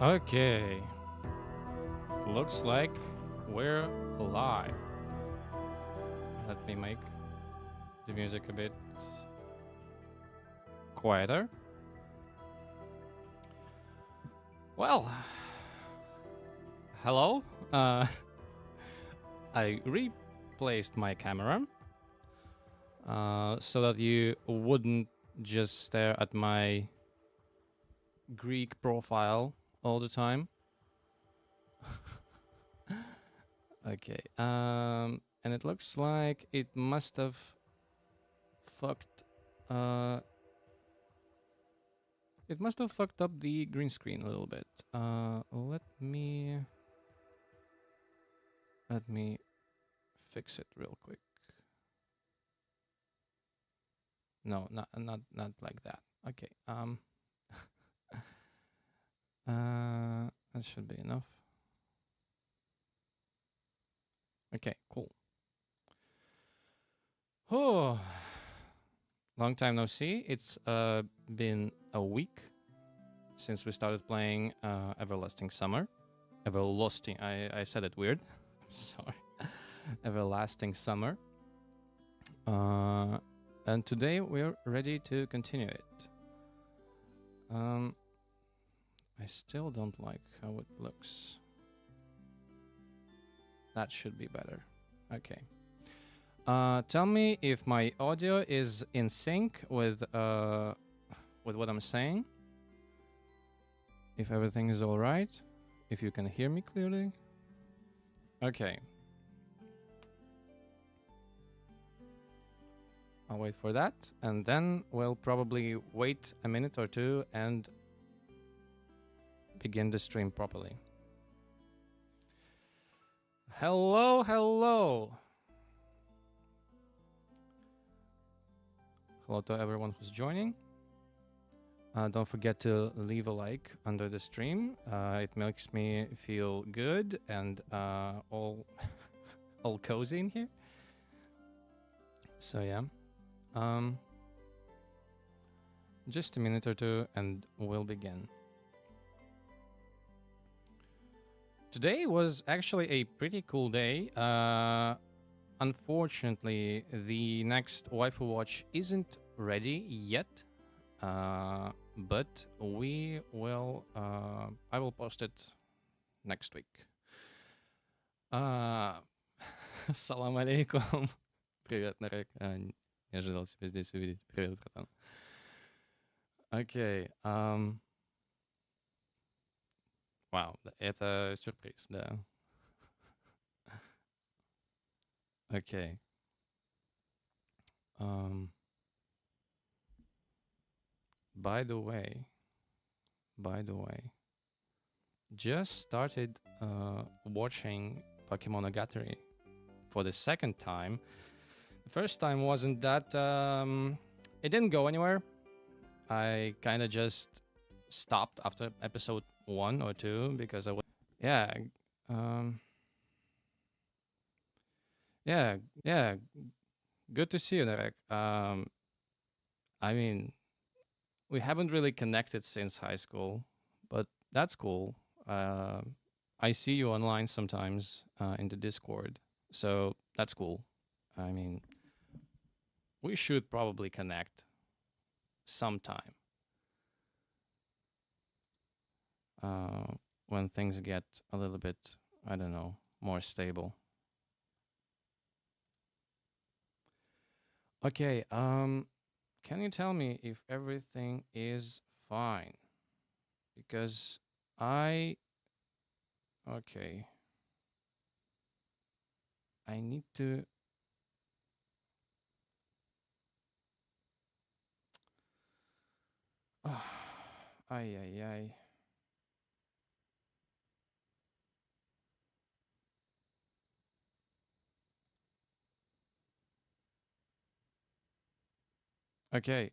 Okay. Looks like we're live. Let me make the music a bit quieter. Well, hello. I replaced my camera so that you wouldn't just stare at my Greek profile all the time. Okay. And it looks like it must have fucked. It must have fucked up the green screen a little bit. Let me fix it real quick. No, not like that. Okay. That should be enough. Okay, cool. Oh, long time no see. It's been a week since we started playing Everlasting Summer. Everlasting. I said it weird. Sorry. Everlasting Summer. And today we're ready to continue it. I still don't like how it looks. That should be better. Okay. Tell me if my audio is in sync with what I'm saying. If everything is all right. If you can hear me clearly. Okay. I'll wait for that, and then we'll probably wait a minute or two and begin the stream properly. Hello, hello. Hello to everyone who's joining. Don't forget to leave a like under the stream. It makes me feel good and all cozy in here. So yeah. Just a minute or two and we'll begin. Today was actually a pretty cool day. Unfortunately, the next waifu watch isn't ready yet, but we will. I will post it next week. Салам алейкум. Привет, Нарек. Не ожидал себя здесь увидеть. Привет, братан. Окей. Вау, это сюрприз, да. Окей. By the way, just started watching Bakemonogatari for the second time. The first time wasn't that it didn't go anywhere. I kind of just stopped after episode 1 or 2 because I was yeah good to see you, Narek. I mean, we haven't really connected since high school, but that's cool. I see you online sometimes in the Discord, so that's cool. I mean, we should probably connect sometime when things get a little bit, I don't know, more stable. Okay, can you tell me if everything is fine? Because okay. I need to... Ay, ay, ay. Okay,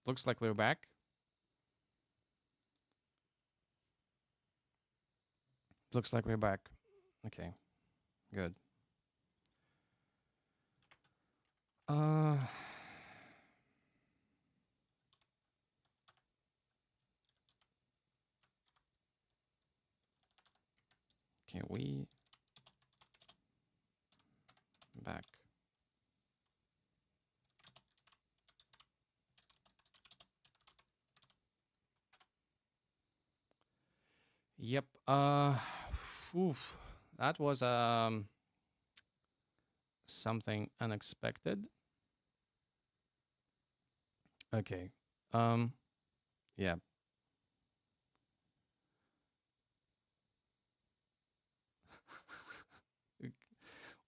looks like we're back. Looks like we're back. Okay, good. Okay, we back. Yep. Oof, that was something unexpected. Okay. Yeah.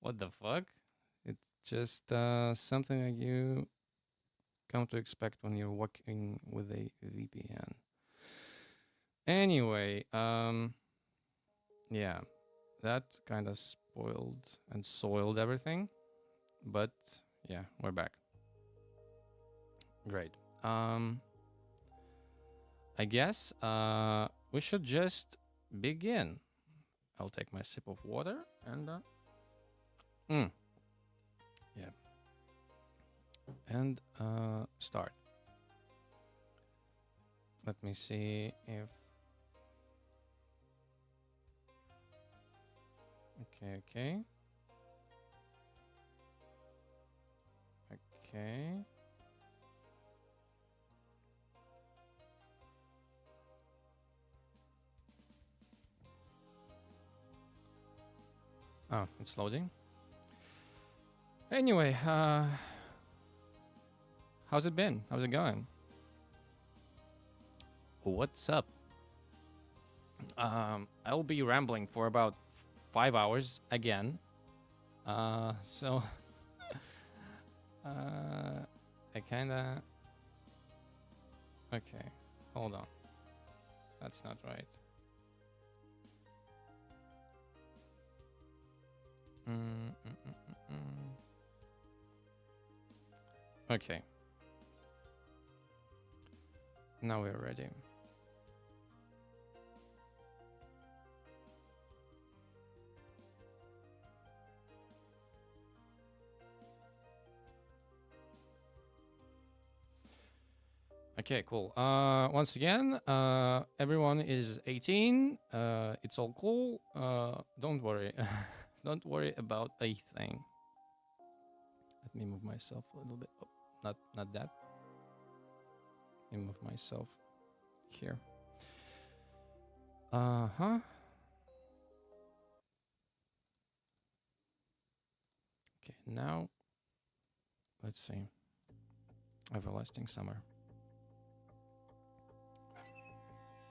What the fuck? It's just something that you come to expect when you're working with a VPN. Anyway, yeah, that kind of spoiled and soiled everything, but yeah, we're back. Great. I guess we should just begin. I'll take my sip of water and yeah, and start. Let me see if okay. Oh, it's loading. Anyway, how's it been? How's it going? What's up? I'll be rambling for about 5 hours again. So I kinda. Okay, hold on. That's not right. Okay. Now we're ready. Okay, cool. Once again, everyone is 18. It's all cool. Don't worry. Don't worry about a thing. Let me move myself a little bit. Oh, not that. Let me move myself here. Uh-huh. Okay, now let's see. Everlasting Summer.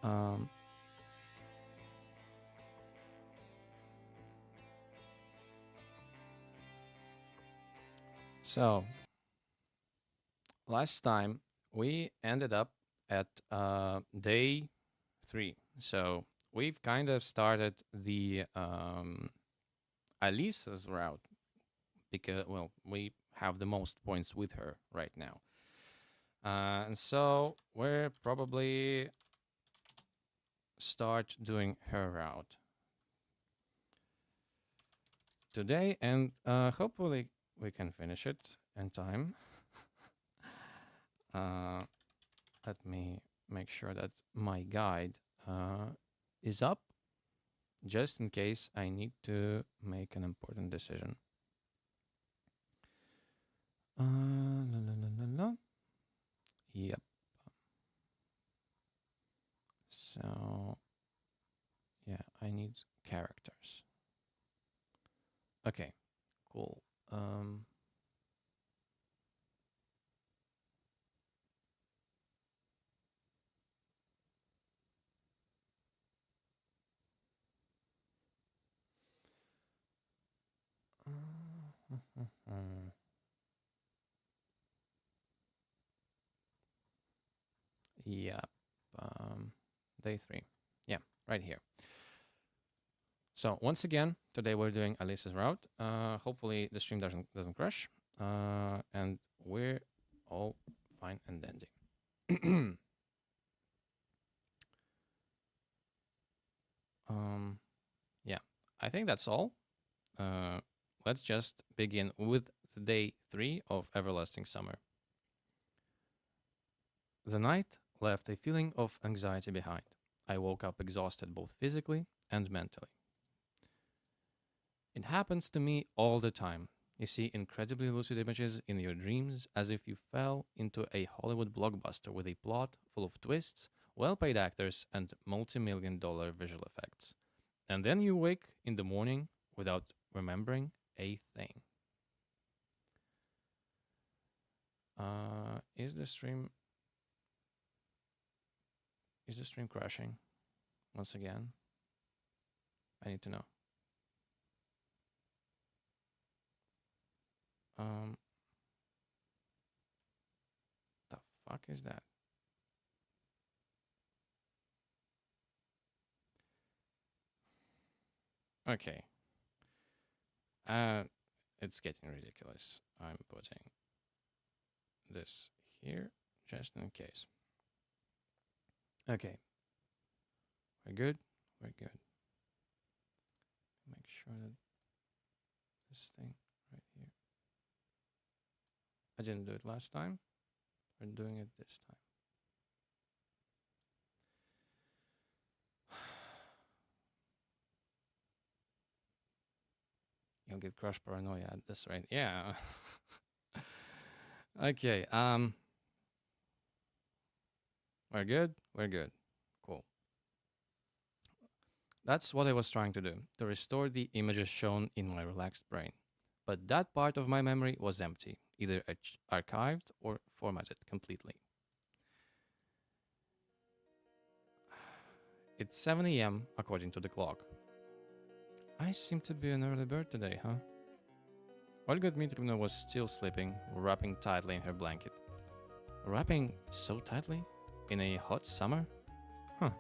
Um So last time we ended up at day 3. So we've kind of started the Alisa's route because, well, we have the most points with her right now. And so we're probably start doing her route today, and hopefully we can finish it in time. Let me make sure that my guide is up, just in case I need to make an important decision. Yep. So, yeah, I need characters. Okay, cool. Yep. Day 3. Yeah, right here. So once again, today we're doing Alisa's route. Hopefully the stream doesn't crash, and we're all fine and dandy. Yeah, I think that's all. Let's just begin with day 3 of Everlasting Summer. The night left a feeling of anxiety behind. I woke up exhausted both physically and mentally. It happens to me all the time. You see incredibly lucid images in your dreams as if you fell into a Hollywood blockbuster with a plot full of twists, well paid actors, and multi-million-dollar visual effects. And then you wake in the morning without remembering a thing. Is the stream crashing once again? I need to know. Um, the fuck is that? Okay. Uh, it's getting ridiculous. I'm putting this here just in case. Okay. We're good. We're good. Make sure that this thing right here. I didn't do it last time. We're doing it this time. You'll get crush paranoia at this rate. Yeah. Okay. We're good. We're good. Cool. That's what I was trying to do, to restore the images shown in my relaxed brain. But that part of my memory was empty, either archived or formatted completely. It's 7 a.m. according to the clock. I seem to be an early bird today, huh? Olga Dmitrievna was still sleeping, wrapping tightly in her blanket. Wrapping so tightly? In a hot summer? Huh.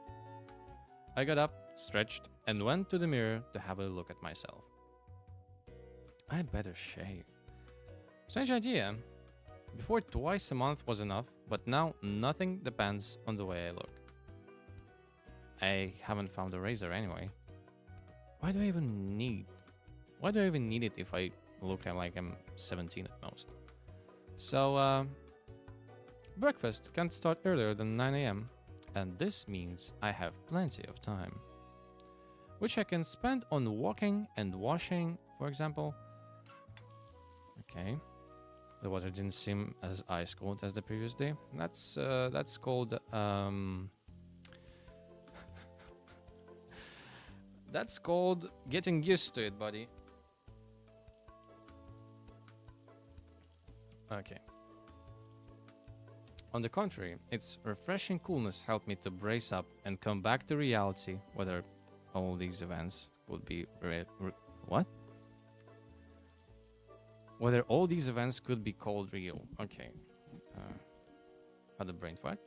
I got up, stretched, and went to the mirror to have a look at myself. I'd better shave. Strange idea. Before, twice a month was enough, but now nothing depends on the way I look. I haven't found a razor anyway. Why do I even need it if I look like I'm 17 at most? So, breakfast can't start earlier than 9 a.m., and this means I have plenty of time, which I can spend on walking and washing, for example. Okay, the water didn't seem as ice cold as the previous day. That's called that's called getting used to it, buddy. Okay. On the contrary, its refreshing coolness helped me to brace up and come back to reality, whether all these events would be what? Whether all these events could be called real. Okay. Had a brain fart.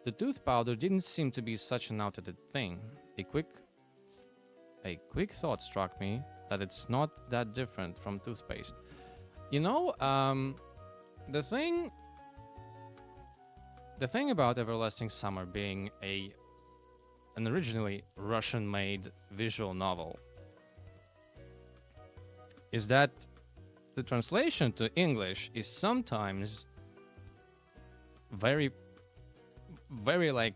The tooth powder didn't seem to be such an outdated thing. A quick thought struck me that it's not that different from toothpaste. You know, the thing about Everlasting Summer being an originally Russian-made visual novel is that the translation to English is sometimes very, very like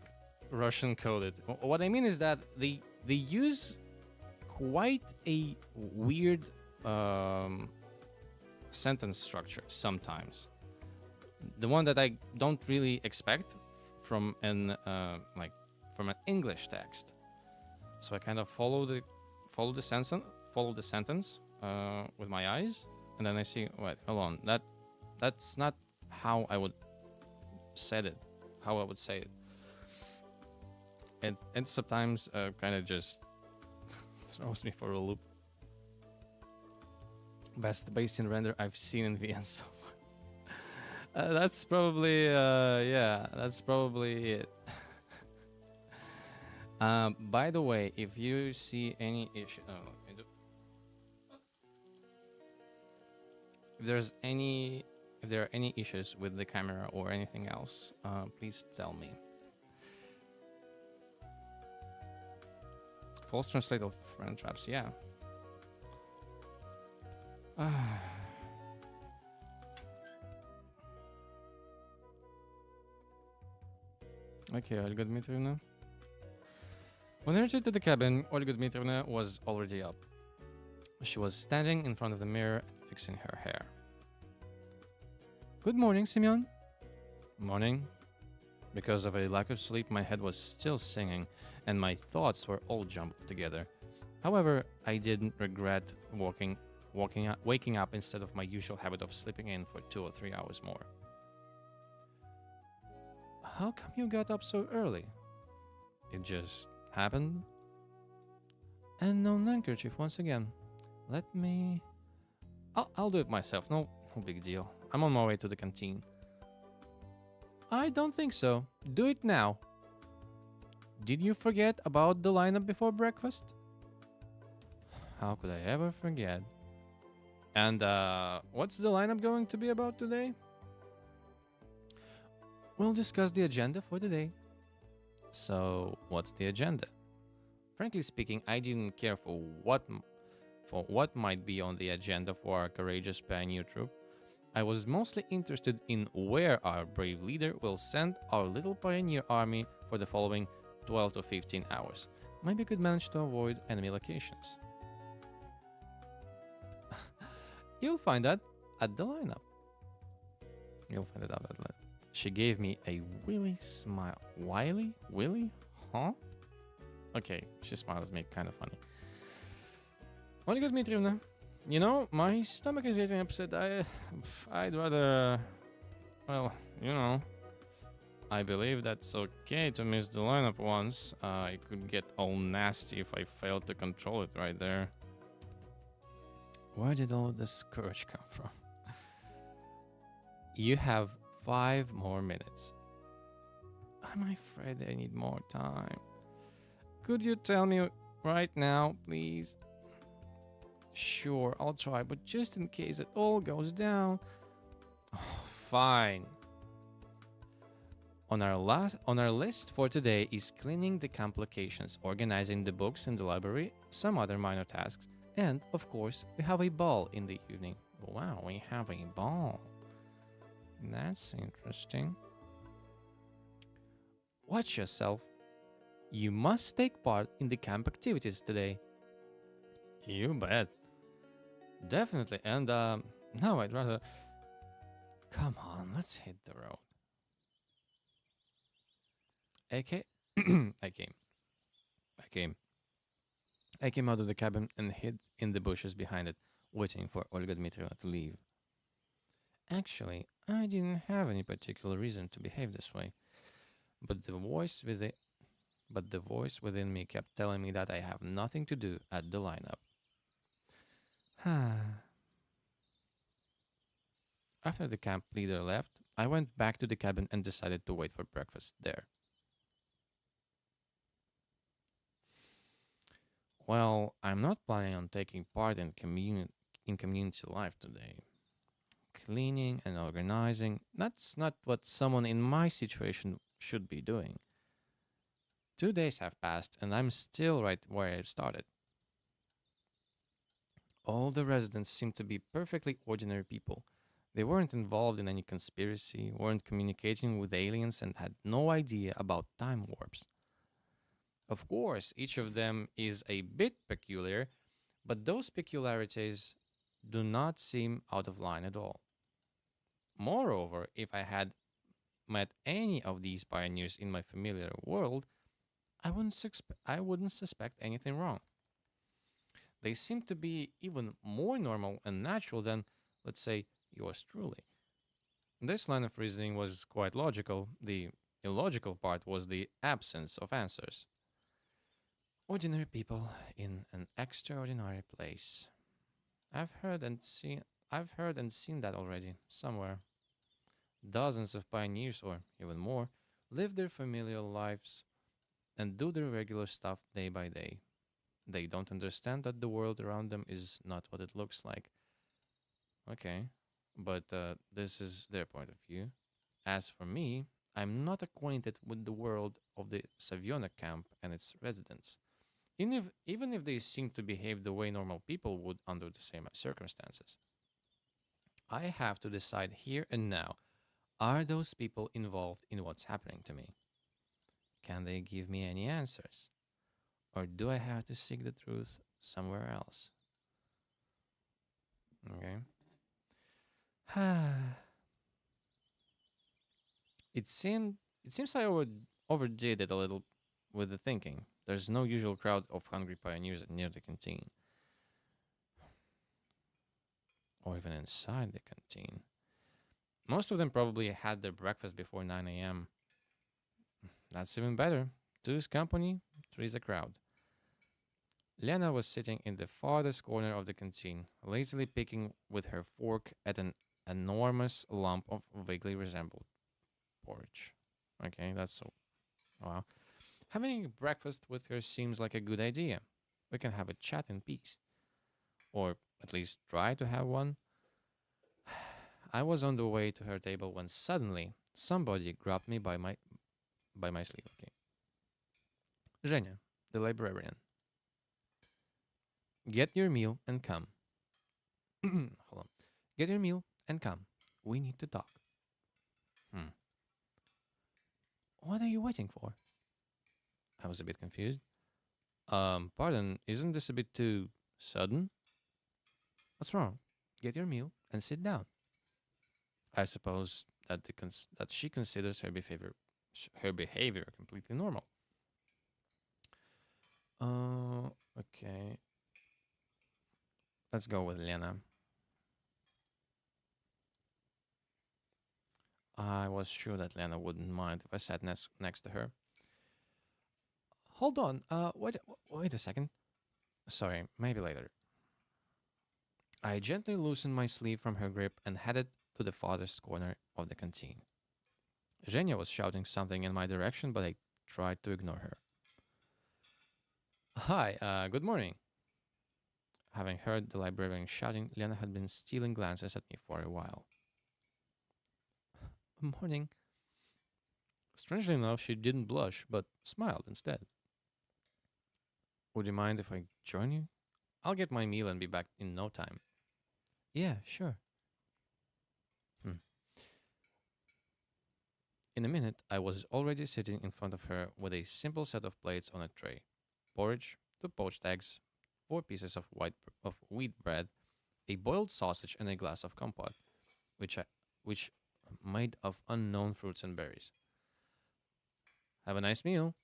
Russian coded. What I mean is that they use quite a weird sentence structure sometimes. The one that I don't really expect from an English text. So I kind of follow the sentence with my eyes, and then I see, wait, hold on, that's not how I would say it. How I would say it. And sometimes kind of just throws me for a loop. Best Bayesian render I've seen in VN so far. That's probably that's probably it. By the way, if you see any issue, if there are any issues with the camera or anything else, please tell me. False translate of friend traps, yeah. Okay, Olga Dmitrievna. When I returned to the cabin, Olga Dmitrievna was already up. She was standing in front of the mirror and fixing her hair. Good morning, Simeon. Morning. Because of a lack of sleep, my head was still singing, and my thoughts were all jumbled together. However, I didn't regret waking up instead of my usual habit of sleeping in for 2 or 3 hours more. How come you got up so early? It just happened. And no handkerchief once again. Let me. I'll do it myself. No big deal. I'm on my way to the canteen. I don't think so. Do it now. Did you forget about the lineup before breakfast? How could I ever forget? And what's the lineup going to be about today? We'll discuss the agenda for today. So, what's the agenda? Frankly speaking, I didn't care for what might be on the agenda for our courageous pioneer troop. I was mostly interested in where our brave leader will send our little pioneer army for the following 12 to 15 hours. Maybe we could manage to avoid enemy locations. You'll find that at the lineup. You'll find it out at the lineup. She gave me a willy smile. Wiley? Willy? Huh? Okay, she smiled at me, kind of funny. Olga Dmitrievna, you know, my stomach is getting upset. I'd rather, well, you know, I believe that's okay to miss the lineup once. It could get all nasty if I failed to control it right there. Where did all this courage come from? You have 5 more minutes. I'm afraid I need more time. Could you tell me right now, please? Sure, I'll try, but just in case it all goes down. Fine. On our list for today is cleaning the camp locations, organizing the books in the library, some other minor tasks, and of course, we have a ball in the evening. Wow, we have a ball. That's interesting. Watch yourself. You must take part in the camp activities today. You bet. Definitely. And no, I'd rather. Come on, let's hit the road. Okay. I came. I came. I came out of the cabin and hid in the bushes behind it, waiting for Olga Dmitrievna to leave. Actually, I didn't have any particular reason to behave this way, but the voice within me kept telling me that I have nothing to do at the lineup. After the camp leader left, I went back to the cabin and decided to wait for breakfast there. Well, I'm not planning on taking part in community life today. Cleaning and organizing, that's not what someone in my situation should be doing. 2 days have passed and I'm still right where I started. All the residents seemed to be perfectly ordinary people. They weren't involved in any conspiracy, weren't communicating with aliens, and had no idea about time warps. Of course, each of them is a bit peculiar, but those peculiarities do not seem out of line at all. Moreover, if I had met any of these pioneers in my familiar world, I wouldn't suspect anything wrong. They seem to be even more normal and natural than, let's say, yours truly. This line of reasoning was quite logical. The illogical part was the absence of answers. Ordinary people in an extraordinary place. I've heard and seen I've heard and seen that already, somewhere. Dozens of pioneers, or even more, live their familiar lives and do their regular stuff day by day. They don't understand that the world around them is not what it looks like. Okay, but this is their point of view. As for me, I'm not acquainted with the world of the Saviona camp and its residents, even if they seem to behave the way normal people would under the same circumstances. I have to decide here and now, are those people involved in what's happening to me? Can they give me any answers? Or do I have to seek the truth somewhere else? Okay. it seemed it seems I overdid it a little with the thinking. There's no usual crowd of hungry pioneers near the canteen, or even inside the canteen. Most of them probably had their breakfast before 9 a.m. That's even better. Two's company, three's a crowd. Lena was sitting in the farthest corner of the canteen, lazily picking with her fork at an enormous lump of vaguely resembled porridge. Okay, that's so. Wow. Having breakfast with her seems like a good idea. We can have a chat in peace. Or at least try to have one. I was on the way to her table when suddenly somebody grabbed me by my sleeve. Okay. Zhenya, the librarian. Get your meal and come. Hold on. Get your meal and come. We need to talk. Hmm. What are you waiting for? I was a bit confused. Pardon, isn't this a bit too sudden? What's wrong? Get your meal and sit down. I suppose that she considers her behavior completely normal. Okay. Let's go with Lena. I was sure that Lena wouldn't mind if I sat next to her. Hold on. Wait a second. Sorry, maybe later. I gently loosened my sleeve from her grip and headed to the farthest corner of the canteen. Zhenya was shouting something in my direction, but I tried to ignore her. Hi, good morning. Having heard the librarian shouting, Lena had been stealing glances at me for a while. Morning. Strangely enough, she didn't blush, but smiled instead. Would you mind if I join you? I'll get my meal and be back in no time. Yeah, sure. Hmm. In a minute, I was already sitting in front of her with a simple set of plates on a tray: porridge, two poached eggs, four pieces of wheat bread, a boiled sausage, and a glass of compote, which made of unknown fruits and berries. Have a nice meal.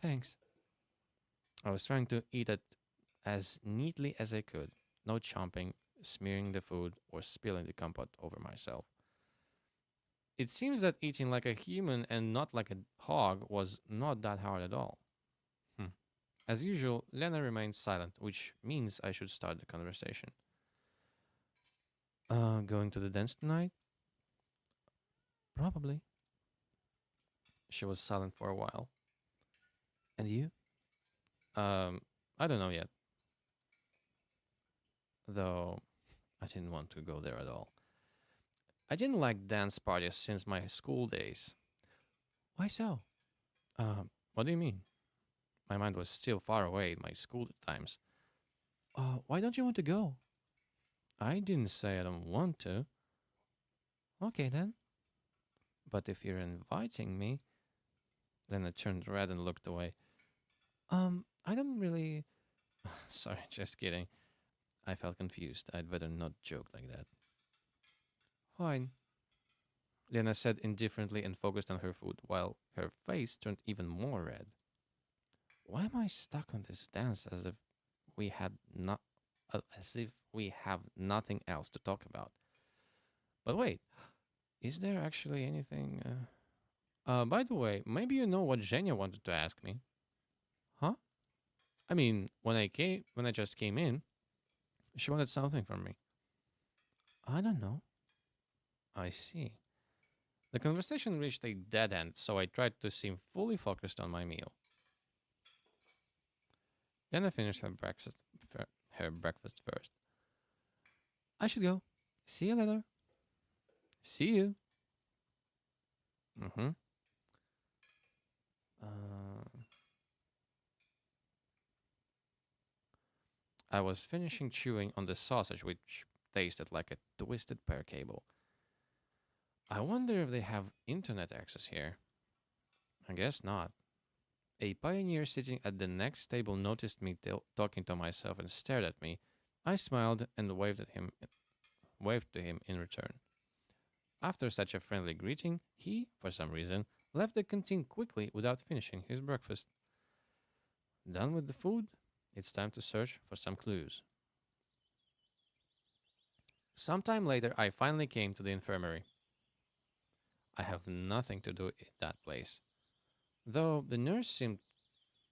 Thanks. I was trying to eat it as neatly as I could, no chomping, smearing the food, or spilling the compote over myself. It seems that eating like a human and not like a hog was not that hard at all. Hmm. As usual, Lena remained silent, which means I should start the conversation. Going to the dance tonight? Probably. She was silent for a while. And you? Um, I don't know yet. Though I didn't want to go there at all. I didn't like dance parties since my school days. Why so? What do you mean? My mind was still far away in my school times. Why don't you want to go? I didn't say I don't want to. Okay then. But if you're inviting me. Lena turned red and looked away. I don't really. Sorry, just kidding. I felt confused. I'd better not joke like that. Fine, Lena said indifferently and focused on her food, while her face turned even more red. Why am I stuck on this dance we had not as if we have nothing else to talk about? But wait, is there actually anything? By the way, maybe you know what Zhenya wanted to ask me, huh? I mean, when I just came in, she wanted something from me. I don't know. I see. The conversation reached a dead end, so I tried to seem fully focused on my meal. Lena finished her breakfast first. I should go. See you later. See you. Mm-hmm. Uh, I was finishing chewing on the sausage, which tasted like a twisted pear cable. I wonder if they have internet access here. I guess not. A pioneer sitting at the next table noticed me talking to myself and stared at me. I smiled and waved to him in return. After such a friendly greeting, he, for some reason, left the canteen quickly without finishing his breakfast. Done with the food? It's time to search for some clues. Sometime later, I finally came to the infirmary. I have nothing to do in that place. Though the nurse seemed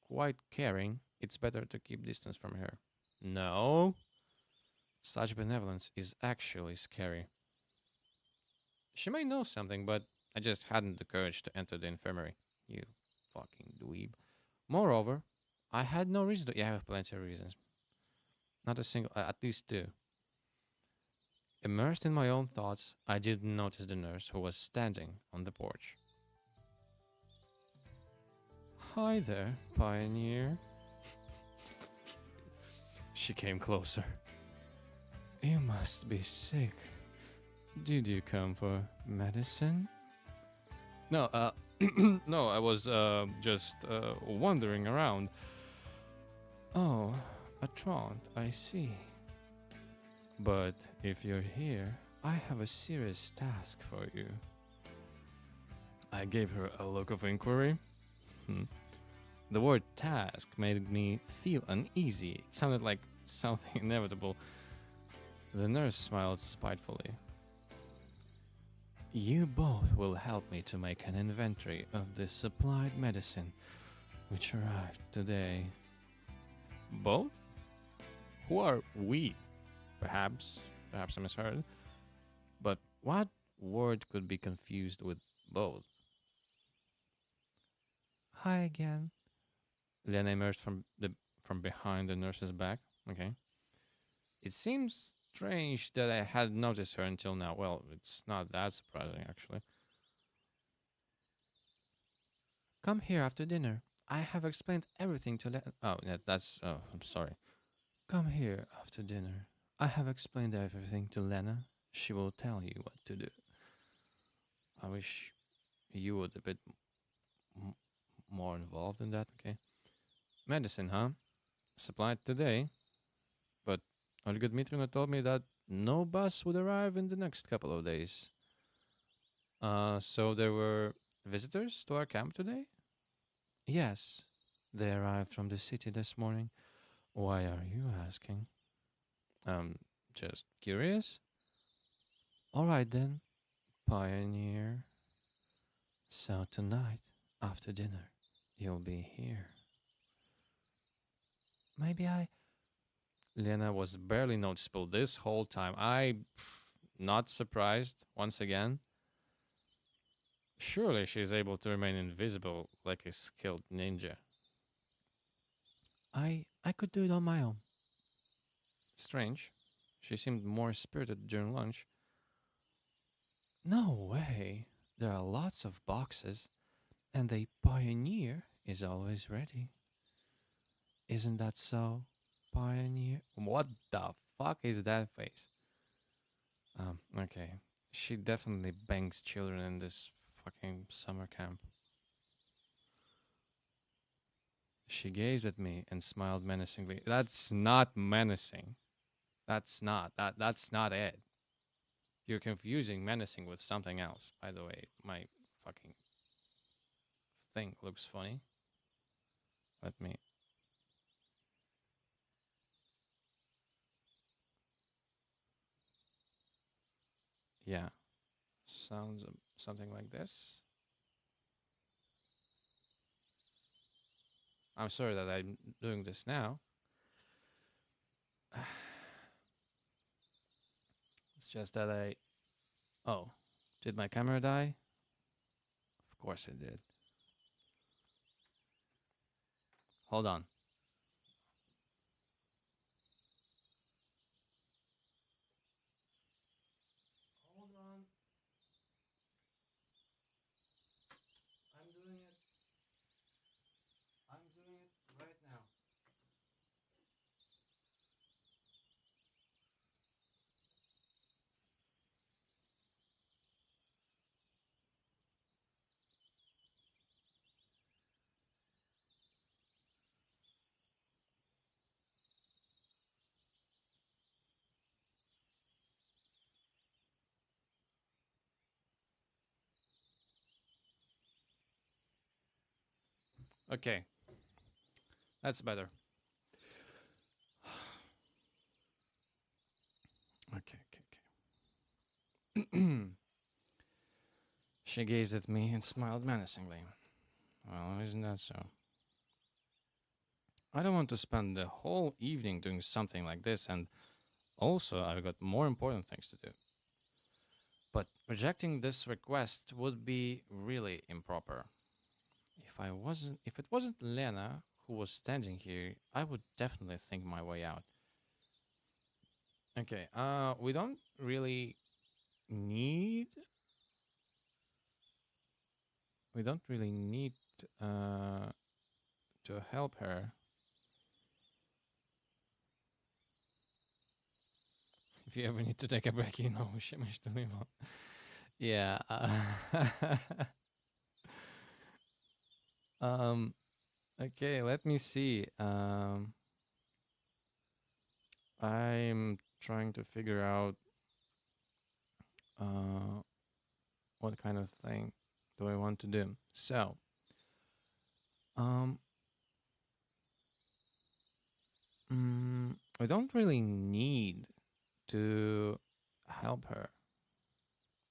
quite caring, it's better to keep distance from her. No, such benevolence is actually scary. She might know something, but I just hadn't the courage to enter the infirmary. You fucking dweeb. Moreover, I had no reason to. Yeah, I have plenty of reasons. Not a single, at least two. Immersed in my own thoughts, I didn't notice the nurse who was standing on the porch. Hi there, pioneer. She came closer. You must be sick. Did you come for medicine? No, no, I was just wandering around. Oh, a trant, I see. But if you're here, I have a serious task for you. I gave her a look of inquiry. The word task made me feel uneasy. It sounded like something inevitable. The nurse smiled spitefully. You both will help me to make an inventory of the supplied medicine which arrived today. Both? Who are we? Perhaps I misheard. But what word could be confused with both? Hi again. Lena emerged from behind the nurse's back. Okay. It seems strange that I hadn't noticed her until now. Well, it's not that surprising, actually. Come here after dinner. I have explained everything to Lena. Oh, yeah, that's. Oh, I'm sorry. Come here after dinner. I have explained everything to Lena. She will tell you what to do. I wish you would a bit m- more involved in that, okay? Medicine, huh? Supplied today. But Olga Dmitrievna told me that no bus would arrive in the next couple of days. So there were visitors to our camp today? Yes, they arrived from the city this morning. Why are you asking? Um, just curious. All right then, pioneer. So tonight, after dinner, you'll be here. Maybe I. Lena was barely noticeable this whole time. Not surprised once again. Surely she's able to remain invisible like a skilled ninja. I could do it on my own. Strange. She seemed more spirited during lunch. No way. There are lots of boxes, and the pioneer is always ready. Isn't that so, pioneer? What the fuck is that face? Okay. She definitely bangs children in this fucking summer camp. She gazed at me and smiled menacingly. That's not menacing. That's not it. You're confusing menacing with something else. By the way, my fucking thing looks funny. Let me. Yeah. Sounds something like this. I'm sorry that I'm doing this now. It's just that I. Oh, did my camera die? Of course it did. Hold on. Hold on. I'm doing it. I'm doing it right now. Okay, that's better. Okay, okay, okay. She gazed at me and smiled menacingly. Well, isn't that so? I don't want to spend the whole evening doing something like this, and also I've got more important things to do. But rejecting this request would be really improper. If it wasn't Lena who was standing here, I would definitely think my way out. Okay, we don't really need we don't really need uh to help her. If you ever need to take a break, you know which image to leave on. Yeah. Um. Okay. Let me see. I'm trying to figure out uh what kind of thing do I want to do. So, um, I don't really need to help her.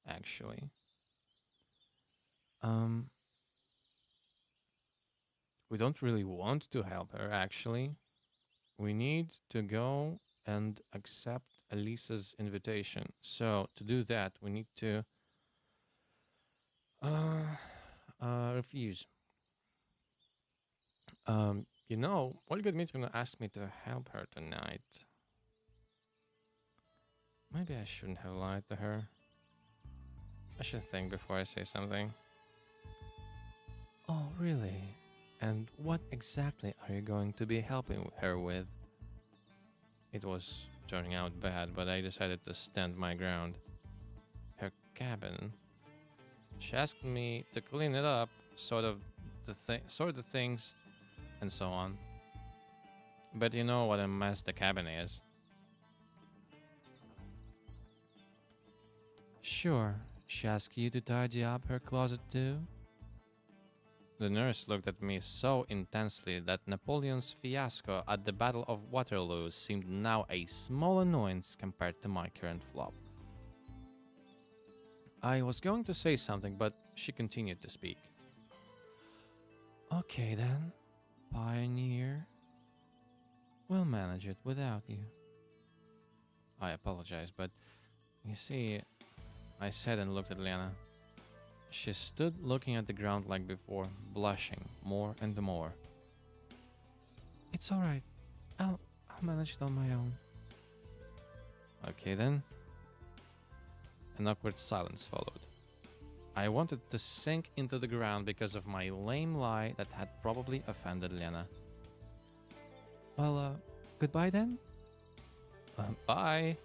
Actually, um, we don't really want to help her. Actually, we need to go and accept Alisa's invitation. So to do that, we need to uh, refuse. What good me's gonna ask me to help her tonight? Maybe I shouldn't have lied to her. I should think before I say something. Oh, really? And what exactly are you going to be helping her with? It was turning out bad, but I decided to stand my ground. Her cabin. She asked me to clean it up, sort the things, and so on. But you know what a mess the cabin is. Sure, she asked you to tidy up her closet too? The nurse looked at me so intensely that Napoleon's fiasco at the Battle of Waterloo seemed now a small annoyance compared to my current flop. I was going to say something, but she continued to speak. Okay then, Pioneer. We'll manage it without you. I apologize, but you see, I said and looked at Lena. She stood looking at the ground like before, blushing more and more. It's alright. I'll manage it on my own. Okay then. An awkward silence followed. I wanted to sink into the ground because of my lame lie that had probably offended Lena. Well, goodbye then? Bye.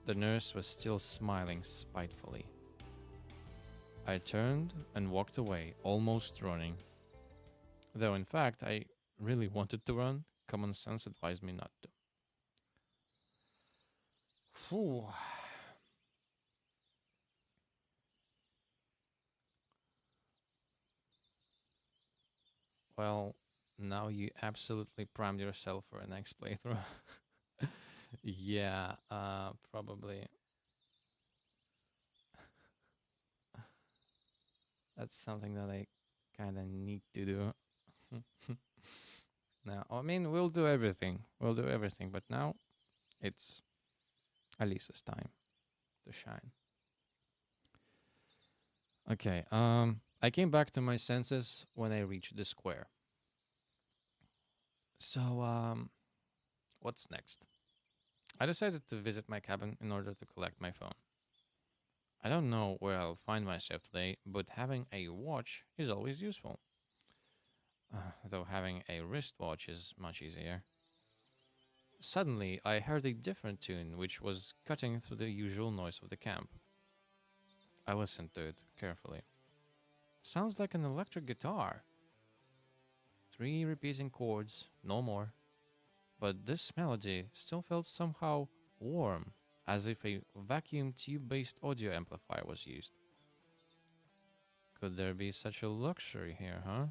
The nurse was still smiling spitefully. I turned and walked away, almost running. Though, in fact, I really wanted to run, common sense advised me not to. Phew. Well, now you absolutely primed yourself for a next playthrough. Yeah, probably. That's something that I kind of need to do. Now, I mean, we'll do everything. We'll do everything, but now it's Alisa's time to shine. Okay, I came back to my senses when I reached the square. So, what's next? I decided to visit my cabin in order to collect my phone. I don't know where I'll find myself today, but having a watch is always useful. Though having a wristwatch is much easier. Suddenly, I heard a different tune which was cutting through the usual noise of the camp. I listened to it carefully. Sounds like an electric guitar. Three repeating chords, no more. But this melody still felt somehow warm, as if a vacuum tube based audio amplifier was used. Could there be such a luxury here, huh?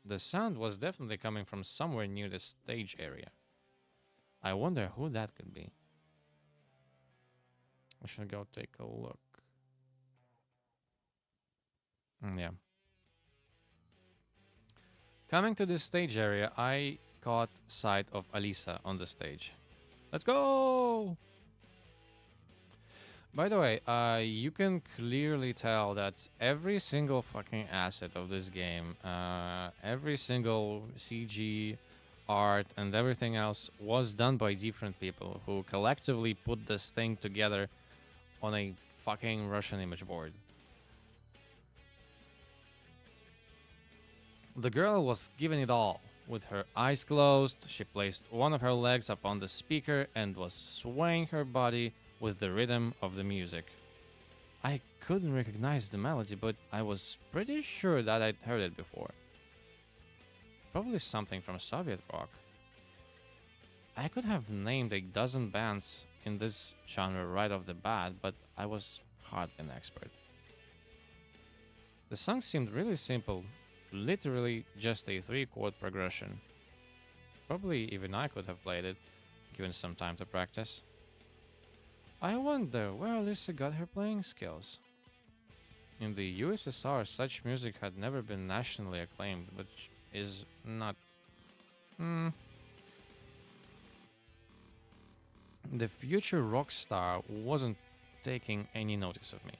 The sound was definitely coming from somewhere near the stage area. I wonder who that could be. We should go take a look. Yeah. Coming to this stage area, I caught sight of Alisa on the stage. Let's go! By the way, you can clearly tell that every single fucking asset of this game, every single CG, art, and everything else was done by different people who collectively put this thing together on a fucking Russian image board. The girl was giving it all. With her eyes closed, she placed one of her legs upon the speaker and was swaying her body with the rhythm of the music. I couldn't recognize the melody, but I was pretty sure that I'd heard it before. Probably something from Soviet rock. I could have named a dozen bands in this genre right off the bat, but I was hardly an expert. The song seemed really simple, literally just a 3-chord progression. Probably even I could have played it, given some time to practice. I wonder where Alisa got her playing skills. In the USSR, such music had never been nationally acclaimed, which is not... The future rock star wasn't taking any notice of me.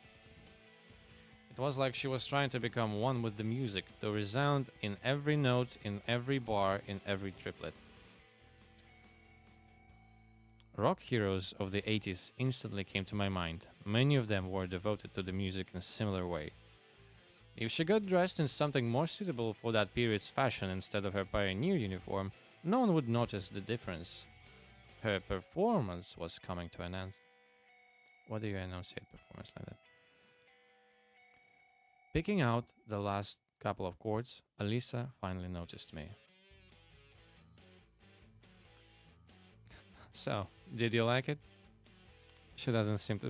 It was like she was trying to become one with the music, to resound in every note, in every bar, in every triplet. Rock heroes of the 80s instantly came to my mind. Many of them were devoted to the music in a similar way. If she got dressed in something more suitable for that period's fashion instead of her pioneer uniform, no one would notice the difference. Her performance was coming to an end. What do you enunciate performance like that? Picking out the last couple of chords, Alisa finally noticed me. So, did you like it? She doesn't seem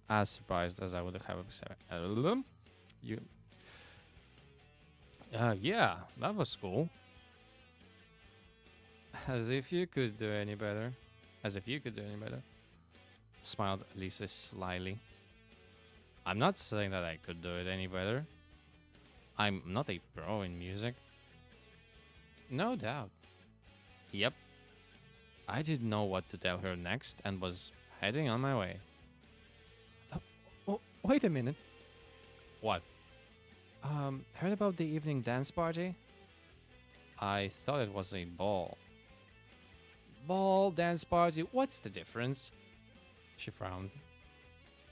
as surprised as I would have expected. Yeah, that was cool. As if you could do any better. As if you could do any better. Smiled Alisa slyly. I'm not saying that I could do it any better. I'm not a pro in music. No doubt. Yep. I didn't know what to tell her next and was heading on my way. Wait a minute. What? Heard about the evening dance party? I thought it was a ball. Ball, dance party, what's the difference? She frowned.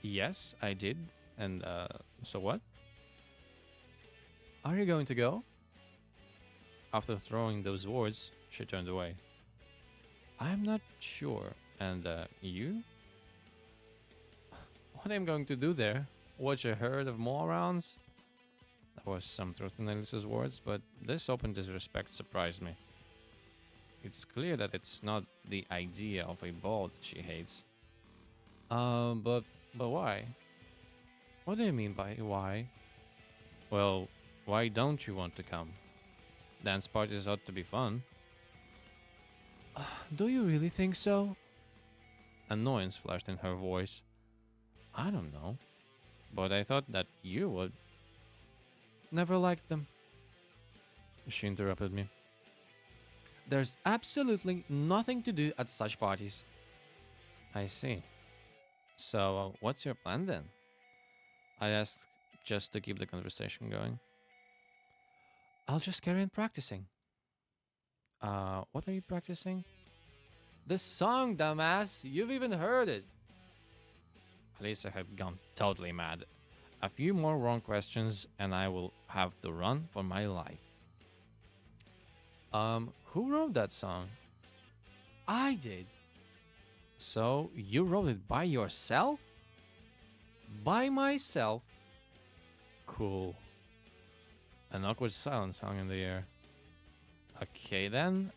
Yes, I did. And, so what? Are you going to go? After throwing those words, she turned away. I'm not sure. And, you? What I'm going to do there? Watch a herd of morons? There was some truth in Alisa's words, but this open disrespect surprised me. It's clear that it's not the idea of a ball that she hates. But why? What do you mean by why? Well, why don't you want to come? Dance parties ought to be fun. Do you really think so? Annoyance flashed in her voice. I don't know, but I thought that you would. Never liked them. She interrupted me. There's absolutely nothing to do at such parties. I see. So, what's your plan then? I asked, just to keep the conversation going. I'll just carry on practicing. What are you practicing? The song, dumbass! You've even heard it! Alisa had gone totally mad. A few more wrong questions and I will have to run for my life. Who wrote that song? I did. So, you wrote it by yourself? By myself? Cool. An awkward silence hung in the air. Okay then,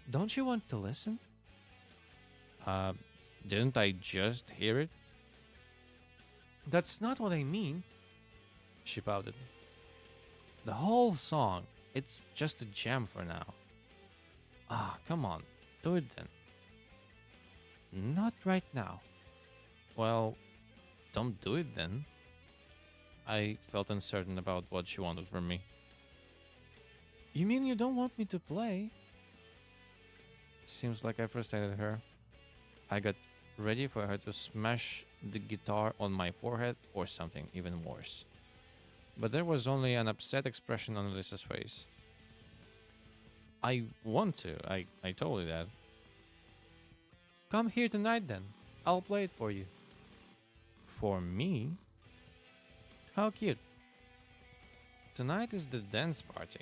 don't you want to listen? Didn't I just hear it? That's not what I mean. She pouted. The whole song. It's just a jam for now. Ah, come on. Do it then. Not right now. Well, don't do it then. I felt uncertain about what she wanted from me. You mean you don't want me to play? Seems like I frustrated her. I got ready for her to smash the guitar on my forehead or something even worse. But there was only an upset expression on Alisa's face. I want to, I told you that. Come here tonight then. I'll play it for you. For me? How cute. Tonight is the dance party.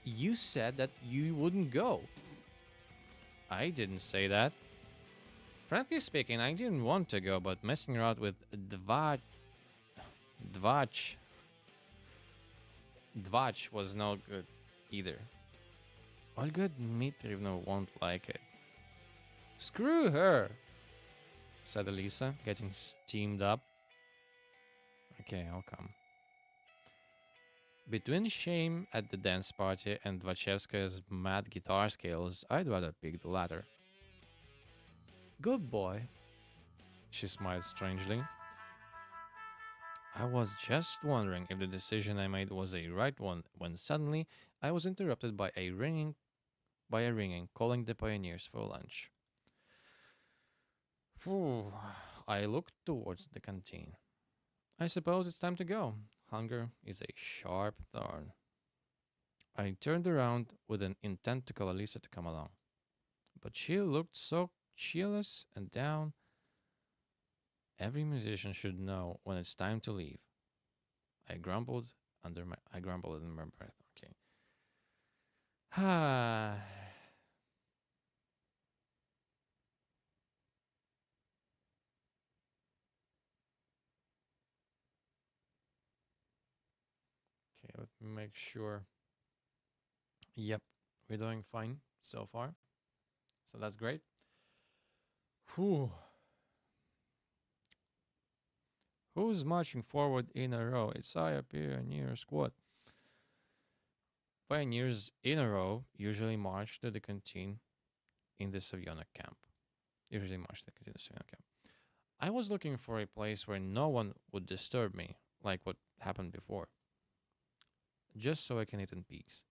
You said that you wouldn't go. I didn't say that. Frankly speaking, I didn't want to go, but messing around with Dvach was no good either. Olga Dmitrievna won't like it. Screw her, said Alisa, getting steamed up. Okay, I'll come. Between shame at the dance party and Dvachevska's mad guitar skills, I'd rather pick the latter. Good boy, she smiled strangely. I was just wondering if the decision I made was a right one when suddenly I was interrupted by a ringing calling the pioneers for lunch. Phew, I looked towards the canteen. I suppose it's time to go. Hunger is a sharp thorn. I turned around with an intent to call Alisa to come along, but she looked so cheerless and down. Every musician should know when it's time to leave. I grumbled under my breath. Okay. Ah. Okay, let me make sure. Yep, we're doing fine so far. So that's great. Whew. Who's marching forward in a row? It's our pioneer squad. Pioneers in a row usually march to the canteen in the Savyona camp. I was looking for a place where no one would disturb me, like what happened before, just so I can eat in peace.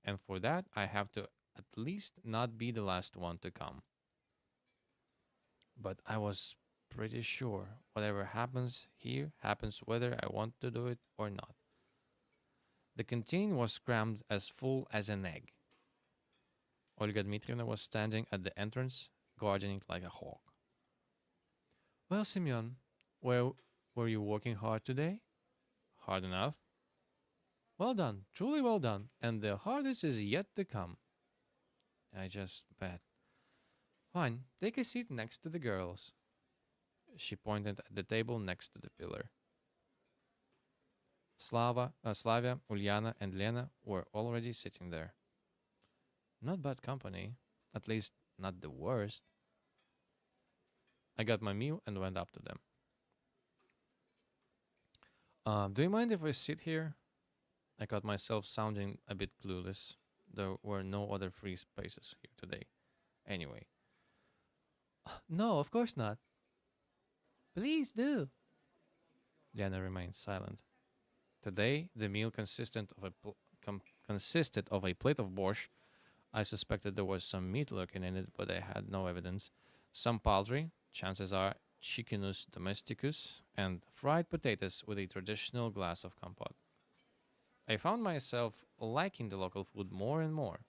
And for that, I have to at least not be the last one to come. But I was pretty sure whatever happens here happens whether I want to do it or not. The canteen was crammed as full as an egg. Olga Dmitrievna was standing at the entrance, guarding it like a hawk. Well, Semyon, were you working hard today? Hard enough. Well done, truly well done, and the hardest is yet to come. I just bet. Fine, take a seat next to the girls. She pointed at the table next to the pillar. Slavya, Ulyana, and Lena were already sitting there. Not bad company, at least not the worst. I got my meal and went up to them. Do you mind if I sit here? I caught myself sounding a bit clueless. There were no other free spaces here today. Anyway. No, of course not. Please do. Lena remained silent. Today, the meal consisted of a plate of borscht. I suspected there was some meat lurking in it, but I had no evidence. Some poultry, chances are chickenus domesticus, and fried potatoes with a traditional glass of compote. I found myself liking the local food more and more.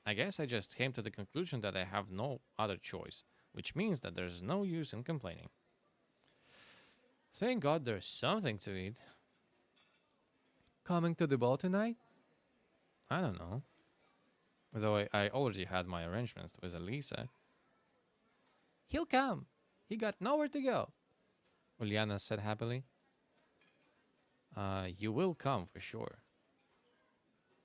I guess I just came to the conclusion that I have no other choice, which means that there's no use in complaining. Thank God there's something to eat. Coming to the ball tonight? I don't know. Though I already had my arrangements with Alisa. He'll come. He got nowhere to go, Ulyana said happily. You will come for sure.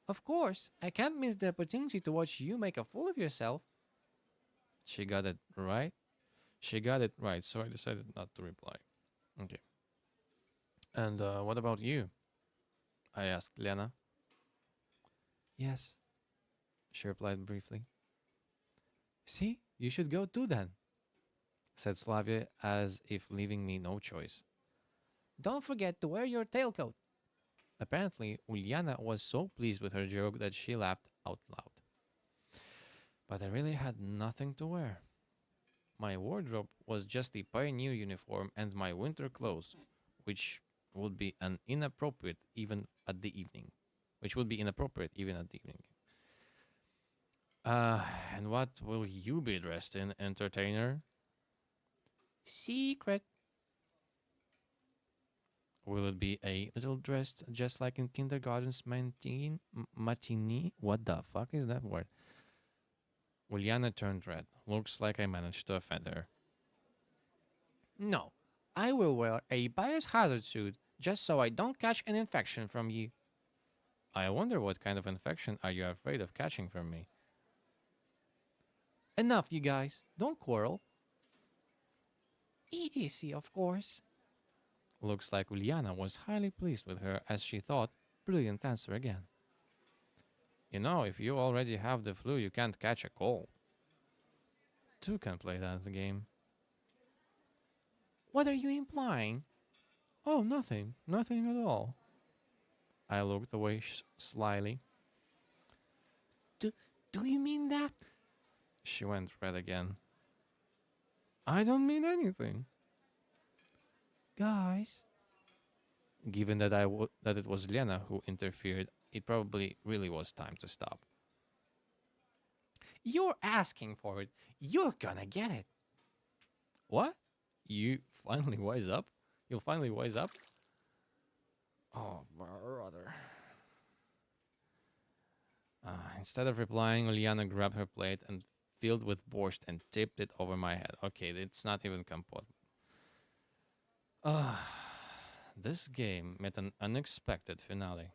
Of course, I can't miss the opportunity to watch you make a fool of yourself. She got it right? She got it right, so I decided not to reply. Okay. And what about you? I asked Lena. Yes, she replied briefly. See, you should go too then, said Slavya as if leaving me no choice. Don't forget to wear your tailcoat. Apparently, Ulyana was so pleased with her joke that she laughed out loud. But I really had nothing to wear. My wardrobe was just a pioneer uniform and my winter clothes, which would be an inappropriate even at the evening. Which would be inappropriate even at the evening. Uh, and what will you be dressed in, entertainer? Secret. Will it be a little dressed just like in kindergarten's matinee? What the fuck is that word? Ulyana turned red. Looks like I managed to offend her. No, I will wear a biohazard suit just so I don't catch an infection from you. I wonder what kind of infection are you afraid of catching from me? Enough, you guys. Don't quarrel. Easy, of course. Looks like Ulyana was highly pleased with her as she thought, brilliant answer again. You know, if you already have the flu, you can't catch a cold. Two can play that game. What are you implying? Oh, nothing. Nothing at all. I looked away slyly. Do you mean that? She went red again. I don't mean anything. Guys. Given that that it was Lena who interfered, it probably really was time to stop. You're asking for it. You're gonna get it. What? You finally wise up? You'll finally wise up? Oh, brother. Instead of replying, Ulyana grabbed her plate and filled with borscht and tipped it over my head. Okay, it's not even compote. This game met an unexpected finale.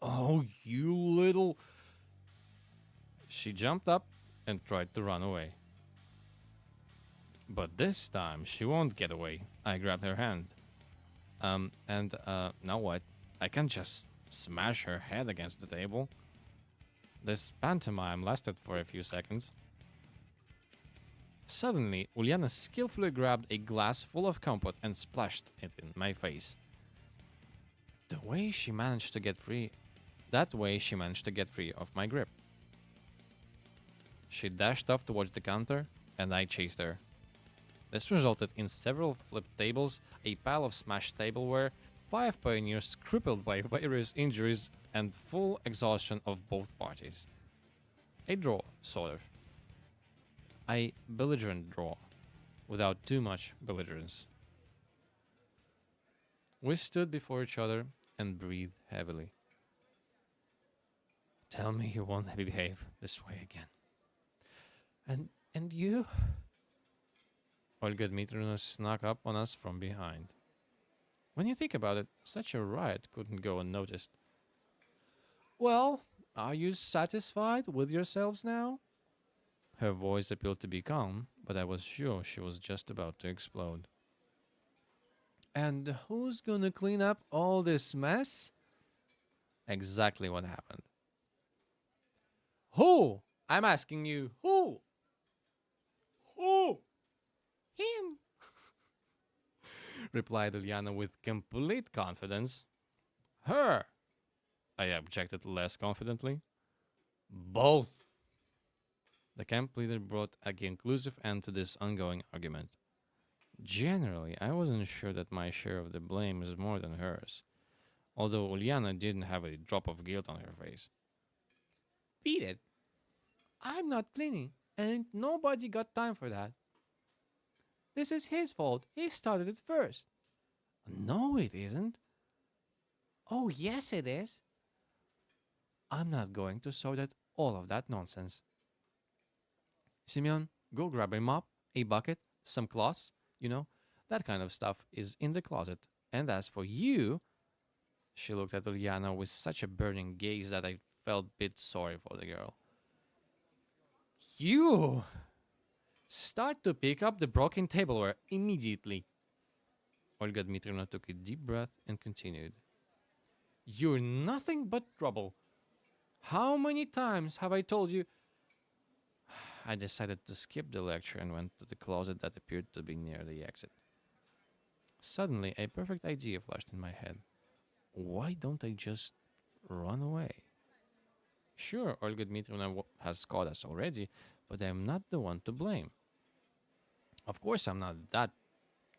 Oh, you little... She jumped up and tried to run away. But this time, she won't get away. I grabbed her hand. Now what? I can't just smash her head against the table. This pantomime lasted for a few seconds. Suddenly, Ulyana skillfully grabbed a glass full of compote and splashed it in my face. That way she managed to get free of my grip. She dashed off towards the counter, and I chased her. This resulted in several flipped tables, a pile of smashed tableware, 5 pioneers crippled by various injuries, and full exhaustion of both parties. A draw, sort of. A belligerent draw, without too much belligerence. We stood before each other and breathed heavily. Tell me you won't behave this way again. And you? Olga Dmitrievna snuck up on us from behind. When you think about it, such a riot couldn't go unnoticed. Well, are you satisfied with yourselves now? Her voice appeared to be calm, but I was sure she was just about to explode. And who's gonna clean up all this mess? Exactly what happened. Who? I'm asking you, who? Who? Him, replied Ulyana with complete confidence. Her, I objected less confidently. Both. The camp leader brought a conclusive end to this ongoing argument. Generally, I wasn't sure that my share of the blame is more than hers, although Ulyana didn't have a drop of guilt on her face. Beat it. I'm not cleaning, and nobody got time for that. This is his fault. He started it first. No, it isn't. Oh, yes, it is. I'm not going to sort out all of that nonsense. Simeon, go grab a mop, a bucket, some cloths. You know, that kind of stuff is in the closet. And as for you... She looked at Ulyana with such a burning gaze that I felt a bit sorry for the girl. You... Start to pick up the broken tableware immediately. Olga Dmitrievna took a deep breath and continued. You're nothing but trouble. How many times have I told you? I decided to skip the lecture and went to the closet that appeared to be near the exit. Suddenly, a perfect idea flashed in my head. Why don't I just run away? Sure, Olga Dmitrievna has caught us already, but I'm not the one to blame. Of course, I'm not that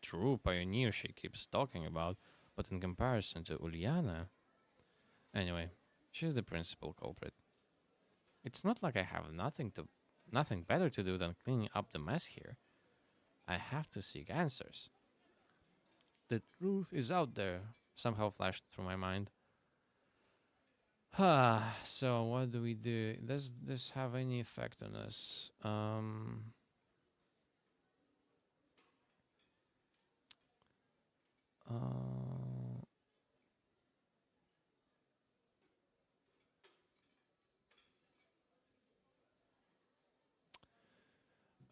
true pioneer she keeps talking about, but in comparison to Ulyana. Anyway, she's the principal culprit. It's not like I have nothing better to do than cleaning up the mess here. I have to seek answers. The truth is out there, somehow flashed through my mind. So what do we do? Does this have any effect on us? Uh,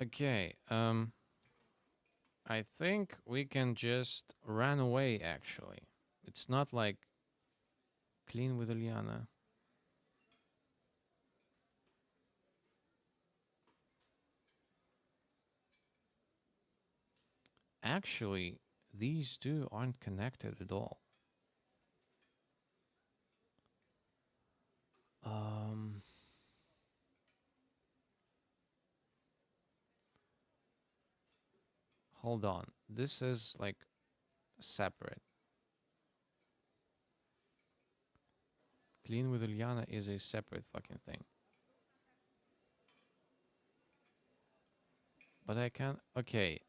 okay. I think we can just run away. Actually, it's not like clean with Ulyana. Actually, these two aren't connected at all. Um, hold on. This is like separate. Clean with Ulyana is a separate fucking thing. But I can't. Okay.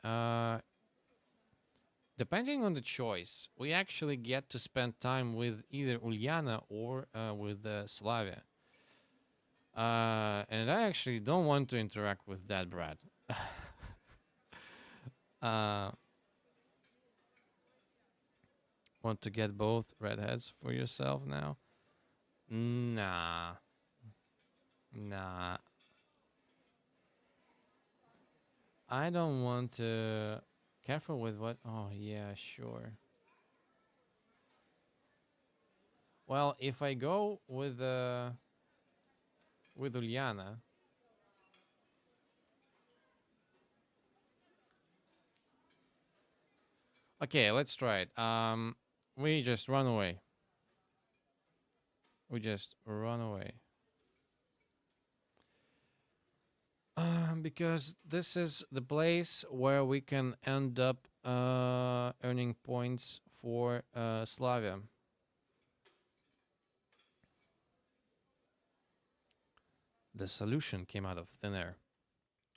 Depending on the choice, we actually get to spend time with either Ulyana or with Slavya. And I actually don't want to interact with that brat. uh, want to get both redheads for yourself now? Nah. Nah. I don't want to. Careful with what? Oh, yeah, sure. Well, if I go with Ulyana, okay, let's try it. We just run away. We just run away. Because this is the place where we can end up earning points for Slavia. The solution came out of thin air.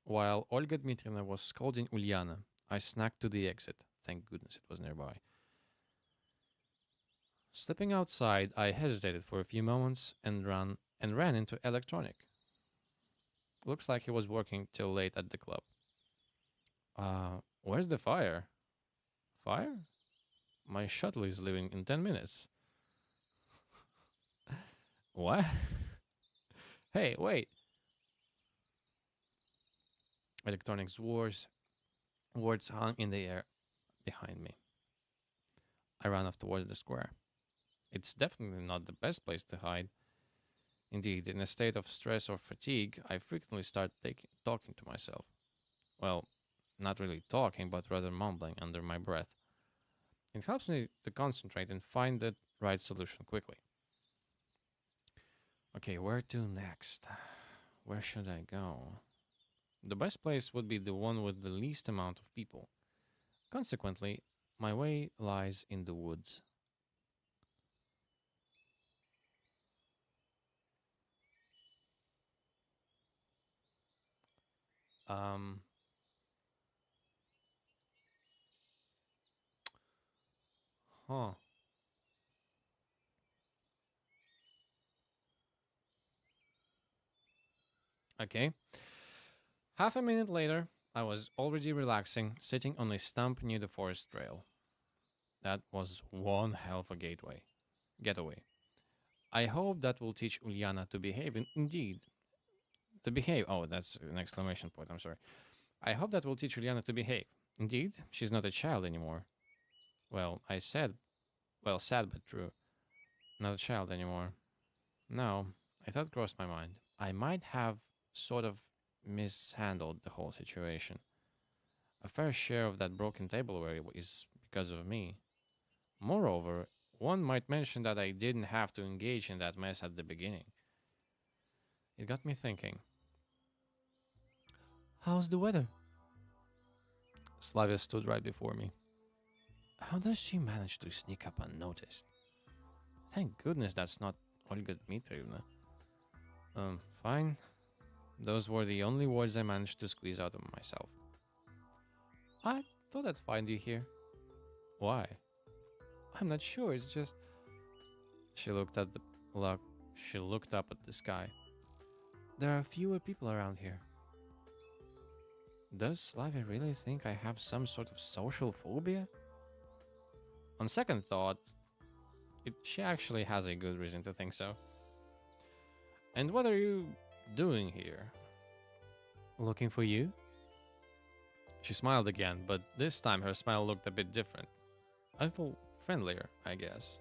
While Olga Dmitrievna was scolding Ulyana, I snacked to the exit. Thank goodness it was nearby. Stepping outside, I hesitated for a few moments and ran into Electronic. Looks like he was working till late at the club. Where's the fire? Fire? My shuttle is leaving in 10 minutes. What? Hey, wait. Electronics words hung in the air behind me. I ran off towards the square. It's definitely not the best place to hide. Indeed, in a state of stress or fatigue, I frequently start talking to myself. Well, not really talking, but rather mumbling under my breath. It helps me to concentrate and find the right solution quickly. Okay, where to next? Where should I go? The best place would be the one with the least amount of people. Consequently, my way lies in the woods. Um, huh. Okay. Half a minute later, I was already relaxing, sitting on a stump near the forest trail. That was one hell of a getaway. I hope that will teach Ulyana to behave. Indeed, to behave. Oh, that's an exclamation point. I'm sorry. I hope that will teach Ulyana to behave. Indeed, she's not a child anymore. Well, I said, well, sad but true. Not a child anymore. No, a thought crossed my mind. I might have sort of mishandled the whole situation. A fair share of that broken tableware is because of me. Moreover, one might mention that I didn't have to engage in that mess at the beginning. It got me thinking. How's the weather? Slavia stood right before me. How does she manage to sneak up unnoticed? Thank goodness that's not Olga Dmitrievna. Fine. Those were the only words I managed to squeeze out of myself. I thought I'd find you here. Why? I'm not sure, it's just. She looked at the look. She looked up at the sky. There are fewer people around here. Does Slavia really think I have some sort of social phobia? On second thought, she actually has a good reason to think so. And what are you doing here? Looking for you? She smiled again, but this time her smile looked a bit different. A little friendlier, I guess.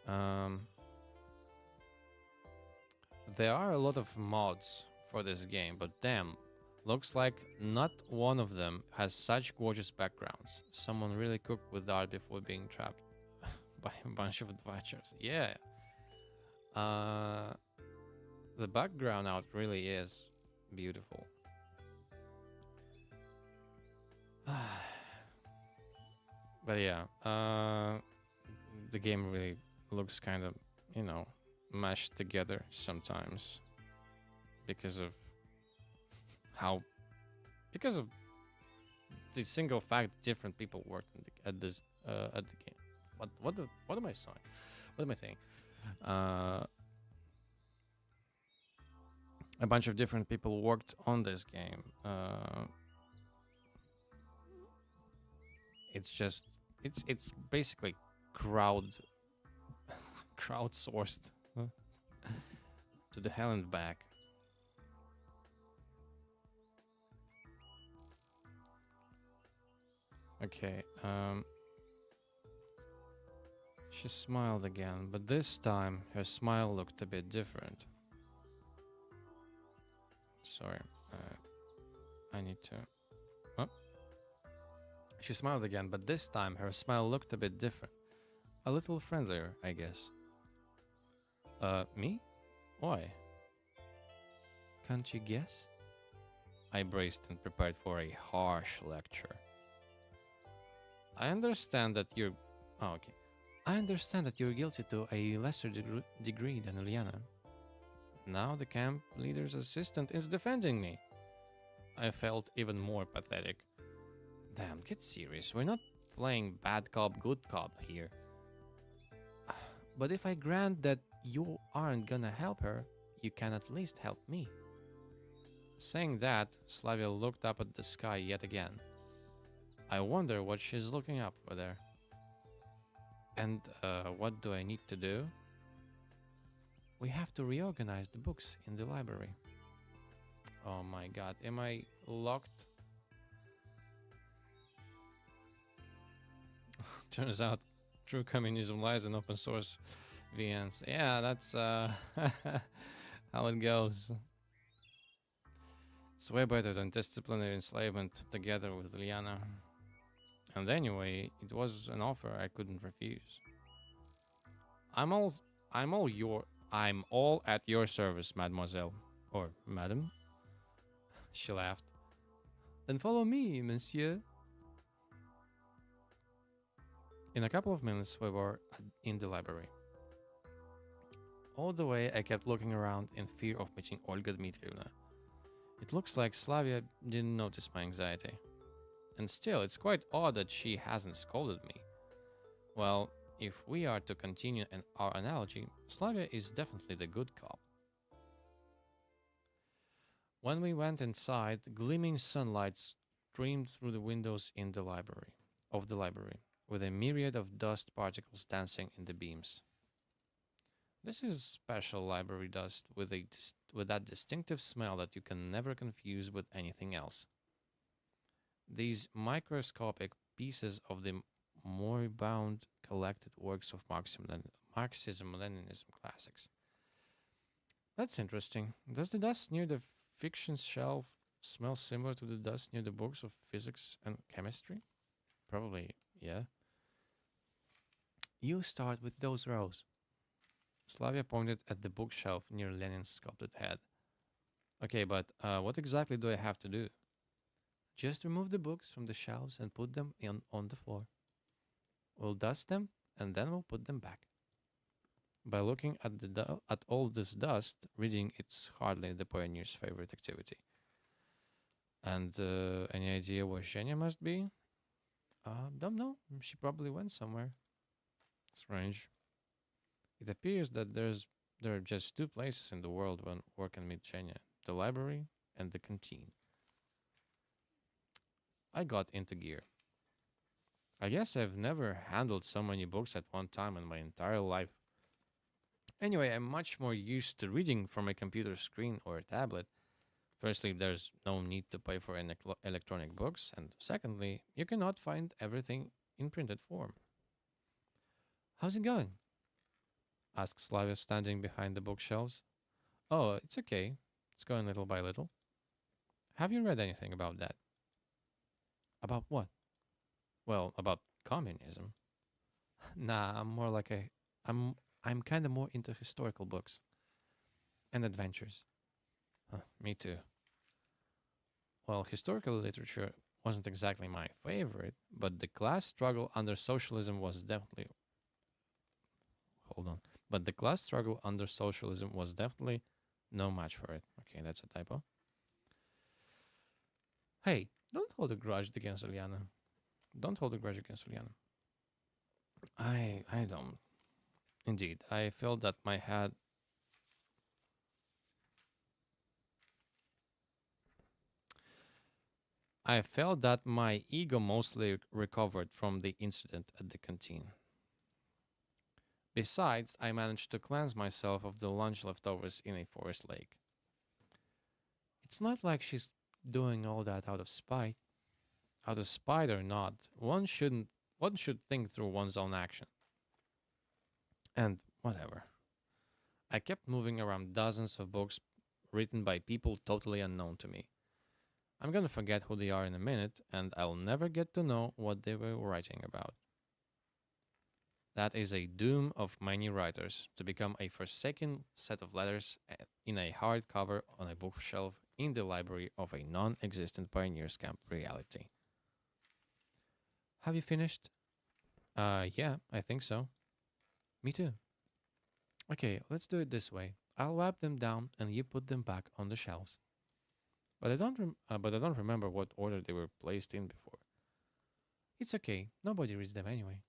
Um, there are a lot of mods for this game, but damn, looks like not one of them has such gorgeous backgrounds. Someone really cooked with art before being trapped by a bunch of adventures. Yeah. Uh, the background art really is beautiful. But yeah, the game really looks kind of, you know, mashed together sometimes because of how, because of the single fact different people worked at the game. What am I saying? What am I saying? Uh, a bunch of different people worked on this game. It's just it's basically crowd crowdsourced to the hell and back. Okay. She smiled again, but this time her smile looked a bit different. Sorry. I need to. Oh. She smiled again, but this time her smile looked a bit different. A little friendlier, I guess. Me? Why? Can't you guess? I braced and prepared for a harsh lecture. I understand that you're. Oh, okay. I understand that you're guilty to a lesser degree than Ulyana. Now the camp leader's assistant is defending me. I felt even more pathetic. Damn, get serious. We're not playing bad cop, good cop here. But if I grant that you aren't gonna help her, you can at least help me. Saying that, Slavia looked up at the sky yet again. I wonder what she's looking up for there. And what do I need to do? We have to reorganize the books in the library. Oh my god, am I locked? Turns out true communism lies in open source VNs. Yeah, that's how it goes. It's way better than disciplinary enslavement together with Liana. And anyway, it was an offer I couldn't refuse. I'm all I'm all your I'm all at your service, mademoiselle. Or madam. She laughed. Then follow me, monsieur. In a couple of minutes, we were in the library. All the way, I kept looking around in fear of meeting Olga Dmitrievna. It looks like Slavia didn't notice my anxiety. And still, it's quite odd that she hasn't scolded me. Well, if we are to continue our analogy, Slavia is definitely the good cop. When we went inside, gleaming sunlight streamed through the windows in the library, with a myriad of dust particles dancing in the beams. This is special library dust with that distinctive smell that you can never confuse with anything else. These microscopic pieces of the moribund collected works of Marxism-Leninism classics. That's interesting. Does the dust near the fiction shelf smell similar to the dust near the books of physics and chemistry? Probably, yeah. You start with those rows. Slavia pointed at the bookshelf near Lenin's sculpted head. Okay, but what exactly do I have to do? Just remove the books from the shelves and put them on the floor. We'll dust them and then we'll put them back. By looking at at all this dust, reading it's hardly the pioneer's favorite activity. And any idea where Shenya must be? Don't know. She probably went somewhere. Strange. It appears that there are just two places in the world when one can meet Shenya: the library and the canteen. I got into gear. I guess I've never handled so many books at one time in my entire life. Anyway, I'm much more used to reading from a computer screen or a tablet. Firstly, there's no need to pay for electronic books, and secondly, you cannot find everything in printed form. How's it going? Asked Slavia, standing behind the bookshelves. Oh, it's okay. It's going little by little. Have you read anything about that? About what? Well, about communism. Nah, I'm more like a I'm I'm kind of more into historical books and adventures. Me too. Well, historical literature wasn't exactly my favorite, but the class struggle under socialism was definitely hold on. But the class struggle under socialism was definitely no match for it. Okay, that's a typo. Hey, don't hold a grudge against Ulyana. Don't hold a grudge against Ulyana. I don't. Indeed, I felt that my ego mostly recovered from the incident at the canteen. Besides, I managed to cleanse myself of the lunch leftovers in a forest lake. It's not like she's doing all that out of spite. Out of spite or not, one should think through one's own action. And whatever. I kept moving around dozens of books written by people totally unknown to me. I'm gonna forget who they are in a minute, and I'll never get to know what they were writing about. That is a doom of many writers, to become a forsaken set of letters in a hardcover on a bookshelf in the library of a non existent pioneers camp reality. Have you finished? Yeah, I think so. Me too. Okay, let's do it this way. I'll wipe them down and you put them back on the shelves. But I don't remember what order they were placed in before. It's okay. Nobody reads them anyway.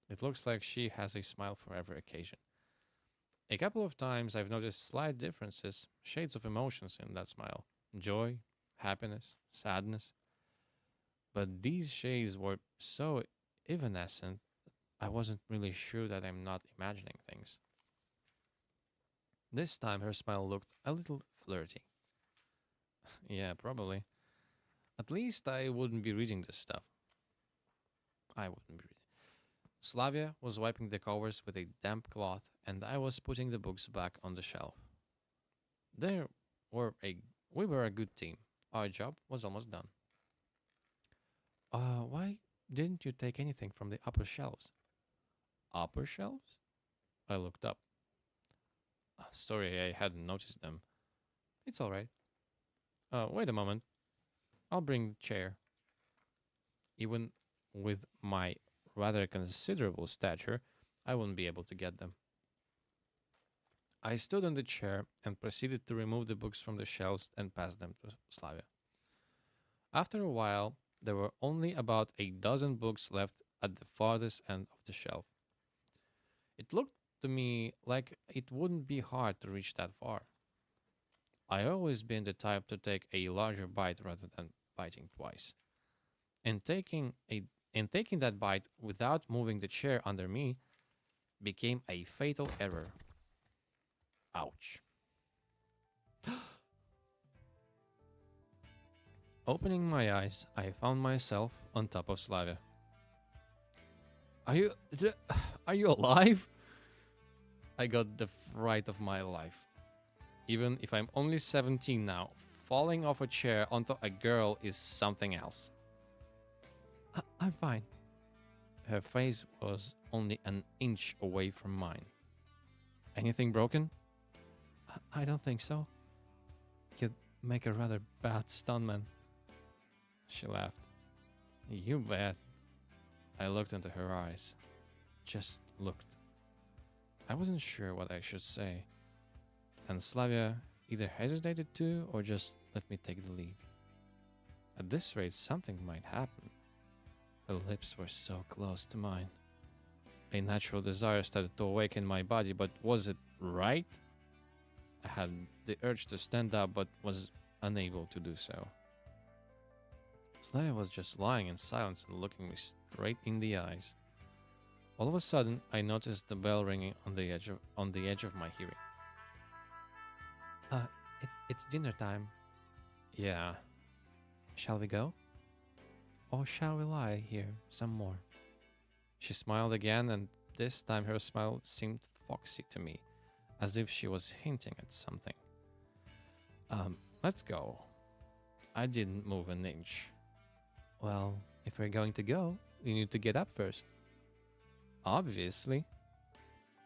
It looks like she has a smile for every occasion. A couple of times I've noticed slight differences, shades of emotions in that smile: joy, happiness, sadness. But these shades were so evanescent, I wasn't really sure that I'm not imagining things. This time her smile looked a little flirty. Yeah, probably. At least I wouldn't be reading this stuff. I wouldn't be reading. Slavia was wiping the covers with a damp cloth, and I was putting the books back on the shelf. There were a we were a good team. Our job was almost done. Why didn't you take anything from the upper shelves? Upper shelves? I looked up. Sorry, I hadn't noticed them. It's all right. Wait a moment. I'll bring the chair. Even with my rather considerable stature, I wouldn't be able to get them. I stood on the chair and proceeded to remove the books from the shelves and pass them to Slavia. After a while, there were only about a dozen books left at the farthest end of the shelf. It looked to me like it wouldn't be hard to reach that far. I always been the type to take a larger bite rather than biting twice. And taking that bite without moving the chair under me became a fatal error. Ouch. Opening my eyes, I found myself on top of Slavia. Are you are you alive? I got the fright of my life. Even if I'm only 17 now, falling off a chair onto a girl is something else. I'm fine. Her face was only an inch away from mine. Anything broken? I don't think so. You'd make a rather bad stuntman. She laughed. You bet. I looked into her eyes. Just looked. I wasn't sure what I should say. And Slavya either hesitated to or just let me take the lead. At this rate, something might happen. Her lips were so close to mine. A natural desire started to awaken my body, but was it right? I had the urge to stand up, but was unable to do so. Slavya was just lying in silence and looking me straight in the eyes. All of a sudden, I noticed the bell ringing on the edge of my hearing. It's dinner time. Yeah. Shall we go? Or shall we lie here some more? She smiled again, and this time her smile seemed foxy to me, as if she was hinting at something. Let's go. I didn't move an inch. Well, if we're going to go, we need to get up first. Obviously.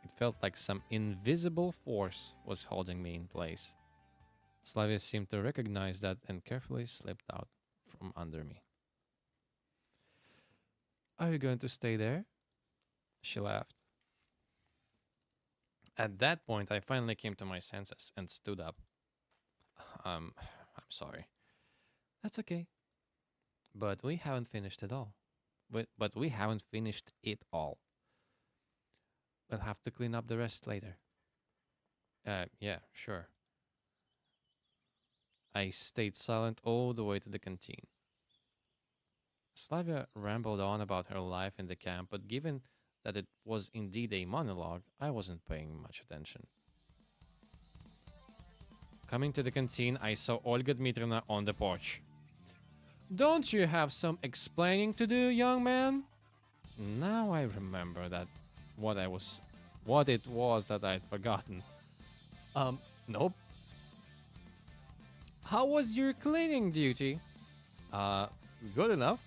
It felt like some invisible force was holding me in place. Slavia seemed to recognize that and carefully slipped out from under me. Are you going to stay there? She laughed. At that point, I finally came to my senses and stood up. I'm sorry. That's okay. But we haven't finished it all. But we haven't finished it all. We'll have to clean up the rest later. Yeah, sure. I stayed silent all the way to the canteen. Slavia rambled on about her life in the camp, but given that it was indeed a monologue, I wasn't paying much attention. Coming to the canteen, I saw Olga Dmitrievna on the porch. Don't you have some explaining to do, young man? Now I remember that what it was that I'd forgotten. Nope. How was your cleaning duty? Good enough.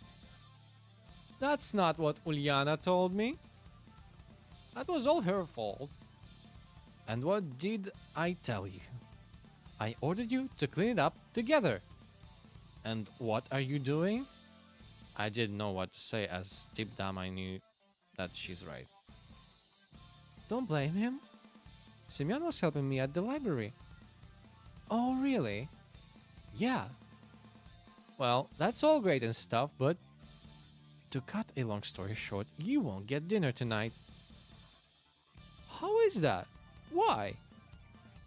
That's not what Ulyana told me. That was all her fault. And what did I tell you? I ordered you to clean it up together. And what are you doing? I didn't know what to say, as deep down I knew that she's right. Don't blame him. Semyon was helping me at the library. Oh, really? Yeah. Well, that's all great and stuff, but to cut a long story short, you won't get dinner tonight. How is that? Why?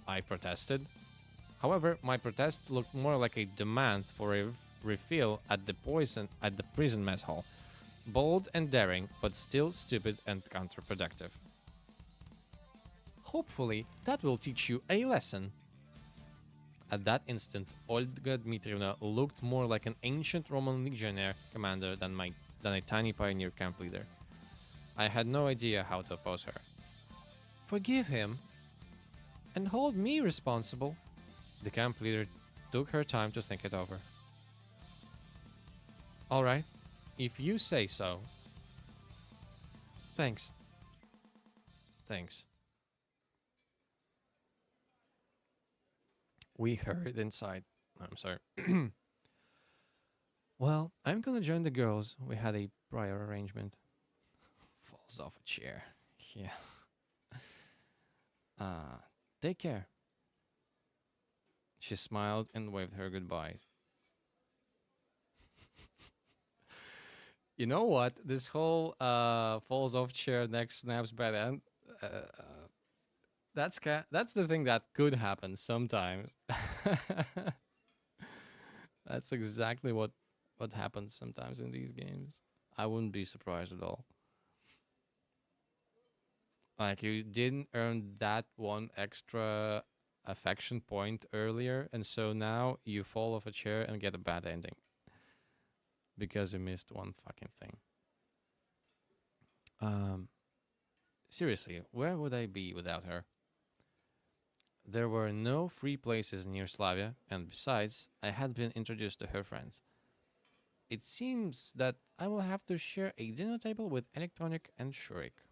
I protested. However, my protest looked more like a demand for a refill at the prison mess hall. Bold and daring, but still stupid and counterproductive. Hopefully, that will teach you a lesson. At that instant, Olga Dmitrievna looked more like an ancient Roman legionnaire commander than a tiny pioneer camp leader. I had no idea how to oppose her. Forgive him and hold me responsible. The camp leader took her time to think it over. All right, if you say so. Thanks. Thanks. We heard inside. I'm sorry. Well, I'm gonna join the girls. We had a prior arrangement. Falls off a chair. Yeah. Take care. She smiled and waved her goodbye. You know what? This whole falls off chair, neck snaps by the end. That's the thing that could happen sometimes. That's exactly what happens sometimes in these games. I wouldn't be surprised at all. Like, you didn't earn that one extra affection point earlier, and so now you fall off a chair and get a bad ending because you missed one fucking thing. Um, Seriously, where would I be without her? There were no free places near Slavia, and besides, I had been introduced to her friends. It seems that I will have to share a dinner table with Electronic and Shurik.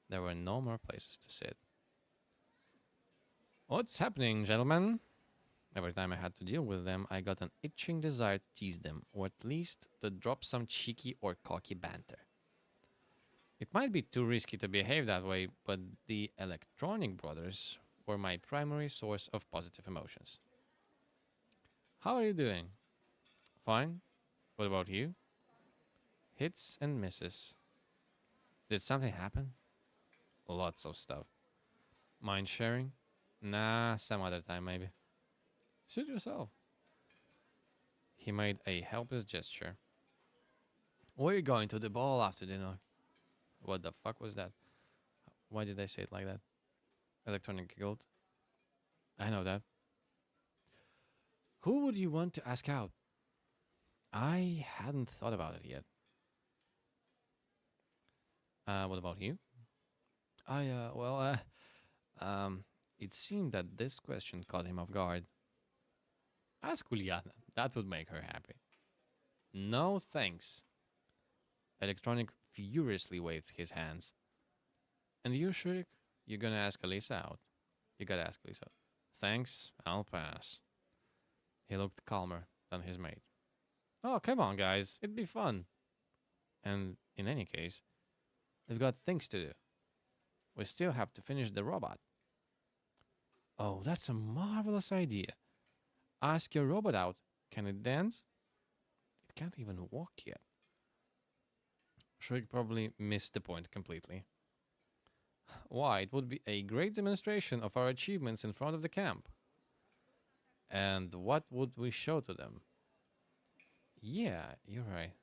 There were no more places to sit. What's happening, gentlemen? Every time I had to deal with them, I got an itching desire to tease them, or at least to drop some cheeky or cocky banter. It might be too risky to behave that way, but the Electronic brothers were my primary source of positive emotions. How are you doing? Fine. What about you? Hits and misses. Did something happen? Lots of stuff. Mind sharing? Nah, some other time maybe. Suit yourself. He made a helpless gesture. We're going to the ball after dinner. What the fuck was that? Why did I say it like that? Electronic giggled. I know that. Who would you want to ask out? I hadn't thought about it yet. What about you? Well, it seemed that this question caught him off guard. Ask Ulyana. That would make her happy. No thanks. Electronic furiously waved his hands. And you, Shurik? You're gonna ask Alisa out. You gotta ask Alisa. Thanks, I'll pass. He looked calmer than his mate. Oh, come on, guys. It'd be fun. And in any case, we've got things to do. We still have to finish the robot. Oh, that's a marvelous idea. Ask your robot out. Can it dance? It can't even walk yet. Shurik probably missed the point completely. Why, it would be a great demonstration of our achievements in front of the camp. And what would we show to them? Yeah, you're right.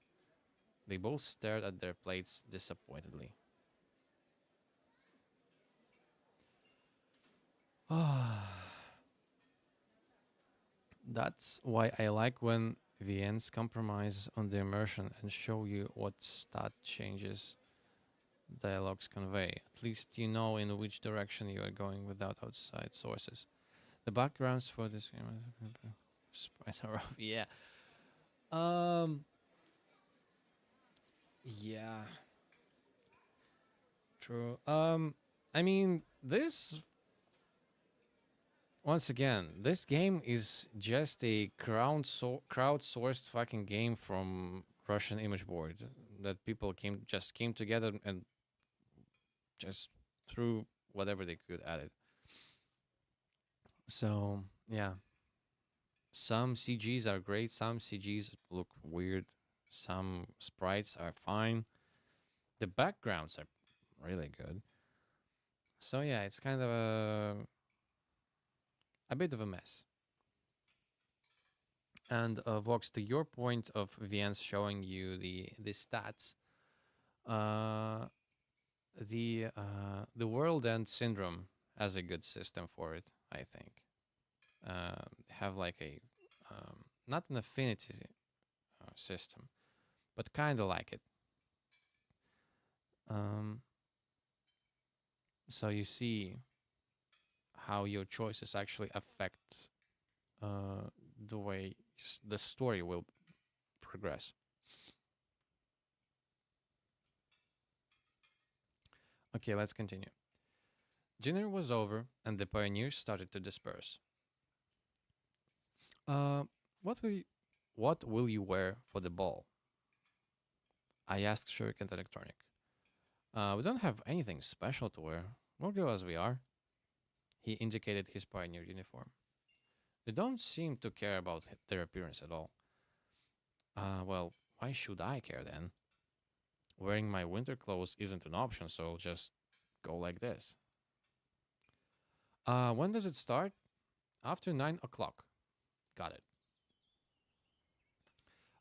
They both stared at their plates disappointedly. That's why I like when VNs compromise on the immersion and show you what stat changes dialogues convey. At least you know in which direction you are going without outside sources. The backgrounds for this game sprites are rough. Yeah. Um. Yeah. True. I mean, this once again, this game is just a crowdsourced fucking game from Russian image board that people came together and just threw whatever they could at it. So yeah, some CGs are great, some CGs look weird, some sprites are fine. The backgrounds are really good. So yeah, it's kind of a bit of a mess. And Vox, to your point of VNs showing you the stats, uh, the World End Syndrome has a good system for it. I think have like a not an affinity system, but kind of like it. Um, so you see how your choices actually affect the way the story will progress. Okay, let's continue. Dinner was over, and the pioneers started to disperse. Uh, what will you, what will you wear for the ball? I asked Shuriken and Electronic. We don't have anything special to wear. We'll go as we are. He indicated his pioneer uniform. They don't seem to care about their appearance at all. Well, why should I care then? Wearing my winter clothes isn't an option, so I'll just go like this. When does it start? After 9 o'clock. Got it.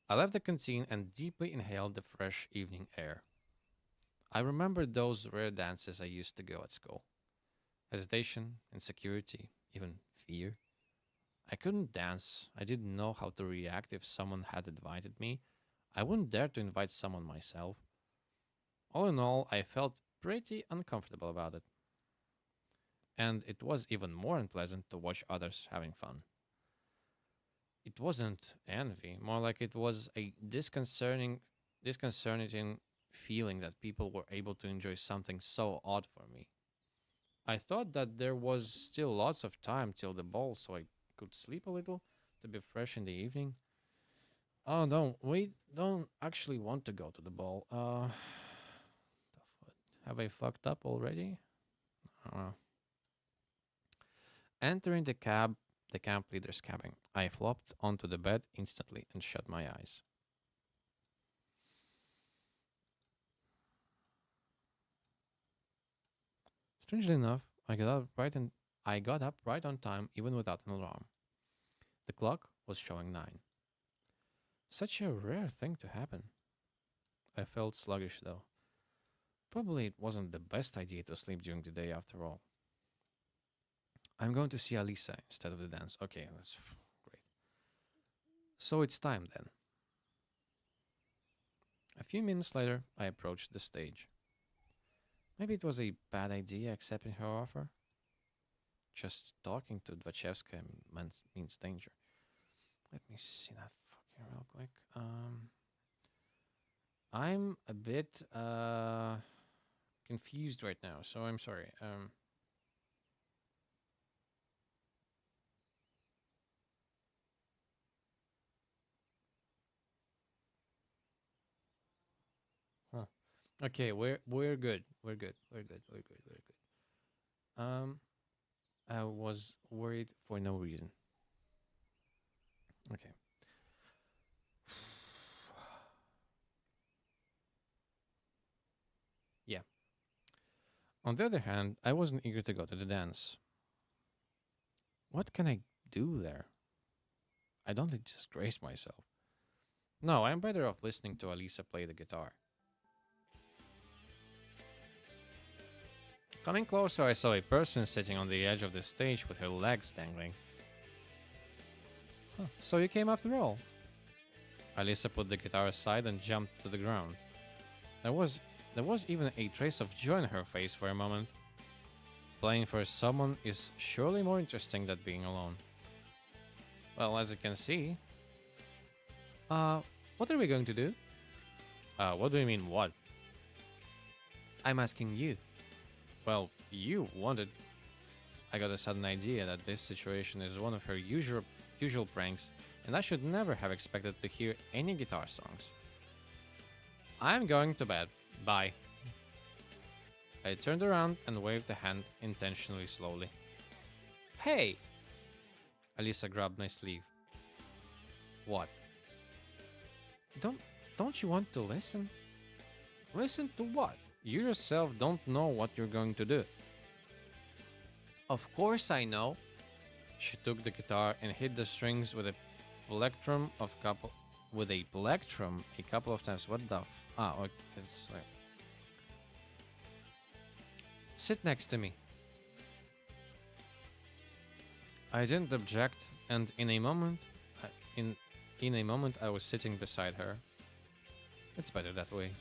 I left the canteen and deeply inhaled the fresh evening air. I remembered those rare dances I used to go at school. Hesitation, insecurity, even fear. I couldn't dance. I didn't know how to react if someone had invited me. I wouldn't dare to invite someone myself. All in all, I felt pretty uncomfortable about it. And it was even more unpleasant to watch others having fun. It wasn't envy, more like it was a disconcerting feeling that people were able to enjoy something so odd for me. I thought that there was still lots of time till the ball, so I could sleep a little to be fresh in the evening. Oh no, we don't actually want to go to the ball. The fuck? Have I fucked up already? Uh, Entering the camp leader's cabin, I flopped onto the bed instantly and shut my eyes. Strangely enough, I got up right on time even without an alarm. The clock was showing 9. Such a rare thing to happen. I felt sluggish though. Probably it wasn't the best idea to sleep during the day after all. I'm going to see Alisa instead of the dance. Okay, that's great. So it's time then. A few minutes later, I approached the stage. Maybe it was a bad idea accepting her offer. Just talking to Dvachevska means danger. Let me see that fucking real quick. I'm a bit confused right now, so I'm sorry. Huh. Okay, we're good. We're good. We're good. We're good. We're good. I was worried for no reason. Okay. Yeah. On the other hand, I wasn't eager to go to the dance. What can I do there? I don't want to disgrace myself. No, I'm better off listening to Alisa play the guitar. Coming closer, I saw a person sitting on the edge of the stage with her legs dangling. Huh, so you came after all. Alisa put the guitar aside and jumped to the ground. There was even a trace of joy in her face for a moment. Playing for someone is surely more interesting than being alone. Well, as you can see. What are we going to do? What do you mean, what? I'm asking you. Well, you wanted. I got a sudden idea that this situation is one of her usual pranks, and I should never have expected to hear any guitar songs. I'm going to bed. Bye. I turned around and waved a hand intentionally slowly. Hey! Alisa grabbed my sleeve. What? Don't you want to listen? Listen to what? You yourself don't know what you're going to do. Of course I know. She took the guitar and hit the strings with a plectrum a couple of times. What the okay, it's like. Sit next to me. I didn't object, and in a moment I was sitting beside her. It's better that way.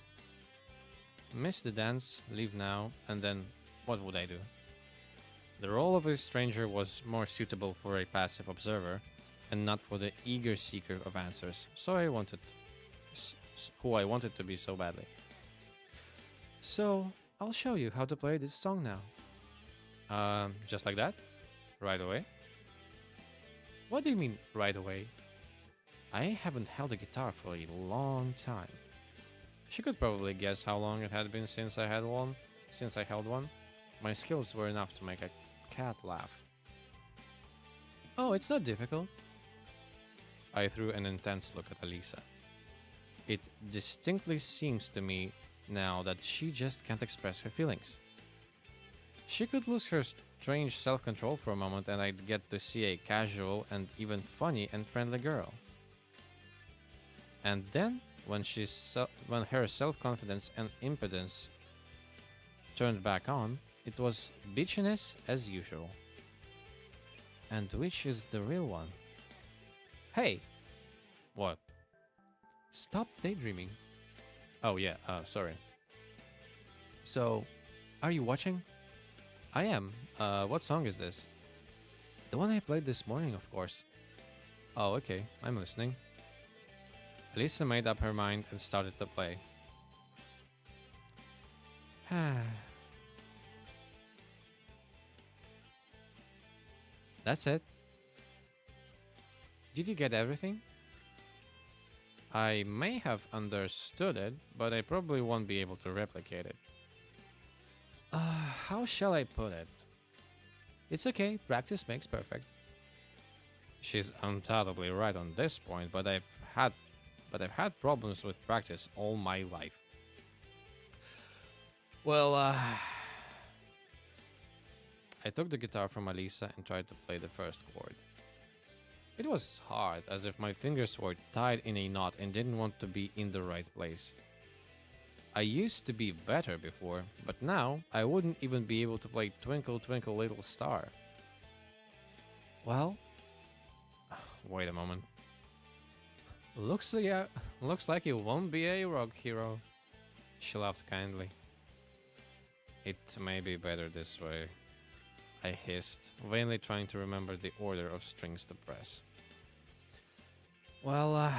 Miss the dance, leave now, and then what would I do? The role of a stranger was more suitable for a passive observer, and not for the eager seeker of answers, who I wanted to be so badly. So, I'll show you how to play this song now. Just like that? Right away? What do you mean, right away? I haven't held a guitar for a long time. She could probably guess how long it had been since I held one. My skills were enough to make a cat laugh. Oh, it's not difficult. I threw an intense look at Alisa. It distinctly seems to me now that she just can't express her feelings. She could lose her strange self-control for a moment and I'd get to see a casual and even funny and friendly girl. And then, when her self-confidence and impudence turned back on, it was bitchiness as usual. And which is the real one? Hey! What? Stop daydreaming. Oh yeah, sorry. So, are you watching? I am. What song is this? The one I played this morning, of course. Oh, okay. I'm listening. Alisa made up her mind and started to play. That's it. Did you get everything? I may have understood it, but I probably won't be able to replicate it. How shall I put it? It's okay, practice makes perfect. She's undoubtedly right on this point, had but I've had problems with practice all my life. Well, I took the guitar from Alisa and tried to play the first chord. It was hard, as if my fingers were tied in a knot and didn't want to be in the right place. I used to be better before, but now I wouldn't even be able to play Twinkle Twinkle Little Star. Well, wait a moment. Looks like you won't be a rock hero. She laughed kindly. It may be better this way, I hissed, vainly trying to remember the order of strings to press. Well,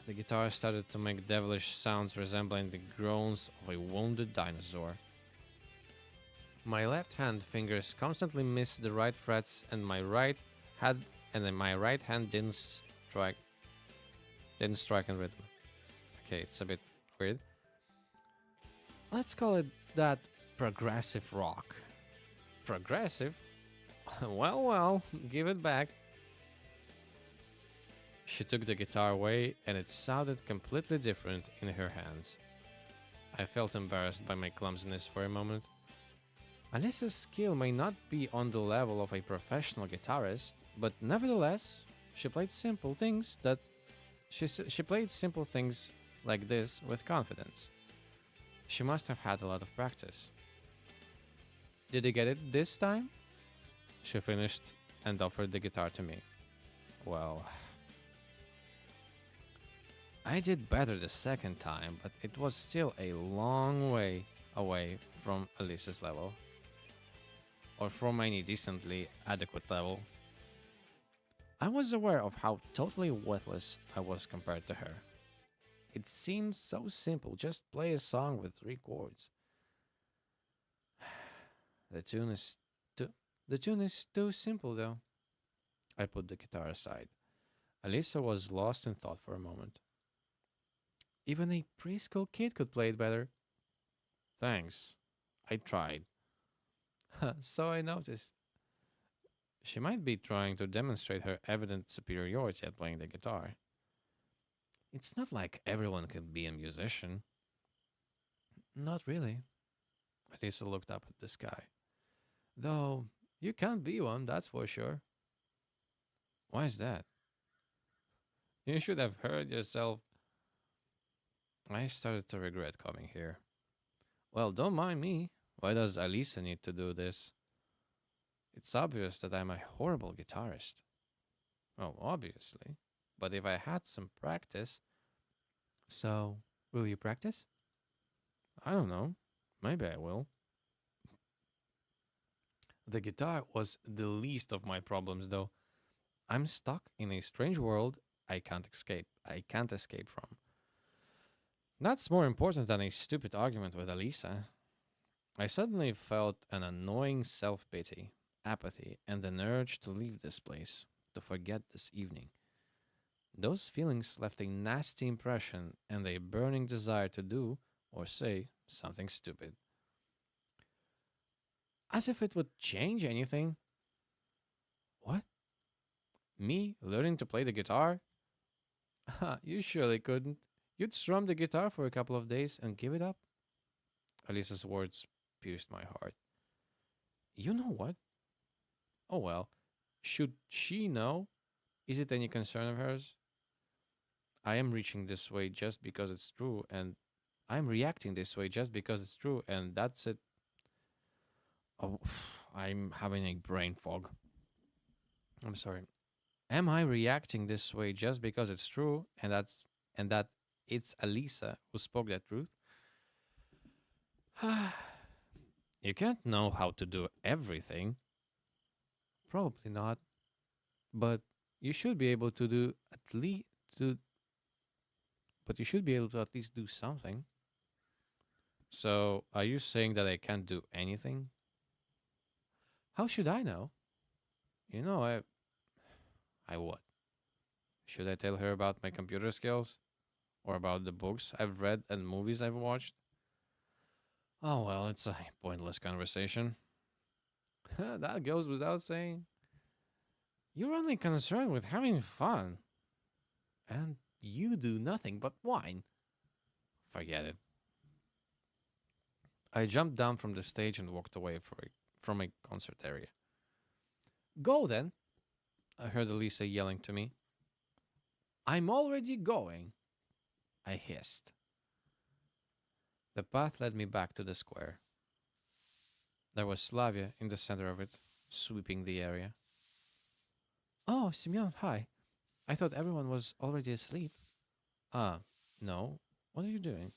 the guitar started to make devilish sounds resembling the groans of a wounded dinosaur. My left hand fingers constantly missed the right frets, and my right hand didn't strike in rhythm. Okay, it's a bit weird. Let's call it that progressive rock. Progressive? Well, give it back. She took the guitar away, and it sounded completely different in her hands. I felt embarrassed by my clumsiness for a moment. Alisa's skill may not be on the level of a professional guitarist, but nevertheless, she played simple things like this with confidence. She must have had a lot of practice. Did you get it this time? She finished and offered the guitar to me. Well, I did better the second time, but it was still a long way away from Alisa's level. Or from any decently adequate level. I was aware of how totally worthless I was compared to her. It seems so simple, just play a song with 3 chords. The tune is too simple though. I put the guitar aside. Alisa was lost in thought for a moment. Even a preschool kid could play it better. Thanks. I tried. So I noticed. She might be trying to demonstrate her evident superiority at playing the guitar. It's not like everyone can be a musician. Not really. Alisa looked up at the sky. Though, you can't be one, that's for sure. Why is that? You should have heard yourself. I started to regret coming here. Well, don't mind me. Why does Alisa need to do this? It's obvious that I'm a horrible guitarist. Oh, obviously. But if I had some practice. So, will you practice? I don't know. Maybe I will. The guitar was the least of my problems, though. I'm stuck in a strange world I can't escape from. That's more important than a stupid argument with Alisa. I suddenly felt an annoying self-pity, apathy, and an urge to leave this place, to forget this evening. Those feelings left a nasty impression and a burning desire to do or say something stupid. As if it would change anything. What? Me learning to play the guitar? Ha, you surely couldn't. You'd strum the guitar for a couple of days and give it up. Alisa's words pierced my heart. You know what? Oh well. Should she know? Is it any concern of hers? I am reaching this way just because it's true, and I'm reacting this way just because it's true, and that's it. Oh, I'm having a brain fog. I'm sorry. Am I reacting this way just because it's true, and that it's Alisa who spoke that truth? You can't know how to do everything. Probably not, but you should be able to do at least to but you should be able to at least do something. So, are you saying that I can't do anything? How should I know? You know, I what? Should I tell her about my computer skills or about the books I've read and movies I've watched? Oh, well, it's a pointless conversation. That goes without saying. You're only concerned with having fun, and you do nothing but whine. Forget it. I jumped down from the stage and walked away from a concert area. Go then, I heard Alisa yelling to me. I'm already going, I hissed. The path led me back to the square. There was Slavya in the center of it, sweeping the area. Oh, Simeon, hi. I thought everyone was already asleep. Ah, no. What are you doing?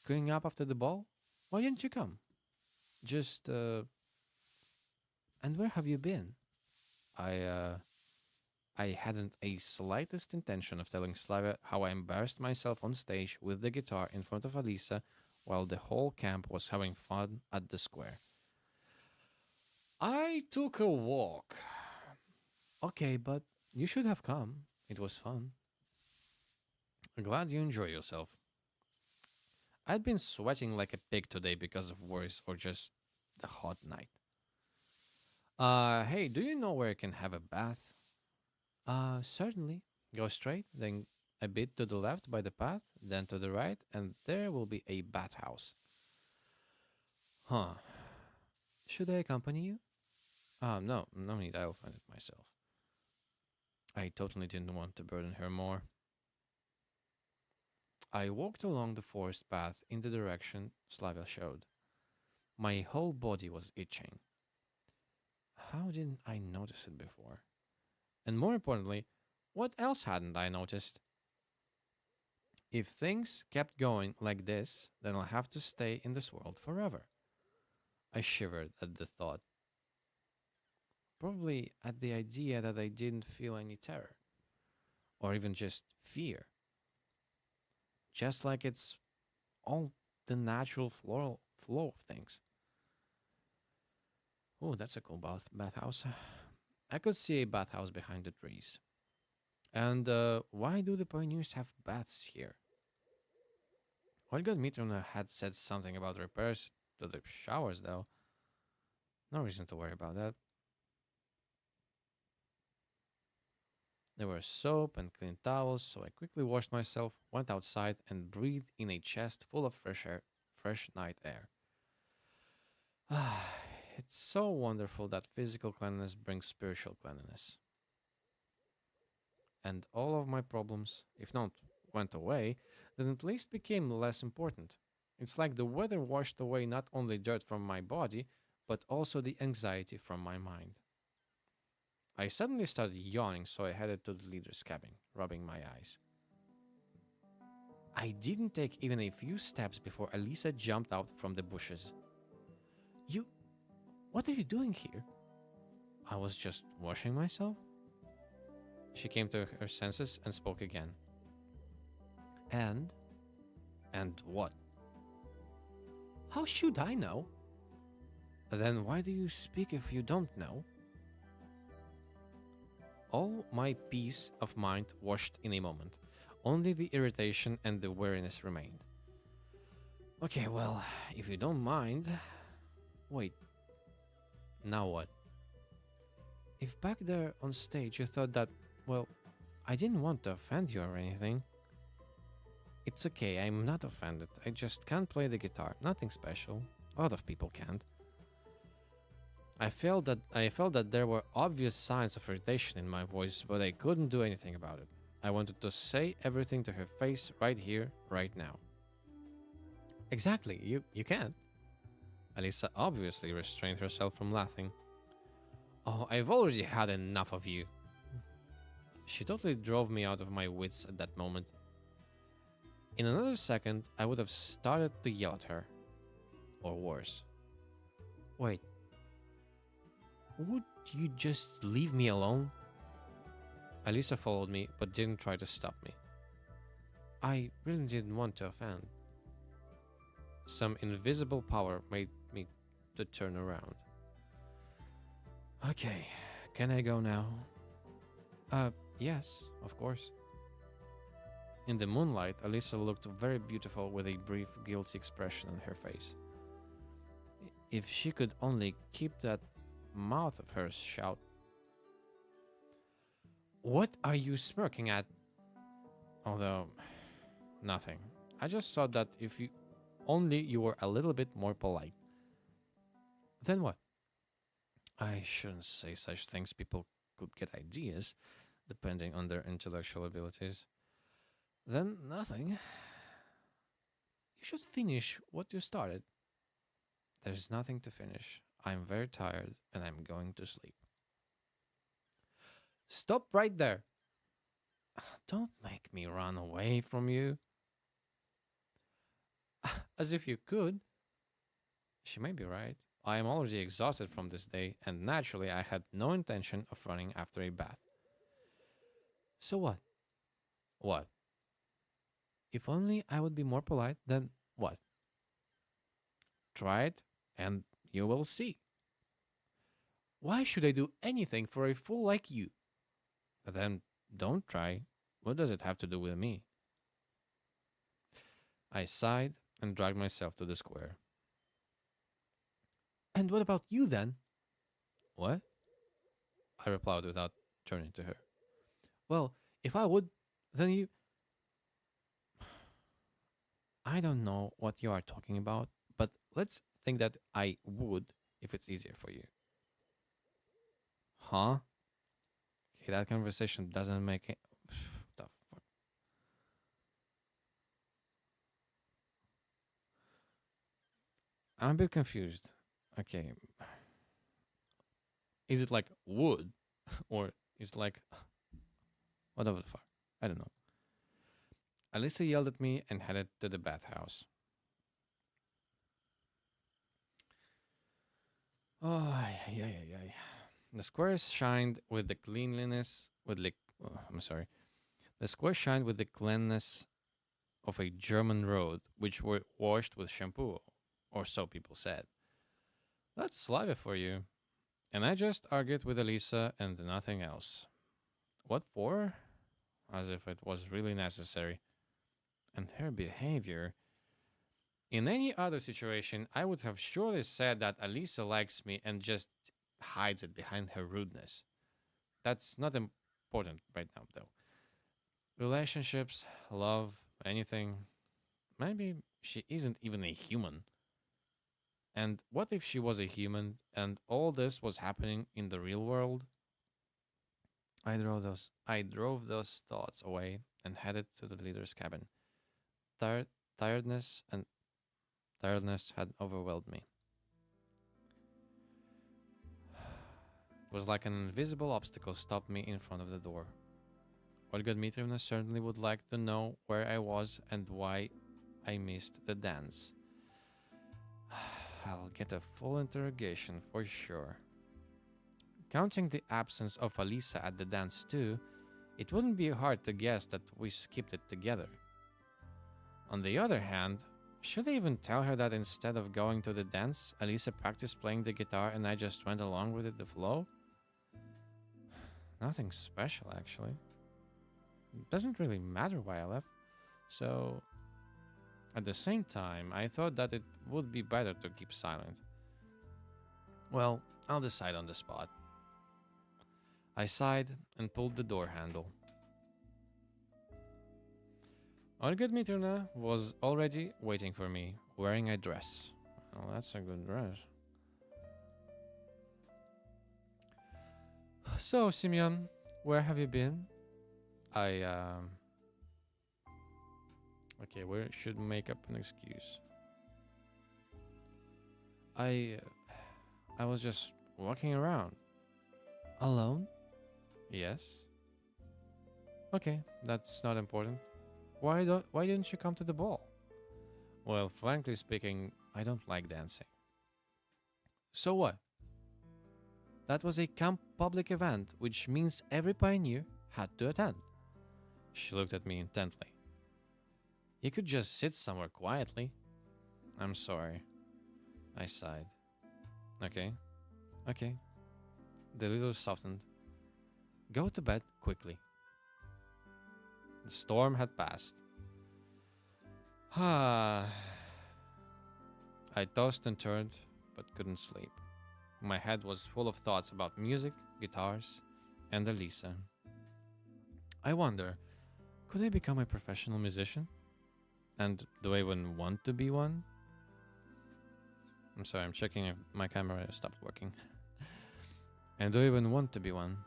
Going up after the ball? Why didn't you come? Just, And where have you been? I, uh, I hadn't a slightest intention of telling Slavia how I embarrassed myself on stage with the guitar in front of Alisa while the whole camp was having fun at the square. I took a walk. Okay, but you should have come. It was fun. Glad you enjoy yourself. I'd been sweating like a pig today because of worries or just the hot night. Hey, do you know where I can have a bath? Certainly. Go straight, then a bit to the left by the path, then to the right, and there will be a bathhouse. Huh. Should I accompany you? No, no need. I'll find it myself. I totally didn't want to burden her more. I walked along the forest path in the direction Slavia showed. My whole body was itching. How didn't I notice it before? And more importantly, what else hadn't I noticed? If things kept going like this, then I'll have to stay in this world forever. I shivered at the thought. Probably at the idea that I didn't feel any terror, or even just fear. Just like it's all the natural flow of things. Oh, that's a cool bathhouse. I could see a bathhouse behind the trees. And why do the pioneers have baths here? What got me to had said something about repairs to the showers, though. No reason to worry about that. There were soap and clean towels, so I quickly washed myself, went outside, and breathed in a chest full of fresh night air. Ah, it's so wonderful that physical cleanliness brings spiritual cleanliness. And all of my problems, if not went away, then at least became less important. It's like the weather washed away not only dirt from my body, but also the anxiety from my mind. I suddenly started yawning, so I headed to the leader's cabin, rubbing my eyes. I didn't take even a few steps before Alisa jumped out from the bushes. You. What are you doing here? I was just washing myself. She came to her senses and spoke again. And? And what? How should I know? Then why do you speak if you don't know? All my peace of mind washed in a moment. Only the irritation and the weariness remained. Okay, well, if you don't mind... Wait. Now what? If back there on stage you thought that, well, I didn't want to offend you or anything. It's okay, I'm not offended. I just can't play the guitar. Nothing special. A lot of people can't. I felt that there were obvious signs of irritation in my voice, but I couldn't do anything about it. I wanted to say everything to her face right here, right now. Exactly, you can't. Alisa obviously restrained herself from laughing. Oh, I've already had enough of you. She totally drove me out of my wits at that moment. In another second, I would have started to yell at her. or worse. Wait, would you just leave me alone? Alisa followed me, but didn't try to stop me. I really didn't want to offend. Some invisible power made me to turn around. Okay, can I go now? Yes, of course. In the moonlight, Alisa looked very beautiful with a brief, guilty expression on her face. If she could only keep that mouth of hers shut. What are you smirking at? Although, nothing. I just thought that if you only you were a little bit more polite. Then what? I shouldn't say such things. People could get ideas, depending on their intellectual abilities. Then nothing. You should finish what you started. There's nothing to finish. I'm very tired and I'm going to sleep. Stop right there. Don't make me run away from you. As if you could. She may be right. I am already exhausted from this day, and naturally I had no intention of running after a bath. So what? What? If only I would be more polite, then what? Try it, and you will see. Why should I do anything for a fool like you? Then don't try. What does it have to do with me? I sighed and dragged myself to the square. And what about you then? What? I replied without turning to her. Well, if I would, then you. I don't know what you are talking about, but let's think that I would if it's easier for you. Huh? Okay, that conversation doesn't make it. The fuck? I'm a bit confused. Okay. Is it like would? Or is it like whatever the fuck? I don't know. Alisa yelled at me and headed to the bathhouse. Oh, yeah. The square shined with the cleanliness, I'm sorry. The square shined with the cleanness of a German road, which were washed with shampoo, or so people said. That's Slavya for you. And I just argued with Alisa and nothing else. What for? As if it was really necessary. And her behavior. In any other situation, I would have surely said that Alisa likes me and just hides it behind her rudeness. That's not important right now, though. Relationships, love, anything. Maybe she isn't even a human. And what if she was a human and all this was happening in the real world? I drove those thoughts away and headed to the leader's cabin. Tired, tiredness and tiredness had overwhelmed me. It was like an invisible obstacle stopped me in front of the door. Olga Dmitrievna certainly would like to know where I was and why I missed the dance. I'll get a full interrogation for sure. Counting the absence of Alisa at the dance too, it wouldn't be hard to guess that we skipped it together. On the other hand, should I even tell her that instead of going to the dance, Alisa practiced playing the guitar and I just went along with it, the flow? Nothing special, actually. It doesn't really matter why I left. So, at the same time, I thought that it would be better to keep silent. Well, I'll decide on the spot. I sighed and pulled the door handle. Olga Dmitrievna was already waiting for me, wearing a dress. Oh, that's a good dress. So, Simeon, where have you been? Okay, we should make up an excuse. I was just walking around. Alone? Yes. Okay, that's not important. Why didn't you come to the ball? Well, frankly speaking, I don't like dancing. So what? That was a camp public event, which means every pioneer had to attend. She looked at me intently. You could just sit somewhere quietly. I'm sorry. I sighed. Okay, okay. The leader softened. Go to bed quickly. The storm had passed. Ah. I tossed and turned, but couldn't sleep. My head was full of thoughts about music, guitars, and Alisa. I wonder, could I become a professional musician? And do I even want to be one? I'm sorry, I'm checking if my camera stopped working. And do I even want to be one?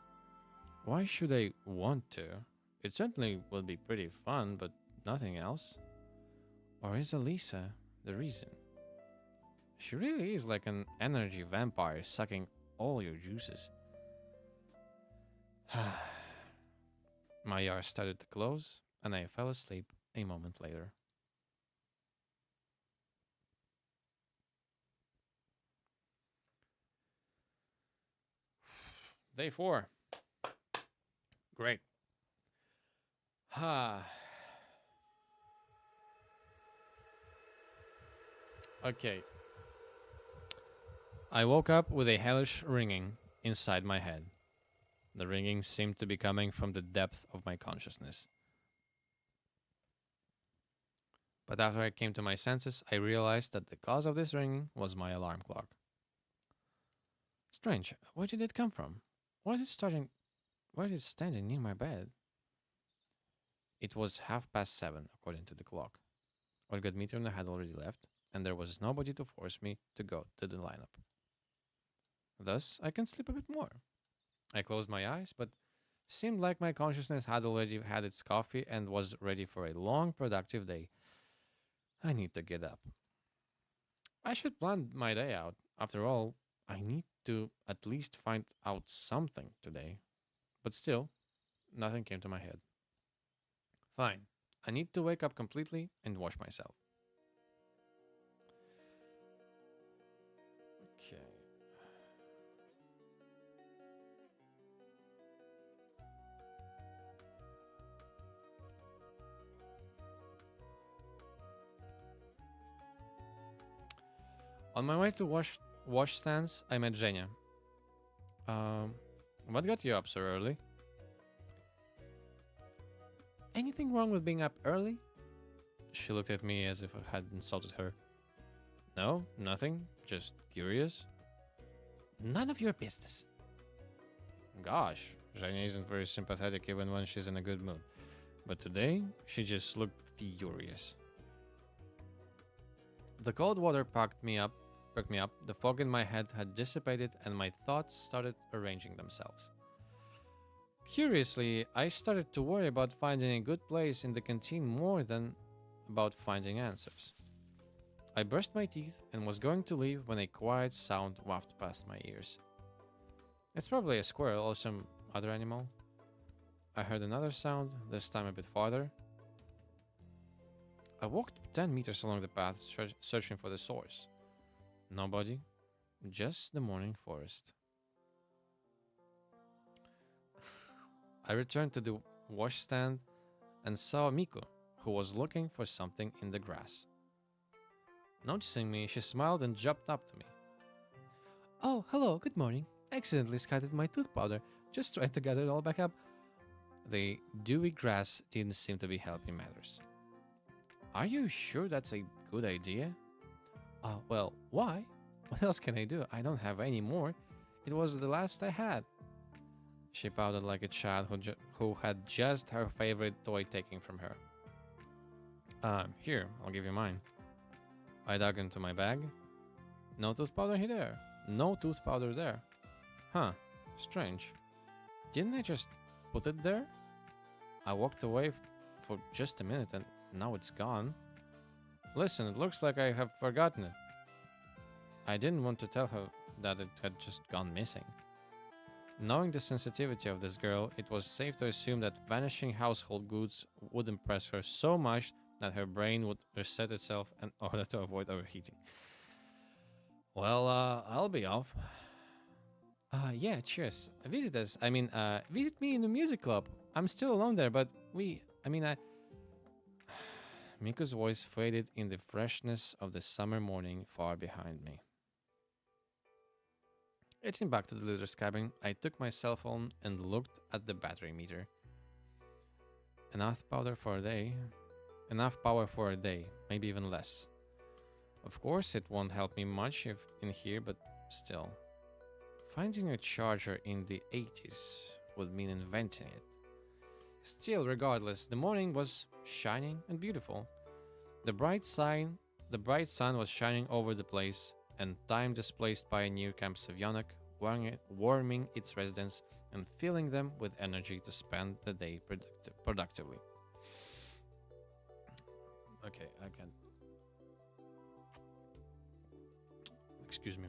Why should I want to? It certainly would be pretty fun, but nothing else. Or is Alisa the reason? She really is like an energy vampire sucking all your juices. My eyes started to close, and I fell asleep a moment later. Day 4. Great. Okay. I woke up with a hellish ringing inside my head. The ringing seemed to be coming from the depth of my consciousness. But after I came to my senses, I realized that the cause of this ringing was my alarm clock. Strange, where did it come from? Why is it starting? Why is it standing near my bed? It was 7:30, according to the clock. Olga Dmitrievna had already left, and there was nobody to force me to go to the lineup. Thus, I can sleep a bit more. I closed my eyes, but seemed like my consciousness had already had its coffee and was ready for a long, productive day. I need to get up. I should plan my day out. After all, I need to at least find out something today. But still, nothing came to my head. Fine. I need to wake up completely and wash myself. Okay. On my way to washstands, I met Zhenya. What got you up so early? Anything wrong with being up early? She looked at me as if I had insulted her. No, nothing. Just curious. None of your business. Gosh, Zhenya isn't very sympathetic even when she's in a good mood. But today, she just looked furious. The cold water perked me up. The fog in my head had dissipated and my thoughts started arranging themselves. Curiously, I started to worry about finding a good place in the canteen more than about finding answers. I brushed my teeth and was going to leave when a quiet sound wafted past my ears. It's probably a squirrel or some other animal. I heard another sound, this time a bit farther. I walked 10 meters along the path, searching for the source. Nobody, just the morning forest. I returned to the washstand and saw Miko, who was looking for something in the grass. Noticing me, she smiled and jumped up to me. Oh, hello, good morning. I accidentally scattered my tooth powder, just trying to gather it all back up. The dewy grass didn't seem to be helping matters. Are you sure that's a good idea? Well, why? What else can I do? I don't have any more. It was the last I had. She pouted like a child who had just her favorite toy taken from her. Here, I'll give you mine. I dug into my bag. No tooth powder there. No tooth powder there. Huh, strange. Didn't I just put it there? I walked away for just a minute and now it's gone. Listen, it looks like I have forgotten it. I didn't want to tell her that it had just gone missing. Knowing the sensitivity of this girl, it was safe to assume that vanishing household goods would impress her so much that her brain would reset itself in order to avoid overheating. Well, I'll be off. Yeah, cheers. Visit us. Visit me in the music club. I'm still alone there, but I. Miko's voice faded in the freshness of the summer morning far behind me. Getting back to the leader's cabin, I took my cell phone and looked at the battery meter. Enough powder for a day. Enough power for a day, maybe even less. Of course, it won't help me much if in here, but still. Finding a charger in the 80s would mean inventing it. Still, regardless, the morning was shining and beautiful. The bright sun was shining over the place, and time displaced pioneer Camp Savionac, warming its residents and filling them with energy to spend the day productively. Okay, I can. Excuse me.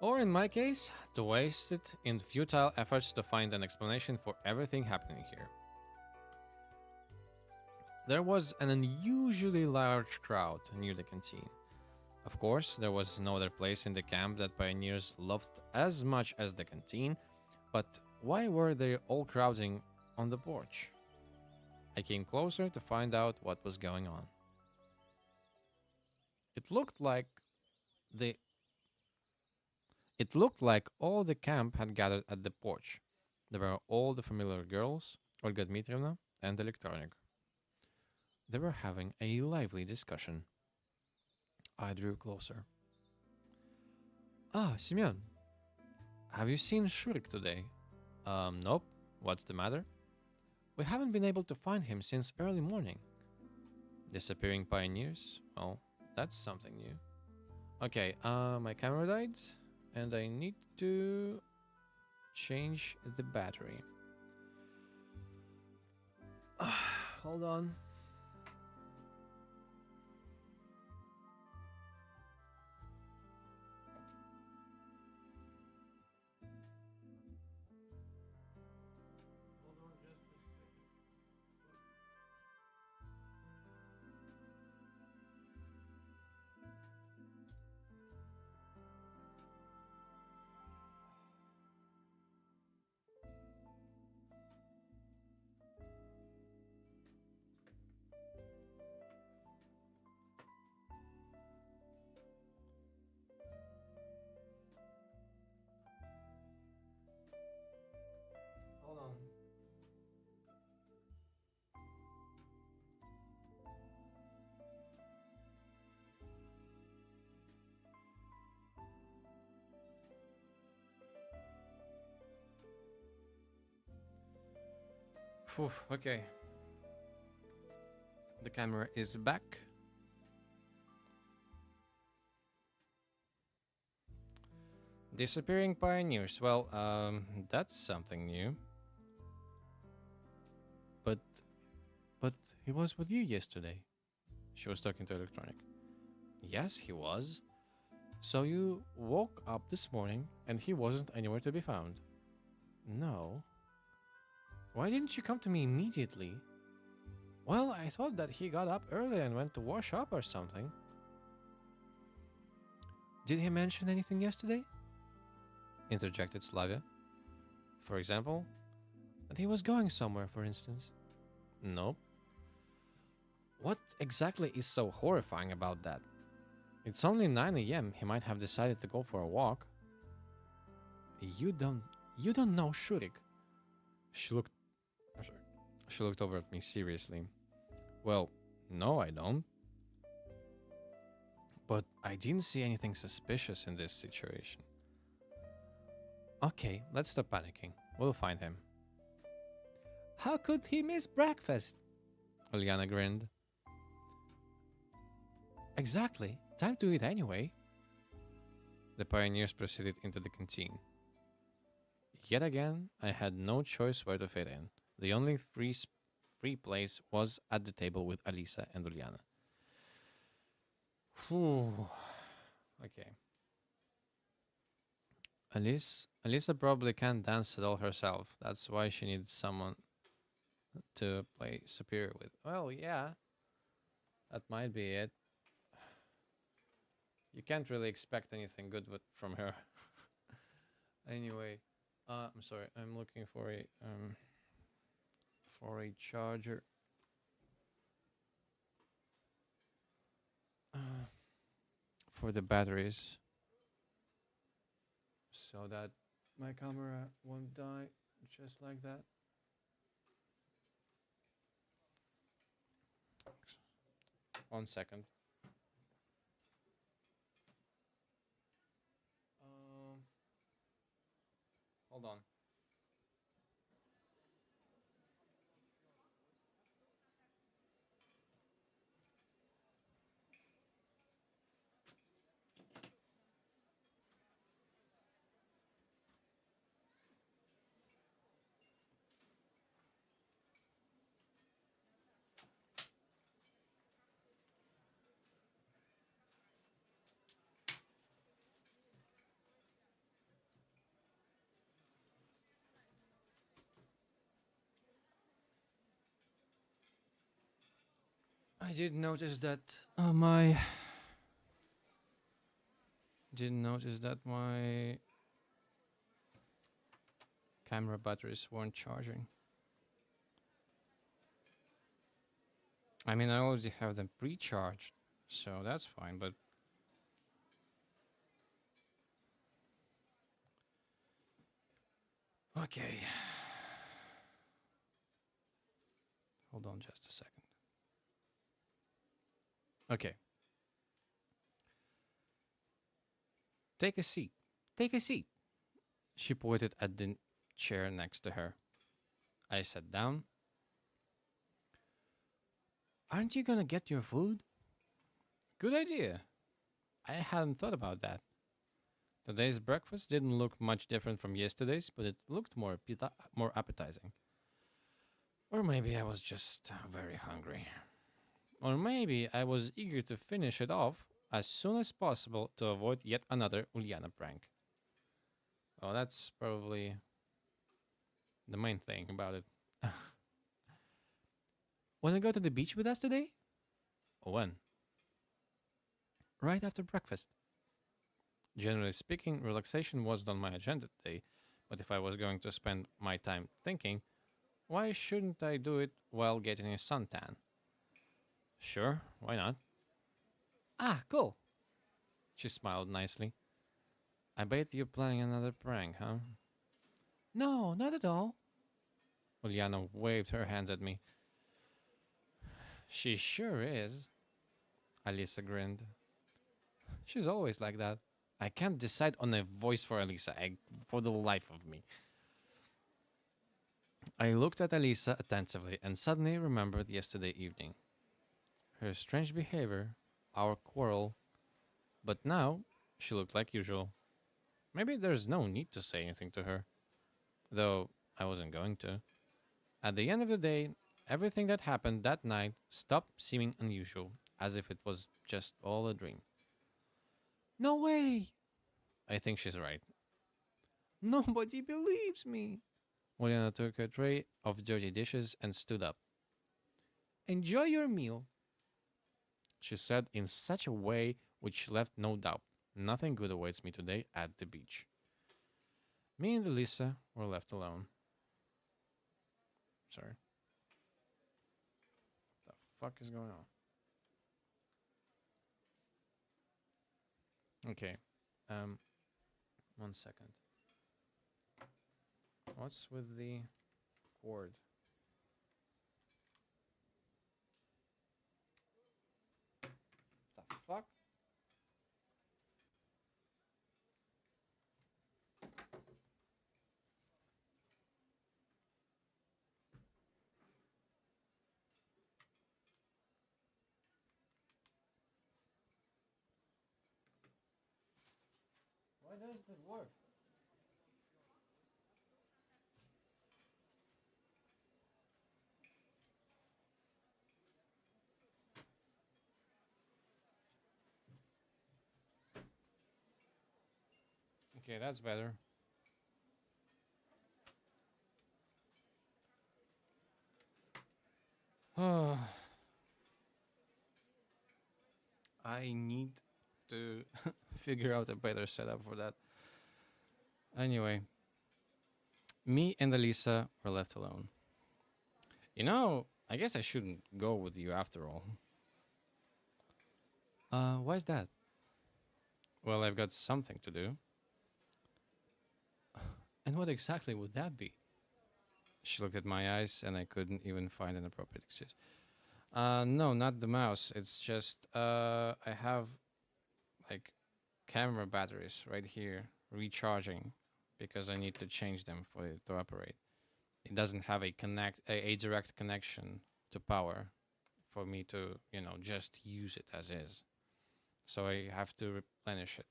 Or in my case, to waste it in futile efforts to find an explanation for everything happening here. There was an unusually large crowd near the canteen. Of course, there was no other place in the camp that pioneers loved as much as the canteen, but why were they all crowding on the porch? I came closer to find out what was going on. It looked like the It looked like all the camp had gathered at the porch. There were all the familiar girls, Olga Dmitrievna and Electronic. They were having a lively discussion. I drew closer. Ah, Semyon, have you seen Shurik today? Nope. What's the matter? We haven't been able to find him since early morning. Disappearing pioneers? Well, that's something new. Okay, my camera died, and I need to change the battery. Hold on. Hold on. Phew, okay. The camera is back. Disappearing pioneers. Well, that's something new. But, but he was with you yesterday. She was talking to Electronic. Yes, he was. So you woke up this morning and he wasn't anywhere to be found? No. Why didn't you come to me immediately? Well, I thought that he got up early and went to wash up or something. Did he mention anything yesterday? Interjected Slavya. For example, that he was going somewhere, for instance. Nope. What exactly is so horrifying about that? It's only 9 a.m. He might have decided to go for a walk. You don't know Shurik. She looked I'm sorry. She looked over at me seriously. Well, no, I don't. But I didn't see anything suspicious in this situation. Okay, let's stop panicking. We'll find him. How could he miss breakfast? Ulyana grinned. Exactly. Time to eat anyway. The pioneers proceeded into the canteen. Yet again, I had no choice where to fit in. The only free place was at the table with Alisa and Ulyana. Whew. Okay. Alisa probably can't dance at all herself. That's why she needs someone. to play superior with. Well, yeah, that might be it. You can't really expect anything good from her. Anyway, I'm sorry. I'm looking for a charger. Uh, for the batteries so that my camera won't die just like that. 1 second. Um, Hold on. I did notice that my didn't notice that my camera batteries weren't charging. I mean, I already have them pre-charged, so that's fine. But okay, hold on just a second. Okay, take a seat. Take a seat. She pointed at the chair next to her. I sat down. Aren't you gonna get your food? Good idea. I hadn't thought about that. Today's breakfast didn't look much different from yesterday's, but it looked more appetizing. Or maybe I was just very hungry. Or maybe I was eager to finish it off as soon as possible to avoid yet another Ulyana prank. Well, that's probably the main thing about it. Want to go to the beach with us today? When? Right after breakfast. Generally speaking, relaxation wasn't on my agenda today, but if I was going to spend my time thinking, why shouldn't I do it while getting a suntan? Sure, why not? Ah, cool. She smiled nicely. I bet you're planning another prank, huh? No, not at all. Ulyana waved her hands at me. She sure is. Alisa grinned. She's always like that. I can't decide on a voice for Alisa, for the life of me. I looked at Alisa attentively and suddenly remembered yesterday evening. Her strange behavior, our quarrel, but now she looked like usual. Maybe there's no need to say anything to her, though I wasn't going to. At the end of the day, everything that happened that night stopped seeming unusual, as if it was just all a dream. No way! I think she's right. Nobody believes me. Ulyana took a tray of dirty dishes and stood up. Enjoy your meal, she said in such a way which left no doubt. Nothing good awaits me today at the beach. Me and Elisa were left alone. Sorry. What the fuck is going on? Okay. 1 second. What's with the cord? The fuck? Why doesn't it work? Okay, that's better. I need to figure out a better setup for that. Anyway, me and Alisa were left alone. I guess I shouldn't go with you after all. Why's that? Well, I've got something to do. And what exactly would that be? She looked at my eyes, and I couldn't even find an appropriate excuse. No, not the mouse. It's just I have like camera batteries right here recharging because I need to change them for it to operate. It doesn't have a direct connection to power for me to just use it as is. So I have to replenish it,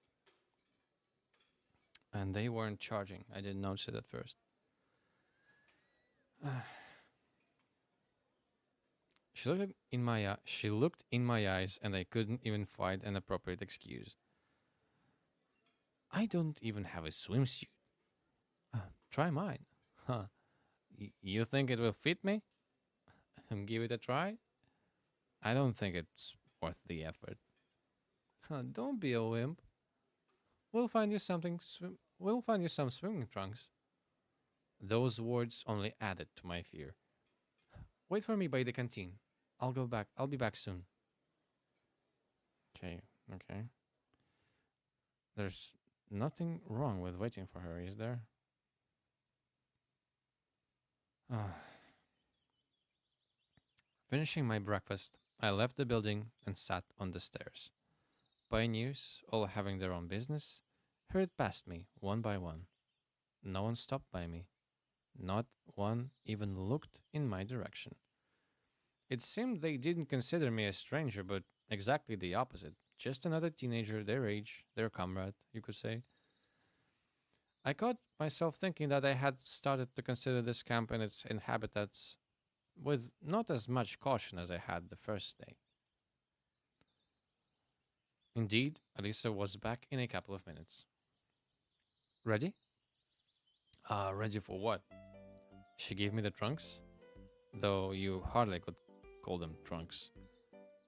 and they weren't charging. I didn't notice it at first. She looked in my eyes, and I couldn't even find an appropriate excuse. I don't even have a swimsuit. Try mine. Huh? You think it will fit me? Give it a try. I don't think it's worth the effort. Don't be a wimp. We'll find you something. We'll find you some swimming trunks. Those words only added to my fear. Wait for me by the canteen. I'll go back. I'll be back soon. Okay, okay. There's nothing wrong with waiting for her, is there? Finishing my breakfast, I left the building and sat on the stairs. Pioneers, all having their own business, hurried past me one by one. No one stopped by me. Not one even looked in my direction. It seemed they didn't consider me a stranger, but exactly the opposite. Just another teenager their age, their comrade, you could say. I caught myself thinking that I had started to consider this camp and its inhabitants with not as much caution as I had the first day. Indeed, Alisa was back in a couple of minutes. Ready? Ready for what? She gave me the trunks, though you hardly could call them trunks.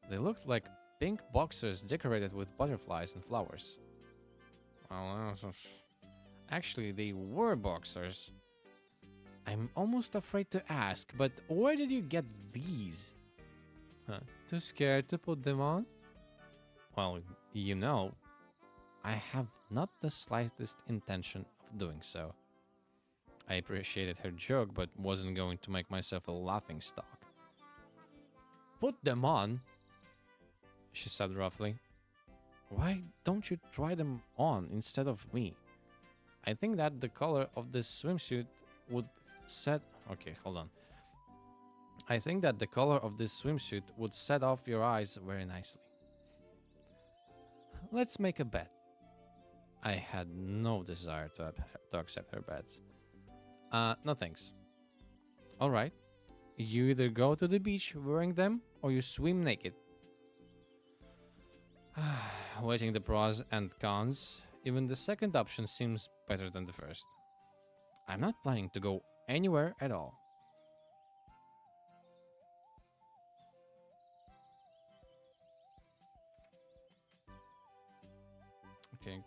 They looked like pink boxers decorated with butterflies and flowers. Well, actually, they were boxers. I'm almost afraid to ask, but where did you get these? Too scared to put them on? Well, I have not the slightest intention of doing so. I appreciated her joke, but wasn't going to make myself a laughing stock. Put them on? She said roughly. Why don't you try them on instead of me? I think that the color of this swimsuit would set... Okay, hold on. I think that the color of this swimsuit would set off your eyes very nicely. Let's make a bet. I had no desire to accept her bets. No thanks. All right. You either go to the beach wearing them or you swim naked. Weighing the pros and cons, even the second option seems better than the first. I'm not planning to go anywhere at all. Okay.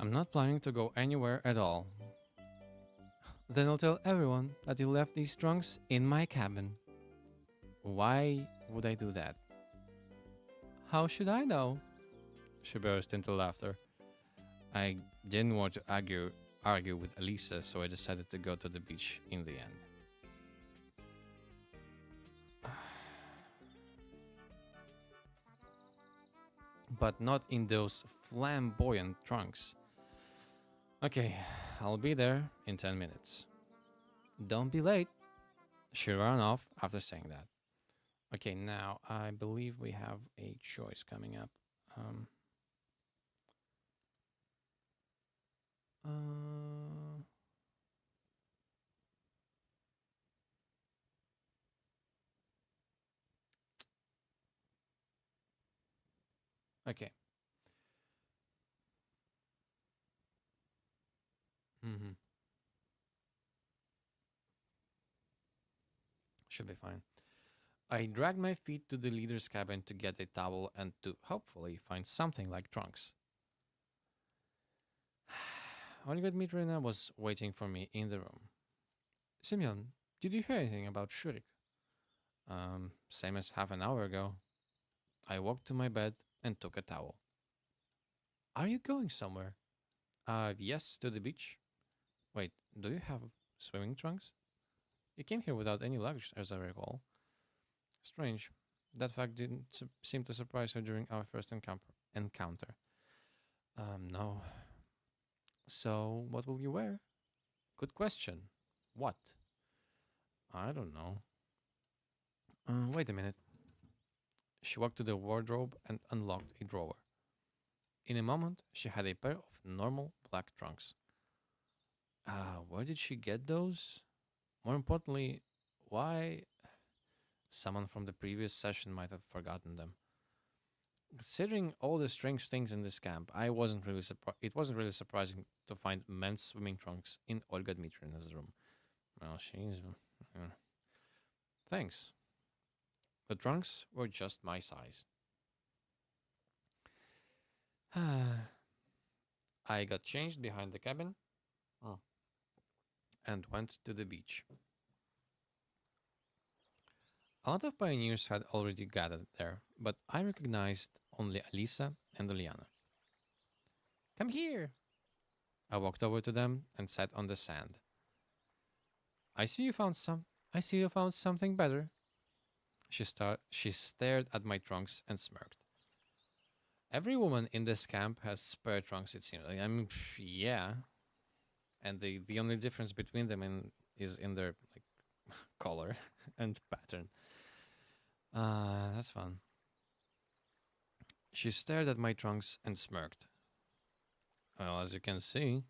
I'm not planning to go anywhere at all. Then I'll tell everyone that you left these trunks in my cabin. Why would I do that? How should I know? She burst into laughter. I didn't want to argue with Alisa, so I decided to go to the beach in the end. But not in those flamboyant trunks. Okay, I'll be there in 10 minutes. Don't be late. She ran off after saying that. Okay, now I believe we have a choice coming up. Uh, okay. Mm-hmm. Should be fine. I dragged my feet to the leader's cabin to get a towel and to hopefully find something like trunks. Olga Dmitrievna was waiting for me in the room. Simeon, did you hear anything about Shurik? Same as half an hour ago. I walked to my bed and took a towel. Are you going somewhere? Yes, to the beach. Wait, do you have swimming trunks? You came here without any luggage, as I recall. Strange. That fact didn't seem to surprise her during our first encounter. No. So, what will you wear? Good question. What? I don't know. Wait a minute. She walked to the wardrobe and unlocked a drawer. In a moment, she had a pair of normal black trunks. Where did she get those? More importantly, why? Someone from the previous session might have forgotten them. Considering all the strange things in this camp, I wasn't really it wasn't really surprising to find men's swimming trunks in Olga Dmitrievna's room. Well, she's. uh, Thanks. The trunks were just my size. I got changed behind the cabin oh, and went to the beach. A lot of pioneers had already gathered there, but I recognized only Alisa and Ulyana. Come here! I walked over to them and sat on the sand. I see you found some. I see you found something better. She stared at my trunks and smirked. Every woman in this camp has spare trunks, it seems. I mean, yeah. And the only difference between them is in their like color and pattern. That's fun. She stared at my trunks and smirked. Well, as you can see.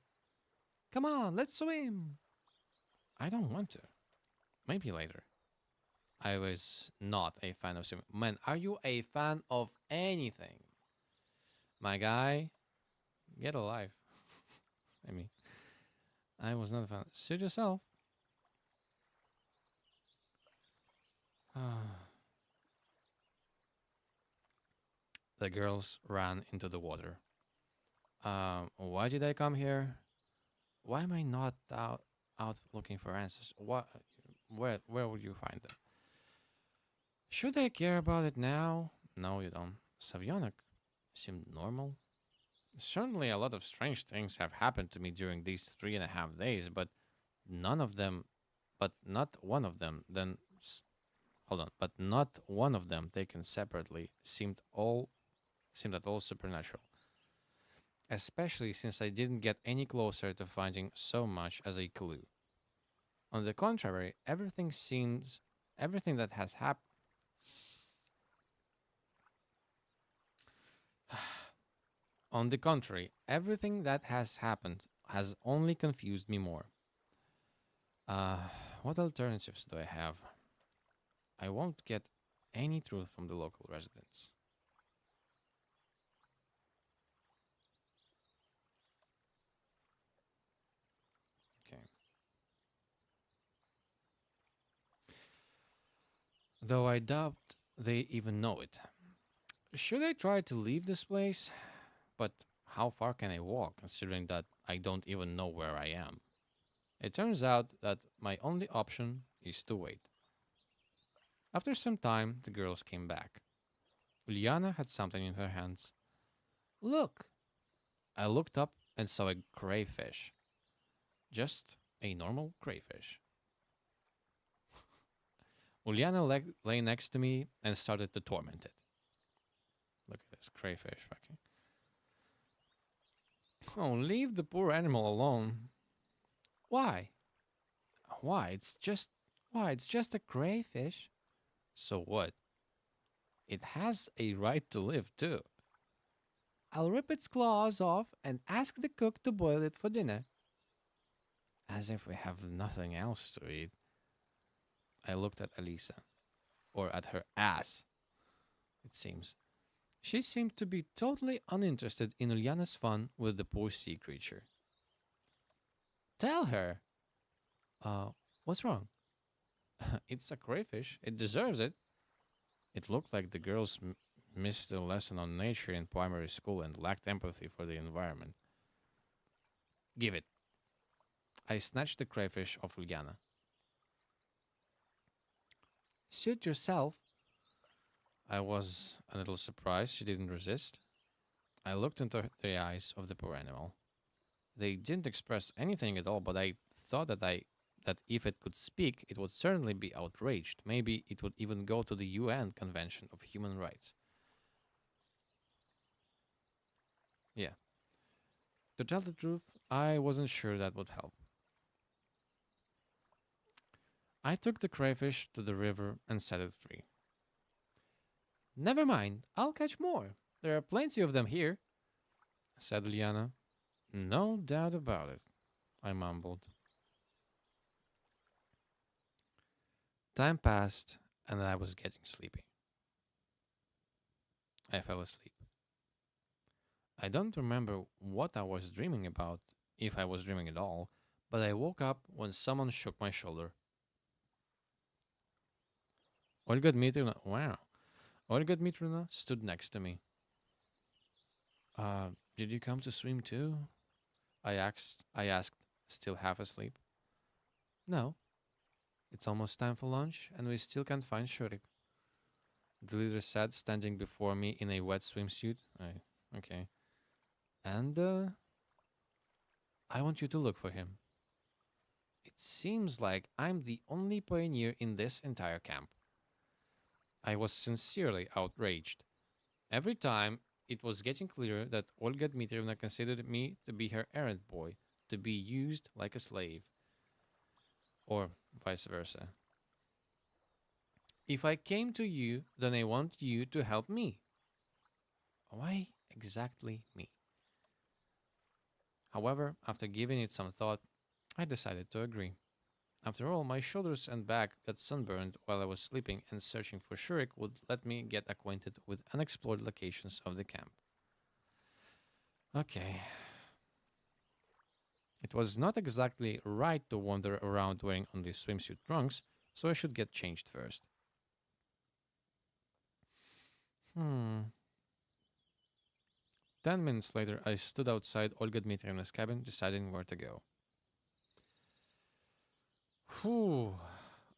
Come on, let's swim. I don't want to. Maybe later. I was not a fan of swimming. Man, are you a fan of anything? My guy, get a life. I mean, I was not a fan. Suit yourself. The girls ran into the water. Why did I come here? Why am I not out looking for answers? What? Where would you find them? Should I care about it now? No, you don't. Savionek seemed normal. Certainly, a lot of strange things have happened to me during these 3.5 days, but none of them, but not one of them, hold on, but not one of them taken separately seemed at all supernatural. Especially since I didn't get any closer to finding so much as a clue. On the contrary, everything that has happened. On the contrary, everything that has happened has only confused me more. Uh, what alternatives do I have? I won't get any truth from the local residents. Okay. Though I doubt they even know it. Should I try to leave this place? But how far can I walk considering that I don't even know where I am? It turns out that my only option is to wait. After some time, the girls came back. Ulyana had something in her hands. Look! I looked up and saw a crayfish. Just a normal crayfish. Ulyana lay next to me and started to torment it. Look at this crayfish fucking. Oh, leave the poor animal alone. Why? Why? It's just a crayfish. So what? It has a right to live too. I'll rip its claws off and ask the cook to boil it for dinner. As if we have nothing else to eat. I looked at Alisa. Or at her ass, it seems. She seemed to be totally uninterested in Ulyana's fun with the poor sea creature. Tell her. Uh, what's wrong? It's a crayfish. It deserves it. It looked like the girls missed a lesson on nature in primary school and lacked empathy for the environment. Give it. I snatched the crayfish off Ulyana. Suit yourself. I was a little surprised she didn't resist. I looked into the eyes of the poor animal. They didn't express anything at all, but I thought that if it could speak, it would certainly be outraged. Maybe it would even go to the UN Convention of Human Rights. Yeah. To tell the truth, I wasn't sure that would help. I took the crayfish to the river and set it free. Never mind, I'll catch more. There are plenty of them here, said Liana. No doubt about it, I mumbled. Time passed, and I was getting sleepy. I fell asleep. I don't remember what I was dreaming about, if I was dreaming at all, but I woke up when someone shook my shoulder. Olga Dmitrievna, wow. Olga Dmitrievna stood next to me. Did you come to swim too? I asked, still half asleep. No, it's almost time for lunch, and we still can't find Shurik. The leader said, standing before me in a wet swimsuit. Okay. And, I want you to look for him. It seems like I'm the only pioneer in this entire camp. I was sincerely outraged. Every time it was getting clearer that Olga Dmitrievna considered me to be her errand boy, to be used like a slave, or vice versa. If I came to you, then I want you to help me. Why exactly me? However, after giving it some thought, I decided to agree. After all, my shoulders and back got sunburned while I was sleeping, and searching for Shurik would let me get acquainted with unexplored locations of the camp. Okay. It was not exactly right to wander around wearing only swimsuit trunks, so I should get changed first. Hmm. 10 minutes later, I stood outside Olga Dmitrievna's cabin, deciding where to go. Whew.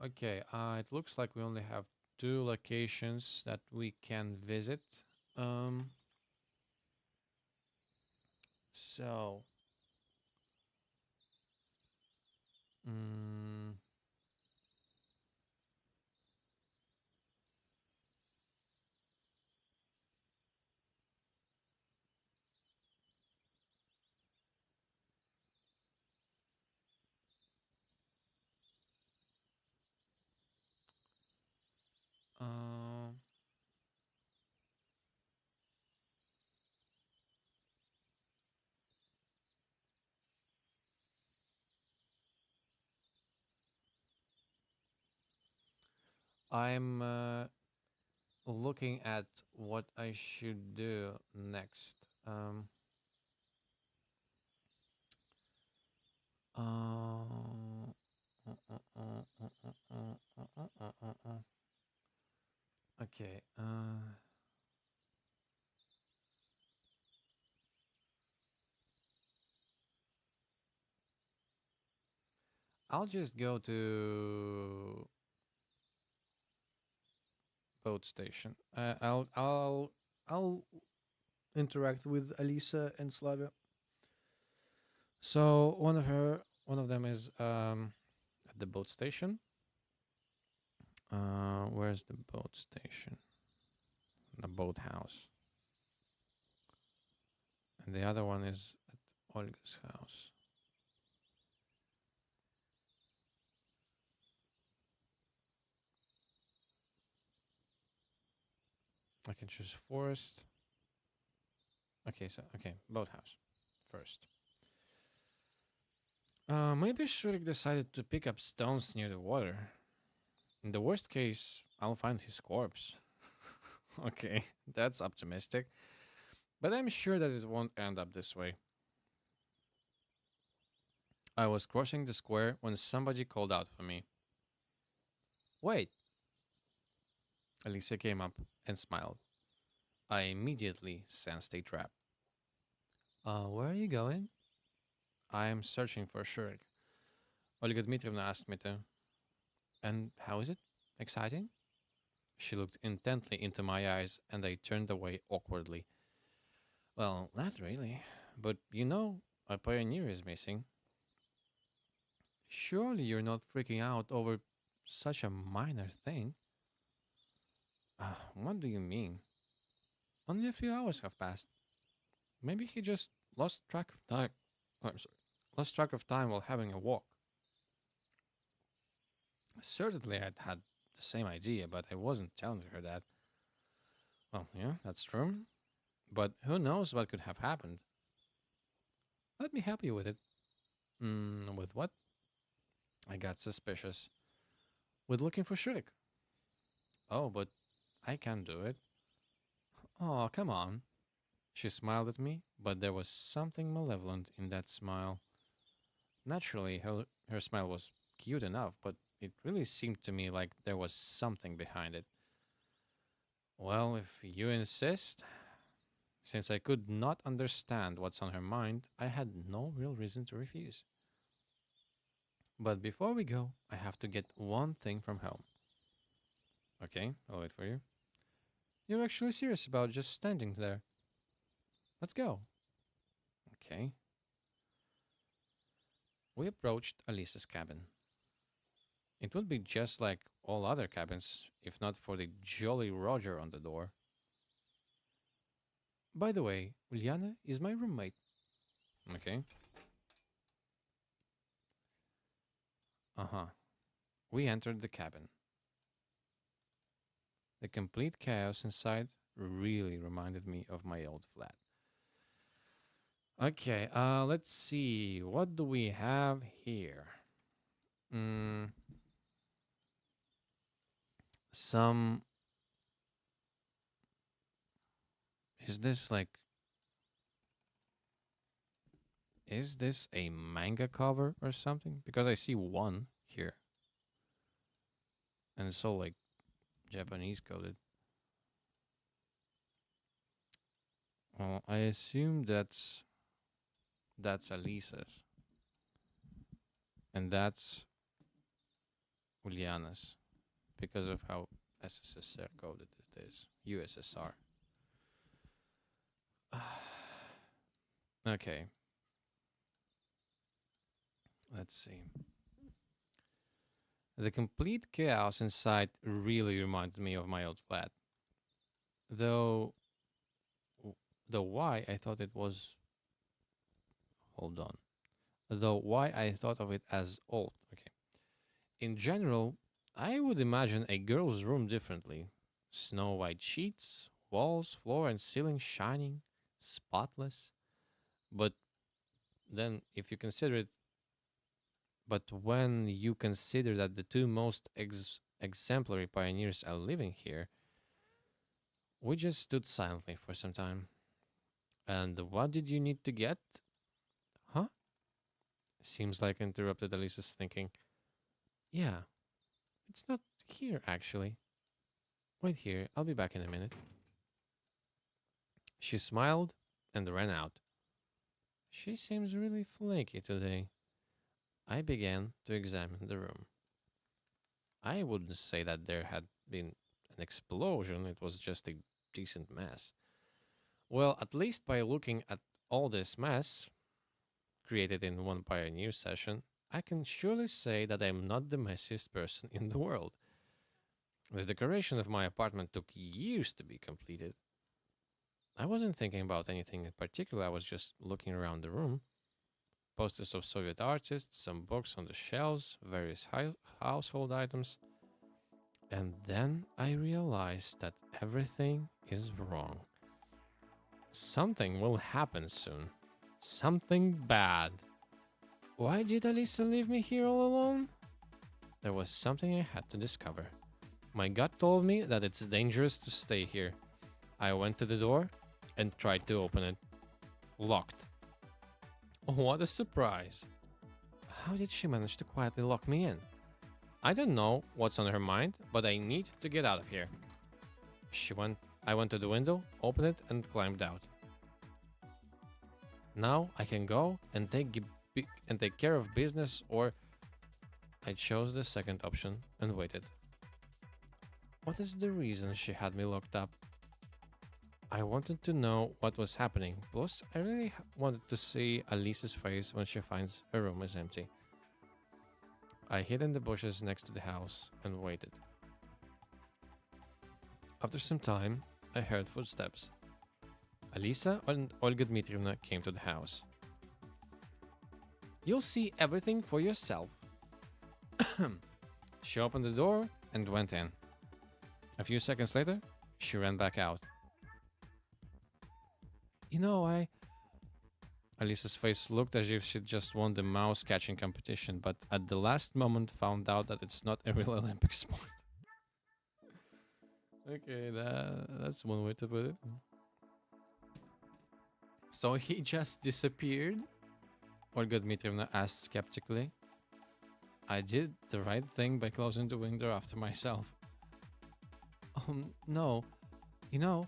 Okay, it looks like we only have two locations that we can visit. Um, so, mm, uh, I'm looking at what I should do next. Um, uh, okay. I'll just go to boat station. I'll interact with Alisa and Slavya. So one of them is at the boat station. Where's the boat station? The boathouse. And the other one is at Olga's house. I can choose forest. Okay, boathouse first. Maybe Shurik decided to pick up stones near the water. In the worst case, I'll find his corpse. Okay, that's optimistic. But I'm sure that it won't end up this way. I was crossing the square when somebody called out for me. Wait! Alisa came up and smiled. I immediately sensed a trap. Where are you going? I am searching for Shurik. Olga Dmitrievna asked me to. And how is it? Exciting? She looked intently into my eyes, and I turned away awkwardly. Well, not really. But a pioneer is missing. Surely you're not freaking out over such a minor thing. What do you mean? Only a few hours have passed. Maybe he just lost track of time. I'm sorry. Lost track of time while having a walk. Certainly, I'd had the same idea, but I wasn't telling her that. Well, yeah, that's true. But who knows what could have happened? Let me help you with it. With what? I got suspicious. With looking for Shurik. Oh, but I can't do it. Oh, come on. She smiled at me, but there was something malevolent in that smile. Naturally, her smile was cute enough, but it really seemed to me like there was something behind it. Well, if you insist. Since I could not understand what's on her mind, I had no real reason to refuse. But before we go, I have to get one thing from home. Okay, I'll wait for you. You're actually serious about just standing there. Let's go. Okay. We approached Alisa's cabin. It would be just like all other cabins, if not for the Jolly Roger on the door. By the way, Ulyana is my roommate. Okay. Uh-huh. We entered the cabin. The complete chaos inside really reminded me of my old flat. Okay, let's see. What do we have here? Mm, some. Is this like. Is this a manga cover or something? Because I see one here. And it's all like Japanese coded. Well, I assume that's Alisa's. And that's Ulyana's. Because of how SSSR coded it is. USSR. Okay. Let's see. The complete chaos inside really reminded me of my old flat. Though, though why I thought it was. Hold on. Though why I thought of it as old. Okay. In general, I would imagine a girl's room differently. Snow white sheets, walls, floor, and ceiling shining, spotless. But then, if you consider it, but when you consider that the two most exemplary pioneers are living here, we just stood silently for some time. And what did you need to get? Huh? Seems like interrupted Alisa's thinking. Yeah, it's not here actually. Wait here, I'll be back in a minute. She smiled and ran out. She seems really flaky today. I began to examine the room. I wouldn't say that there had been an explosion, it was just a decent mess. Well, at least by looking at all this mess created in one pioneer session, I can surely say that I'm not the messiest person in the world. The decoration of my apartment took years to be completed. I wasn't thinking about anything in particular, I was just looking around the room. Posters of Soviet artists, some books on the shelves, various household items. And then I realized that everything is wrong. Something will happen soon. Something bad. Why did Alisa leave me here all alone? There was something I had to discover. My gut told me that it's dangerous to stay here. I went to the door and tried to open it. Locked. What a surprise. How did she manage to quietly lock me in? I don't know what's on her mind, but I need to get out of here. She went. I went to the window, opened it, and climbed out. Now I can go and take care of business, or I chose the second option and waited. What is the reason she had me locked up? I wanted to know what was happening. Plus, I really wanted to see Alisa's face when she finds her room is empty. I hid in the bushes next to the house and waited. After some time, I heard footsteps. Alisa and Olga Dmitrievna came to the house. You'll see everything for yourself. She opened the door and went in. A few seconds later, she ran back out. You know, Alisa's face looked as if she'd just won the mouse catching competition, but at the last moment found out that it's not a real Olympic sport. Okay, that's one way to put it. So he just disappeared? Olga Dmitrievna asked skeptically. I did the right thing by closing the window after myself. No. You know,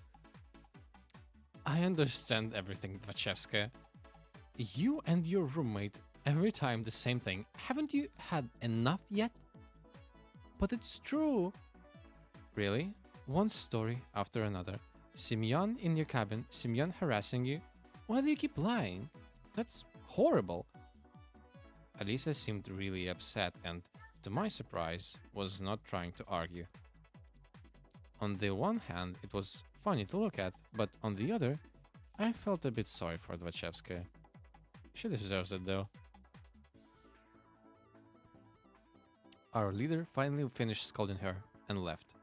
I understand everything, Dvachevskaya. You and your roommate, every time the same thing. Haven't you had enough yet? But it's true. Really? One story after another. Semyon in your cabin, Semyon harassing you. Why do you keep lying? That's horrible. Alisa seemed really upset and, to my surprise, was not trying to argue. On the one hand, it was funny to look at, but on the other, I felt a bit sorry for Dvachevskaya. She deserves it though. Our leader finally finished scolding her and left.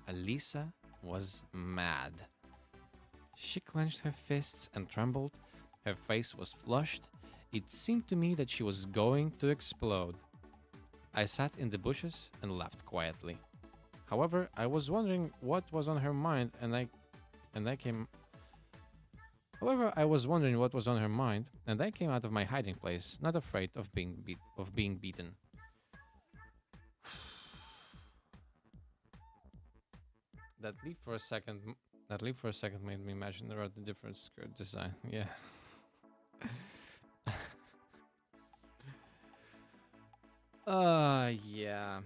Alisa was mad. She clenched her fists and trembled. Her face was flushed. It seemed to me that she was going to explode. I sat in the bushes and laughed quietly. However, I was wondering what was on her mind, and I came out of my hiding place, not afraid of being beaten. That leap for a second made me imagine about the different skirt design. Yeah. Yeah.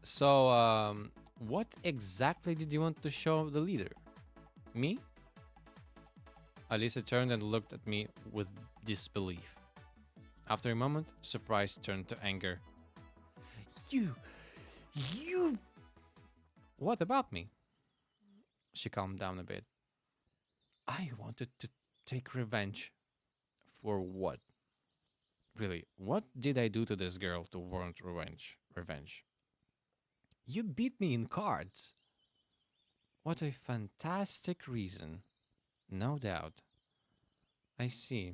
So, what exactly did you want to show the leader? Me? Alisa turned and looked at me with disbelief. After a moment, surprise turned to anger. You! What about me? She calmed down a bit. I wanted to take revenge. For what? Really, what did I do to this girl to warrant revenge? You beat me in cards. What a fantastic reason. No doubt. I see.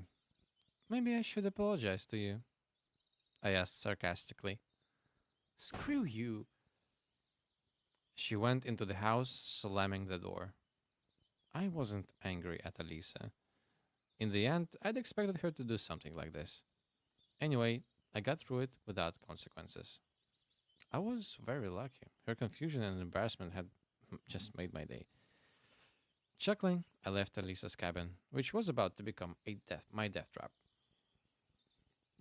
Maybe I should apologize to you, I asked sarcastically. Screw you. She went into the house, slamming the door. I wasn't angry at Alisa. In the end, I'd expected her to do something like this. Anyway, I got through it without consequences. I was very lucky. Her confusion and embarrassment had just made my day. Chuckling, I left Alisa's cabin, which was about to become my death trap.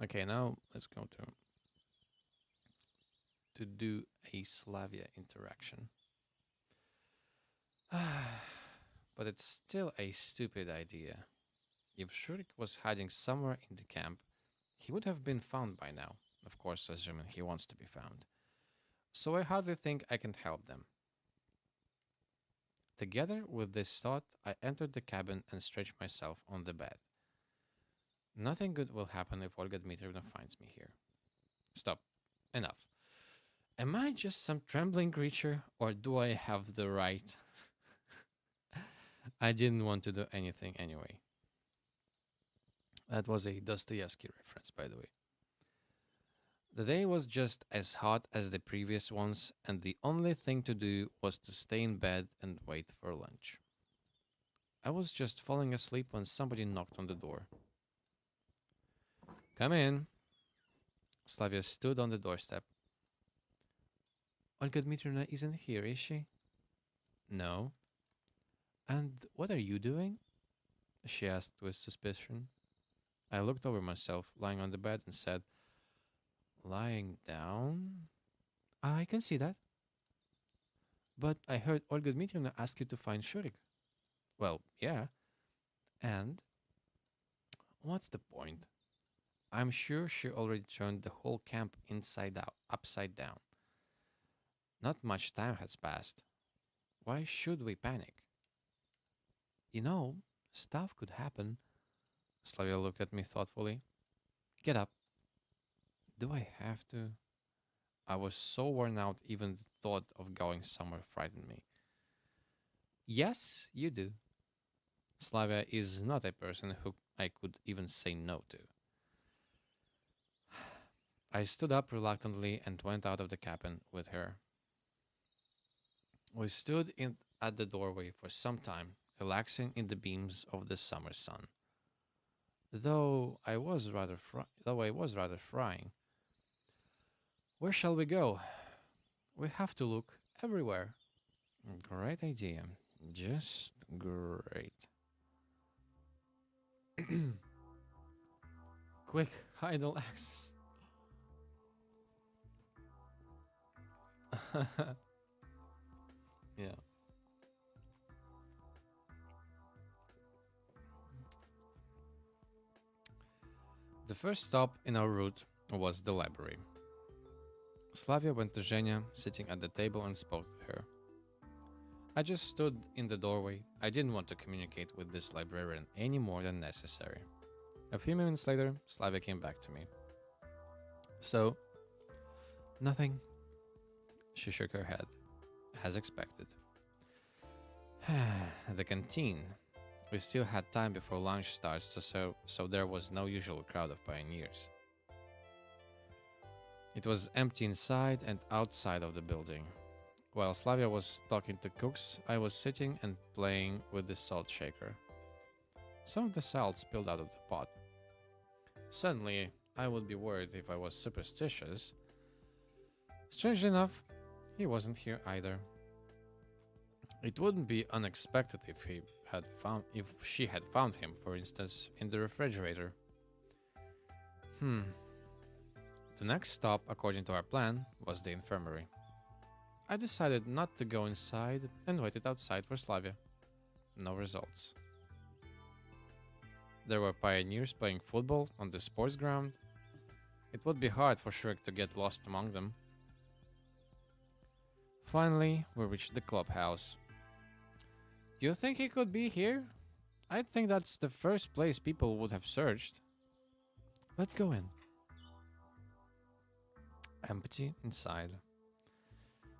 Okay, now let's go to do a Slavya interaction. But it's still a stupid idea. If Shurik was hiding somewhere in the camp, he would have been found by now, of course, assuming he wants to be found. So I hardly think I can help them. Together with this thought, I entered the cabin and stretched myself on the bed. Nothing good will happen if Olga Dmitrievna finds me here. Stop. Enough. Am I just some trembling creature, or do I have the right? I didn't want to do anything anyway. That was a Dostoevsky reference, by the way. The day was just as hot as the previous ones, and the only thing to do was to stay in bed and wait for lunch. I was just falling asleep when somebody knocked on the door. Come in. Slavia stood on the doorstep. Olga Dmitrievna isn't here, is she? No. And what are you doing? She asked with suspicion. I looked over myself, lying on the bed, and said, lying down? I can see that. But I heard Olga Dmitrievna ask you to find Shurik. Well, yeah. And? What's the point? I'm sure she already turned the whole camp inside out, upside down. Not much time has passed. Why should we panic? You know, stuff could happen. Slavia looked at me thoughtfully. Get up. Do I have to? I was so worn out, even the thought of going somewhere frightened me. Yes, you do. Slavia is not a person who I could even say no to. I stood up reluctantly and went out of the cabin with her. We stood at the doorway for some time, relaxing in the beams of the summer sun. Though I was rather frying. Where shall we go? We have to look everywhere. Great idea. Just great. Quick, idle access. Yeah. The first stop in our route was the library. Slavia went to Zhenya, sitting at the table, and spoke to her. I just stood in the doorway. I didn't want to communicate with this librarian any more than necessary. A few minutes later, Slavia came back to me. So, nothing. She shook her head, as expected. The canteen. We still had time before lunch starts, so there was no usual crowd of pioneers. It was empty inside and outside of the building. While Slavia was talking to cooks, I was sitting and playing with the salt shaker. Some of the salt spilled out of the pot. Suddenly, I would be worried if I was superstitious. Strangely enough, he wasn't here either. It wouldn't be unexpected if she had found him, for instance, in the refrigerator. The next stop, according to our plan, was the infirmary. I decided not to go inside and waited outside for Slavia. No results. There were pioneers playing football on the sports ground. It would be hard for Shurik to get lost among them. Finally, we reached the clubhouse. Do you think he could be here? I think that's the first place people would have searched. Let's go in. Empty inside.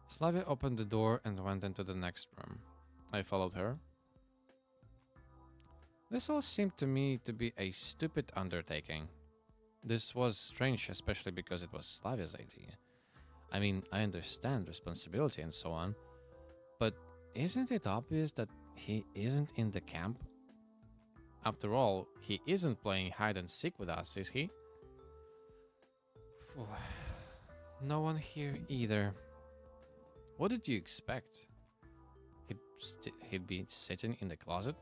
Slavia opened the door and went into the next room. I followed her. This all seemed to me to be a stupid undertaking. This was strange, especially because it was Slavia's idea. I mean, I understand responsibility and so on, but isn't it obvious that he isn't in the camp? After all, he isn't playing hide and seek with us, is he? No one here either. What did you expect? He'd be sitting in the closet?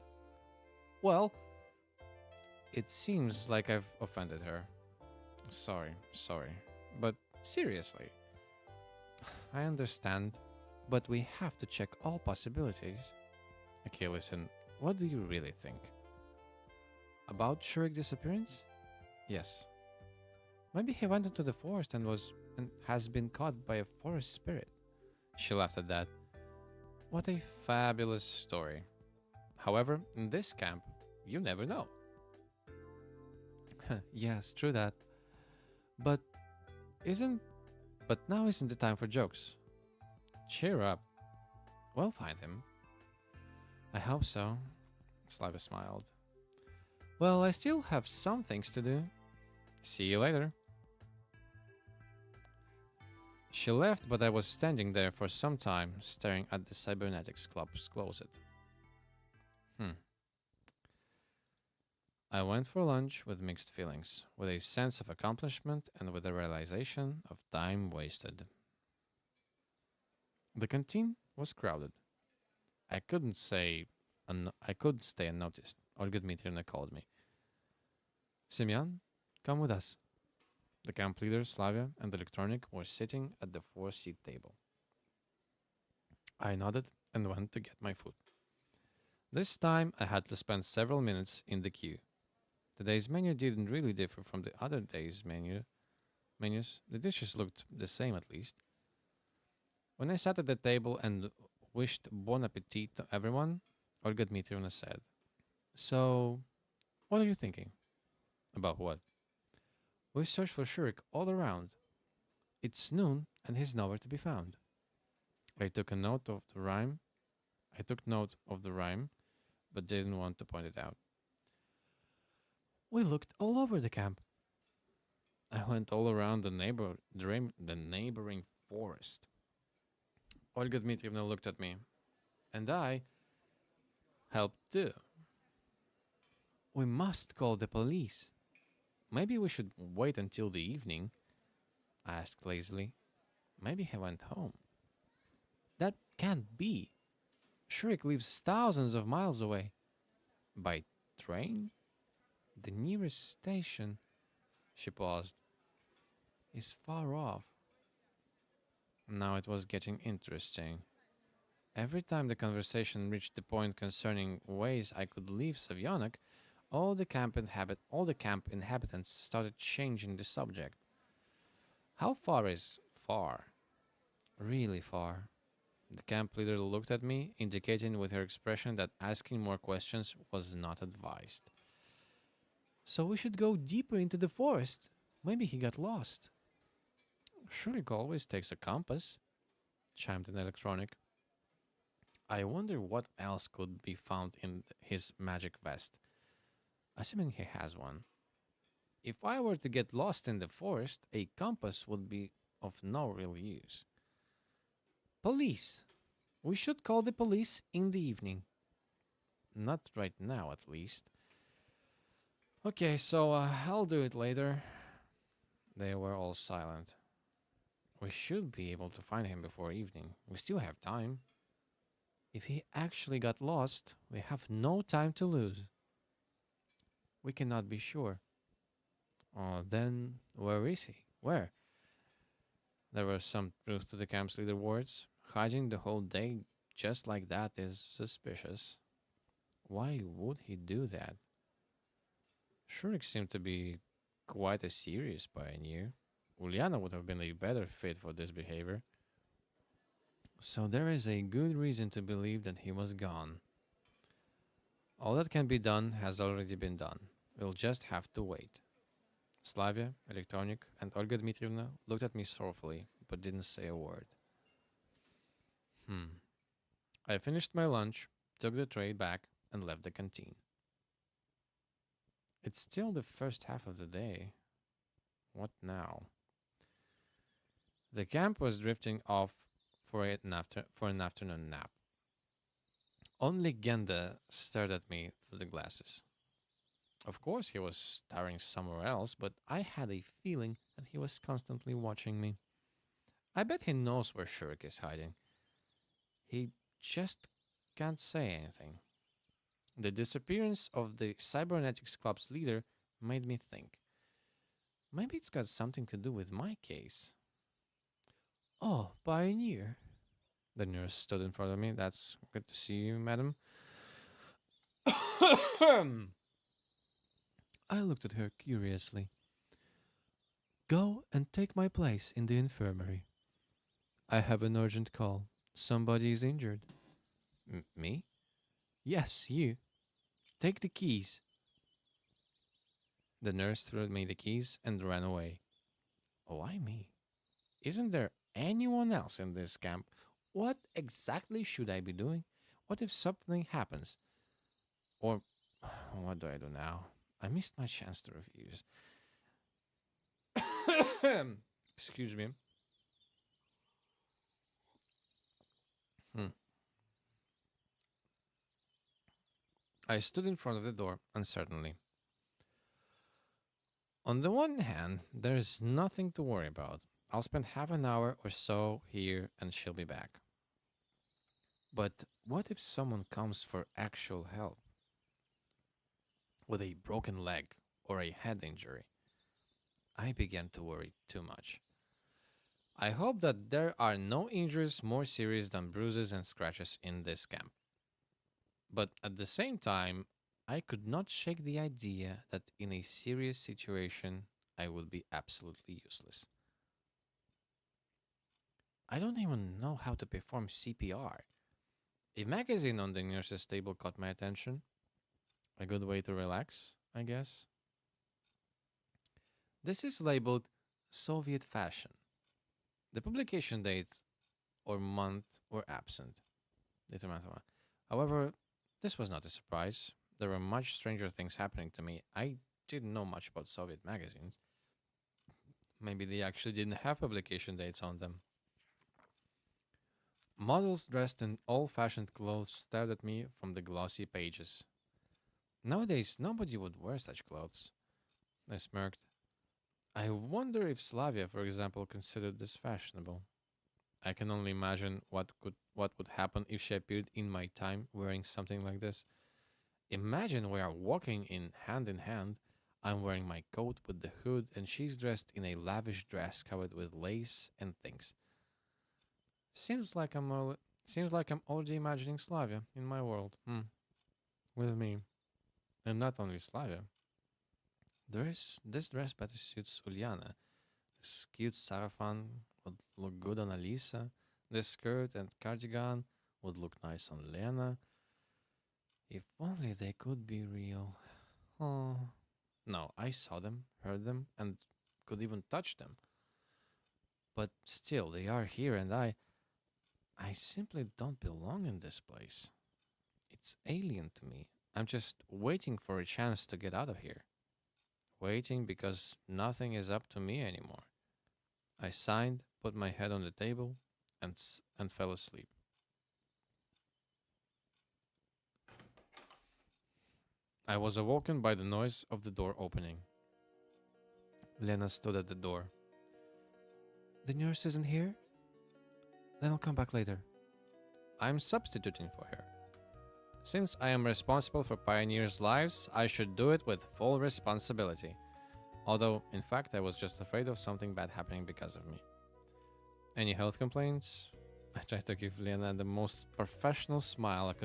Well, it seems like I've offended her. Sorry. But seriously. I understand, but we have to check all possibilities. Okay, listen, what do you really think? About Shurik's disappearance? Yes. Maybe he went into the forest and has been caught by a forest spirit. She laughed at that. What a fabulous story. However, in this camp, you never know. Yes, true that. But now isn't the time for jokes. Cheer up. We'll find him. I hope so. Slavia smiled. Well, I still have some things to do. See you later. She left, but I was standing there for some time, staring at the cybernetics club's closet. I went for lunch with mixed feelings, with a sense of accomplishment and with a realization of time wasted. The canteen was crowded. I couldn't stay unnoticed. Olga Dmitrievna called me. Semyon, come with us. The camp leader, Slavya, and the electronic were sitting at the four-seat table. I nodded and went to get my food. This time I had to spend several minutes in the queue. Today's menu didn't really differ from the other day's menus. The dishes looked the same at least. When I sat at the table and wished bon appetit to everyone, Olga Dmitrievna said, "So, what are you thinking?" "About what?" "We searched for Shurik all around. It's noon and he's nowhere to be found." I took a note of the rhyme. I took note of the rhyme, but didn't want to point it out. "We looked all over the camp." "I went all around the neighboring forest." Olga Dmitrievna looked at me, and I helped too. "We must call the police." "Maybe we should wait until the evening," I asked lazily. "Maybe he went home." "That can't be. Shurik lives thousands of miles away." "By train?" "The nearest station," she paused, "is far off." Now it was getting interesting. Every time the conversation reached the point concerning ways I could leave Savionek, all the camp inhabitants started changing the subject. How far is far? Really far. The camp leader looked at me, indicating with her expression that asking more questions was not advised. "So we should go deeper into the forest. Maybe he got lost." "Shurik always takes a compass," chimed in electronic. "I wonder what else could be found in his magic vest, assuming he has one. If I were to get lost in the forest, a compass would be of no real use." "Police. We should call the police in the evening." "Not right now, at least." "Okay, so I'll do it later." They were all silent. "We should be able to find him before evening. We still have time." "If he actually got lost, we have no time to lose." "We cannot be sure." "Oh, then where is he? Where?" There was some truth to the camp's leader words. Hiding the whole day just like that is suspicious. Why would he do that? Shurik seemed to be quite a serious pioneer. Ulyana would have been a better fit for this behavior. So there is a good reason to believe that he was gone. All that can be done has already been done. We'll just have to wait. Slavya, Electronic, and Olga Dmitrievna looked at me sorrowfully, but didn't say a word. Hmm. I finished my lunch, took the tray back, and left the canteen. It's still the first half of the day. What now? The camp was drifting off for an afternoon nap. Only Genda stared at me through the glasses. Of course, he was staring somewhere else, but I had a feeling that he was constantly watching me. I bet he knows where Shurik is hiding. He just can't say anything. The disappearance of the Cybernetics Club's leader made me think. Maybe it's got something to do with my case. "Oh, Pioneer." The nurse stood in front of me. "That's good to see you, madam." I looked at her curiously. "Go and take my place in the infirmary. I have an urgent call. Somebody is injured." "Me?" "Yes, you. Take the keys." The nurse threw me the keys and ran away. Why me? Isn't there anyone else in this camp? What exactly should I be doing? What if something happens? Or what do I do now? I missed my chance to refuse. Excuse me. Hmm. I stood in front of the door uncertainly. On the one hand, there's nothing to worry about. I'll spend half an hour or so here and she'll be back. But what if someone comes for actual help with a broken leg or a head injury? I began to worry too much. I hope that there are no injuries more serious than bruises and scratches in this camp. But at the same time, I could not shake the idea that in a serious situation, I would be absolutely useless. I don't even know how to perform CPR. A magazine on the nurse's table caught my attention. A good way to relax, I guess. This is labeled Soviet fashion. The publication date or month were absent. However, this was not a surprise. There were much stranger things happening to me. I didn't know much about Soviet magazines. Maybe they actually didn't have publication dates on them. Models dressed in old fashioned clothes stared at me from the glossy pages. Nowadays, nobody would wear such clothes. I smirked. I wonder if Slavia, for example, considered this fashionable. I can only imagine what would happen if she appeared in my time wearing something like this. Imagine we are walking in hand. I'm wearing my coat with the hood, and she's dressed in a lavish dress covered with lace and things. Seems like I'm already imagining Slavia in my world. With me, and not only Slavia. This dress better suits Ulyana. This cute sarafan would look good on Alisa. This skirt and cardigan would look nice on Lena. If only they could be real. Oh. No, I saw them, heard them, and could even touch them. But still, they are here, and I simply don't belong in this place. It's alien to me. I'm just waiting for a chance to get out of here. Waiting because nothing is up to me anymore. I signed, put my head on the table, and fell asleep. I was awoken by the noise of the door opening. Lena stood at the door. The nurse isn't here? Then I'll come back later. I'm substituting for her. Since I am responsible for pioneers' lives, I should do it with full responsibility. Although, in fact, I was just afraid of something bad happening because of me. Any health complaints? I tried to give Lena the most professional smile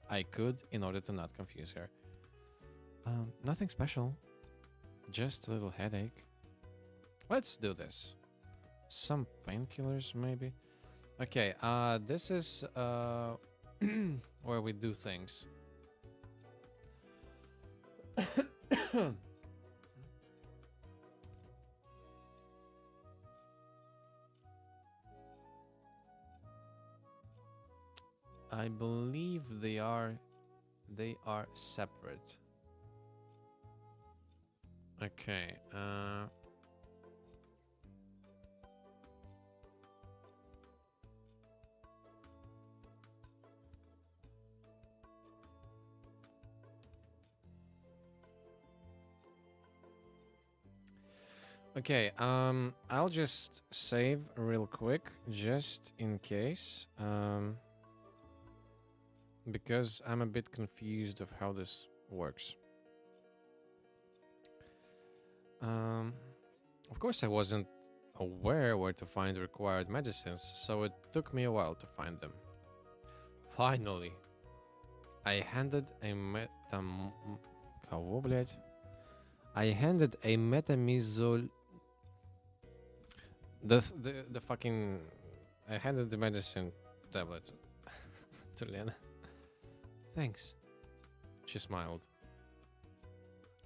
I could in order to not confuse her. Nothing special. Just a little headache. Let's do this. Some painkillers, maybe? Okay, this is where we do things. I believe they are separate. Okay, okay, I'll just save real quick, just in case, because I'm a bit confused of how this works. Of course, I wasn't aware where to find the required medicines, so it took me a while to find them. Finally, I handed a Кого, блядь? I handed a metamizole. The fucking. I handed the medicine tablet to Lena. Thanks. She smiled.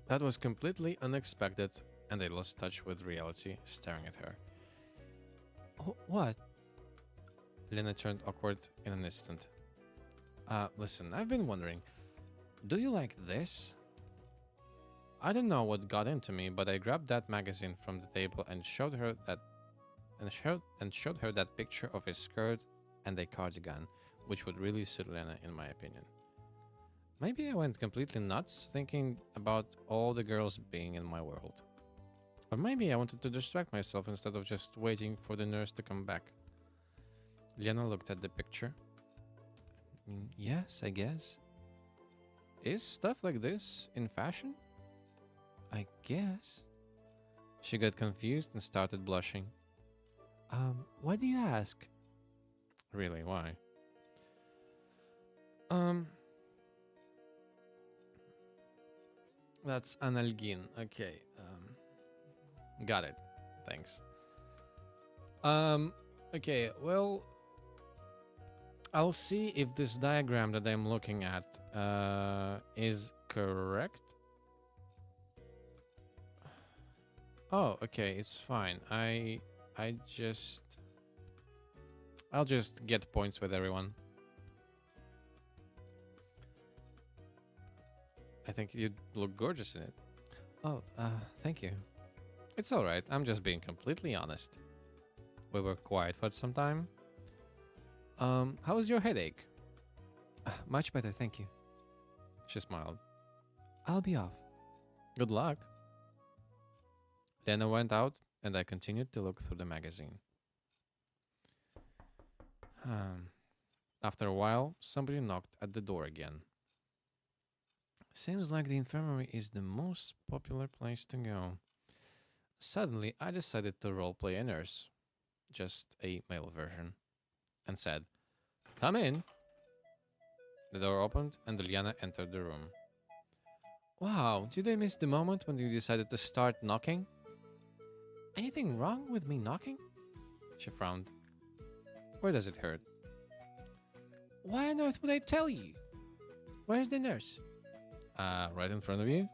That was completely unexpected, and I lost touch with reality, staring at her. Oh, what? Lena turned awkward in an instant. Listen, I've been wondering, do you like this? I don't know what got into me, but I grabbed that magazine from the table and showed her that picture of a skirt and a cardigan, which would really suit Lena, in my opinion. Maybe I went completely nuts thinking about all the girls being in my world. Or maybe I wanted to distract myself instead of just waiting for the nurse to come back. Lena looked at the picture. Yes, I guess. Is stuff like this in fashion? I guess. She got confused and started blushing. Why do you ask? Really, why? Um, that's analgin. Okay. Got it. Thanks. Okay, well, I'll see if this diagram that I'm looking at is correct. Oh, okay, it's fine. I'll just get points with everyone. I think you look gorgeous in it. Oh, thank you. It's alright, I'm just being completely honest. We were quiet for some time. How was your headache? Much better, thank you. She smiled. I'll be off. Good luck. Lena went out, and I continued to look through the magazine. After a while, somebody knocked at the door again. Seems like the infirmary is the most popular place to go. Suddenly, I decided to roleplay a nurse, just a male version, and said, "Come in." The door opened, and Ulyana entered the room. Wow, did I miss the moment when you decided to start knocking? Anything wrong with me knocking? She frowned. Where does it hurt? Why on earth would I tell you? Where's the nurse? Right in front of you.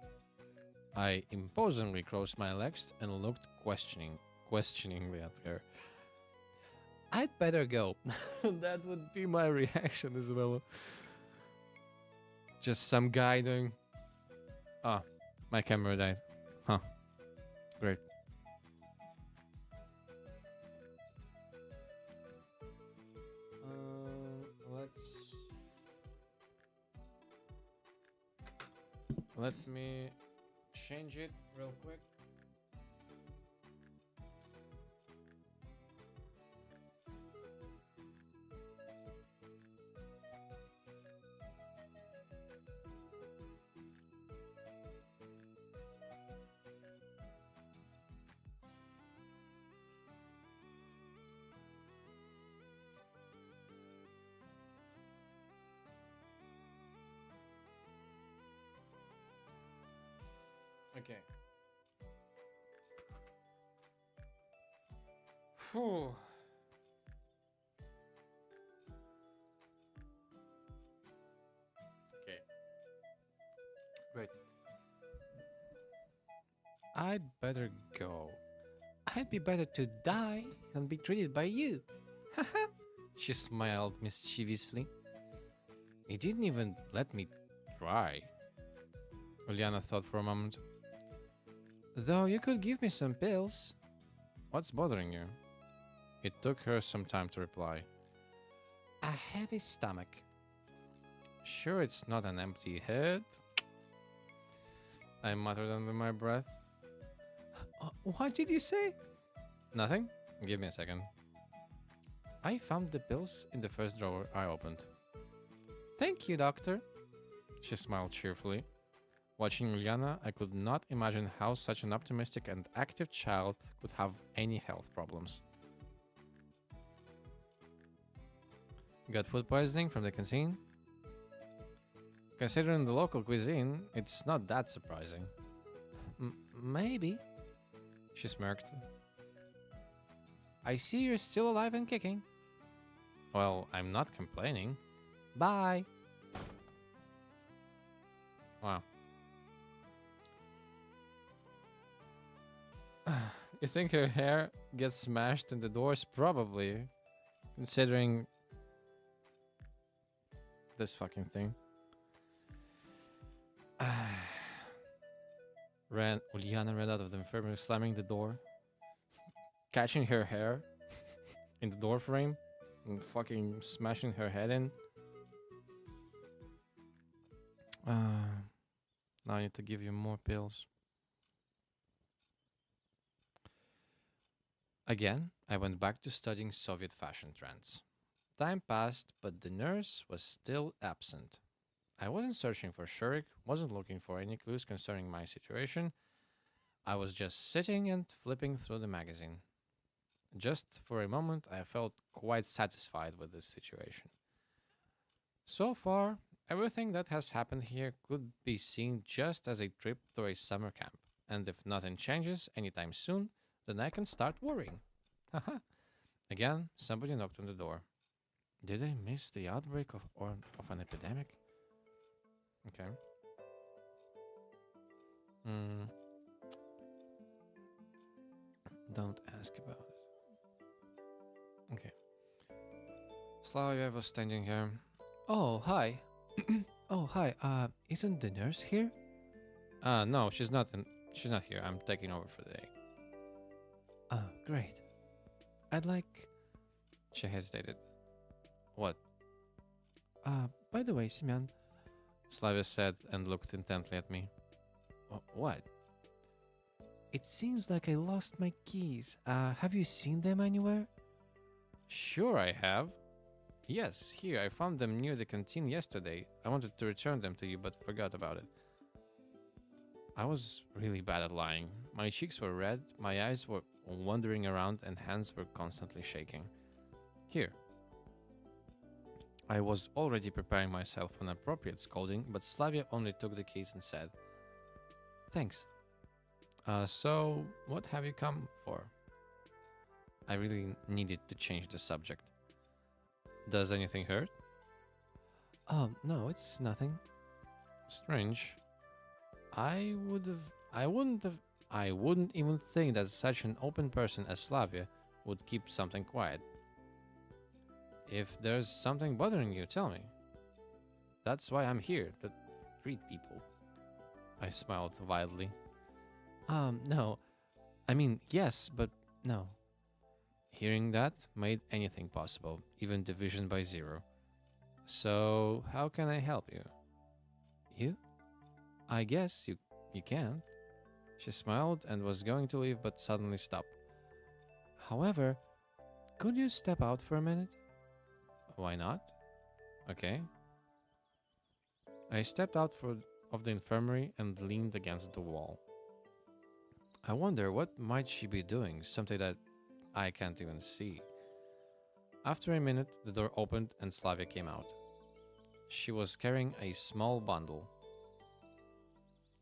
I imposingly crossed my legs and looked questioningly at her. I'd better go. That would be my reaction as well. Just some guy doing... Ah, my camera died. Huh. Great. Let me change it real quick. Okay. Phew. Okay. Great. I'd better go. I'd be better to die than be treated by you. Haha. She smiled mischievously. You didn't even let me try. Ulyana thought for a moment. Though you could give me some pills. What's bothering you? It took her some time to reply. A heavy stomach. Sure it's not an empty head? I muttered under my breath. What did you say? Nothing. Give me a second. I found the pills in the first drawer I opened. Thank you, doctor. She smiled cheerfully. Watching Ulyana, I could not imagine how such an optimistic and active child could have any health problems. Got food poisoning from the canteen? Considering the local cuisine, it's not that surprising. Maybe, she smirked. I see you're still alive and kicking. Well, I'm not complaining. Bye. Wow. You think her hair gets smashed in the doors? Probably. Considering this fucking thing. Ulyana ran out of the infirmary, slamming the door, catching her hair in the door frame, and fucking smashing her head in. Now I need to give you more pills. Again, I went back to studying Soviet fashion trends. Time passed, but the nurse was still absent. I wasn't searching for Shurik, wasn't looking for any clues concerning my situation. I was just sitting and flipping through the magazine. Just for a moment, I felt quite satisfied with this situation. So far, everything that has happened here could be seen just as a trip to a summer camp. And if nothing changes anytime soon, then I can start worrying. Haha. Again, somebody knocked on the door. Did I miss the outbreak of an epidemic? Okay. Hmm. Don't ask about it. Okay. Slavya was standing here. Oh, hi. Oh, hi. Isn't the nurse here? No, she's not. She's not here. I'm taking over for the day. Oh, great. I'd like. She hesitated. What? By the way, Semyon. Slavia said and looked intently at me. What? It seems like I lost my keys. Have you seen them anywhere? Sure, I have. Yes, here, I found them near the canteen yesterday. I wanted to return them to you, but forgot about it. I was really bad at lying. My cheeks were red, my eyes were wandering around, and hands were constantly shaking. Here. I was already preparing myself for an appropriate scolding, but Slavia only took the keys and said, Thanks. So, what have you come for? I really needed to change the subject. Does anything hurt? Oh, no, it's nothing. Strange. I wouldn't even think that such an open person as Slavia would keep something quiet. If there's something bothering you, tell me. That's why I'm here, to treat people. I smiled wildly. No. I mean, yes, but no. Hearing that made anything possible, even division by zero. So, how can I help you? You? I guess you can. She smiled and was going to leave, but suddenly stopped. However, could you step out for a minute? Why not? Okay. I stepped out of the infirmary and leaned against the wall. I wonder what might she be doing, something that I can't even see. After a minute, the door opened and Slavia came out. She was carrying a small bundle.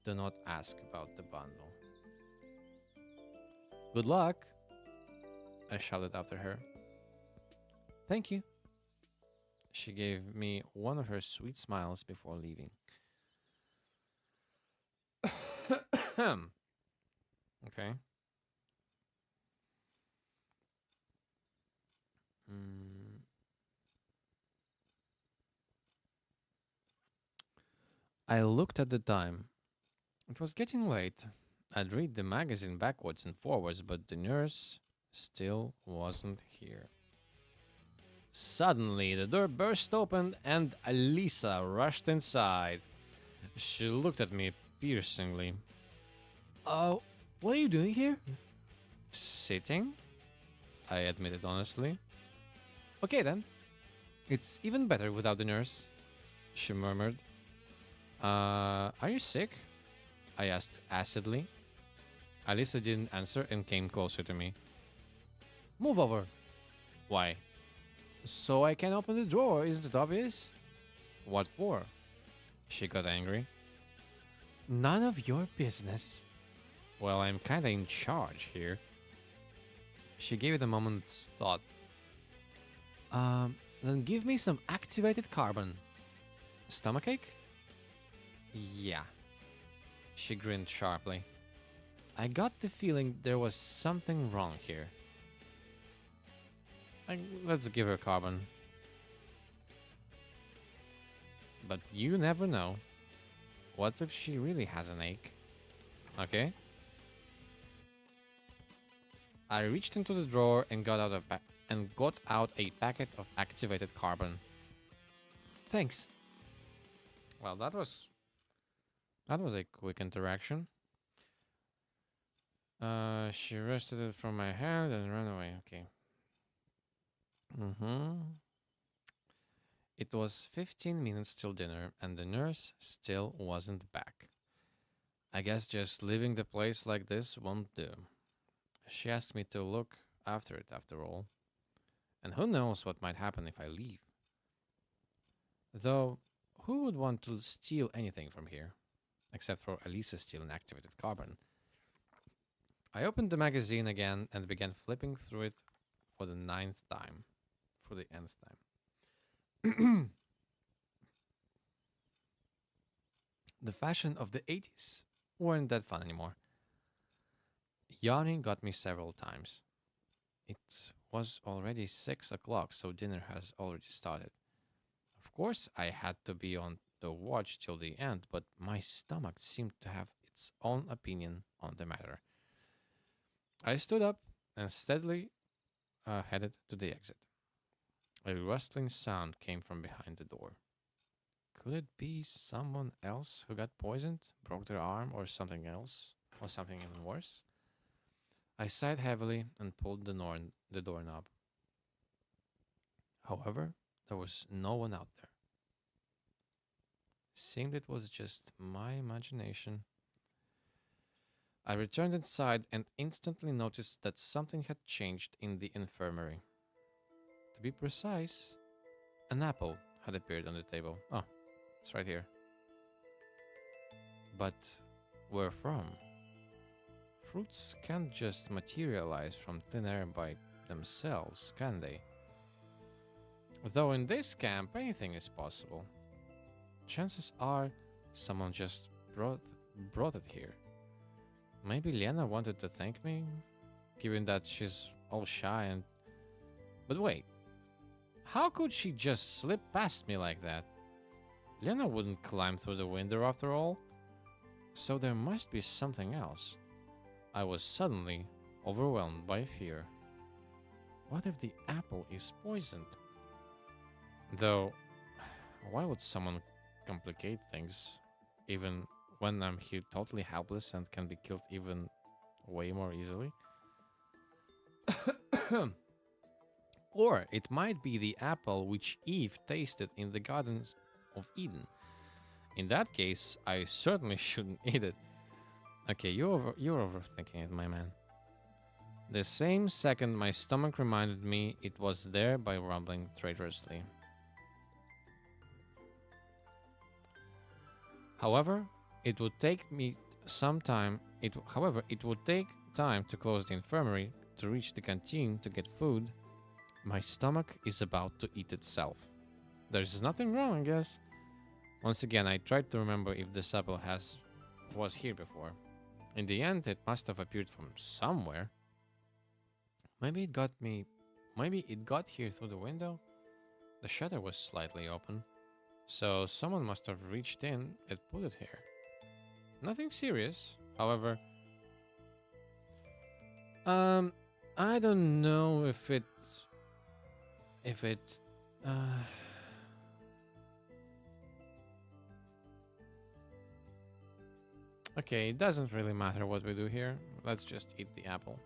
Do not ask about the bundle. Good luck, I shouted after her. Thank you. She gave me one of her sweet smiles before leaving. Okay. Mm. I looked at the time. It was getting late. I'd read the magazine backwards and forwards, but the nurse still wasn't here. Suddenly, the door burst open and Alisa rushed inside. She looked at me piercingly. What are you doing here? Sitting? I admitted honestly. Okay then. It's even better without the nurse, she murmured. Are you sick? I asked acidly. Alisa didn't answer and came closer to me. Move over. Why? So I can open the drawer, isn't it obvious? What for? She got angry. None of your business. Well, I'm kinda in charge here. She gave it a moment's thought. Then give me some activated carbon. Stomachache? Yeah. She grinned sharply. I got the feeling there was something wrong here. Let's give her carbon. But you never know. What if she really has an ache? Okay. I reached into the drawer and got out a packet of activated carbon. Thanks. Well, that was a quick interaction. She wrested it from my hand and ran away. Okay. Mm-hmm. It was 15 minutes till dinner, and the nurse still wasn't back. I guess just leaving the place like this won't do. She asked me to look after it after all, and who knows what might happen if I leave. Though, who would want to steal anything from here? Except for Alisa stealing activated carbon. I opened the magazine again and began flipping through it for the ninth time. For the nth time. The fashion of the 80s weren't that fun anymore. Yawning got me several times. It was already 6 o'clock, so dinner has already started. Of course, I had to be on the watch till the end, but my stomach seemed to have its own opinion on the matter. I stood up and steadily headed to the exit. A rustling sound came from behind the door. Could it be someone else who got poisoned, broke their arm, or something else, or something even worse? I sighed heavily and pulled the doorknob. However, there was no one out there. Seemed it was just my imagination. I returned inside and instantly noticed that something had changed in the infirmary. To be precise, an apple had appeared on the table. Oh, it's right here. But where from? Fruits can't just materialize from thin air by themselves, can they? Though in this camp, anything is possible. Chances are someone just brought it here. Maybe Lena wanted to thank me, given that she's all shy and... But wait, how could she just slip past me like that? Lena wouldn't climb through the window after all. So there must be something else. I was suddenly overwhelmed by fear. What if the apple is poisoned? Though, why would someone complicate things, even when I'm here totally helpless and can be killed even way more easily? Or it might be the apple which Eve tasted in the Gardens of Eden. In that case, I certainly shouldn't eat it. Okay, you're overthinking it, my man. The same second my stomach reminded me it was there by rumbling traitorously. However, it would take me some time. It would take time to close the infirmary, to reach the canteen to get food. My stomach is about to eat itself. There's nothing wrong, I guess. Once again, I tried to remember if this apple was here before. In the end, it must have appeared from somewhere. Maybe it got me. Maybe it got here through the window. The shutter was slightly open, so someone must have reached in and put it here. Nothing serious, however. I don't know if it. Uh, okay, it doesn't really matter what we do here. Let's just eat the apple.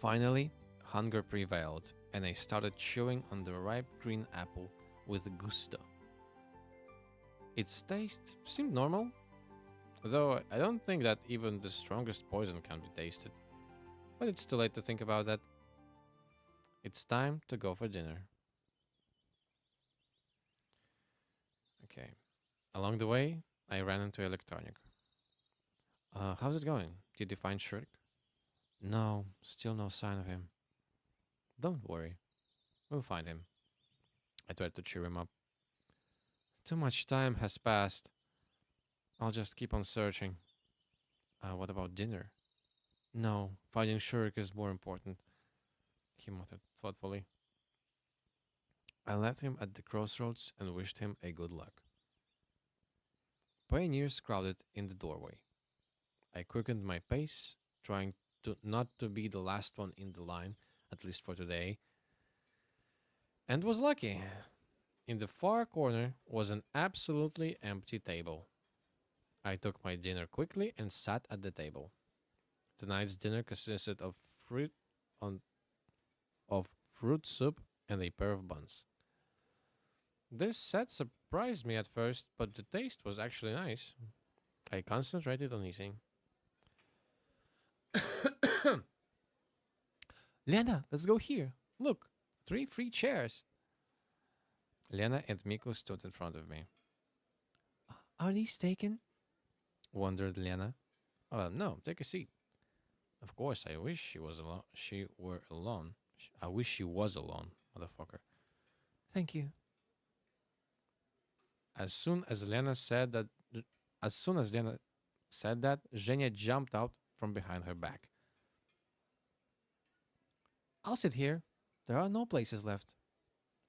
Finally, hunger prevailed, and I started chewing on the ripe green apple with gusto. Its taste seemed normal, though I don't think that even the strongest poison can be tasted. But it's too late to think about that. It's time to go for dinner. Okay. Along the way, I ran into electronic. How's it going? Did you find Shurik? No, still no sign of him. Don't worry, we'll find him. I tried to cheer him up. Too much time has passed. I'll just keep on searching. What about dinner? No, finding Shurik is more important, he muttered thoughtfully. I left him at the crossroads and wished him a good luck. Pioneers crowded in the doorway. I quickened my pace, trying to not to be the last one in the line, at least for today, and was lucky. In the far corner was an absolutely empty table. I took my dinner quickly and sat at the table. Tonight's dinner consisted on, of fruit soup and a pair of buns. This set surprised me at first, but the taste was actually nice. I concentrated on eating. Lena, let's go here. Look, 3 free chairs. Lena and Miko stood in front of me. Are these taken? Wondered Lena. Oh, no, take a seat. Of course, I wish she was alone. She were alone. I wish she was alone, motherfucker. Thank you. As soon as Lena said that, as soon as Lena said that, Zhenya jumped out from behind her back. I'll sit here. There are no places left,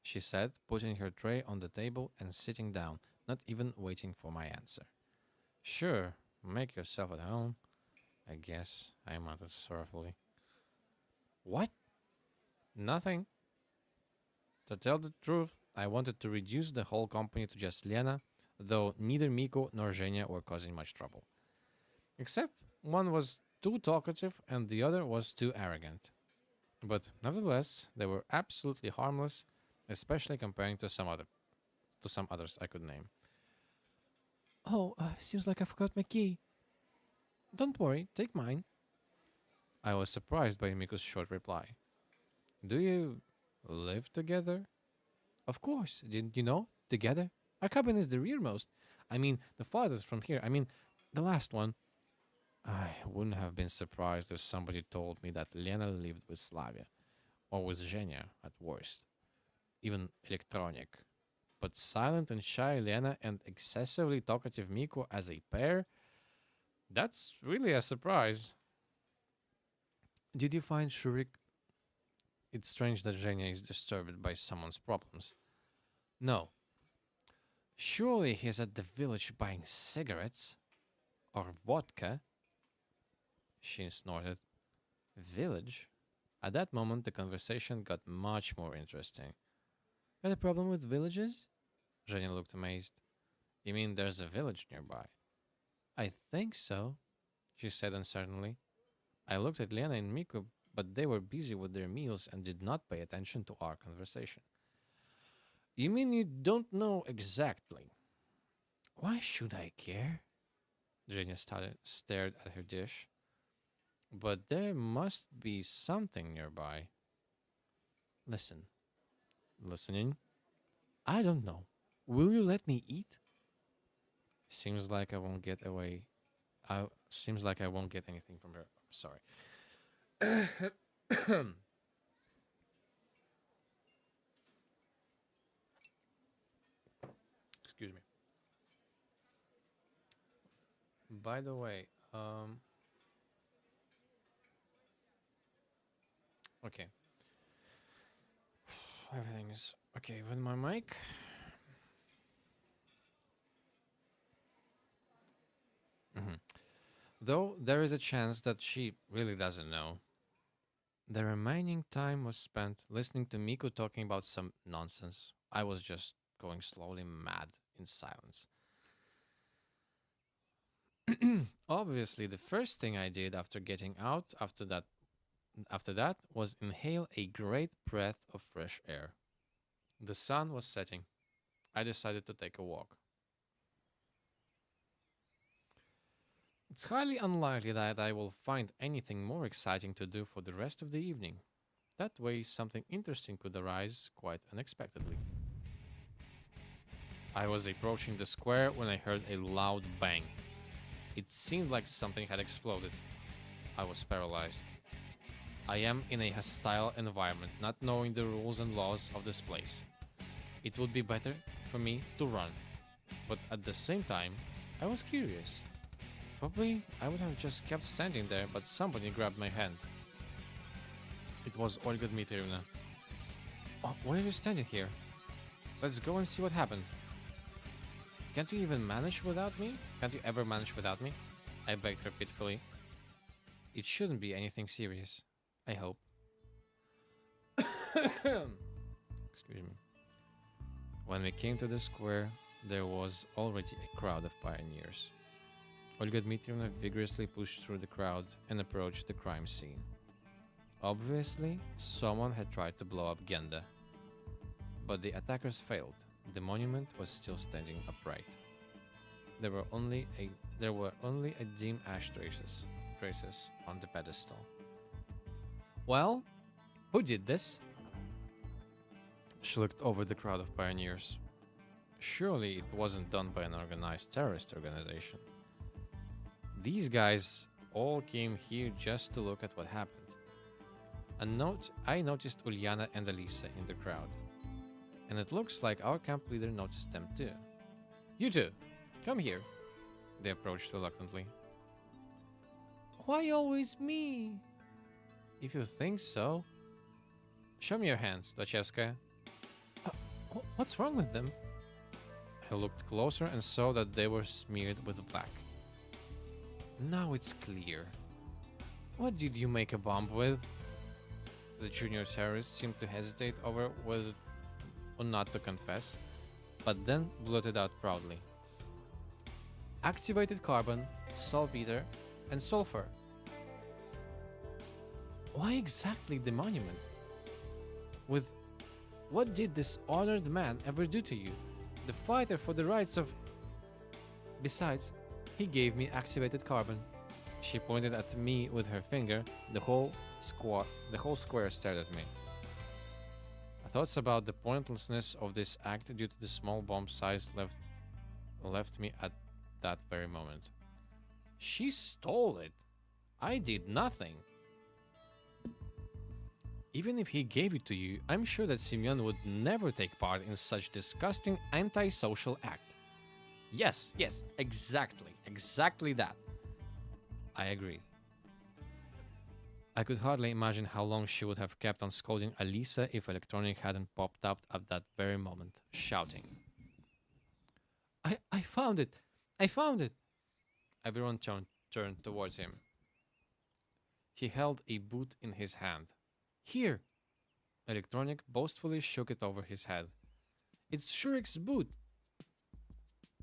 she said, putting her tray on the table and sitting down, not even waiting for my answer. Sure, make yourself at home, I guess, I muttered sorrowfully. What? Nothing. To tell the truth, I wanted to reduce the whole company to just Lena, though neither Miko nor Zhenya were causing much trouble. Except one was too talkative and the other was too arrogant. But nevertheless, they were absolutely harmless, especially comparing to some others I could name. Oh, seems like I forgot my key. Don't worry, take mine. I was surprised by Miko's short reply. Do you live together? Of course, didn't you know? Together? Our cabin is the rearmost. I mean, the farthest from here. I mean, the last one. I wouldn't have been surprised if somebody told me that Lena lived with Slavya, or with Zhenya at worst. Even electronic. But silent and shy Lena and excessively talkative Miko as a pair? That's really a surprise. Did you find Shurik? It's strange that Zhenya is disturbed by someone's problems. No. Surely he's at the village buying cigarettes? Or vodka? She snorted. Village? At that moment, the conversation got much more interesting. Got a problem with villages? Zhenya looked amazed. You mean there's a village nearby? I think so, she said uncertainly. I looked at Lena and Miko, but they were busy with their meals and did not pay attention to our conversation. You mean you don't know exactly? Why should I care? Zhenya stared at her dish. But there must be something nearby. Listen. Listening? I don't know. Will you let me eat? Seems like I won't get away. Seems like I won't get anything from her. Sorry. Excuse me. By the way, okay. Everything is okay with my mic. Mhm. Though there is a chance that she really doesn't know. The remaining time was spent listening to Miko talking about some nonsense. I was just going slowly mad in silence. Obviously, the first thing I did after getting out after that was inhale a great breath of fresh air. The sun was setting. I decided to take a walk. It's highly unlikely that I will find anything more exciting to do for the rest of the evening. That way, something interesting could arise quite unexpectedly. I was approaching the square when I heard a loud bang. It seemed like something had exploded. I was paralyzed. I am in a hostile environment, not knowing the rules and laws of this place. It would be better for me to run, but at the same time, I was curious. Probably I would have just kept standing there, but somebody grabbed my hand. It was Olga Dmitrievna. Oh, why are you standing here? Let's go and see what happened. Can't you even manage without me? Can't you ever manage without me? I begged her pitifully. It shouldn't be anything serious. I hope. Excuse me. When we came to the square, there was already a crowd of pioneers. Olga Dmitrievna vigorously pushed through the crowd and approached the crime scene. Obviously, someone had tried to blow up Genda, but the attackers failed. The monument was still standing upright. There were only a dim ash traces on the pedestal. Well, who did this? She looked over the crowd of pioneers. Surely it wasn't done by an organized terrorist organization. These guys all came here just to look at what happened. I noticed Ulyana and Alisa in the crowd. And it looks like our camp leader noticed them too. You two, come here. They approached reluctantly. Why always me? If you think so. Show me your hands, Dachevskaya. What's wrong with them? I looked closer and saw that they were smeared with black. Now it's clear. What did you make a bomb with? The junior terrorist seemed to hesitate over whether or not to confess, but then blurted out proudly. Activated carbon, saltpeter, and sulfur. Why exactly the monument? With what did this honored man ever do to you? The fighter for the rights of... Besides, he gave me activated carbon. She pointed at me with her finger. The whole square stared at me. Thoughts about the pointlessness of this act due to the small bomb size left me at that very moment. She stole it. I did nothing. Even if he gave it to you, I'm sure that Simeon would never take part in such disgusting antisocial act. Yes, exactly that. I agree. I could hardly imagine how long she would have kept on scolding Alisa if Electronic hadn't popped up at that very moment, shouting. I found it! I found it! Everyone turned towards him. He held a boot in his hand. Here! Electronic boastfully shook it over his head. It's Shurik's boot!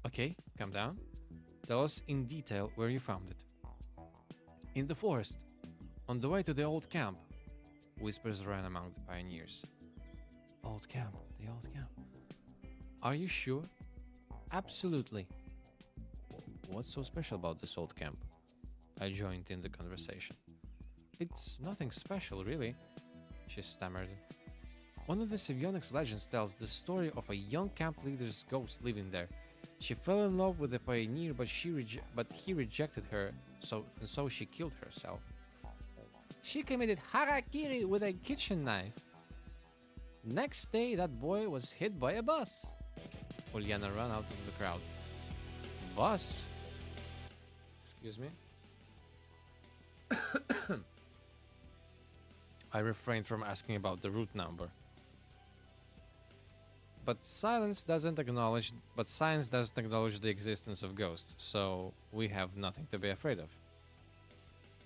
Okay, calm down. Tell us in detail where you found it. In the forest. On the way to the old camp. Whispers ran among the pioneers. Old camp, the old camp. Are you sure? Absolutely. What's so special about this old camp? I joined in the conversation. It's nothing special, really, she stammered. One of the Sivionics legends tells the story of a young camp leader's ghost living there. She fell in love with a pioneer, but he rejected her, so she killed herself. She committed harakiri with a kitchen knife. Next day, that boy was hit by a bus. Ulyana ran out of the crowd. Bus? Excuse me? I refrained from asking about the route number. But science doesn't acknowledge the existence of ghosts, so we have nothing to be afraid of.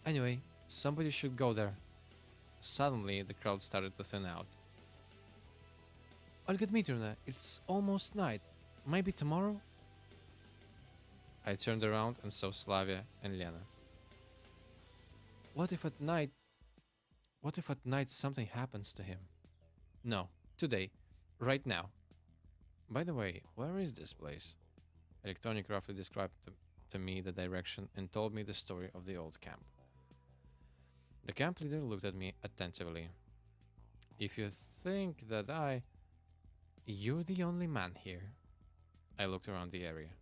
Anyway, somebody should go there. Suddenly, the crowd started to thin out. Olga Dmitrievna, it's almost night. Maybe tomorrow? I turned around and saw Slavya and Lena. What if at night something happens to him? No, today. Right now. By the way, where is this place? Electronic roughly described to me the direction and told me the story of the old camp. The camp leader looked at me attentively. If you think that You're the only man here. I looked around the area.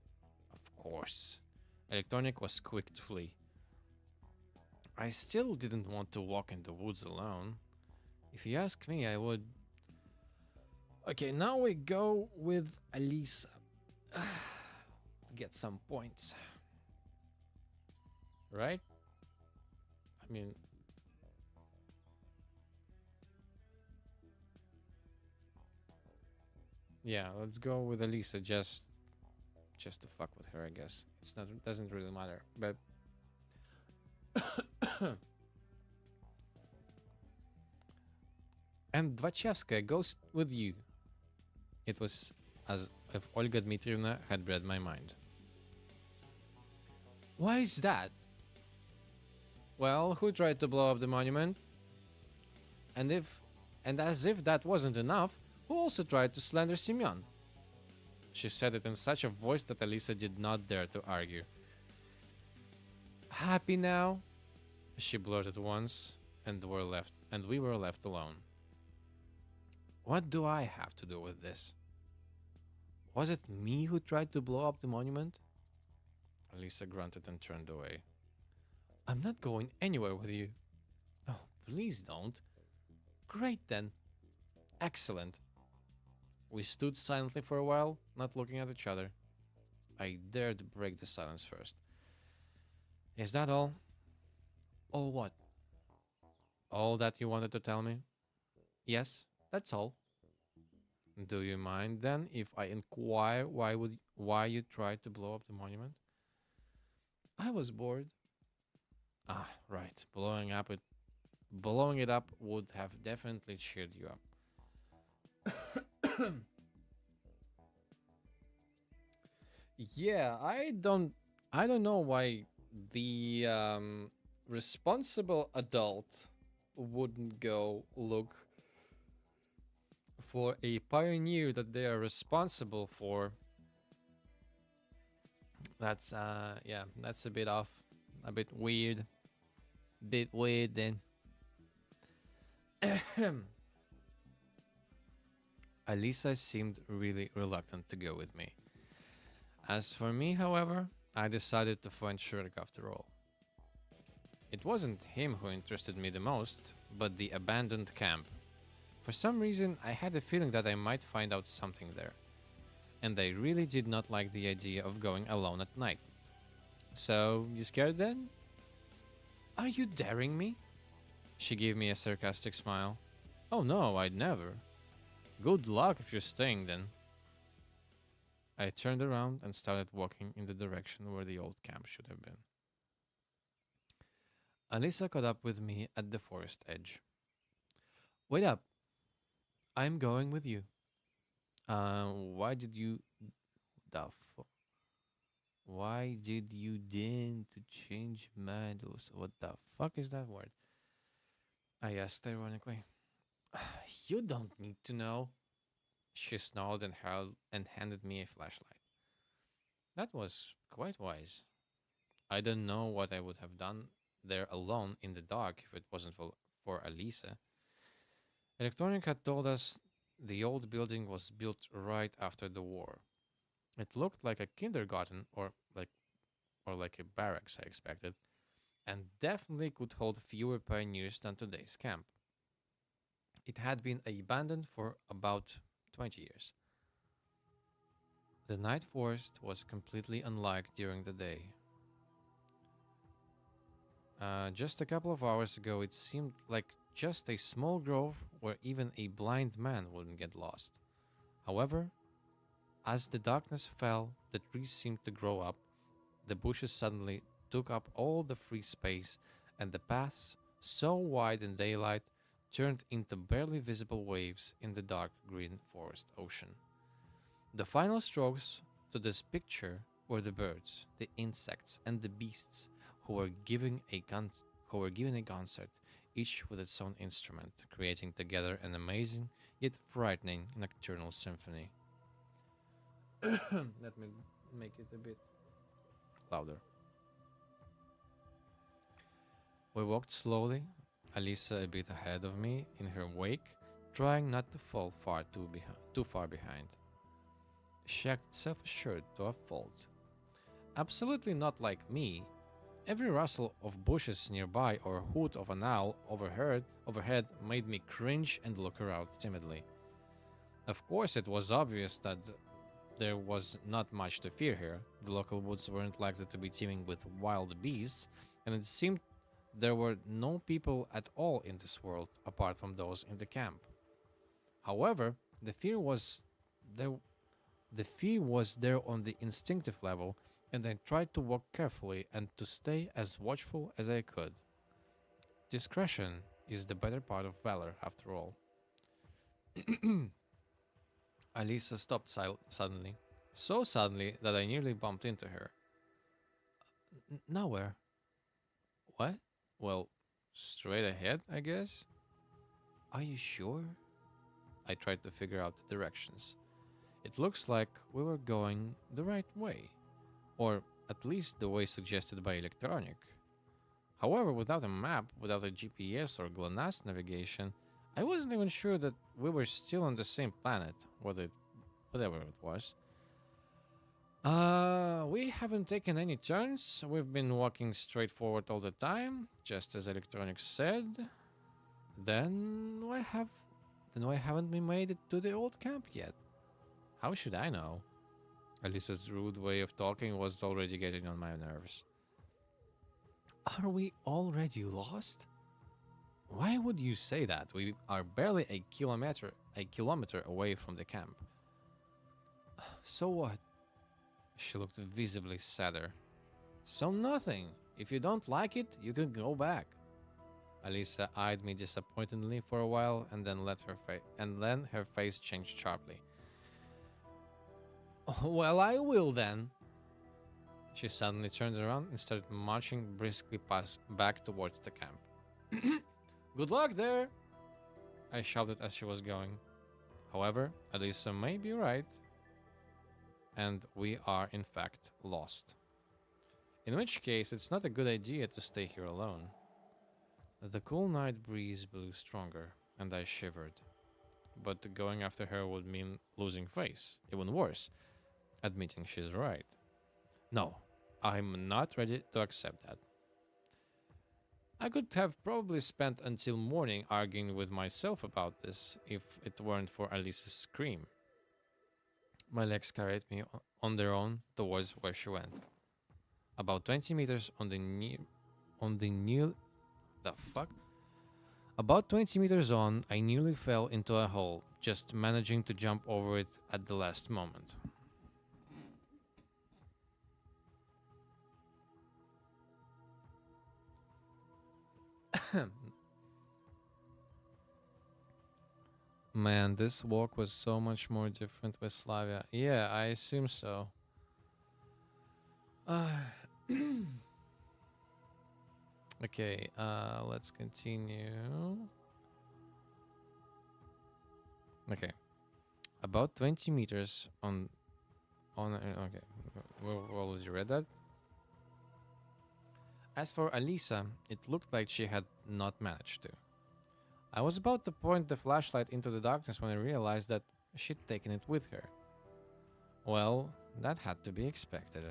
Of course. Electronic was quick to flee. I still didn't want to walk in the woods alone. If you ask me, I would... Okay, now we go with Alisa. Get some points. Right? I mean... Yeah, let's go with Alisa just to fuck with her, I guess. Doesn't really matter, but... And Dvachevskaya goes with you. It was as if Olga Dmitrievna had read my mind. Why is that? Well, who tried to blow up the monument? And if and as if that wasn't enough, who also tried to slander Simeon? She said it in such a voice that Alisa did not dare to argue. Happy now? She blurted once, and we were left alone. What do I have to do with this? Was it me who tried to blow up the monument? Alisa grunted and turned away. I'm not going anywhere with you. Oh, please don't. Great then. Excellent. We stood silently for a while, not looking at each other. I dared break the silence first. Is that all? All what? All that you wanted to tell me? Yes, that's all. Do you mind then if I inquire why you tried to blow up the monument? I was bored. Ah, right. Blowing it up would have definitely cheered you up. Yeah, I don't know why the responsible adult wouldn't go look for a pioneer that they are responsible for. That's yeah, that's a bit off, a bit weird. Bit weird then. Alisa seemed really reluctant to go with me. As for me, however, I decided to find Shurik after all. It wasn't him who interested me the most, but the abandoned camp. For some reason, I had a feeling that I might find out something there, and I really did not like the idea of going alone at night. So, you scared then? Are you daring me? She gave me a sarcastic smile. Oh no, I'd never. Good luck if you're staying then. I turned around and started walking in the direction where the old camp should have been. Alisa caught up with me at the forest edge. Wait up, I'm going with you. Why did you... The fu- Why did you deign to change models? What the fuck is that word? I asked ironically. You don't need to know. She snarled and howled and handed me a flashlight. That was quite wise. I don't know what I would have done there alone in the dark if it wasn't for Alisa. Electronic had told us the old building was built right after the war. It looked like a kindergarten or like a barracks I expected, and definitely could hold fewer pioneers than today's camp. It had been abandoned for about 20 years. The night forest was completely unlike during the day. Just a couple of hours ago, it seemed like just a small grove where even a blind man wouldn't get lost. However, as the darkness fell, the trees seemed to grow up, the bushes suddenly took up all the free space, and the paths, so wide in daylight, turned into barely visible waves in the dark green forest ocean. The final strokes to this picture were the birds, the insects, and the beasts who were given a concert, each with its own instrument, creating together an amazing yet frightening nocturnal symphony. Let me make it a bit louder. We walked slowly, Alisa a bit ahead of me in her wake, trying not to fall too far behind. She acted self-assured to a fault. Absolutely not like me. Every rustle of bushes nearby or hoot of an owl overhead made me cringe and look around timidly. Of course, it was obvious that there was not much to fear here. The local woods weren't likely to be teeming with wild beasts, and it seemed there were no people at all in this world apart from those in the camp. However, there the fear was there on the instinctive level, and I tried to walk carefully and to stay as watchful as I could. Discretion is the better part of valor, after all. Alisa stopped suddenly, so suddenly that I nearly bumped into her. Nowhere. What? Well, straight ahead, I guess? Are you sure? I tried to figure out the directions. It looks like we were going the right way, or at least the way suggested by electronic. However, without a map, without a GPS or GLONASS navigation, I wasn't even sure that we were still on the same planet, whatever it was. We haven't taken any turns. We've been walking straight forward all the time, just as electronics said. Then why have then why haven't we made it to the old camp yet? How should I know? Alisa's rude way of talking was already getting on my nerves. Are we already lost? Why would you say that? We are barely a kilometer away from the camp. So what? She looked visibly sadder. So nothing. If you don't like it, you can go back. Alisa eyed me disappointedly for a while, and then her face changed sharply. Well, I will then. She suddenly turned around and started marching briskly back towards the camp. Good luck there! I shouted as she was going. However, Alisa may be right, and we are in fact lost. In which case, it's not a good idea to stay here alone. The cool night breeze blew stronger, and I shivered. But going after her would mean losing face, even worse, admitting she's right. No, I'm not ready to accept that. I could have probably spent until morning arguing with myself about this if it weren't for Alice's scream. My legs carried me on their own towards where she went. About 20 meters the fuck? About 20 meters on, I nearly fell into a hole, just managing to jump over it at the last moment. Man, this walk was so much more different with Slavia. Yeah, I assume so. Uh, okay, let's continue. Okay, about 20 meters okay, we already read that. As for Alisa, it looked like she had not managed to. I was about to point the flashlight into the darkness when I realized that she'd taken it with her. Well, that had to be expected.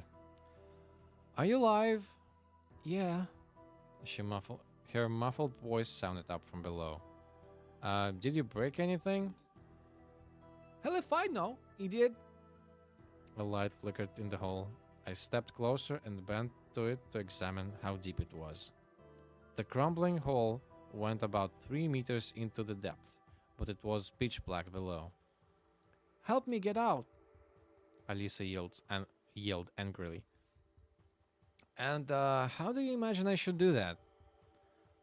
Are you alive? Yeah. Her muffled voice sounded up from below. Did you break anything? Hell if I know. He did. A light flickered in the hole. I stepped closer and bent to it to examine how deep it was. The crumbling hole went about 3 meters into the depth, but it was pitch black below. Help me get out, Alisa yelled angrily. And how do you imagine I should do that?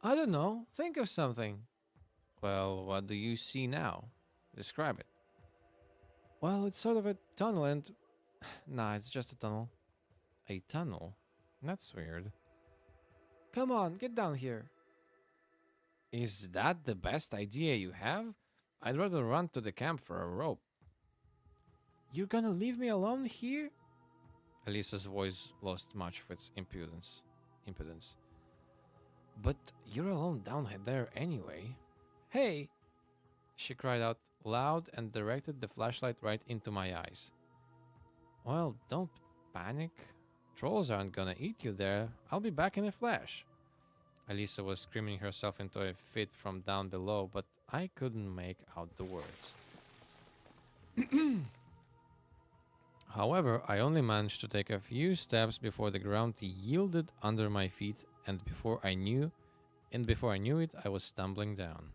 I don't know. Think of something. Well, what do you see now? Describe it. Well, it's sort of a tunnel and... Nah, it's just a tunnel. A tunnel? That's weird. Come on, get down here. Is that the best idea you have? I'd rather run to the camp for a rope. You're gonna leave me alone here? Alisa's voice lost much of its impudence. But you're alone down there anyway. Hey! She cried out loud and directed the flashlight right into my eyes. Well, don't panic. Trolls aren't gonna eat you there. I'll be back in a flash. Alisa was screaming herself into a fit from down below, but I couldn't make out the words. However, I only managed to take a few steps before the ground yielded under my feet, and before I knew it, I was stumbling down.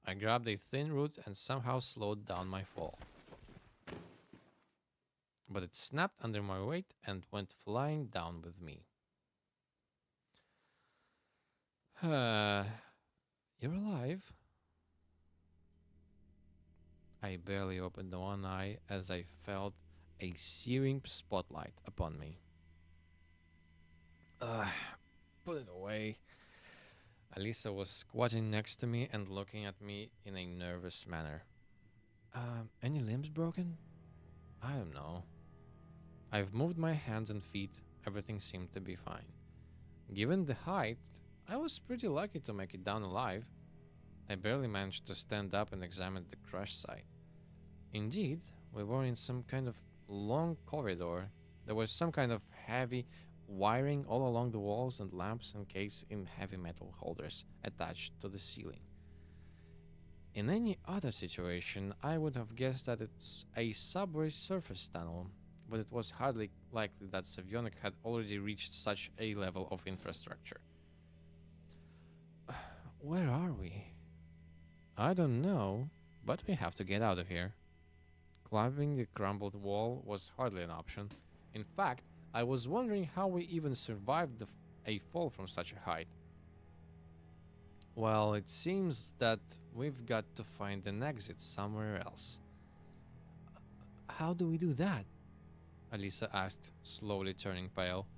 I grabbed a thin root and somehow slowed down my fall. But it snapped under my weight and went flying down with me. You're alive? I barely opened one eye as I felt a searing spotlight upon me. Uh, Put it away. Alisa was squatting next to me and looking at me in a nervous manner. Any limbs broken? I don't know. I've moved my hands and feet. Everything seemed to be fine. Given the height, I was pretty lucky to make it down alive. I barely managed to stand up and examine the crash site. Indeed, we were in some kind of long corridor. There was some kind of heavy wiring all along the walls and lamps encased in heavy metal holders attached to the ceiling. In any other situation, I would have guessed that it's a subway surface tunnel, but it was hardly likely that Savionic had already reached such a level of infrastructure. Where are we? I don't know, but we have to get out of here. Climbing the crumbled wall was hardly an option. In fact, I was wondering how we even survived a fall from such a height. Well, it seems that we've got to find an exit somewhere else. How do we do that? Alisa asked, slowly turning pale.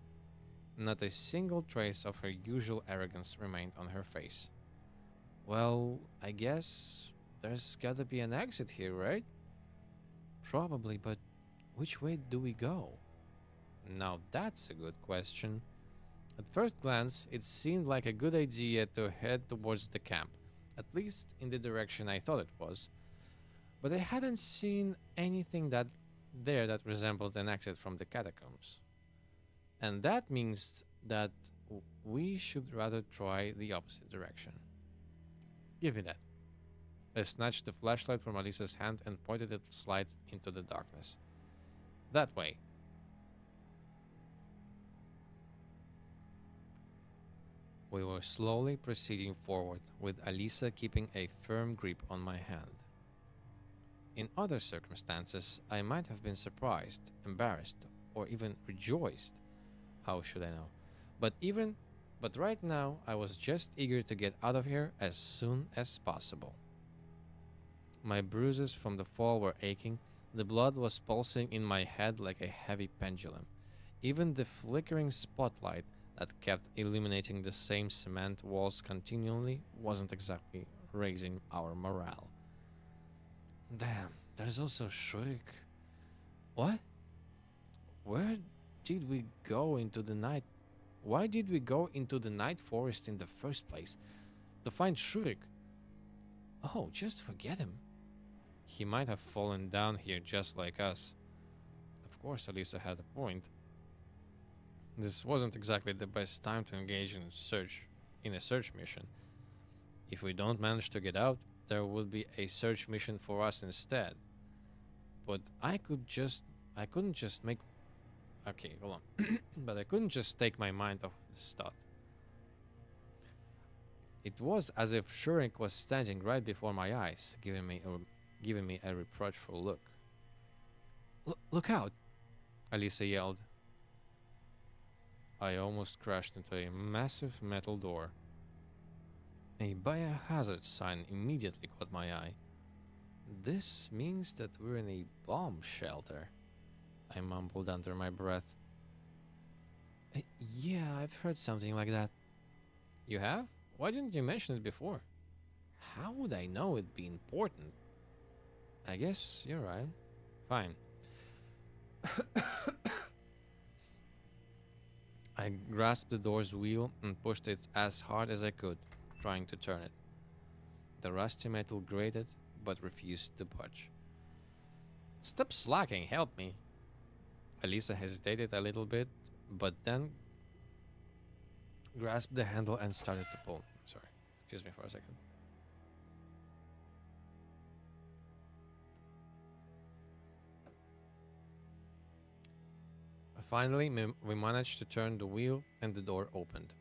Not a single trace of her usual arrogance remained on her face. Well, I guess there's gotta be an exit here, right? Probably, but which way do we go? Now that's a good question. At first glance, it seemed like a good idea to head towards the camp, at least in the direction I thought it was. But I hadn't seen anything that resembled an exit from the catacombs. And that means that we should rather try the opposite direction. Give me that. I snatched the flashlight from Alisa's hand and pointed it slight into the darkness. That way. We were slowly proceeding forward, with Alisa keeping a firm grip on my hand. In other circumstances, I might have been surprised, embarrassed, or even rejoiced. How should I know? But right now, I was just eager to get out of here as soon as possible. My bruises from the fall were aching, the blood was pulsing in my head like a heavy pendulum. Even the flickering spotlight that kept illuminating the same cement walls continually wasn't exactly raising our morale. Damn, there's also Shurik. What? Where did we go into the night? Why did we go into the night forest in the first place? To find Shurik? Oh, just forget him. He might have fallen down here just like us. Of course, Alisa had a point. This wasn't exactly the best time to engage in a search mission. If we don't manage to get out, there will be a search mission for us instead. But I couldn't just make okay, hold on. But I couldn't just take my mind off this thought. It was as if Shurik was standing right before my eyes, giving me a reproachful look. Look out! Alisa yelled. I almost crashed into a massive metal door. A biohazard sign immediately caught my eye. This means that we're in a bomb shelter, I mumbled under my breath. Yeah, I've heard something like that. You have? Why didn't you mention it before? How would I know it'd be important? I guess you're right. Fine. I grasped the door's wheel and pushed it as hard as I could, trying to turn it. The rusty metal grated, but refused to budge. Stop slacking, help me. Alisa hesitated a little bit, but then grasped the handle and started to pull. Sorry, excuse me for a second. Finally, we managed to turn the wheel and the door opened.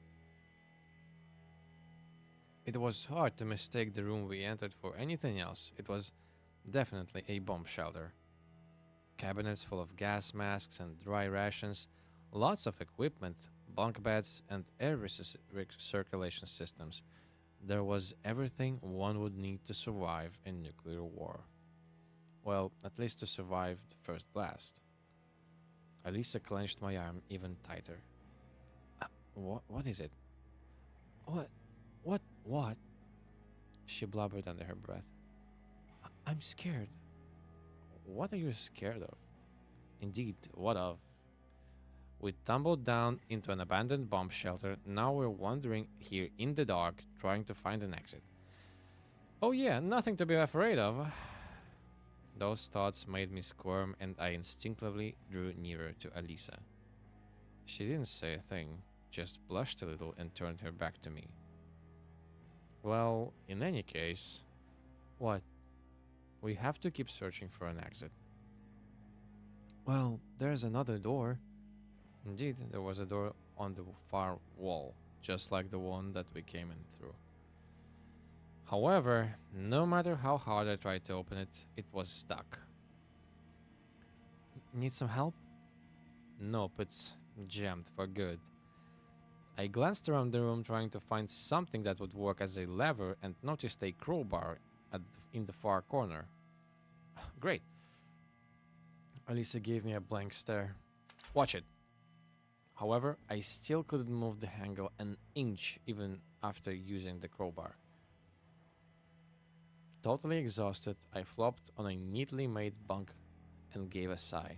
It was hard to mistake the room we entered for anything else. It was definitely a bomb shelter. Cabinets full of gas masks and dry rations, lots of equipment, bunk beds, and air recirculation systems. There was everything one would need to survive a nuclear war. Well, at least to survive the first blast. Alisa clenched my arm even tighter. What is it? What? What? She blubbered under her breath. I'm scared. What are you scared of? Indeed, what of? We tumbled down into an abandoned bomb shelter. Now we're wandering here in the dark, trying to find an exit. Oh yeah, nothing to be afraid of. Those thoughts made me squirm, and I instinctively drew nearer to Alisa. She didn't say a thing, just blushed a little and turned her back to me. Well, in any case, what? We have to keep searching for an exit. Well, there's another door. Indeed, there was a door on the far wall, just like the one that we came in through. However, no matter how hard I tried to open it, it was stuck. Need some help? Nope, it's jammed for good. I glanced around the room trying to find something that would work as a lever and noticed a crowbar in the far corner. Great. Alisa gave me a blank stare. Watch it. However, I still couldn't move the handle an inch even after using the crowbar. Totally exhausted, I flopped on a neatly made bunk and gave a sigh.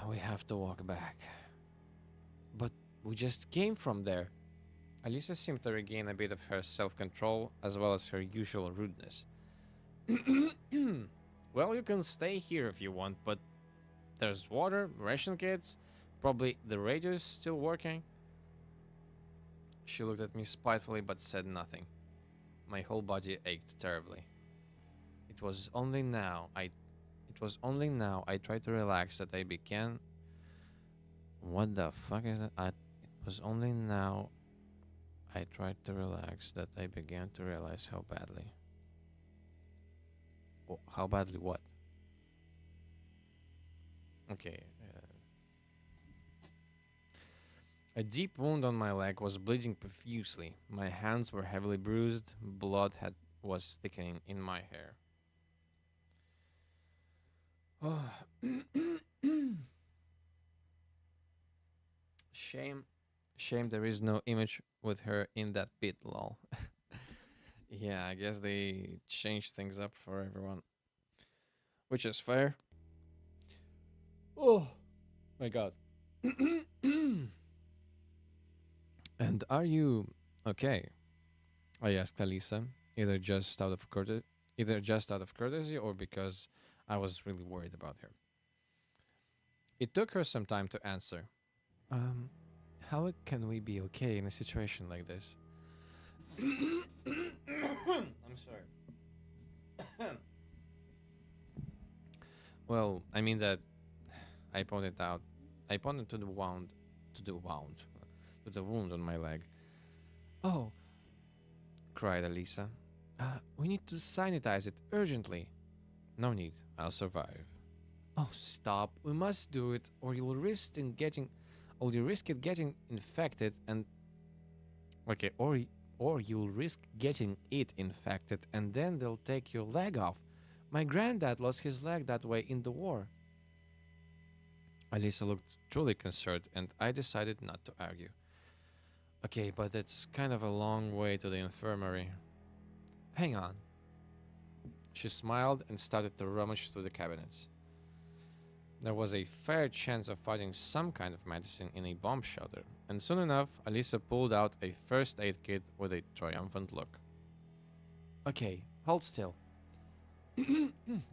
We have to walk back. But we just came from there. Alisa seemed to regain a bit of her self-control as well as her usual rudeness. Well, you can stay here if you want, but there's water, ration kits, probably the radio's still working. She looked at me spitefully but said nothing. My whole body ached terribly. It was only now I tried to relax that I began. What the fuck is it? It was only now I tried to relax that I began to realize how badly. How badly what? Okay. A deep wound on my leg was bleeding profusely. My hands were heavily bruised. Was thickening in my hair. Shame. Shame there is no image with her in that pit, lol. Yeah, I guess they changed things up for everyone. Which is fair. Oh my god. And are you okay? I asked Alisa, either just out of courtesy or because I was really worried about her. It took her some time to answer. Um, how can we be okay in a situation like this? I'm sorry. Well, I mean that I pointed out. I pointed to the wound, to the wound on my leg. Oh, cried Alisa. We need to sanitize it urgently. No need. I'll survive. Oh, stop. We must do it, or you risk it getting infected and okay, or you'll risk getting it infected and then they'll take your leg off. My granddad lost his leg that way in the war. Alisa looked truly concerned and I decided not to argue. Okay, but it's kind of a long way to the infirmary. Hang on. She smiled and started to rummage through the cabinets. There was a fair chance of finding some kind of medicine in a bomb shelter, and soon enough, Alisa pulled out a first aid kit with a triumphant look. Okay, hold still.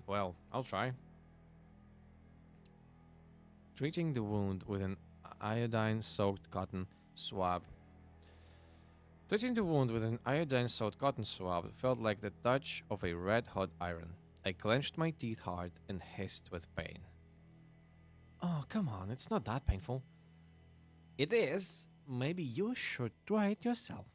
Well, I'll try. Treating the wound with an iodine-soaked cotton swab. Treating the wound with an iodine-soaked cotton swab felt like the touch of a red-hot iron. I clenched my teeth hard and hissed with pain. Oh, come on, it's not that painful. It is. Maybe you should try it yourself.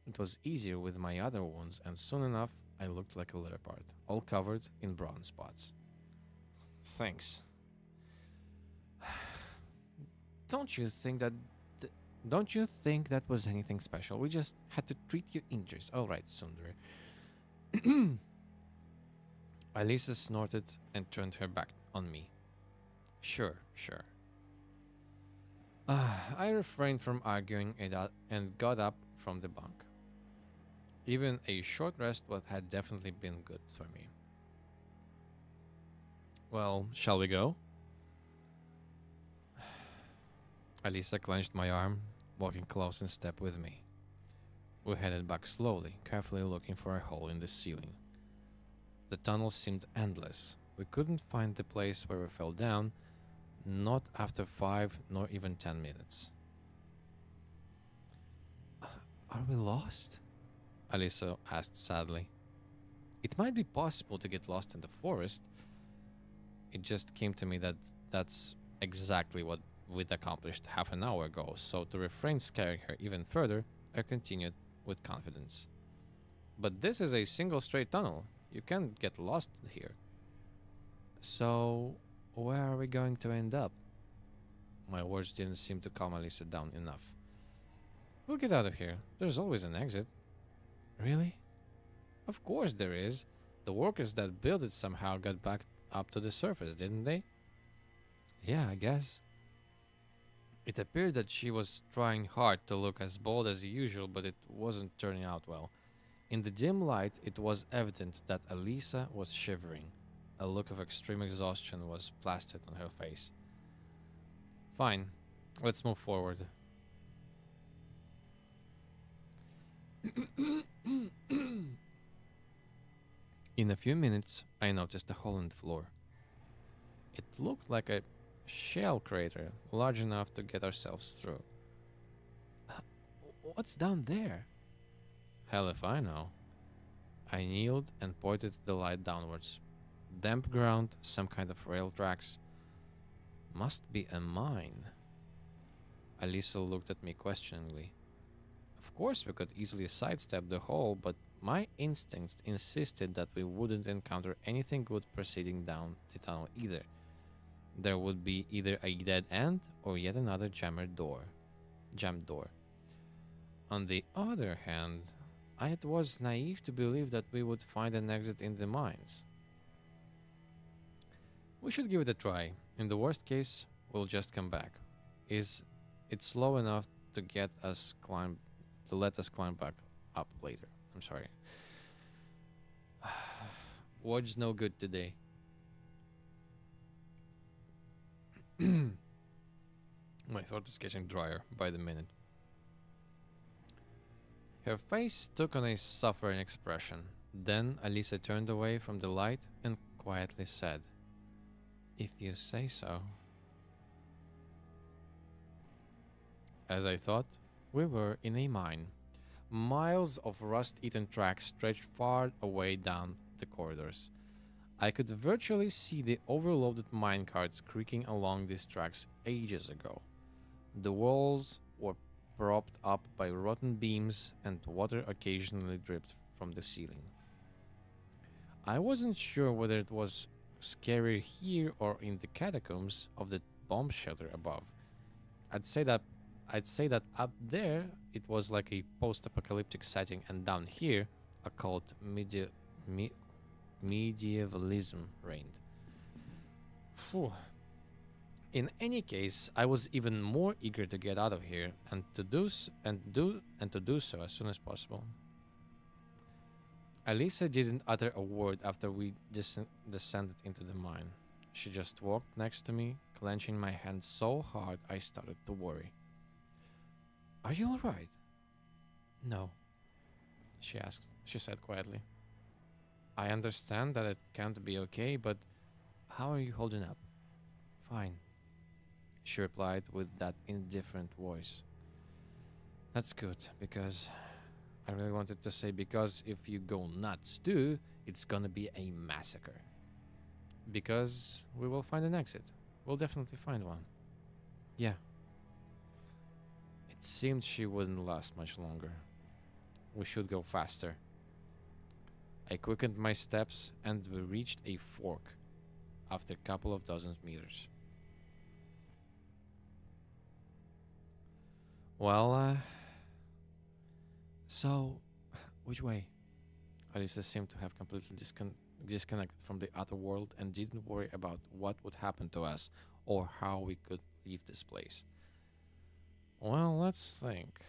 It was easier with my other wounds, and soon enough, I looked like a leopard, all covered in brown spots. Thanks. Don't you think that was anything special? We just had to treat your injuries. All right, tsundere. Alisa snorted and turned her back on me. Sure. I refrained from arguing and got up from the bunk. Even a short rest would had definitely been good for me. Well, shall we go? Alisa clenched my arm, walking close in step with me. We headed back slowly, carefully looking for a hole in the ceiling. The tunnel seemed endless. We couldn't find the place where we fell down, not after 5 nor even 10 minutes. Are we lost? Alisa asked sadly. It might be possible to get lost in the forest. It just came to me that that's exactly what we'd accomplished half an hour ago, so to refrain scaring her even further, I continued with confidence. But this is a single straight tunnel. You can't get lost here. So, where are we going to end up? My words didn't seem to calm Alisa down enough. We'll get out of here. There's always an exit. Really? Of course there is. The workers that built it somehow got back up to the surface, didn't they? Yeah, I guess. It appeared that she was trying hard to look as bold as usual, but it wasn't turning out well. In the dim light, it was evident that Alisa was shivering. A look of extreme exhaustion was plastered on her face. Fine, let's move forward. In a few minutes, I noticed a hole in the floor. It looked like a shell crater, large enough to get ourselves through. What's down there? Hell if I know. I kneeled and pointed the light downwards. Damp ground, some kind of rail tracks. Must be a mine. Alisa looked at me questioningly. Of course we could easily sidestep the hole, but my instincts insisted that we wouldn't encounter anything good proceeding down the tunnel either. There would be either a dead end or yet another jammed door. On the other hand, I was naive to believe that we would find an exit in the mines. We should give it a try. In the worst case, we'll just come back. Is it slow enough to let us climb back up later? I'm sorry. Word's no good today. My throat is getting drier by the minute. Her face took on a suffering expression. Then Alisa turned away from the light and quietly said, "If you say so." As I thought, we were in a mine. Miles of rust-eaten tracks stretched far away down the corridors. I could virtually see the overloaded minecarts creaking along these tracks ages ago. The walls were propped up by rotten beams, and water occasionally dripped from the ceiling. I wasn't sure whether it was scarier here or in the catacombs of the bomb shelter above. I'd say that up there it was like a post-apocalyptic setting, and down here, occult medievalism reigned. Phew. In any case, I was even more eager to get out of here and to do so as soon as possible. Alisa didn't utter a word after we descended into the mine. She just walked next to me, clenching my hand so hard I started to worry. "Are you all right?" "No," she said quietly. "I understand that it can't be okay, but how are you holding up?" "Fine," she replied with that indifferent voice. "That's good, because I really wanted to say because if you go nuts too, it's gonna be a massacre. Because we will find an exit. We'll definitely find one." "Yeah." It seemed she wouldn't last much longer. We should go faster. I quickened my steps and we reached a fork after a couple of dozen meters. Well, so, which way? Alisa seemed to have completely disconnected from the outer world and didn't worry about what would happen to us or how we could leave this place. Well, let's think.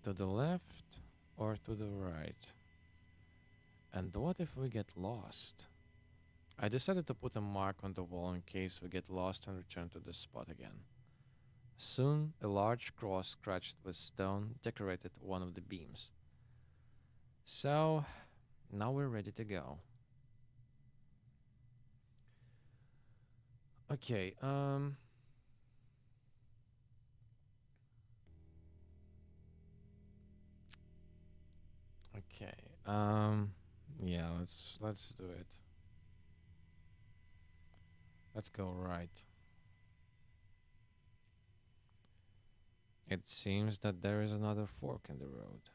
To the left or to the right? And what if we get lost? I decided to put a mark on the wall in case we get lost and return to the spot again. Soon, a large cross scratched with stone decorated one of the beams. So, now we're ready to go. Okay, okay. Yeah, let's do it. Let's go right. It seems that there is another fork in the road.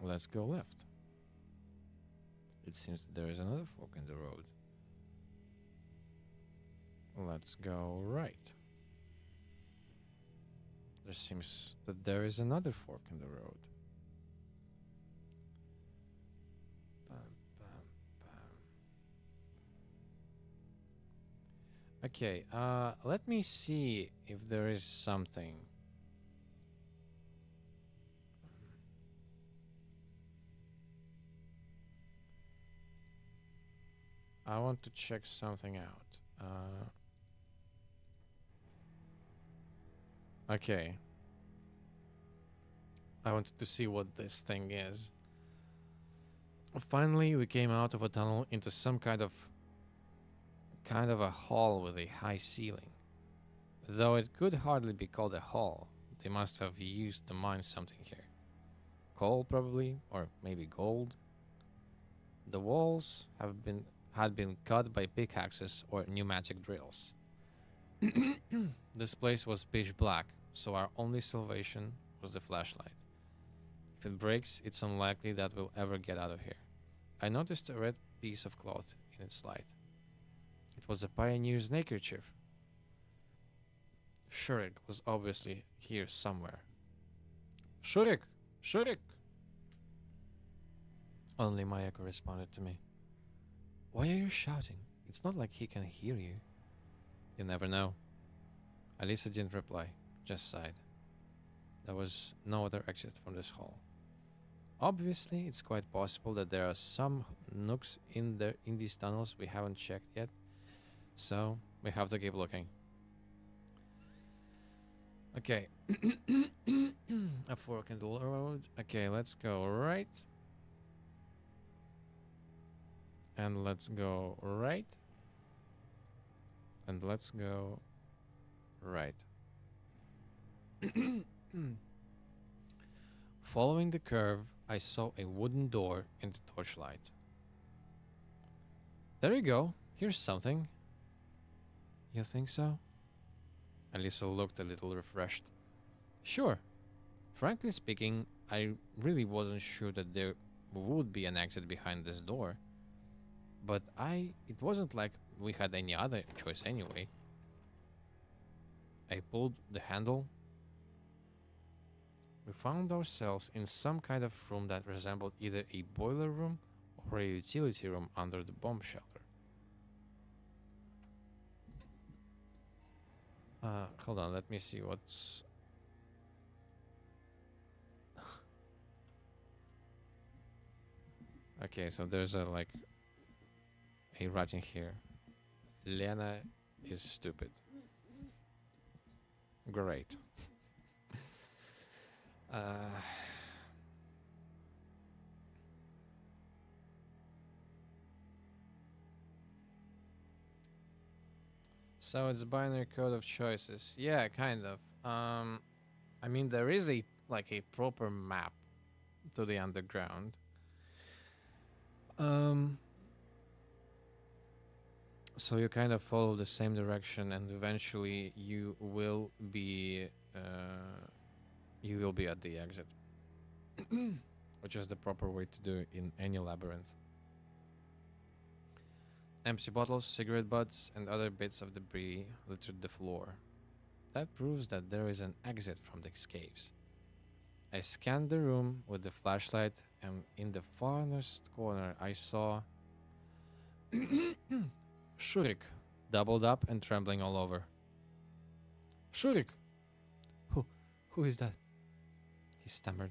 Let's go left. It seems that there is another fork in the road. Let's go right. There seems that there is another fork in the road. Bam, bam, bam. Okay, let me see if there is something. I want to check something out. Okay. I wanted to see what this thing is. Finally, we came out of a tunnel into some kind of a hall with a high ceiling. Though it could hardly be called a hall, they must have used to mine something here. Coal probably, or maybe gold. The walls had been cut by pickaxes or pneumatic drills. This place was pitch black, so our only salvation was the flashlight. If it breaks, it's unlikely that we'll ever get out of here. I noticed a red piece of cloth in its light. It was a pioneer's neckerchief. Shurik was obviously here somewhere. Shurik! Shurik! Only my echo responded to me. Why are you shouting? It's not like he can hear you. You never know. Alisa didn't reply, just sighed. There was no other exit from this hall. Obviously, it's quite possible that there are some nooks in these tunnels we haven't checked yet, so we have to keep looking. Okay. A fork in the road. Okay, let's go right. And let's go right. And let's go right. Following the curve, I saw a wooden door in the torchlight. There you go. Here's something. You think so? Alisa looked a little refreshed. Sure. Frankly speaking, I really wasn't sure that there would be an exit behind this door. But it wasn't like we had any other choice anyway. I pulled the handle. We found ourselves in some kind of room that resembled either a boiler room or a utility room under the bomb shelter. Hold on, let me see what's... Okay, so there's a writing here. Lena is stupid. Great. So it's binary code of choices. Yeah, kind of. I mean there is a proper map to the underground. So you kind of follow the same direction, and eventually you will be at the exit, which is the proper way to do it in any labyrinth. Empty bottles, cigarette butts, and other bits of debris littered the floor. That proves that there is an exit from these caves. I scanned the room with the flashlight, and in the farthest corner, I saw Shurik, doubled up and trembling all over. Shurik! Who? Who is that? He stammered.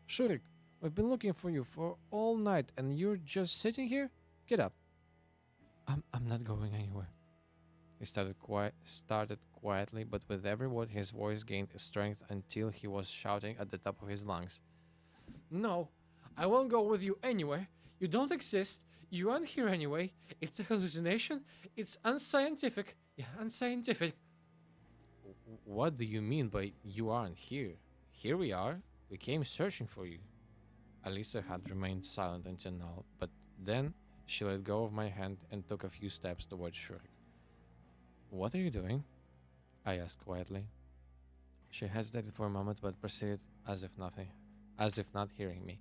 Shurik, we've been looking for you for all night, and you're just sitting here? Get up. I'm not going anywhere. He started quietly, but with every word his voice gained strength until he was shouting at the top of his lungs. No, I won't go with you anywhere. You don't exist. You aren't here anyway. It's a hallucination. It's unscientific. Yeah, unscientific. What do you mean by you aren't here? Here we are. We came searching for you. Alisa had remained silent until now, but then she let go of my hand and took a few steps towards Shurik. What are you doing? I asked quietly. She hesitated for a moment but proceeded as if nothing, as if not hearing me.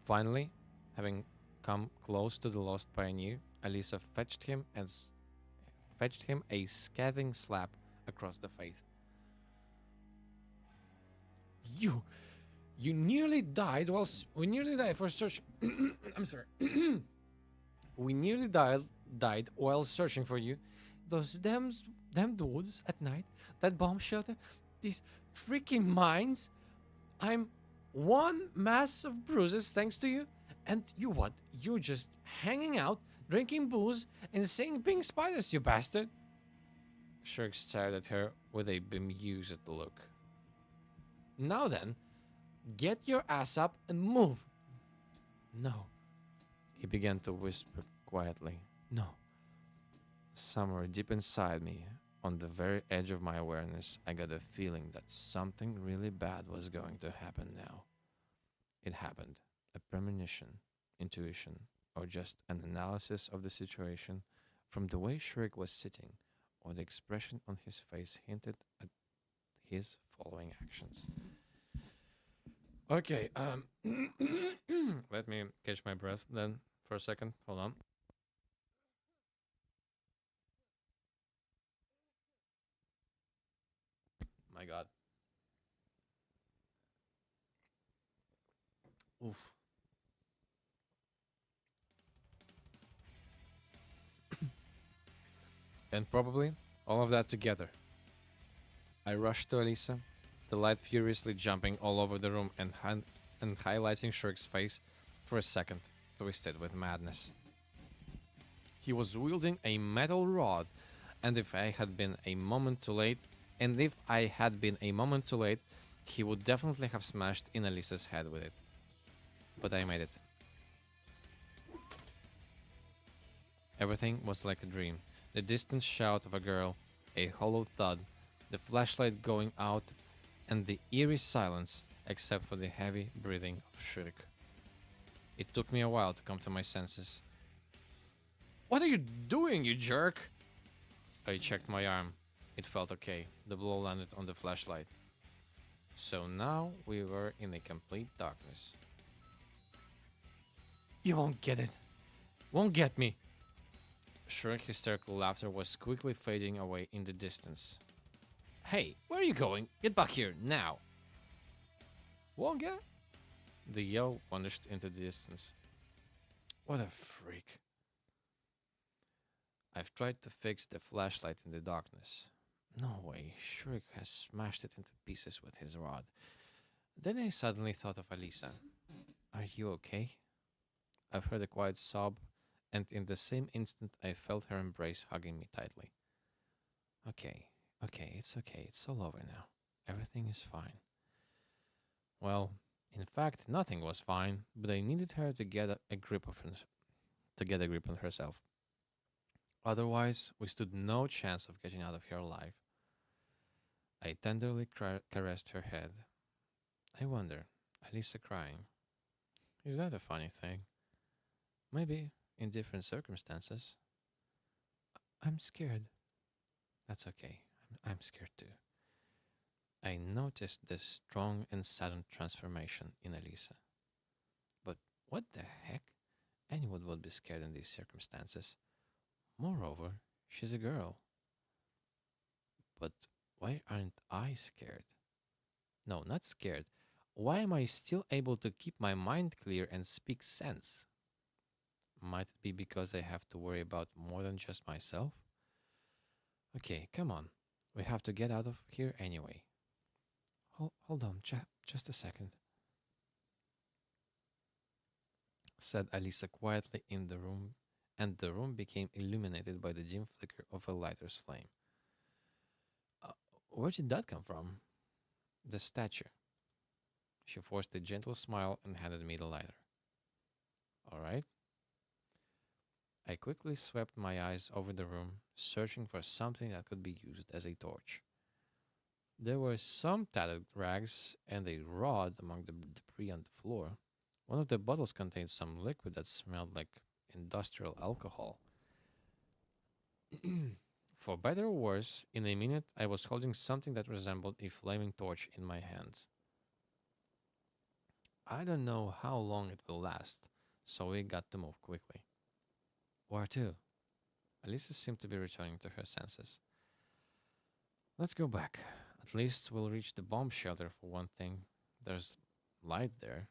Finally, having come close to the lost pioneer, Alisa fetched him a scathing slap across the face. You nearly died we nearly died for search. I'm sorry. We nearly died while searching for you. Those damned woods at night, that bomb shelter, these freaking mines. I'm one mass of bruises thanks to you. And you what? You're just hanging out, drinking booze, and seeing pink spiders, you bastard. Shirk stared at her with a bemused look. Now then, get your ass up and move. No. He began to whisper quietly. No. Somewhere deep inside me, on the very edge of my awareness, I got a feeling that something really bad was going to happen now. It happened. A premonition, intuition, or just an analysis of the situation from the way Shurik was sitting, or the expression on his face hinted at his following actions. Okay, let me catch my breath then for a second. Hold on. My God. Oof. And probably all of that together. I rushed to Alisa, the light furiously jumping all over the room and highlighting Shurik's face for a second, twisted with madness. He was wielding a metal rod, and if I had been a moment too late, he would definitely have smashed in Alisa's head with it. But I made it. Everything was like a dream. The distant shout of a girl, a hollow thud, the flashlight going out, and the eerie silence, except for the heavy breathing of Shurik. It took me a while to come to my senses. What are you doing, you jerk? I checked my arm. It felt okay. The blow landed on the flashlight. So now we were in a complete darkness. You won't get it. Won't get me. Shurik's hysterical laughter was quickly fading away in the distance. Hey, where are you going? Get back here, now! Won't get? The yell vanished into the distance. What a freak. I've tried to fix the flashlight in the darkness. No way, Shurik has smashed it into pieces with his rod. Then I suddenly thought of Alisa. Are you okay? I've heard a quiet sob, and in the same instant I felt her embrace hugging me tightly. Okay, it's all over now. Everything is fine. Well, in fact, nothing was fine, but I needed her to get a grip on herself. Otherwise, we stood no chance of getting out of here alive. I tenderly caressed her head. I wonder, Alisa crying. Is that a funny thing? Maybe in different circumstances. I'm scared. That's okay. I'm scared too. I noticed this strong and sudden transformation in Alisa. But what the heck? Anyone would be scared in these circumstances. Moreover, she's a girl. But why aren't I scared? No, not scared. Why am I still able to keep my mind clear and speak sense? Might it be because I have to worry about more than just myself? Okay, come on. We have to get out of here anyway. Hold on, just a second, said Alisa quietly in the room, and the room became illuminated by the dim flicker of a lighter's flame. Uh, where did that come from? The statue. She forced a gentle smile and handed me the lighter. All right. I quickly swept my eyes over the room, searching for something that could be used as a torch. There were some tattered rags and a rod among the debris on the floor. One of the bottles contained some liquid that smelled like industrial alcohol. For better or worse, in a minute I was holding something that resembled a flaming torch in my hands. I don't know how long it will last, so we got to move quickly. Where to? Alisa seemed to be returning to her senses. Let's go back. At least we'll reach the bomb shelter for one thing. There's light there.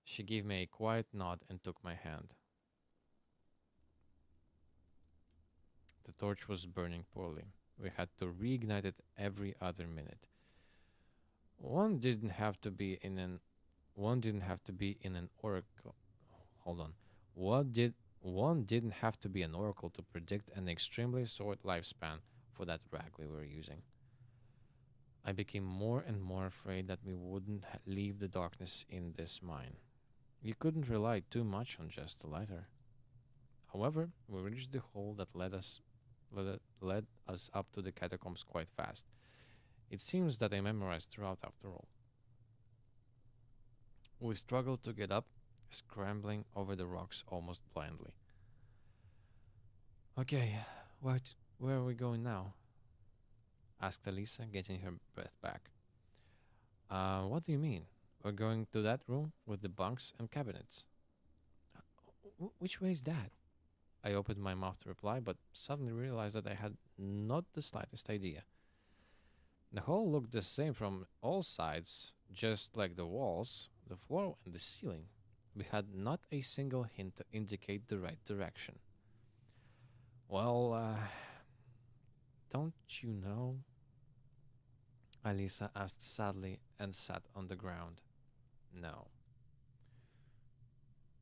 She gave me a quiet nod and took my hand. The torch was burning poorly. We had to reignite it every other minute. One didn't have to be in an one didn't have to be in an oracle. Hold on. What did one didn't have to be an oracle to predict an extremely short lifespan for that rag we were using. I became more and more afraid that we wouldn't leave the darkness in this mine. You couldn't rely too much on just the lighter. However, we reached the hole that led us up to the catacombs quite fast. It seems that I memorized the route after all. We struggled to get up, scrambling over the rocks almost blindly. Okay, where are we going now? Asked Alisa, getting her breath back. What do you mean? We're going to that room with the bunks and cabinets. Which way is that? I opened my mouth to reply, but suddenly realized that I had not the slightest idea. The hall looked the same from all sides, just like the walls, the floor, and the ceiling. We had not a single hint to indicate the right direction. Well, don't you know? Alisa asked sadly and sat on the ground. No.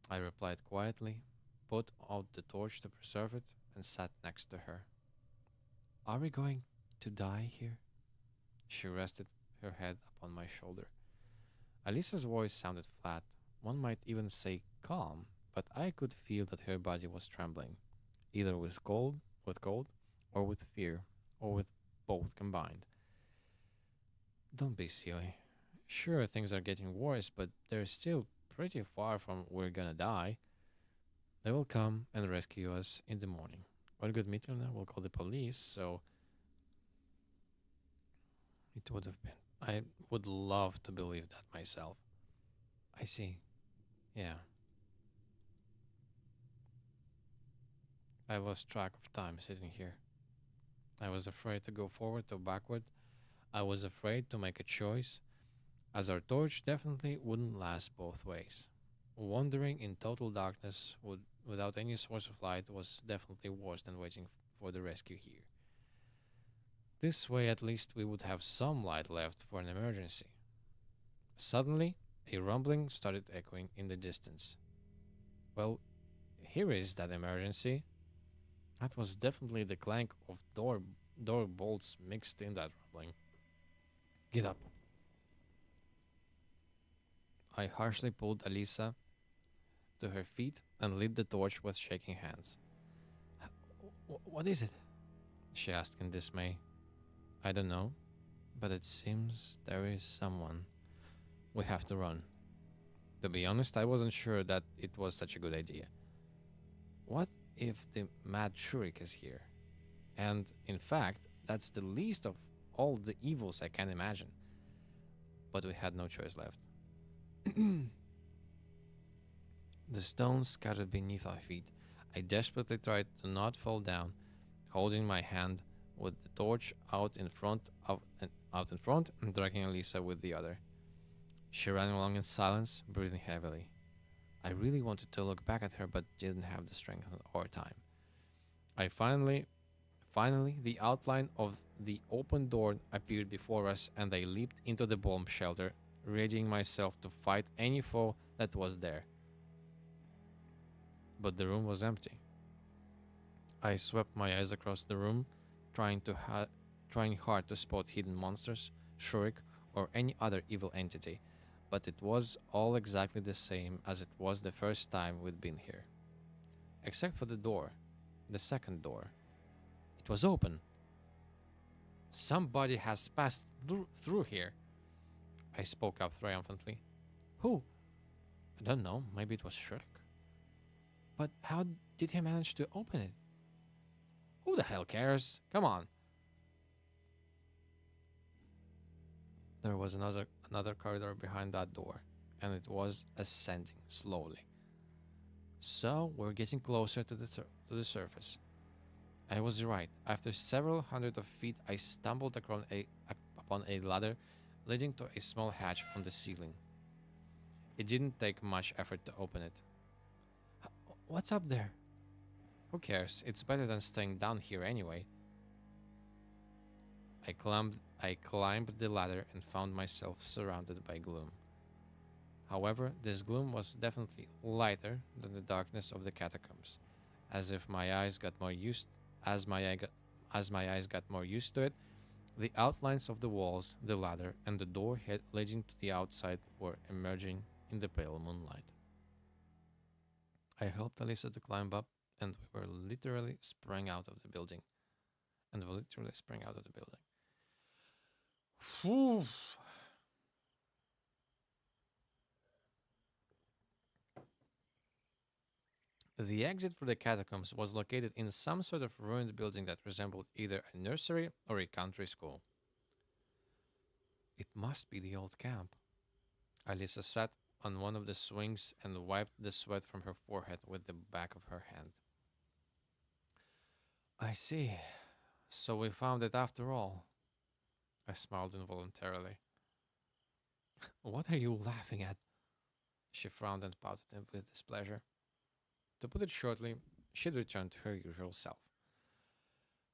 I replied quietly, put out the torch to preserve it, and sat next to her. Are we going to die here? She rested her head upon my shoulder. Alisa's voice sounded flat, one might even say calm, but I could feel that her body was trembling, either with cold, or with fear, or with both combined. Don't be silly. Sure, things are getting worse, but they're still pretty far from we're gonna die. They will come and rescue us in the morning. One good meteor will call the police, so it would have been. I would love to believe that myself. I see. Yeah. I lost track of time sitting here. I was afraid to go forward or backward. I was afraid to make a choice, as our torch definitely wouldn't last both ways. Wandering in total darkness without any source of light was definitely worse than waiting for the rescue here. This way, at least, we would have some light left for an emergency. Suddenly, a rumbling started echoing in the distance. Well, here is that emergency. That was definitely the clank of door bolts mixed in that rumbling. Get up. I harshly pulled Alisa to her feet and lit the torch with shaking hands. What is it? She asked in dismay. I don't know, but it seems there is someone. We have to run. To be honest, I wasn't sure that it was such a good idea. What if the mad Shurik is here? And, in fact, that's the least of all the evils I can imagine. But we had no choice left. The stones scattered beneath our feet. I desperately tried to not fall down, holding my hand with the torch out in front, and dragging Alisa with the other. She ran along in silence, breathing heavily. I really wanted to look back at her, but didn't have the strength or time. I finally, the outline of the open door appeared before us, and I leaped into the bomb shelter, readying myself to fight any foe that was there. But the room was empty. I swept my eyes across the room, trying hard to spot hidden monsters, Shurik, or any other evil entity, but it was all exactly the same as it was the first time we'd been here. Except for the door, the second door. It was open. Somebody has passed through here. I spoke up triumphantly. Who? I don't know. Maybe it was Shurik. But how did he manage to open it? Who the hell cares? Come on. There was another corridor behind that door, and it was ascending slowly. So we're getting closer to the surface. I was right. After several hundred of feet, I stumbled upon a ladder leading to a small hatch on the ceiling. It didn't take much effort to open it. What's up there? Who cares? It's better than staying down here anyway. I climbed the ladder and found myself surrounded by gloom. However, this gloom was definitely lighter than the darkness of the catacombs, as if my eyes got more used as my eyes got more used to it. The outlines of the walls, the ladder, and the door leading to the outside were emerging in the pale moonlight. I helped Alisa to climb up, and we were literally sprang out of the building. Phew. The exit for the catacombs was located in some sort of ruined building that resembled either a nursery or a country school. It must be the old camp. Alisa sat on one of the swings and wiped the sweat from her forehead with the back of her hand. I see. So we found it after all. I smiled involuntarily. What are you laughing at? She frowned and pouted with displeasure. To put it shortly, she'd returned to her usual self.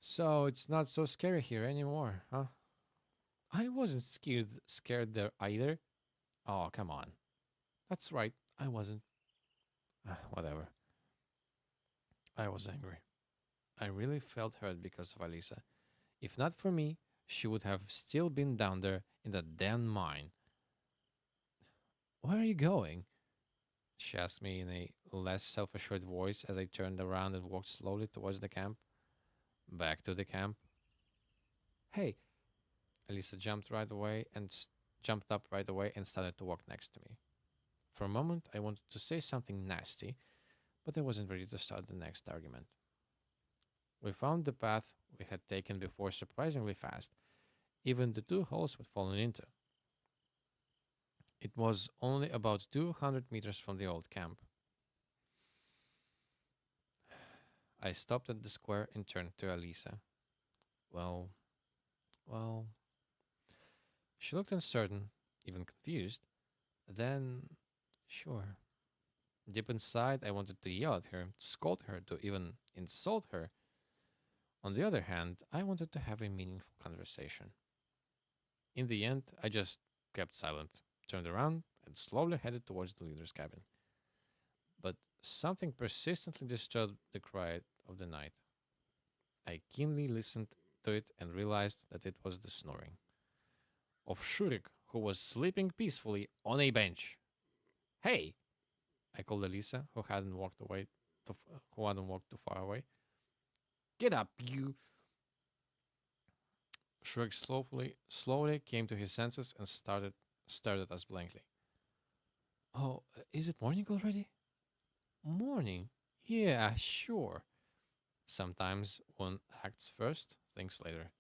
So it's not so scary here anymore, huh? I wasn't scared there either. Oh, come on. That's right, I wasn't. Whatever. I was angry. I really felt hurt because of Alisa. If not for me, she would have still been down there in that damn mine. Where are you going? She asked me in a less self assured voice as I turned around and walked slowly towards the camp. Back to the camp. Hey, Alisa jumped up right away and started to walk next to me. For a moment, I wanted to say something nasty, but I wasn't ready to start the next argument. We found the path we had taken before surprisingly fast, even the two holes we'd fallen into. It was only about 200 meters from the old camp. I stopped at the square and turned to Alisa. Well, well. She looked uncertain, even confused. Then, sure. Deep inside, I wanted to yell at her, to scold her, to even insult her. On the other hand, I wanted to have a meaningful conversation. In the end, I just kept silent, turned around, and slowly headed towards the leader's cabin. But something persistently disturbed the quiet of the night. I keenly listened to it and realized that it was the snoring of Shurik, who was sleeping peacefully on a bench. Hey! I called Alisa, who hadn't walked too far away. Get up, you! Shurik slowly came to his senses and stared at us blankly. Oh, is it morning already? Morning? Yeah, sure. Sometimes one acts first, thinks later.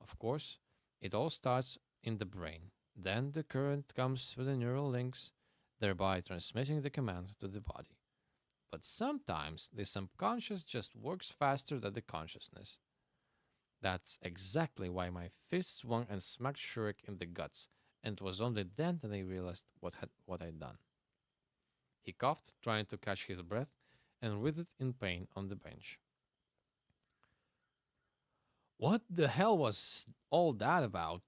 Of course, it all starts in the brain. Then the current comes through the neural links, thereby transmitting the command to the body. But sometimes the subconscious just works faster than the consciousness. That's exactly why my fist swung and smacked Shurik in the guts, and it was only then that I realized what I'd done. He coughed, trying to catch his breath, and writhed in pain on the bench. What the hell was all that about?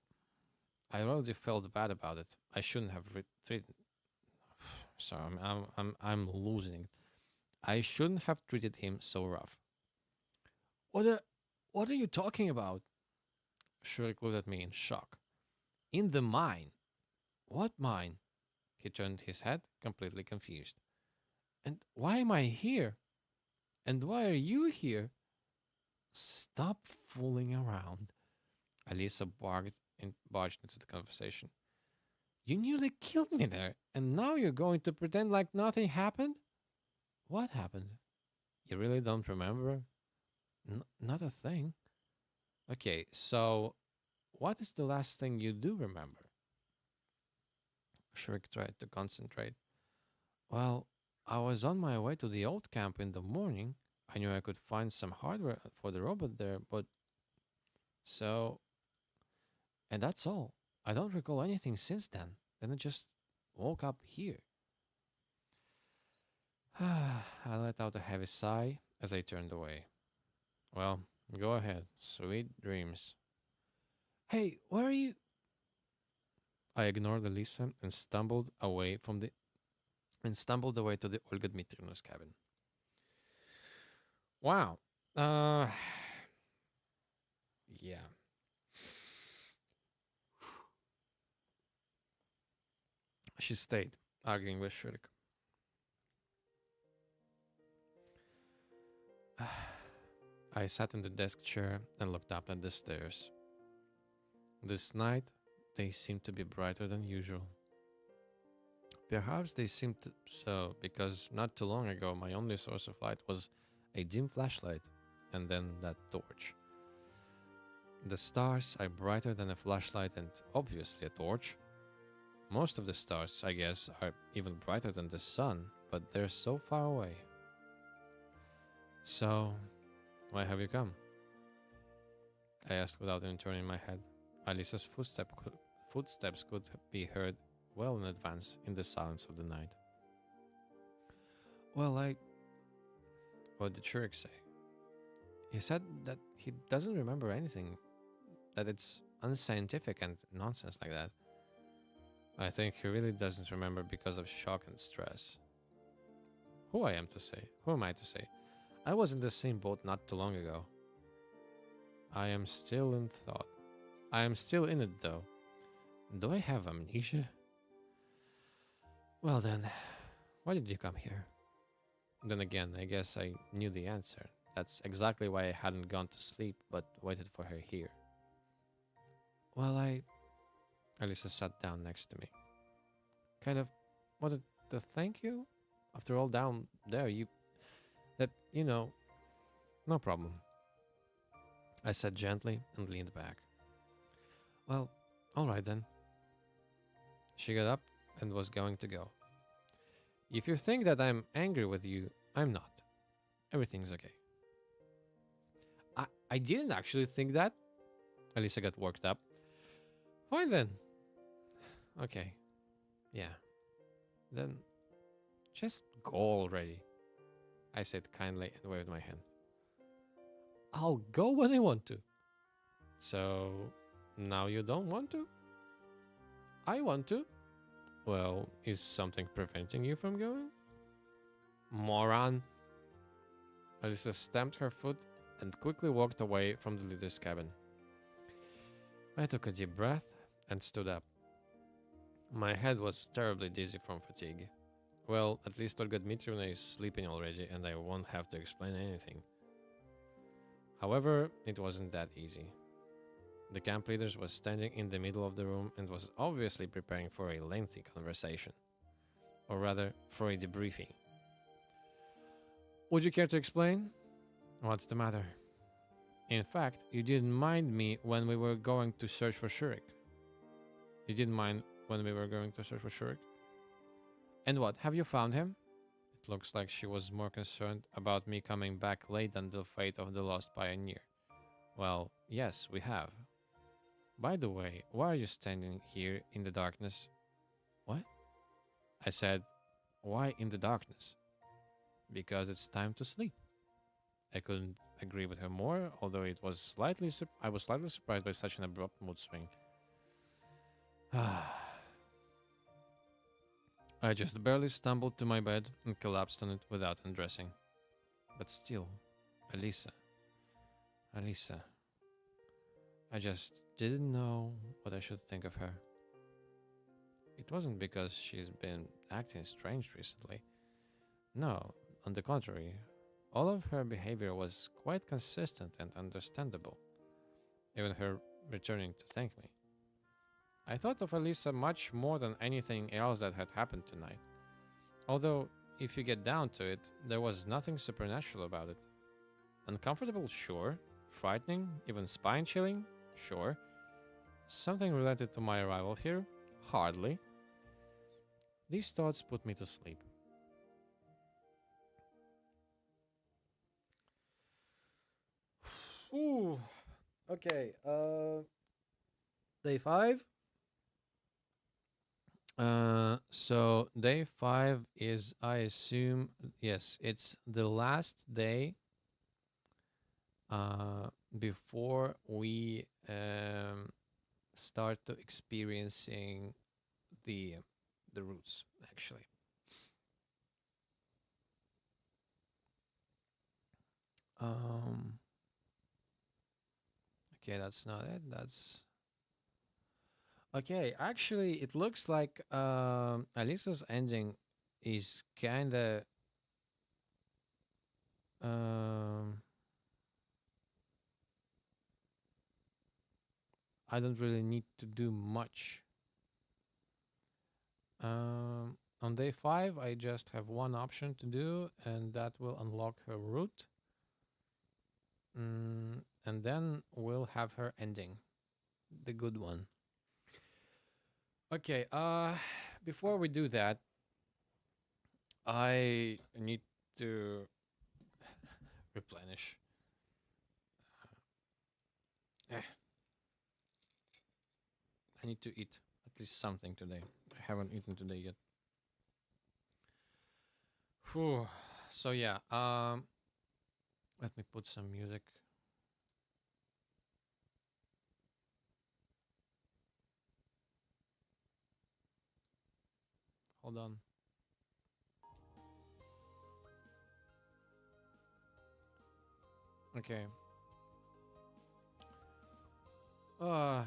I already felt bad about it. I shouldn't have treated. Sorry, I'm losing it. I shouldn't have treated him so rough. What are, what are you talking about? Shurik looked at me in shock. In the mine. What mine? He turned his head, completely confused. And why am I here? And why are you here? Stop fooling around. Alisa barged into the conversation. You nearly killed me there, and now you're going to pretend like nothing happened? What happened? You really don't remember? Not a thing. Okay, so what is the last thing you do remember? Shurik tried to concentrate. Well, I was on my way to the old camp in the morning. I knew I could find some hardware for the robot there, but so. And that's all. I don't recall anything since then. Then I just woke up here. I let out a heavy sigh as I turned away. Well, go ahead. Sweet dreams. Hey, where are you? I ignored Elisa and stumbled away to the Olga Dmitrievna's cabin. Wow. Uh yeah. She stayed, arguing with Shurik. I sat in the desk chair and looked up at the stairs. This night, they seemed to be brighter than usual. Perhaps they seemed so because not too long ago my only source of light was a dim flashlight and then that torch. The stars are brighter than a flashlight and obviously a torch. Most of the stars, I guess, are even brighter than the sun, but they're so far away. So, why have you come? I asked without even turning my head. Alisa's footsteps could be heard well in advance in the silence of the night. Well, What did Shurik say? He said that he doesn't remember anything, that it's unscientific and nonsense like that. I think he really doesn't remember because of shock and stress. Who am I to say? I was in the same boat not too long ago. I am still in thought. I am still in it though. Do I have amnesia? Well then, why did you come here? Then again, I guess I knew the answer. That's exactly why I hadn't gone to sleep, but waited for her here. Well, Alisa sat down next to me. Kind of wanted to thank you. After all, down there, no problem. I said gently and leaned back. Well, all right then. She got up and was going to go. If you think that I'm angry with you, I'm not. Everything's okay. I didn't actually think that. Alisa got worked up. Fine then. Okay. Yeah. Then just go already. I said kindly and waved my hand. I'll go when I want to. So now you don't want to? I want to. Well, is something preventing you from going? Moron. Alisa stamped her foot and quickly walked away from the leader's cabin. I took a deep breath and stood up. My head was terribly dizzy from fatigue. Well, at least Olga Dmitrievna is sleeping already and I won't have to explain anything. However, it wasn't that easy. The camp leader was standing in the middle of the room and was obviously preparing for a lengthy conversation. Or rather, for a debriefing. Would you care to explain? What's the matter? In fact, you didn't mind me when we were going to search for Shurik. You didn't mind when we were going to search for Shurik? And what, have you found him? It looks like she was more concerned about me coming back late than the fate of the lost pioneer. Well, yes, we have. By the way, why are you standing here in the darkness? What? I said, why in the darkness? Because it's time to sleep. I couldn't agree with her more, although I was slightly surprised by such an abrupt mood swing. I just barely stumbled to my bed and collapsed on it without undressing. But still, Alisa, Alisa, I just didn't know what I should think of her. It wasn't because she's been acting strange recently. No, on the contrary, all of her behavior was quite consistent and understandable, even her returning to thank me. I thought of Alisa much more than anything else that had happened tonight. Although, if you get down to it, there was nothing supernatural about it. Uncomfortable, sure. Frightening, even spine chilling, sure. Something related to my arrival here? Hardly. These thoughts put me to sleep. Ooh. Okay. Day 5. So day 5 is, I assume, yes, it's the last day before we start to experiencing the the roots actually. Um, okay, that's not it. That's okay. Actually, it looks like Alisa's ending is kind of um I don't really need to do much. On day 5, I just have one option to do, and that will unlock her root. And then we'll have her ending, the good one. Okay, before we do that, I need to replenish. Eh, I need to eat at least something today. I haven't eaten today yet. Whew. So yeah, let me put some music. Hold on. Okay. Uh,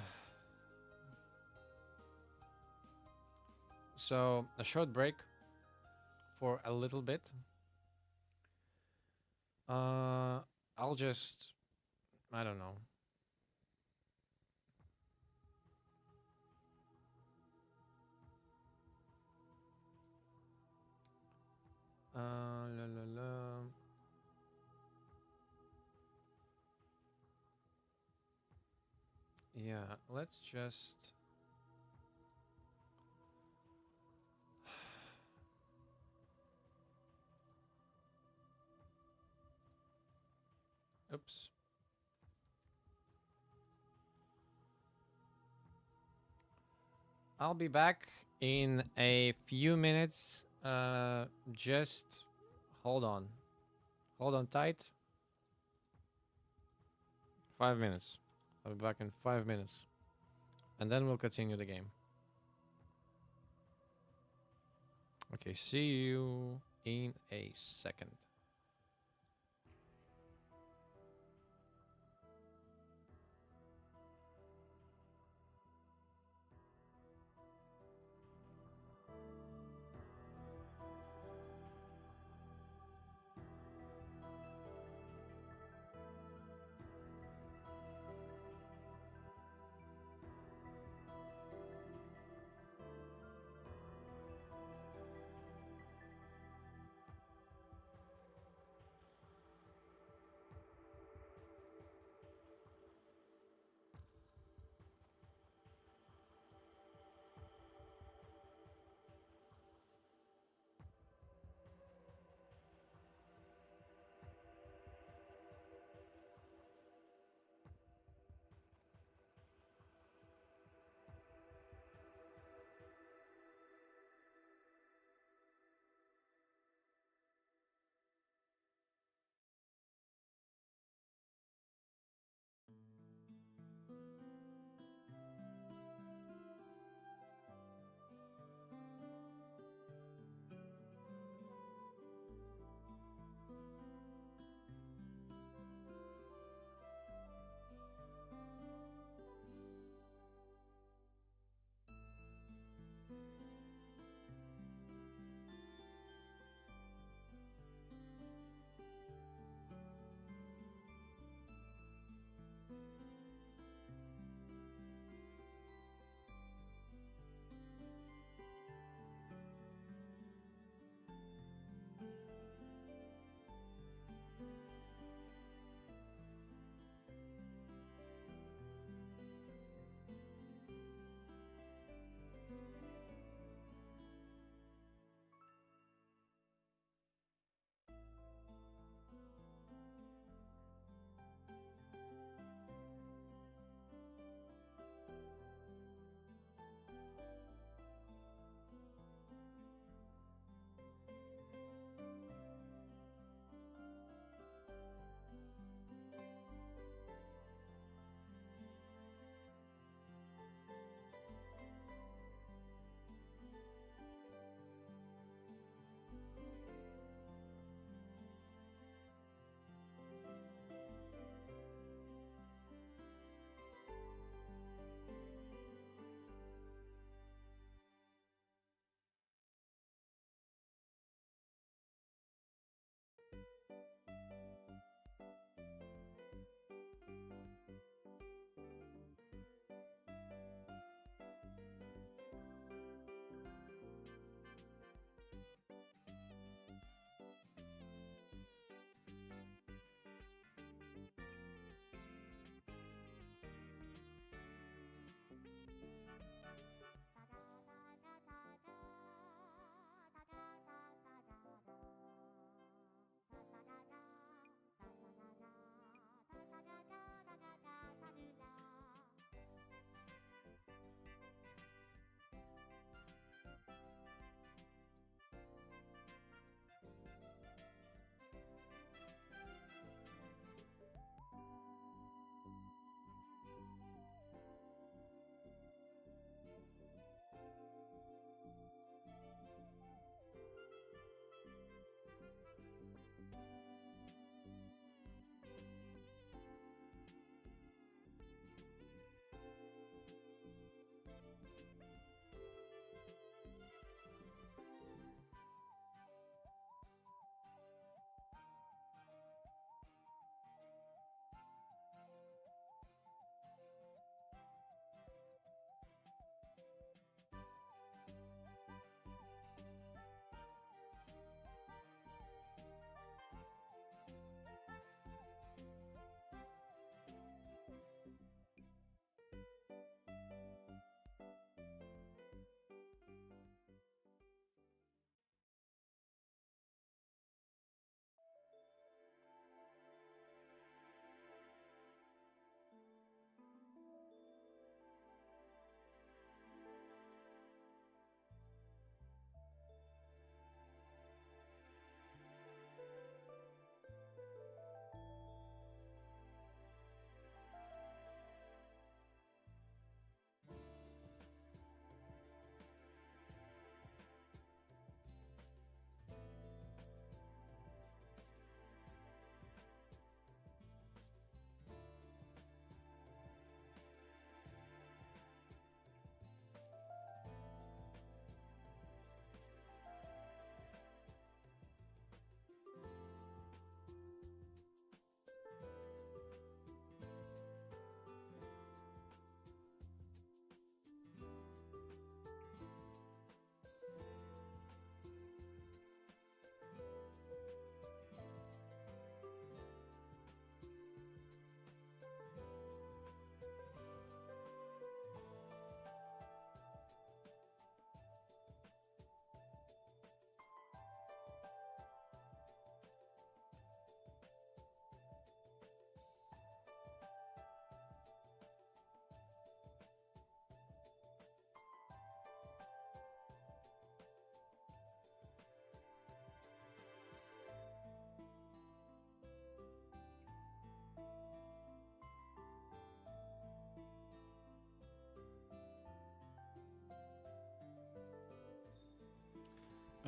so a short break for a little bit. Uh, I'll just, I don't know. La la la. Yeah, let's just. Oops. I'll be back in a few minutes. Just hold on. Hold on tight. 5 minutes. I'll be back in 5 minutes. And then we'll continue the game. Okay, see you in a second.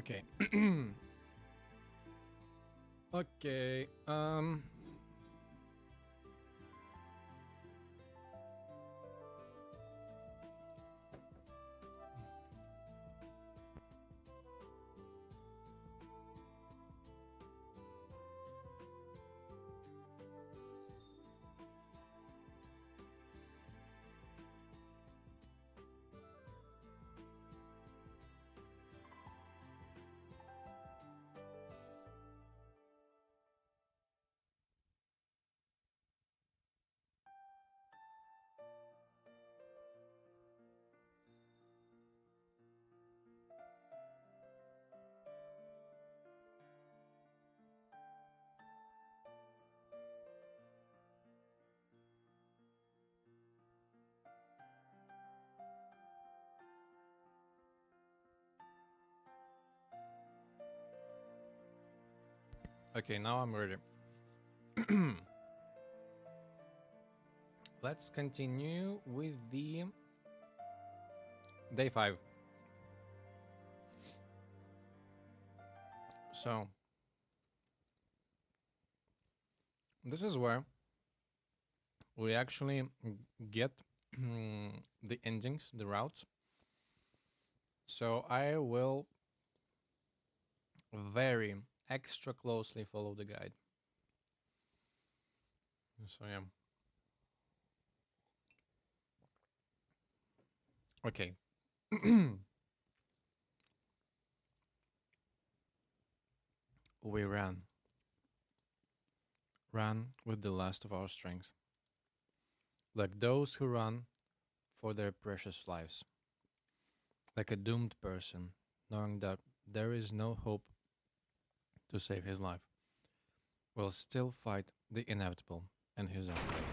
Okay. Okay. Okay, now I'm ready. Let's continue with the day 5. So, this is where we actually get the endings, the routes. So, I will very extra closely follow the guide. So, yeah. Okay. We ran. Ran with the last of our strength. Like those who run for their precious lives. Like a doomed person, knowing that there is no hope to save his life, will still fight the inevitable and his own way.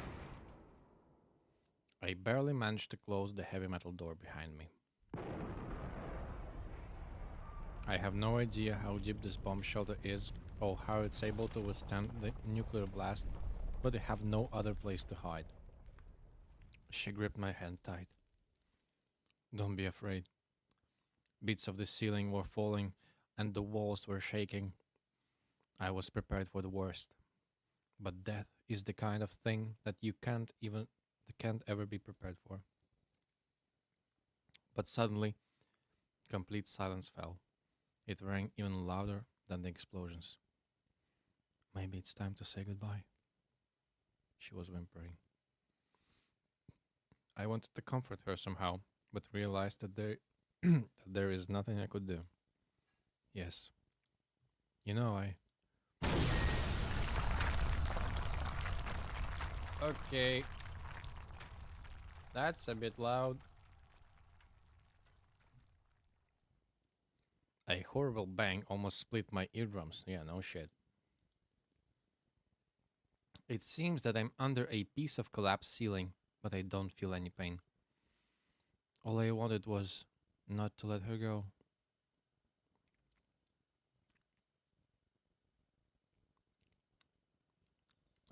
I barely managed to close the heavy metal door behind me. I have no idea how deep this bomb shelter is or how it's able to withstand the nuclear blast, but I have no other place to hide. She gripped my hand tight. Don't be afraid. Bits of the ceiling were falling and the walls were shaking. I was prepared for the worst. But death is the kind of thing that you can't ever be prepared for. But suddenly, complete silence fell. It rang even louder than the explosions. Maybe it's time to say goodbye, she was whimpering. I wanted to comfort her somehow, but realized that that there is nothing I could do. Yes. You know, I. Okay. That's a bit loud. A horrible bang almost split my eardrums. Yeah, no shit. It seems that I'm under a piece of collapsed ceiling, but I don't feel any pain. All I wanted was not to let her go.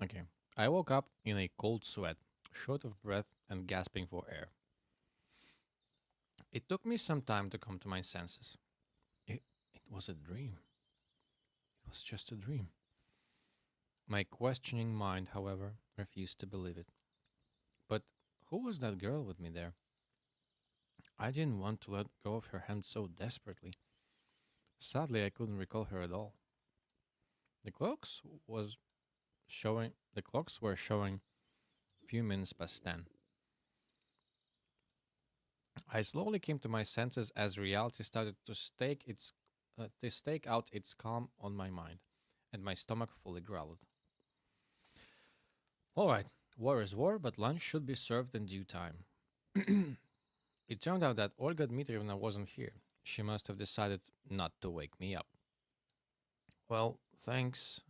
Okay. I woke up in a cold sweat, short of breath and gasping for air. It took me some time to come to my senses. It was a dream. It was just a dream. My questioning mind, however, refused to believe it. But who was that girl with me there? I didn't want to let go of her hand so desperately. Sadly, I couldn't recall her at all. The clocks was the clocks were showing few minutes past 10. I slowly came to my senses as reality started to stake out its calm on my mind, and my stomach fully growled. All right, war is war, but lunch should be served in due time. It turned out that Olga Dmitrievna wasn't here. She must have decided not to wake me up. Well, thanks.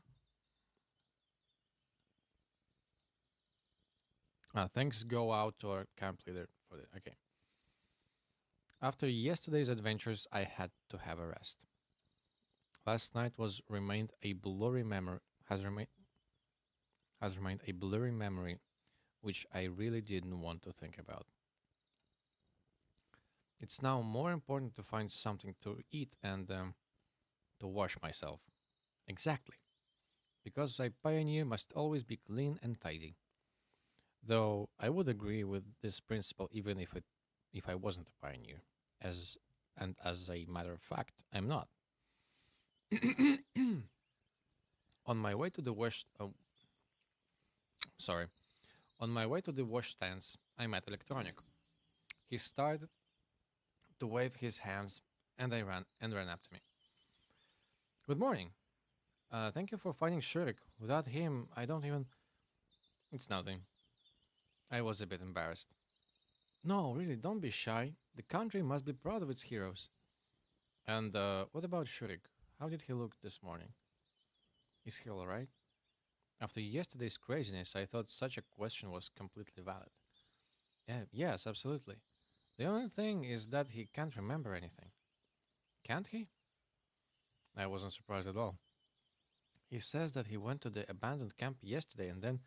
Thanks go out to our camp leader for the. Okay. After yesterday's adventures, I had to have a rest. Last night was remained a blurry memory. Has remained a blurry memory, which I really didn't want to think about. It's now more important to find something to eat and to wash myself. Exactly, because a pioneer must always be clean and tidy. Though I would agree with this principle even if I wasn't a pioneer. As and as a matter of fact, I'm not. On my way to the wash sorry. On my way to the washstands, I met Electronic. He started to wave his hands and I ran up to me. Good morning. Thank you for finding Shurik. Without him, I don't even. It's nothing. I was a bit embarrassed. No, really, don't be shy. The country must be proud of its heroes. And what about Shurik? How did he look this morning? Is he alright? After yesterday's craziness, I thought such a question was completely valid. Yeah, yes, absolutely. The only thing is that he can't remember anything. Can't he? I wasn't surprised at all. He says that he went to the abandoned camp yesterday and then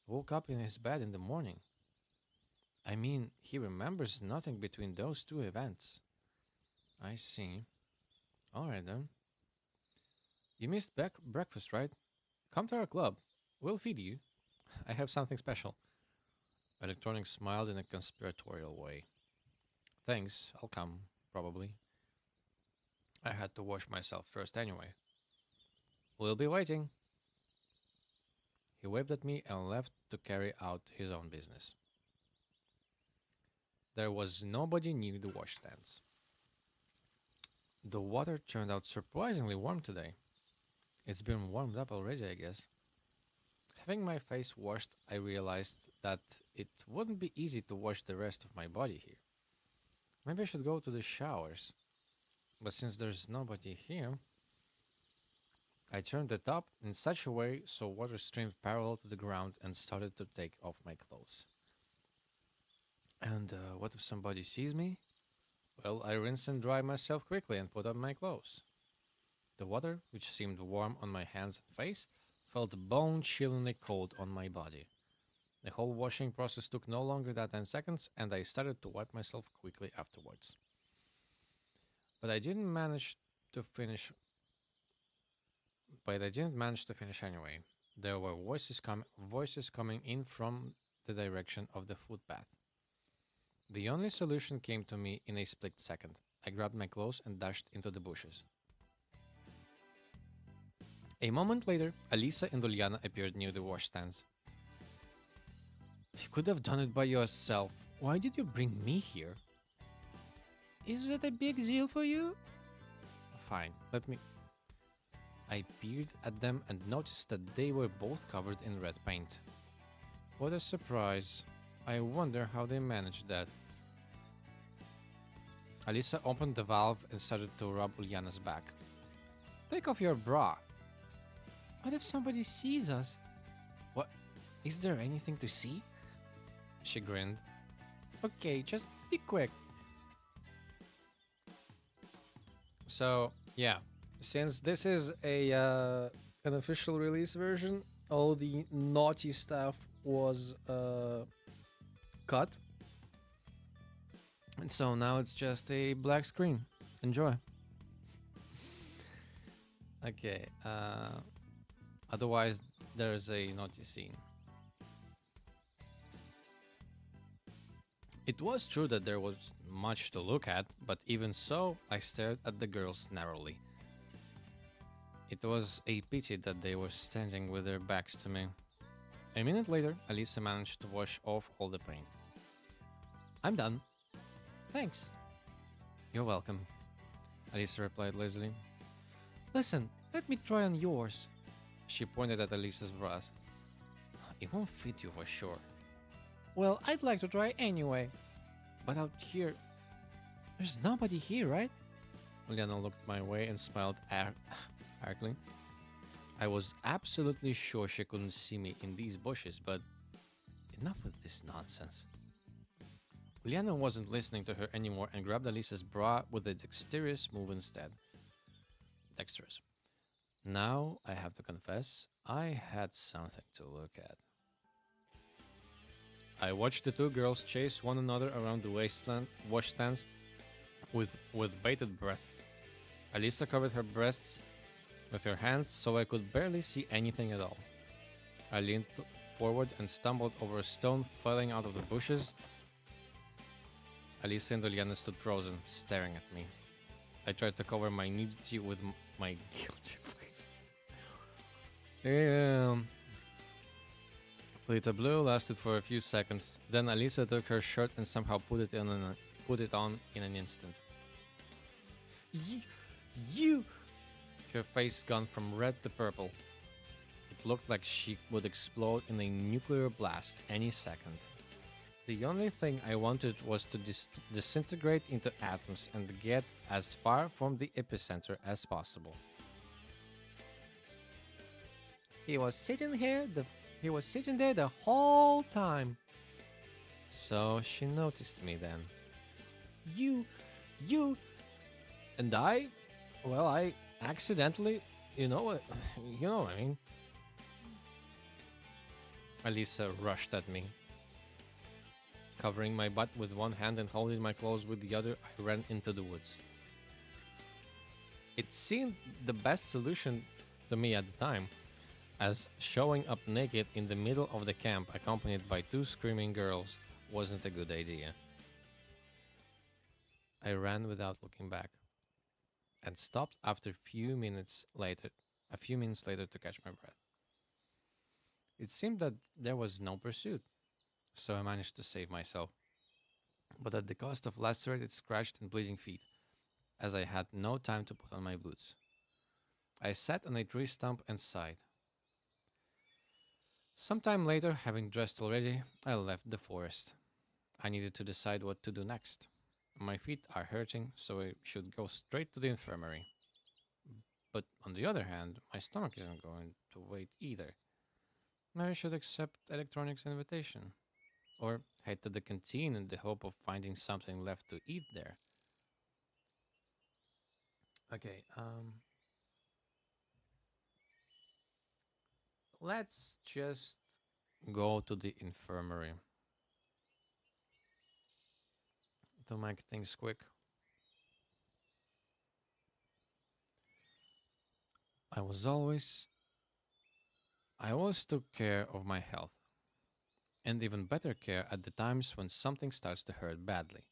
woke up in his bed in the morning. I mean, he remembers nothing between those two events. I see. Alright then. You missed breakfast, right? Come to our club. We'll feed you. I have something special. Electronic smiled in a conspiratorial way. Thanks, I'll come, probably. I had to wash myself first anyway. We'll be waiting. He waved at me and left to carry out his own business. There was nobody near the washstands. The water turned out surprisingly warm today. It's been warmed up already, I guess. Having my face washed, I realized that it wouldn't be easy to wash the rest of my body here. Maybe I should go to the showers. But since there's nobody here, I turned the top in such a way so water streamed parallel to the ground and started to take off my clothes. And what if somebody sees me? Well, I rinse and dry myself quickly and put on my clothes. The water, which seemed warm on my hands and face, felt bone-chillingly cold on my body. The whole washing process took no longer than 10 seconds, and I started to wipe myself quickly afterwards. But I didn't manage to finish. But I didn't manage to finish anyway. There were voices coming in from the direction of the footpath. The only solution came to me in a split second. I grabbed my clothes and dashed into the bushes. A moment later, Alisa and Ulyana appeared near the washstands. You could have done it by yourself. Why did you bring me here? Is it a big deal for you? Fine, let me. I peered at them and noticed that they were both covered in red paint. What a surprise. I wonder how they managed that. Alisa opened the valve and started to rub Ulyana's back. Take off your bra. What if somebody sees us? What? Is there anything to see? She grinned. Okay, just be quick. So, yeah. Since this is a an official release version, all the naughty stuff was cut. And so now it's just a black screen. Enjoy. Okay. Otherwise, there's a naughty scene. It was true that there was much to look at, but even so, I stared at the girls narrowly. It was a pity that they were standing with their backs to me. A minute later, Alisa managed to wash off all the paint. I'm done. Thanks. You're welcome, Alisa replied lazily. Listen, let me try on yours. She pointed at Alisa's bras. It won't fit you for sure. Well, I'd like to try anyway. But out here, there's nobody here, right? Ulyana looked my way and smiled archly. I was absolutely sure she couldn't see me in these bushes, but enough with this nonsense. Ulyana wasn't listening to her anymore and grabbed Alisa's bra with a dexterous move instead. Dexterous. Now, I have to confess, I had something to look at. I watched the two girls chase one another around the washstands with bated breath. Alisa covered her breasts with her hands so I could barely see anything at all. I leaned forward and stumbled over a stone falling out of the bushes. Alisa and Ulyana stood frozen, staring at me. I tried to cover my nudity with my guilty face. Lita Blue lasted for a few seconds. Then Alisa took her shirt and somehow put it on in an instant. You! Her face gone from red to purple. It looked like she would explode in a nuclear blast any second. The only thing I wanted was to disintegrate into atoms and get as far from the epicenter as possible. He was sitting there the whole time. So she noticed me then. You and I accidentally, you know what I mean. Alisa rushed at me. Covering my butt with one hand and holding my clothes with the other, I ran into the woods. It seemed the best solution to me at the time, as showing up naked in the middle of the camp accompanied by two screaming girls wasn't a good idea. I ran without looking back and stopped after a few minutes later to catch my breath. It seemed that there was no pursuit, so I managed to save myself, but at the cost of lacerated, scratched, and bleeding feet, as I had no time to put on my boots. I sat on a tree stump and sighed. Sometime later, having dressed already, I left the forest. I needed to decide what to do next. My feet are hurting, so I should go straight to the infirmary. But on the other hand, my stomach isn't going to wait either. Maybe I should accept Electronic's invitation, or head to the canteen in the hope of finding something left to eat there. Okay, let's just go to the infirmary to make things quick. I was always I always took care of my health, and even better care at the times when something starts to hurt badly.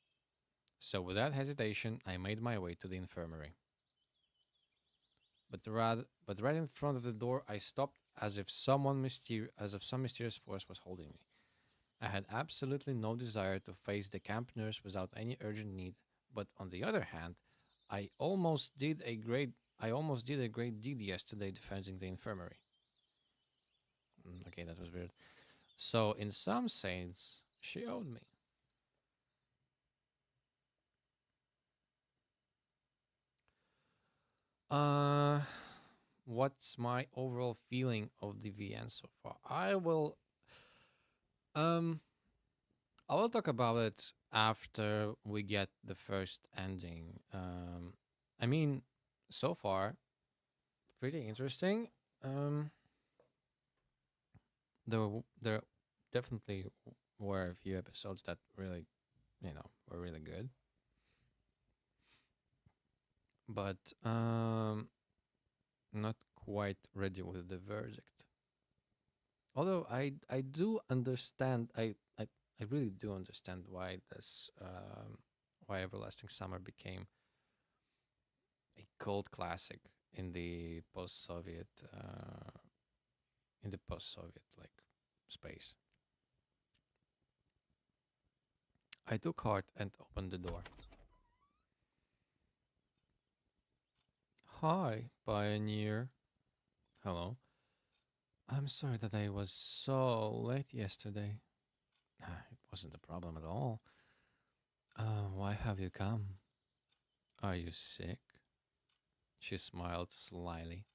So without hesitation, I made my way to the infirmary. But right in front of the door, I stopped as if some mysterious force was holding me. I had absolutely no desire to face the camp nurse without any urgent need, but on the other hand, I almost did a great deed yesterday defending the infirmary. Okay, that was weird. So in some sense, she owed me. Uh what's my overall feeling of the VN so far? Um I will talk about it after we get the first ending. I mean, so far, pretty interesting. Um, there definitely were a few episodes that really, were really good. But not quite ready with the verdict. Although I do understand, I really do understand why Everlasting Summer became a cult classic in the post-Soviet like space. I took heart and opened the door. Hi, Pioneer. Hello. I'm sorry that I was so late yesterday. It wasn't a problem at all. Why have you come? Are you sick? She smiled slyly.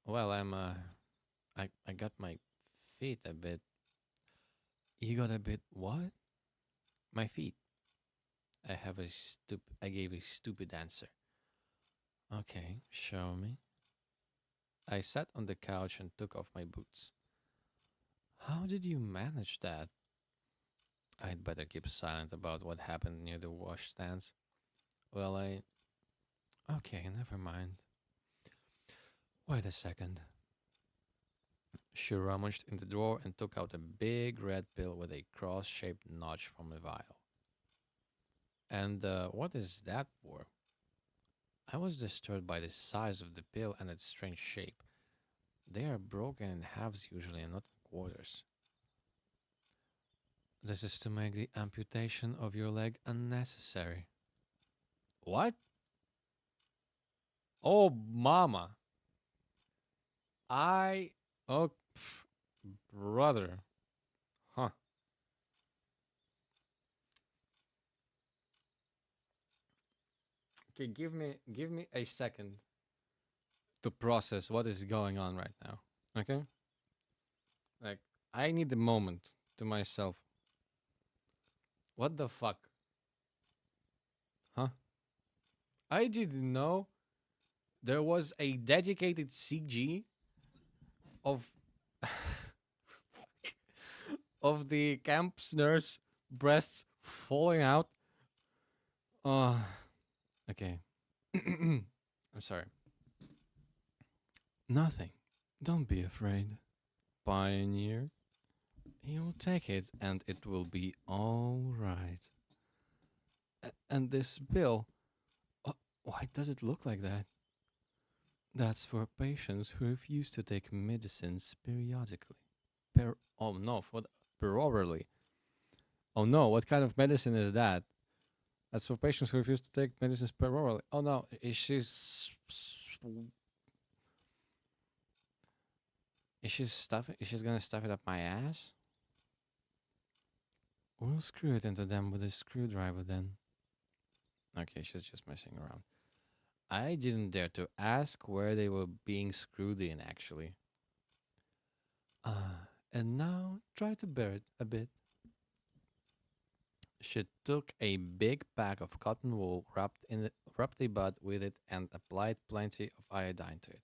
Well, I got my feet a bit. You got a bit what? My feet. I gave a stupid answer. Okay, show me. I sat on the couch and took off my boots. How did you manage that? I'd better keep silent about what happened near the washstands. Well, Okay, never mind. Wait a second. She rummaged in the drawer and took out a big red pill with a cross shaped notch from a vial. And what is that for? I was disturbed by the size of the pill and its strange shape. They are broken in halves usually and not in quarters. This is to make the amputation of your leg unnecessary. What? Oh, mama. I. Oh, brother. Huh. Okay, give me a second to process what is going on right now. Okay? Like, I need a moment to myself. What the fuck? Huh? I didn't know there was a dedicated CG of of the camp's nurse breasts falling out. Oh, okay. I'm sorry. Nothing. Don't be afraid. Pioneer. You'll take it and it will be all right. And this bill, why does it look like that? That's for patients who refuse to take medicines periodically. Oh no, for periodically. Oh no, what kind of medicine is that? That's for patients who refuse to take medicines periodically. Oh no, is she gonna stuff it up my ass? We'll screw it into them with a screwdriver then. Okay, she's just messing around. I didn't dare to ask where they were being screwed in, actually. And now try to bear it a bit. She took a big pack of cotton wool, wrapped a bud with it, and applied plenty of iodine to it.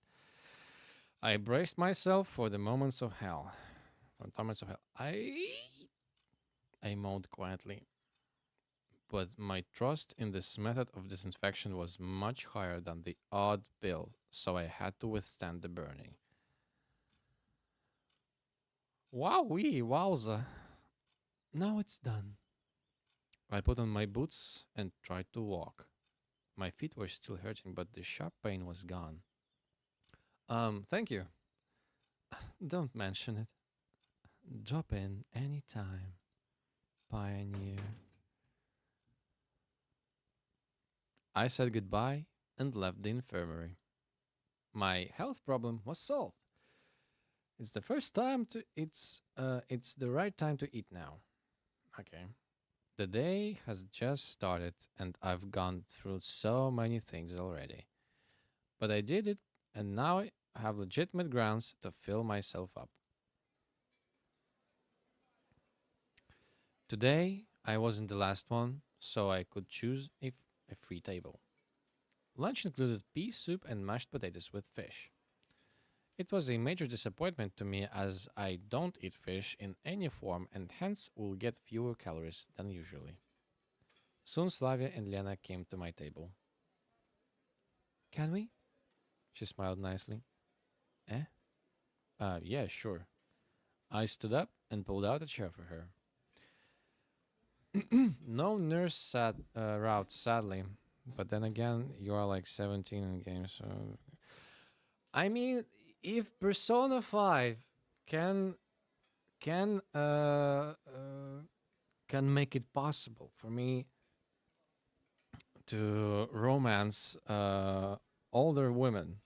I braced myself for the moments of hell. For the moments of hell. I moaned quietly, but my trust in this method of disinfection was much higher than the odd pill, so I had to withstand the burning. Wowee, wowza. Now it's done. I put on my boots and tried to walk. My feet were still hurting, but the sharp pain was gone. Thank you. Don't mention it. Drop in any time, Pioneer. I said goodbye and left the infirmary. My health problem was solved. It's the first time to it's the right time to eat now. Okay. The day has just started and I've gone through so many things already. But I did it and now I have legitimate grounds to fill myself up. Today I wasn't the last one, so I could choose a free table. Lunch included pea soup and mashed potatoes with fish. It was a major disappointment to me as I don't eat fish in any form and hence will get fewer calories than usually. Soon Slavia and Lena came to my table. Can we? She smiled nicely. Eh? Yeah, sure. I stood up and pulled out a chair for her. No nurse route, sadly. But then again, you are like 17 in the game, so. I mean, if Persona 5 can can uh, uh can make it possible for me to romance older women,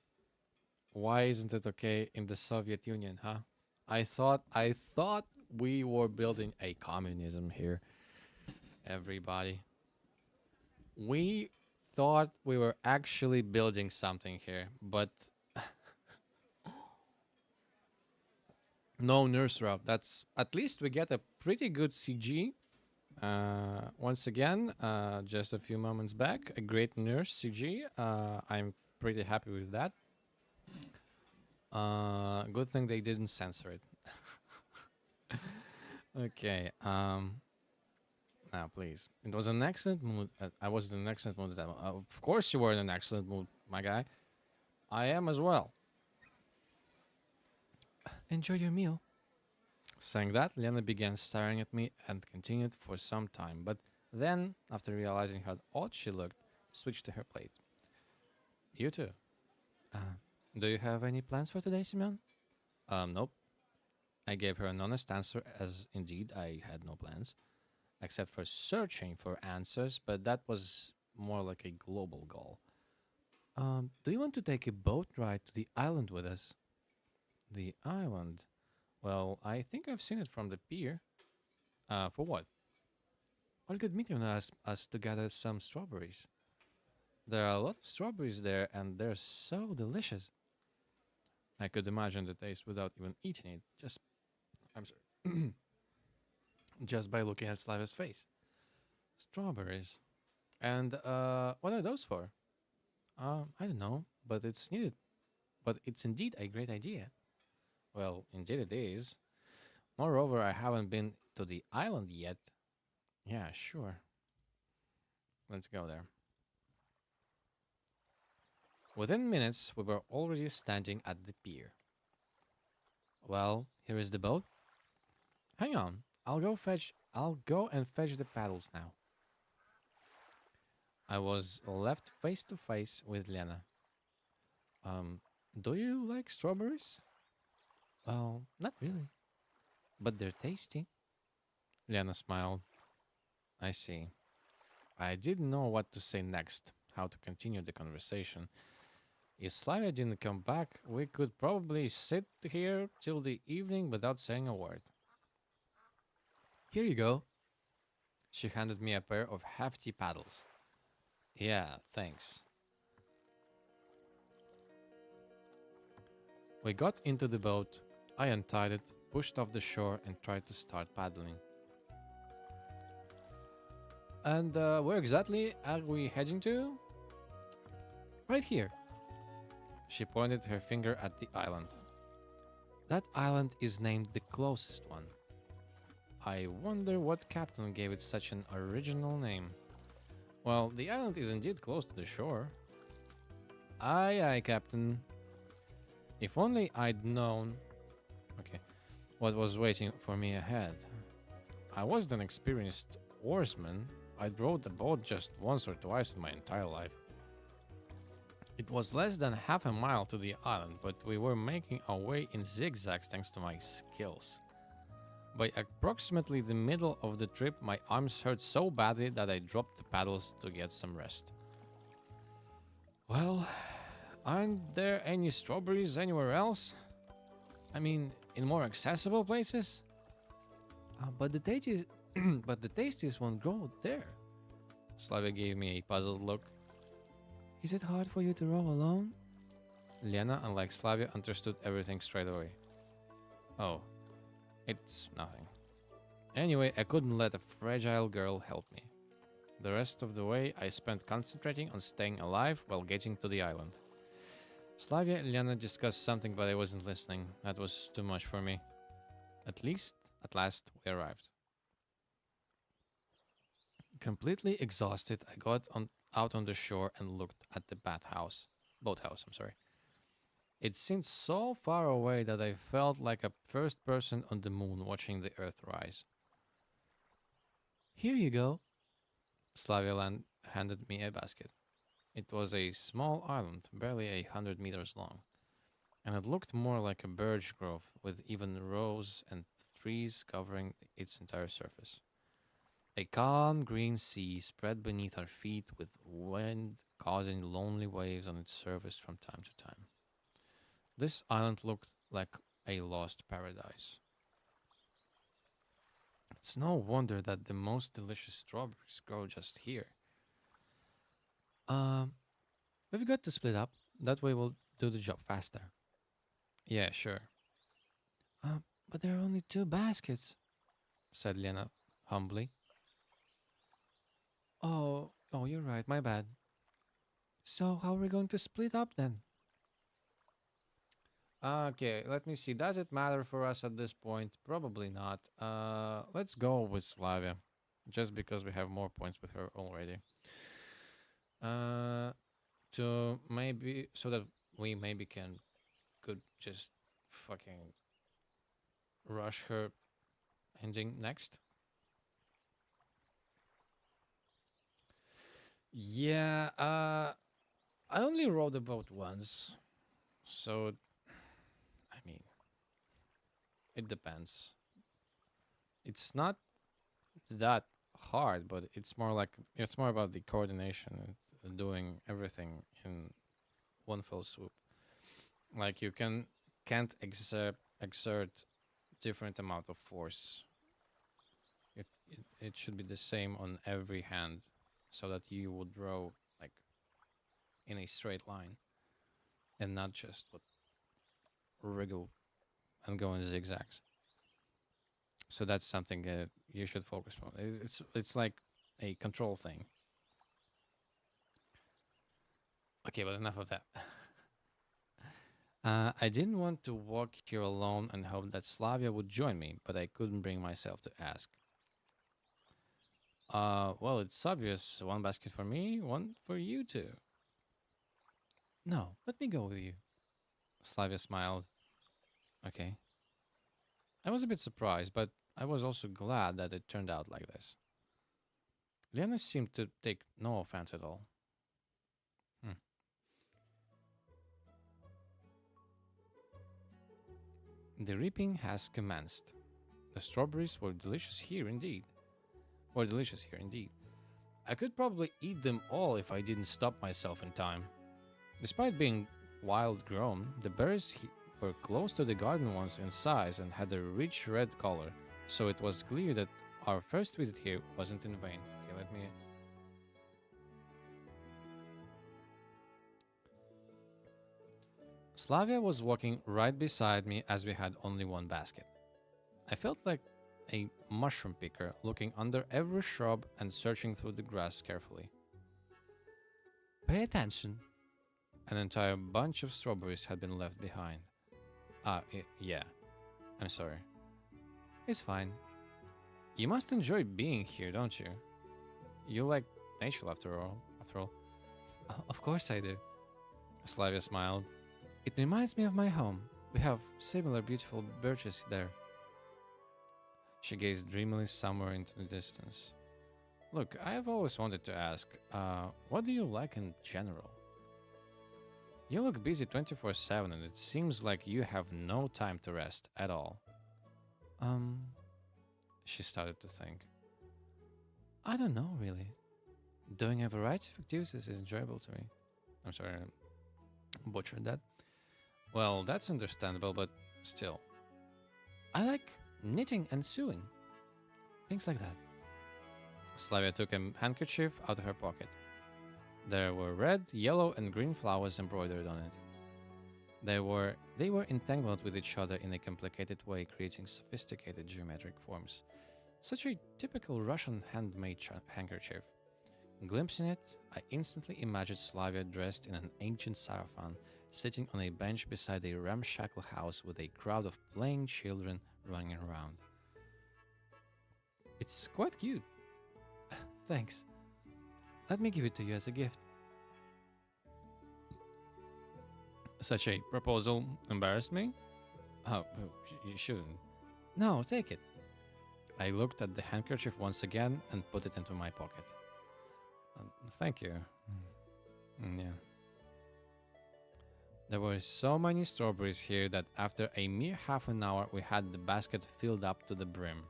why isn't it okay in the Soviet Union, huh? I thought we were building a communism here, everybody. We thought we were actually building something here, but no nurse route. That's at least we get a pretty good CG. Once again, just a few moments back, a great nurse CG. I'm pretty happy with that. Good thing they didn't censor it. Okay. Now, please. It was an excellent mood. I was in an excellent mood at that moment. Of course, you were in an excellent mood, my guy. I am as well. Enjoy your meal. Saying that, Lena began staring at me and continued for some time, but then, after realizing how odd she looked, switched to her plate. You too. Uh, do you have any plans for today, Simeon? Nope. I gave her an honest answer, as indeed I had no plans, except for searching for answers, but that was more like a global goal. Do you want to take a boat ride to the island with us? The island? Well, I think I've seen it from the pier. For what? Our good meeting asked us to gather some strawberries. There are a lot of strawberries there, and they're so delicious. I could imagine the taste without even eating it. I'm sorry, just by looking at Slavia's face. Strawberries. And what are those for? I don't know, but it's needed. But it's indeed a great idea. Well, indeed it is. Moreover, I haven't been to the island yet. Yeah, sure. Let's go there. Within minutes, we were already standing at the pier. Well, here is the boat. Hang on, I'll go and fetch the paddles now. I was left face to face with Lena. Um, do you like strawberries? Well, not really, but they're tasty. Lena smiled. I see. I didn't know what to say next, how to continue the conversation. If Slavia didn't come back, we could probably sit here till the evening without saying a word. Here you go. She handed me a pair of hefty paddles. Yeah, thanks. We got into the boat. I untied it, pushed off the shore, and tried to start paddling. And where exactly are we heading to? Right here. She pointed her finger at the island. That island is named the closest one. I wonder what captain gave it such an original name. Well, the island is indeed close to the shore. Aye, aye, Captain. If only I'd known. Okay, what was waiting for me ahead. I wasn't an experienced oarsman. I'd rowed a boat just once or twice in my entire life. It was less than half a mile to the island, but we were making our way in zigzags thanks to my skills. By approximately the middle of the trip, my arms hurt so badly that I dropped the paddles to get some rest. Well, aren't there any strawberries anywhere else? I mean, in more accessible places? But the tastiest, but the tastiest won't grow there. Slavia gave me a puzzled look. Is it hard for you to row alone? Lena, unlike Slavia, understood everything straight away. Oh, it's nothing. Anyway, I couldn't let a fragile girl help me. The rest of the way, I spent concentrating on staying alive while getting to the island. Slavia and Lena discussed something, but I wasn't listening. That was too much for me. At last, we arrived. Completely exhausted, I out on the shore and looked at the boathouse. I'm sorry. It seemed so far away that I felt like a first person on the moon watching the Earth rise. Here you go. Slavia handed me a basket. It was a small island, barely 100 meters long, and it looked more like a birch grove with even rows and trees covering its entire surface. A calm green sea spread beneath our feet with wind causing lonely waves on its surface from time to time. This island looked like a lost paradise. It's no wonder that the most delicious strawberries grow just here. Um, we've got to split up. That way we'll do the job faster. Yeah, sure. But there are only 2 baskets, said Lena humbly. Oh, you're right, my bad. So how are we going to split up then? Okay, let me see. Does it matter for us at this point? Probably not. Let's go with Slavia. just because we have more points with her already. Uh, to maybe so that we maybe could just fucking rush her ending next. Yeah, I only rode the boat once, so I mean, it depends. It's not that hard, but it's more about the coordination and doing everything in one fell swoop. Like you can't exert different amount of force. It should be the same on every hand, so that you would row like in a straight line and not just what wriggle and go in zigzags. So that's something you should focus on. It's like a control thing. Okay, but enough of that. I didn't want to walk here alone and hope that Slavia would join me, but I couldn't bring myself to ask. Well, it's obvious. One basket for me, one for you two. No, let me go with you. Slavia smiled. Okay. I was a bit surprised, but I was also glad that it turned out like this. Lena seemed to take no offense at all. Hmm. The reaping has commenced. The strawberries were delicious here indeed. Were delicious here indeed. I could probably eat them all if I didn't stop myself in time. Despite being wild grown, the berries were close to the garden ones in size and had a rich red color, so it was clear that our first visit here wasn't in vain. Okay, let me. Slavia was walking right beside me as we had only one basket. I felt like a mushroom picker looking under every shrub and searching through the grass carefully. Pay attention. An entire bunch of strawberries had been left behind. Yeah. I'm sorry. It's fine. You must enjoy being here, don't you? You like nature after all. After all. Of course I do. Slavia smiled. It reminds me of my home. We have similar beautiful birches there. She gazed dreamily somewhere into the distance. Look, I have always wanted to ask, what do you like in general? You look busy 24/7 and it seems like you have no time to rest at all. Um, she started to think. I don't know, really. Doing a variety of activities is enjoyable to me. I'm sorry, I butchered that. Well, that's understandable, but still. I like knitting and sewing. Things like that. Slavia took a handkerchief out of her pocket. There were red, yellow, and green flowers embroidered on it. They were entangled with each other in a complicated way, creating sophisticated geometric forms. Such a typical Russian handmade handkerchief. Glimpsing it, I instantly imagined Slavia dressed in an ancient sarafan, sitting on a bench beside a ramshackle house with a crowd of playing children running around. It's quite cute. Thanks. Let me give it to you as a gift. Such a proposal embarrassed me? You shouldn't. No, take it. I looked at the handkerchief once again and put it into my pocket. Thank you. Yeah. There were so many strawberries here that after a mere half an hour we had the basket filled up to the brim.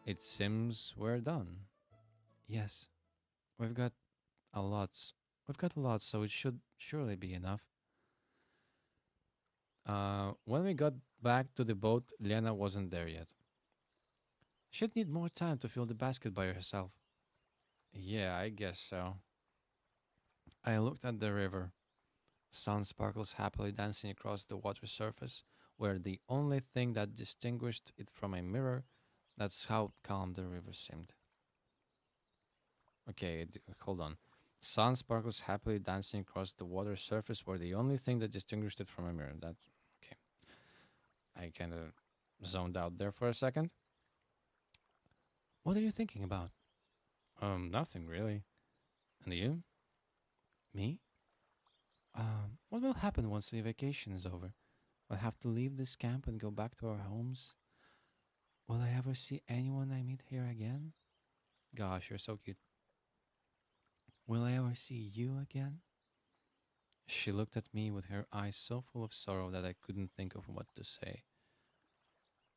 It seems we're done. Yes, we've got a lot. We've got a lot, so it should surely be enough. When we got back to the boat, Lena wasn't there yet. She'd need more time to fill the basket by herself. Yeah, I guess so. I looked at the river. Sun sparkles happily dancing across the water surface, where the only thing that distinguished it from a mirror, that's how calm the river seemed. Okay, hold on. Sun sparkles happily dancing across the water surface, where the only thing that distinguished it from a mirror. That's okay. I kind of zoned out there for a second. What are you thinking about? Nothing really. And you? Me? What will happen once the vacation is over? We'll have to leave this camp and go back to our homes. Will I ever see anyone I meet here again? Gosh, you're so cute. Will I ever see you again? She looked at me with her eyes so full of sorrow that I couldn't think of what to say.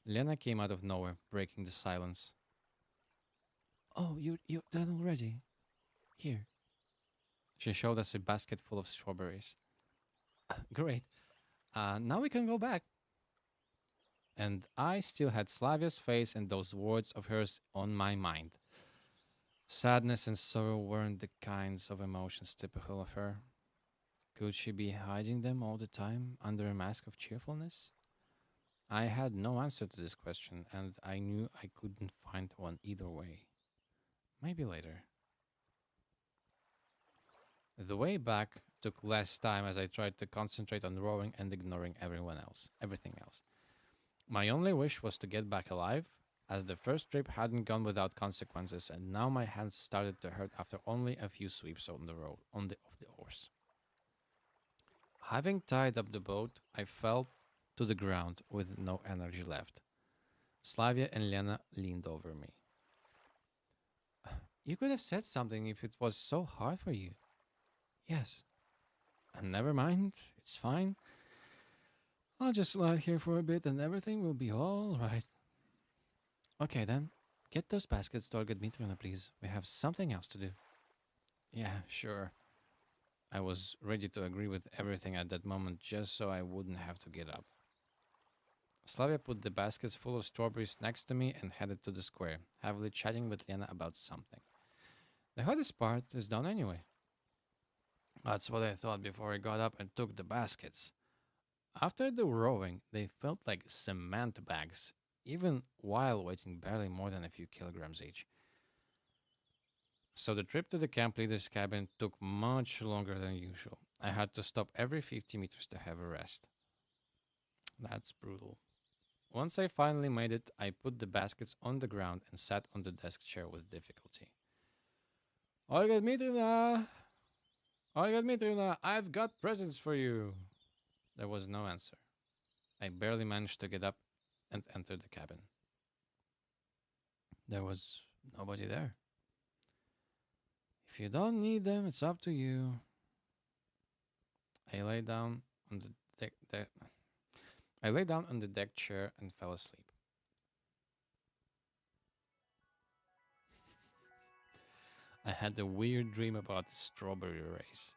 Lena came out of nowhere, breaking the silence. Oh, you're done already? Here. She showed us a basket full of strawberries. Great. Now we can go back. And I still had Slavya's face and those words of hers on my mind. Sadness and sorrow weren't the kinds of emotions typical of her. Could she be hiding them all the time under a mask of cheerfulness? I had no answer to this question, and I knew I couldn't find one either way. Maybe later. The way back took less time as I tried to concentrate on rowing and ignoring everything else. My only wish was to get back alive, as the first trip hadn't gone without consequences, and now my hands started to hurt after only a few sweeps on the road of the oars. Having tied up the boat, I fell to the ground with no energy left. Slavia and Lena leaned over me. You could have said something if it was so hard for you. Yes. And never mind, it's fine. I'll just lie here for a bit and everything will be all right. Okay then, get those baskets to Olga Dmitrievna, please. We have something else to do. Yeah, sure. I was ready to agree with everything at that moment just so I wouldn't have to get up. Slavia put the baskets full of strawberries next to me and headed to the square, heavily chatting with Lena about something. The hardest part is done anyway. That's what I thought before I got up and took the baskets. After the rowing, they felt like cement bags, even while weighing barely more than a few kilograms each. So the trip to the camp leader's cabin took much longer than usual. I had to stop every 50 meters to have a rest. That's brutal. Once I finally made it, I put the baskets on the ground and sat on the desk chair with difficulty. Olga Dmitrievna! Olga Dmitrievna, I've got presents for you! There was no answer. I barely managed to get up and enter the cabin. There was nobody there. If you don't need them, it's up to you. I lay down on the I lay down on the deck chair and fell asleep. I had a weird dream about the strawberry race.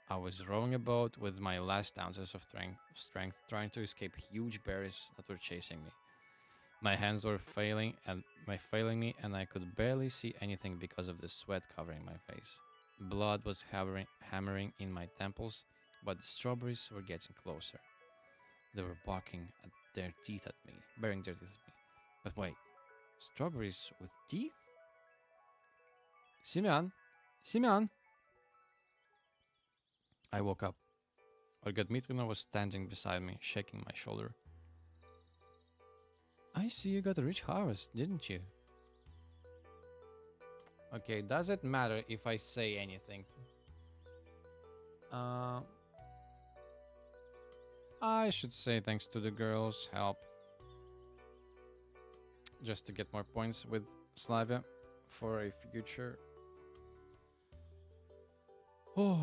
I was rowing a boat with my last ounces of strength, trying to escape huge berries that were chasing me. My hands were failing me, and I could barely see anything because of the sweat covering my face. Blood was hammering in my temples, but the strawberries were getting closer. They were barking at their teeth at me, baring their teeth at me. But wait, strawberries with teeth? Simeon! Simeon! I woke up. Olga Dmitrievna was standing beside me, shaking my shoulder. I see you got a rich harvest, didn't you? Okay, does it matter if I say anything? I should say thanks to the girls' help. Just to get more points with Slavia for a future. Oh.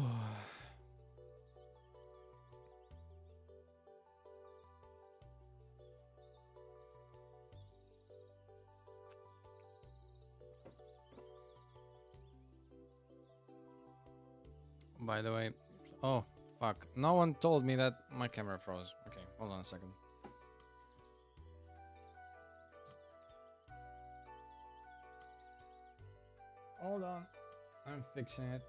By the way, oh fuck, no one told me that my camera froze. Okay, hold on a second. Hold on, I'm fixing it.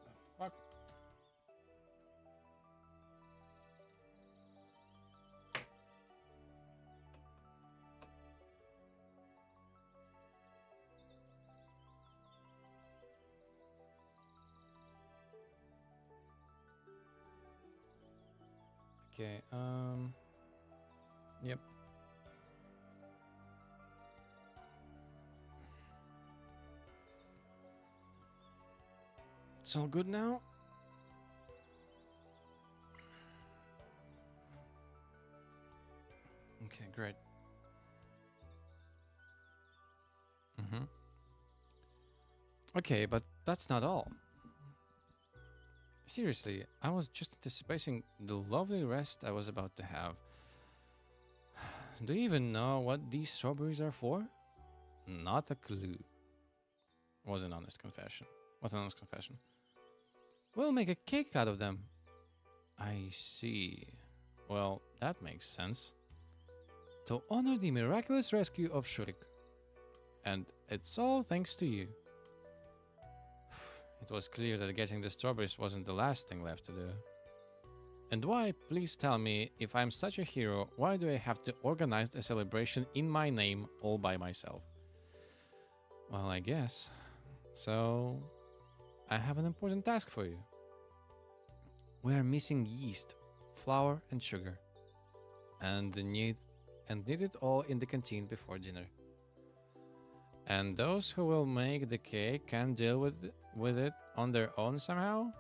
The fuck? Okay, Yep. It's all good now? Okay, great. Mm-hmm. Okay, but that's not all. Seriously, I was just anticipating the lovely rest I was about to have. Do you even know what these strawberries are for? Not a clue. Was an honest confession. What an honest confession. We'll make a cake out of them. I see. Well, that makes sense. To honor the miraculous rescue of Shurik. And it's all thanks to you. It was clear that getting the strawberries wasn't the last thing left to do. And why, please tell me, if I'm such a hero, why do I have to organize a celebration in my name all by myself? Well, I guess. So, I have an important task for you. We are missing yeast, flour, and sugar. And need it all in the canteen before dinner. And those who will make the cake can deal with it on their own somehow?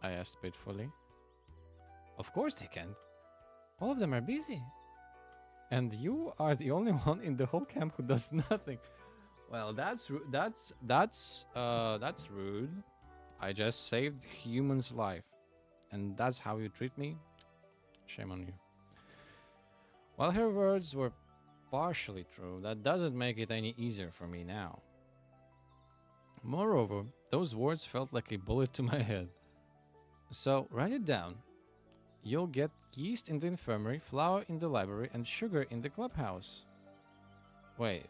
I asked pitifully. Of course they can. All of them are busy. And you are the only one in the whole camp who does nothing. Well, that's rude. I just saved human's life. And that's how you treat me? Shame on you. While her words were partially true, that doesn't make it any easier for me now. Moreover, those words felt like a bullet to my head. So, write it down. You'll get yeast in the infirmary, flour in the library, and sugar in the clubhouse. Wait.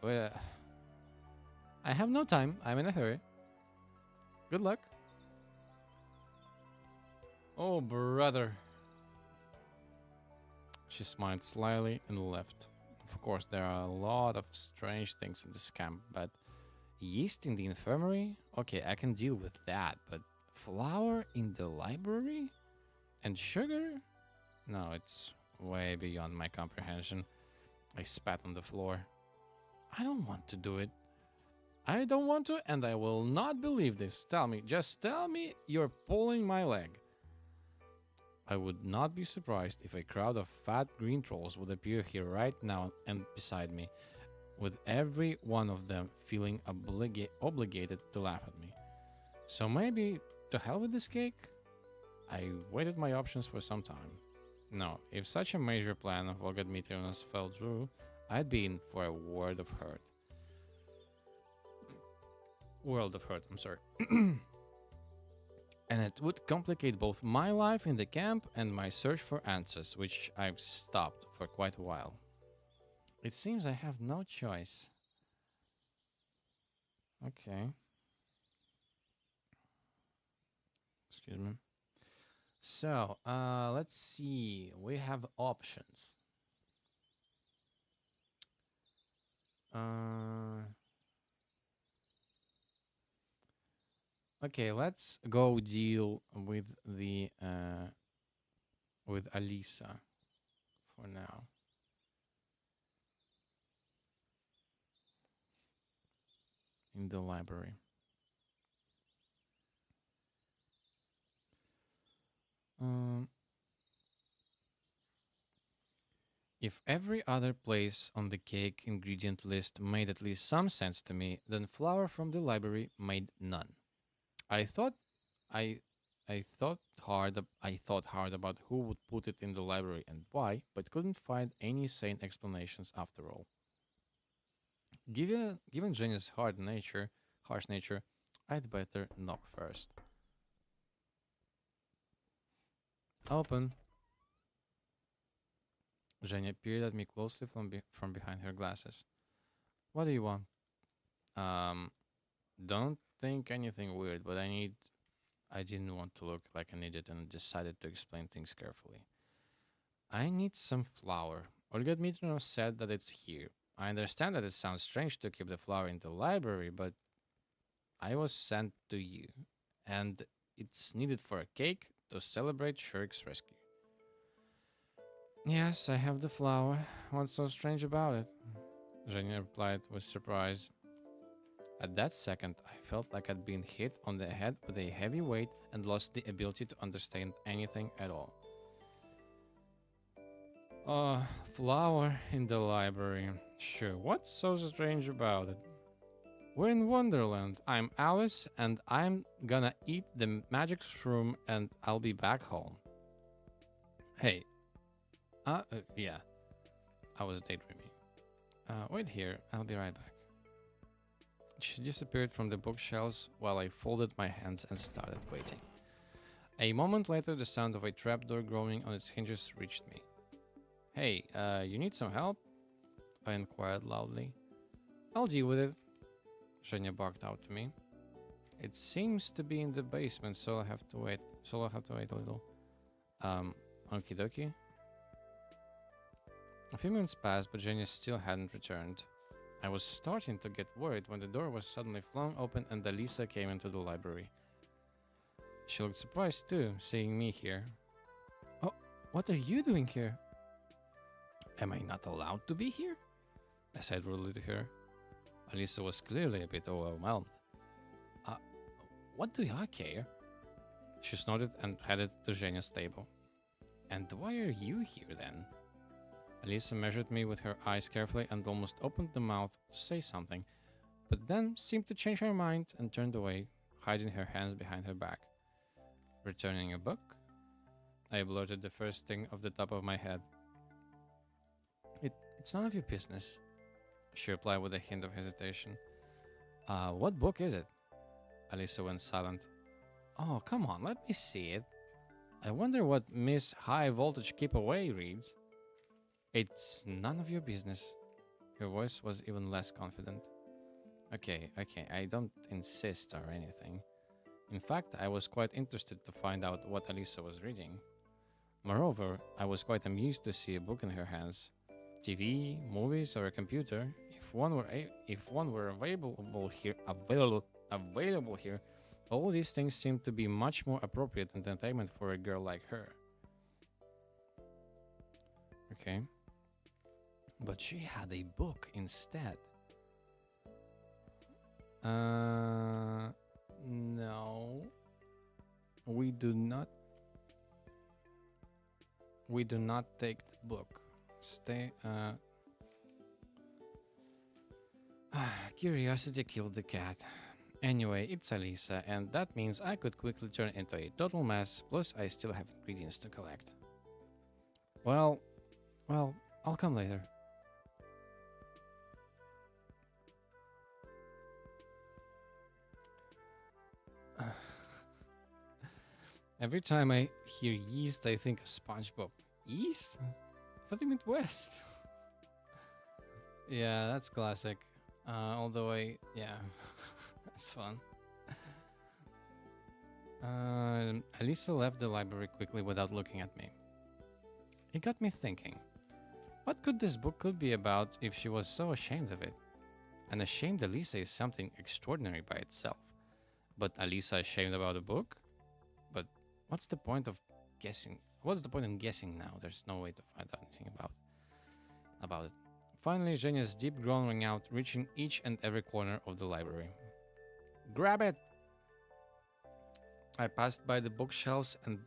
I have no time. I'm in a hurry. Good luck. Oh, brother. She smiled slyly and left. Of course, there are a lot of strange things in this camp, but yeast in the infirmary? Okay, I can deal with that, but flour in the library? And sugar? No, it's way beyond my comprehension. I spat on the floor. I don't want to do it. I don't want to, and I will not believe this. Just tell me you're pulling my leg. I would not be surprised if a crowd of fat green trolls would appear here right now and beside me, with every one of them feeling obligated to laugh at me. So maybe, to hell with this cake? I waited my options for some time. No, if such a major plan of Olga Dmitrievna's fell through, I'd be in for a world of hurt. I'm sorry. And it would complicate both my life in the camp and my search for answers, which I've stopped for quite a while. It seems I have no choice. Okay. Excuse me. So, let's see. We have options. Okay, let's go deal with the with Alisa for now. In the library. If every other place on the cake ingredient list made at least some sense to me, then flour from the library made none. I thought I I thought hard about who would put it in the library and why, but couldn't find any sane explanations after all. Given Jenny's harsh nature, I'd better knock first. Open. Jenny peered at me closely from behind her glasses. What do you want? Um, don't think anything weird, but I didn't want to look like an idiot and decided to explain things carefully. I need some flour. Olga Dmitrievna said that it's here. I understand that it sounds strange to keep the flour in the library, but I was sent to you, and it's needed for a cake to celebrate Shurik's rescue. Yes, I have the flower. What's so strange about it? Zhenya replied with surprise. At that second, I felt like I'd been hit on the head with a heavy weight and lost the ability to understand anything at all. Uh, flower in the library. Sure, what's so strange about it? We're in Wonderland. I'm Alice, and I'm gonna eat the magic shroom, and I'll be back home. Hey, yeah, I was daydreaming. Wait here, I'll be right back. She disappeared from the bookshelves while I folded my hands and started waiting. A moment later, the sound of a trapdoor groaning on its hinges reached me. Hey, you need some help? I inquired loudly. I'll deal with it, Zhenya barked out to me. It seems to be in the basement, so I'll have to wait. A little. Okie dokie. A few minutes passed, but Zhenya still hadn't returned. I was starting to get worried when the door was suddenly flung open and Alisa came into the library. She looked surprised too, seeing me here. Oh, what are you doing here? Am I not allowed to be here? I said rudely to her. Alisa was clearly a bit overwhelmed. What do I care? She snorted and headed to Zhenya's table. And why are you here then? Alisa measured me with her eyes carefully and almost opened the mouth to say something, but then seemed to change her mind and turned away, hiding her hands behind her back. Returning a book? I blurted the first thing off the top of my head. It's none of your business, she replied with a hint of hesitation. What book is it? Alisa went silent. Oh, come on, let me see it. I wonder what Miss High Voltage Keep Away reads. It's none of your business. Her voice was even less confident. Okay, I don't insist or anything. In fact, I was quite interested to find out what Alisa was reading. Moreover, I was quite amused to see a book in her hands. TV, movies, or a computer. If one were available here, all these things seemed to be much more appropriate entertainment for a girl like her. Okay. But she had a book instead. No. We do not take the book. Stay, Curiosity killed the cat. Anyway, it's Alisa, and that means I could quickly turn into a total mess, plus I still have ingredients to collect. Well, I'll come later. Every time I hear yeast, I think of SpongeBob. East? I thought you meant west. Yeah, that's classic. Although yeah, that's fun. Alisa left the library quickly without looking at me. It got me thinking. What could this book be about if she was so ashamed of it? An ashamed Alisa is something extraordinary by itself. But Alisa ashamed about a book? But what's the point of guessing? What's the point in guessing now? There's no way to find out anything about it. Finally, Zhenya's deep groan rang out, reaching each and every corner of the library. Grab it! I passed by the bookshelves and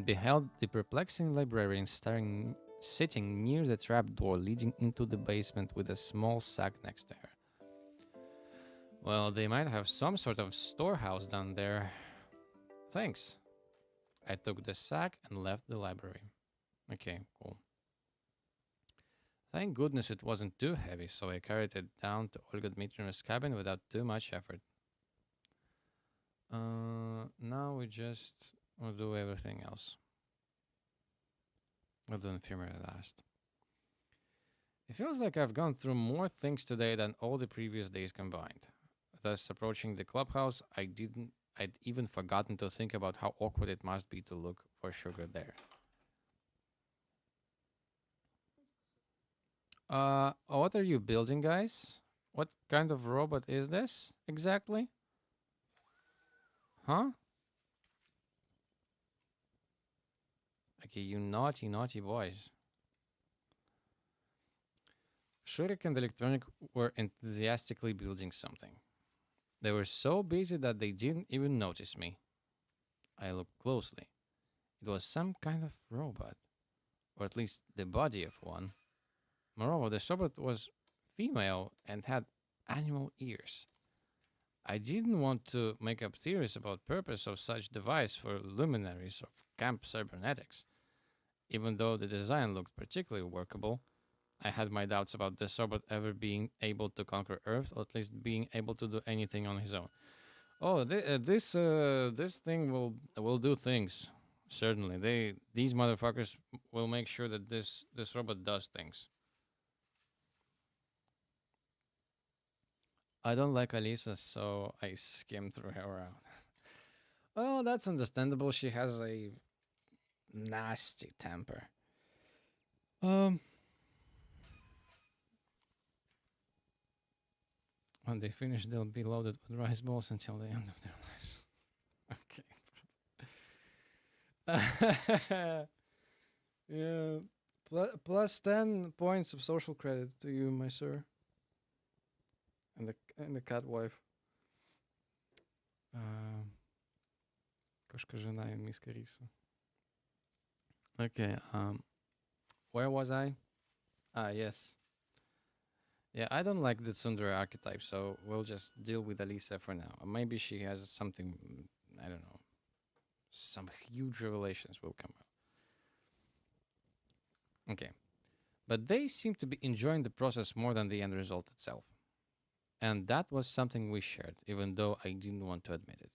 beheld the perplexing librarian sitting near the trapdoor leading into the basement with a small sack next to her. Well, they might have some sort of storehouse down there. Thanks. I took the sack and left the library. Okay, cool. Thank goodness it wasn't too heavy, so I carried it down to Olga Dmitrievna's cabin without too much effort. Now we'll do everything else. We'll do infirmary last. It feels like I've gone through more things today than all the previous days combined. Thus, approaching the clubhouse, I'd even forgotten to think about how awkward it must be to look for Sugar there. What are you building, guys? What kind of robot is this exactly? Huh? Okay, you naughty, naughty boys. Shurik and Electronic were enthusiastically building something. They were so busy that they didn't even notice me. I looked closely. It was some kind of robot, or at least the body of one. Moreover, the robot was female and had animal ears. I didn't want to make up theories about purpose of such device for luminaries of camp cybernetics. Even though the design looked particularly workable, I had my doubts about this robot ever being able to conquer Earth, or at least being able to do anything on his own. Oh, this thing will do things. Certainly, these motherfuckers will make sure that this robot does things. I don't like Alisa, so I skimmed through her out. Well, that's understandable. She has a nasty temper. Um, when they finish, they'll be loaded with rice balls until the end of their lives. Okay. Yeah. Plus 10 points of social credit to you, my sir. And the cat wife. Кошка жена и миска риса. Okay. Where was I? Ah, yes. Yeah, I don't like the tsundere archetype, so we'll just deal with Alisa for now. Maybe she has something, I don't know, some huge revelations will come out. Okay. But they seem to be enjoying the process more than the end result itself. And that was something we shared, even though I didn't want to admit it.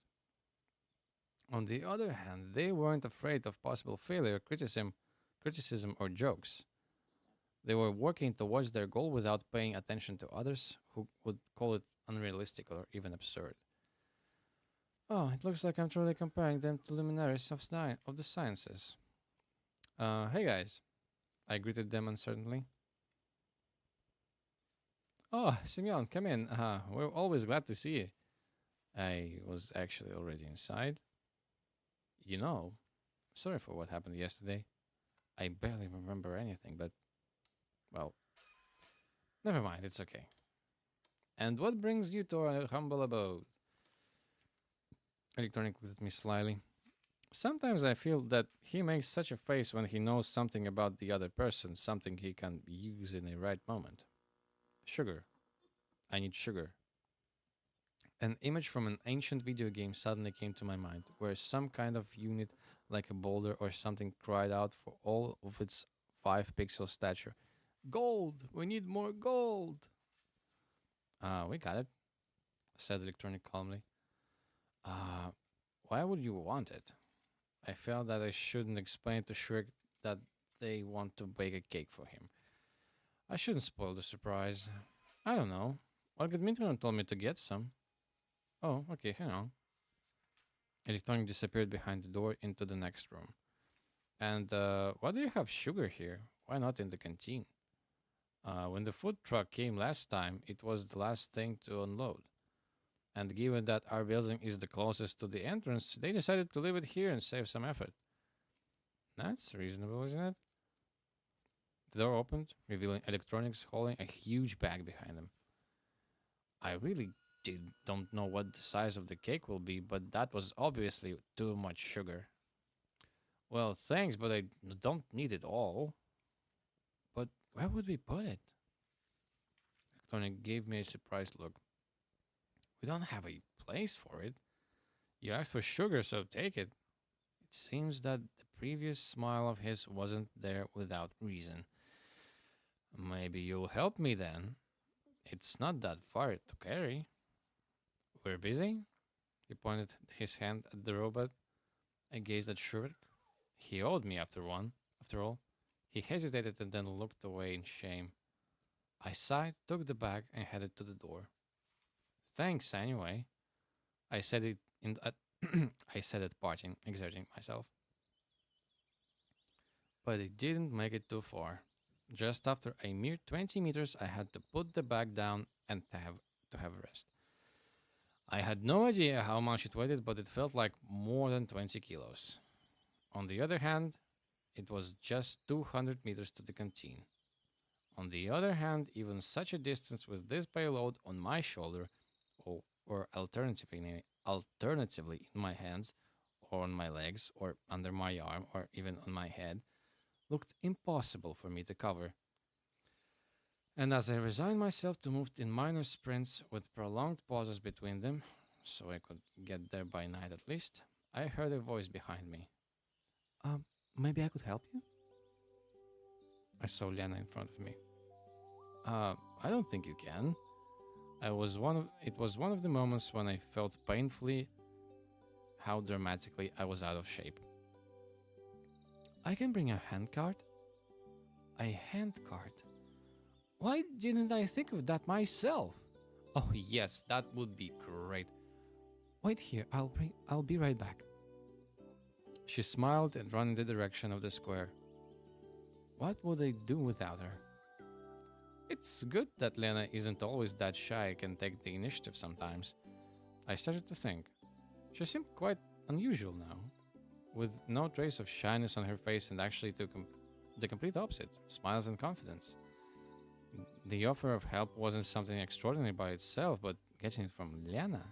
On the other hand, they weren't afraid of possible failure, criticism or jokes. They were working towards their goal without paying attention to others who would call it unrealistic or even absurd. Oh, it looks like I'm truly comparing them to luminaries of the sciences. Hey guys, I greeted them uncertainly. Oh, Simeon, come in. We're always glad to see you. I was actually already inside. You know, sorry for what happened yesterday. I barely remember anything, but, well, never mind, it's okay. And what brings you to our humble abode? Electronic looked at me slyly. Sometimes I feel that he makes such a face when he knows something about the other person, something he can use in a right moment. Sugar. I need sugar. An image from an ancient video game suddenly came to my mind, where some kind of unit, like a boulder or something, cried out for all of its 5 pixel stature. Gold! We need more gold! We got it, said Electronic calmly. Uh, why would you want it? I felt that I shouldn't explain to Shurik that they want to bake a cake for him. I shouldn't spoil the surprise. I don't know. Olga Dmitrievna told me to get some. Oh, okay, hang on. Electronic disappeared behind the door into the next room. And why do you have sugar here? Why not in the canteen? When the food truck came last time, it was the last thing to unload. And given that our building is the closest to the entrance, they decided to leave it here and save some effort. That's reasonable, isn't it? The door opened, revealing electronics holding a huge bag behind them. I really don't know what the size of the cake will be, but that was obviously too much sugar. Well, thanks, but I don't need it all. But where would we put it? Electronic gave me a surprised look. We don't have a place for it. You asked for sugar, so take it. It seems that the previous smile of his wasn't there without reason. Maybe you'll help me then. It's not that far to carry. We're busy? He pointed his hand at the robot. I gazed at Shurik. He owed me after all. He hesitated and then looked away in shame. I sighed, took the bag, and headed to the door. Thanks anyway. I said it I said at parting, exerting myself. But it didn't make it too far. Just after a mere 20 meters, I had to put the bag down and to have rest. I had no idea how much it weighed, but it felt like more than 20 kilos. On the other hand, it was just 200 meters to the canteen. On the other hand, even such a distance with this payload on my shoulder, or alternatively in my hands, or on my legs, or under my arm, or even on my head, looked impossible for me to cover. And as I resigned myself to move in minor sprints with prolonged pauses between them, so I could get there by night at least, I heard a voice behind me. Um, Maybe I could help you? I saw Lena in front of me. I don't think you can. It was one of the moments when I felt painfully how dramatically I was out of shape. I can bring a handcart. A handcart? Why didn't I think of that myself? Oh yes, that would be great. Wait here, I'll be right back. She smiled and ran in the direction of the square. What would I do without her? It's good that Lena isn't always that shy and can take the initiative sometimes. I started to think. She seemed quite unusual now, with no trace of shyness on her face and actually the complete opposite, smiles and confidence. The offer of help wasn't something extraordinary by itself, but getting it from Lena.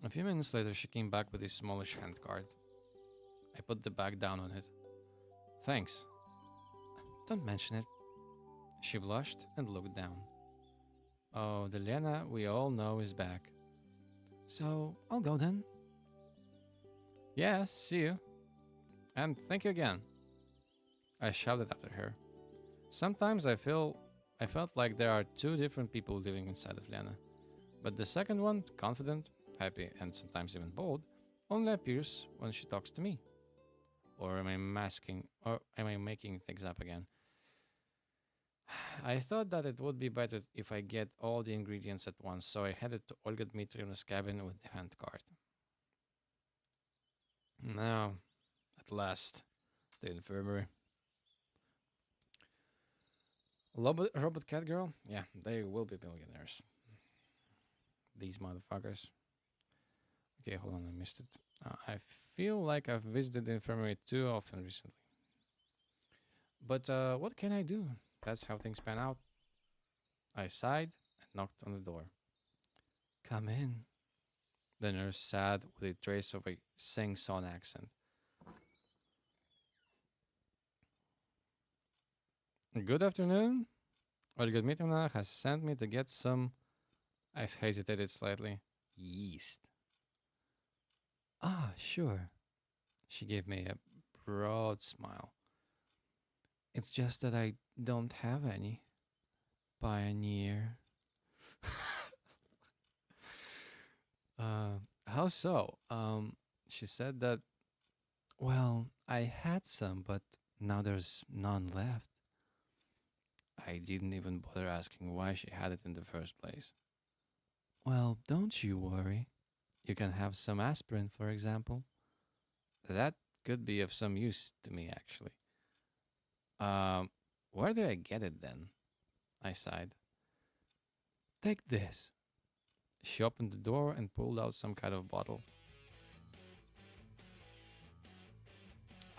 A few minutes later, she came back with a smallish handcart. I put the bag down on it. Thanks. Don't mention it. She blushed and looked down. Oh, the Lena we all know is back. So, I'll go then. Yeah, see you. And thank you again. I shouted after her. Sometimes I felt like there are two different people living inside of Lena. But the second one, confident, happy, and sometimes even bold, only appears when she talks to me. Or am I making things up again? I thought that it would be better if I get all the ingredients at once, so I headed to Olga Dmitrievna's cabin with the handcart. Now, at last, the infirmary. Robot cat girl? Yeah, they will be millionaires. These motherfuckers. Okay, hold on, I missed it. I feel like I've visited the infirmary too often recently. But what can I do? That's how things pan out. I sighed and knocked on the door. Come in. The nurse said with a trace of a sing-song accent. Good afternoon. Olga Dmitrievna has sent me to get some... I hesitated slightly. Yeast. Ah, sure. She gave me a broad smile. It's just that I don't have any. Pioneer. How so? She said that, well, I had some, but now there's none left. I didn't even bother asking why she had it in the first place. Well, don't you worry. You can have some aspirin, for example. That could be of some use to me, actually. Where do I get it then? I sighed. Take this. She opened the door and pulled out some kind of bottle.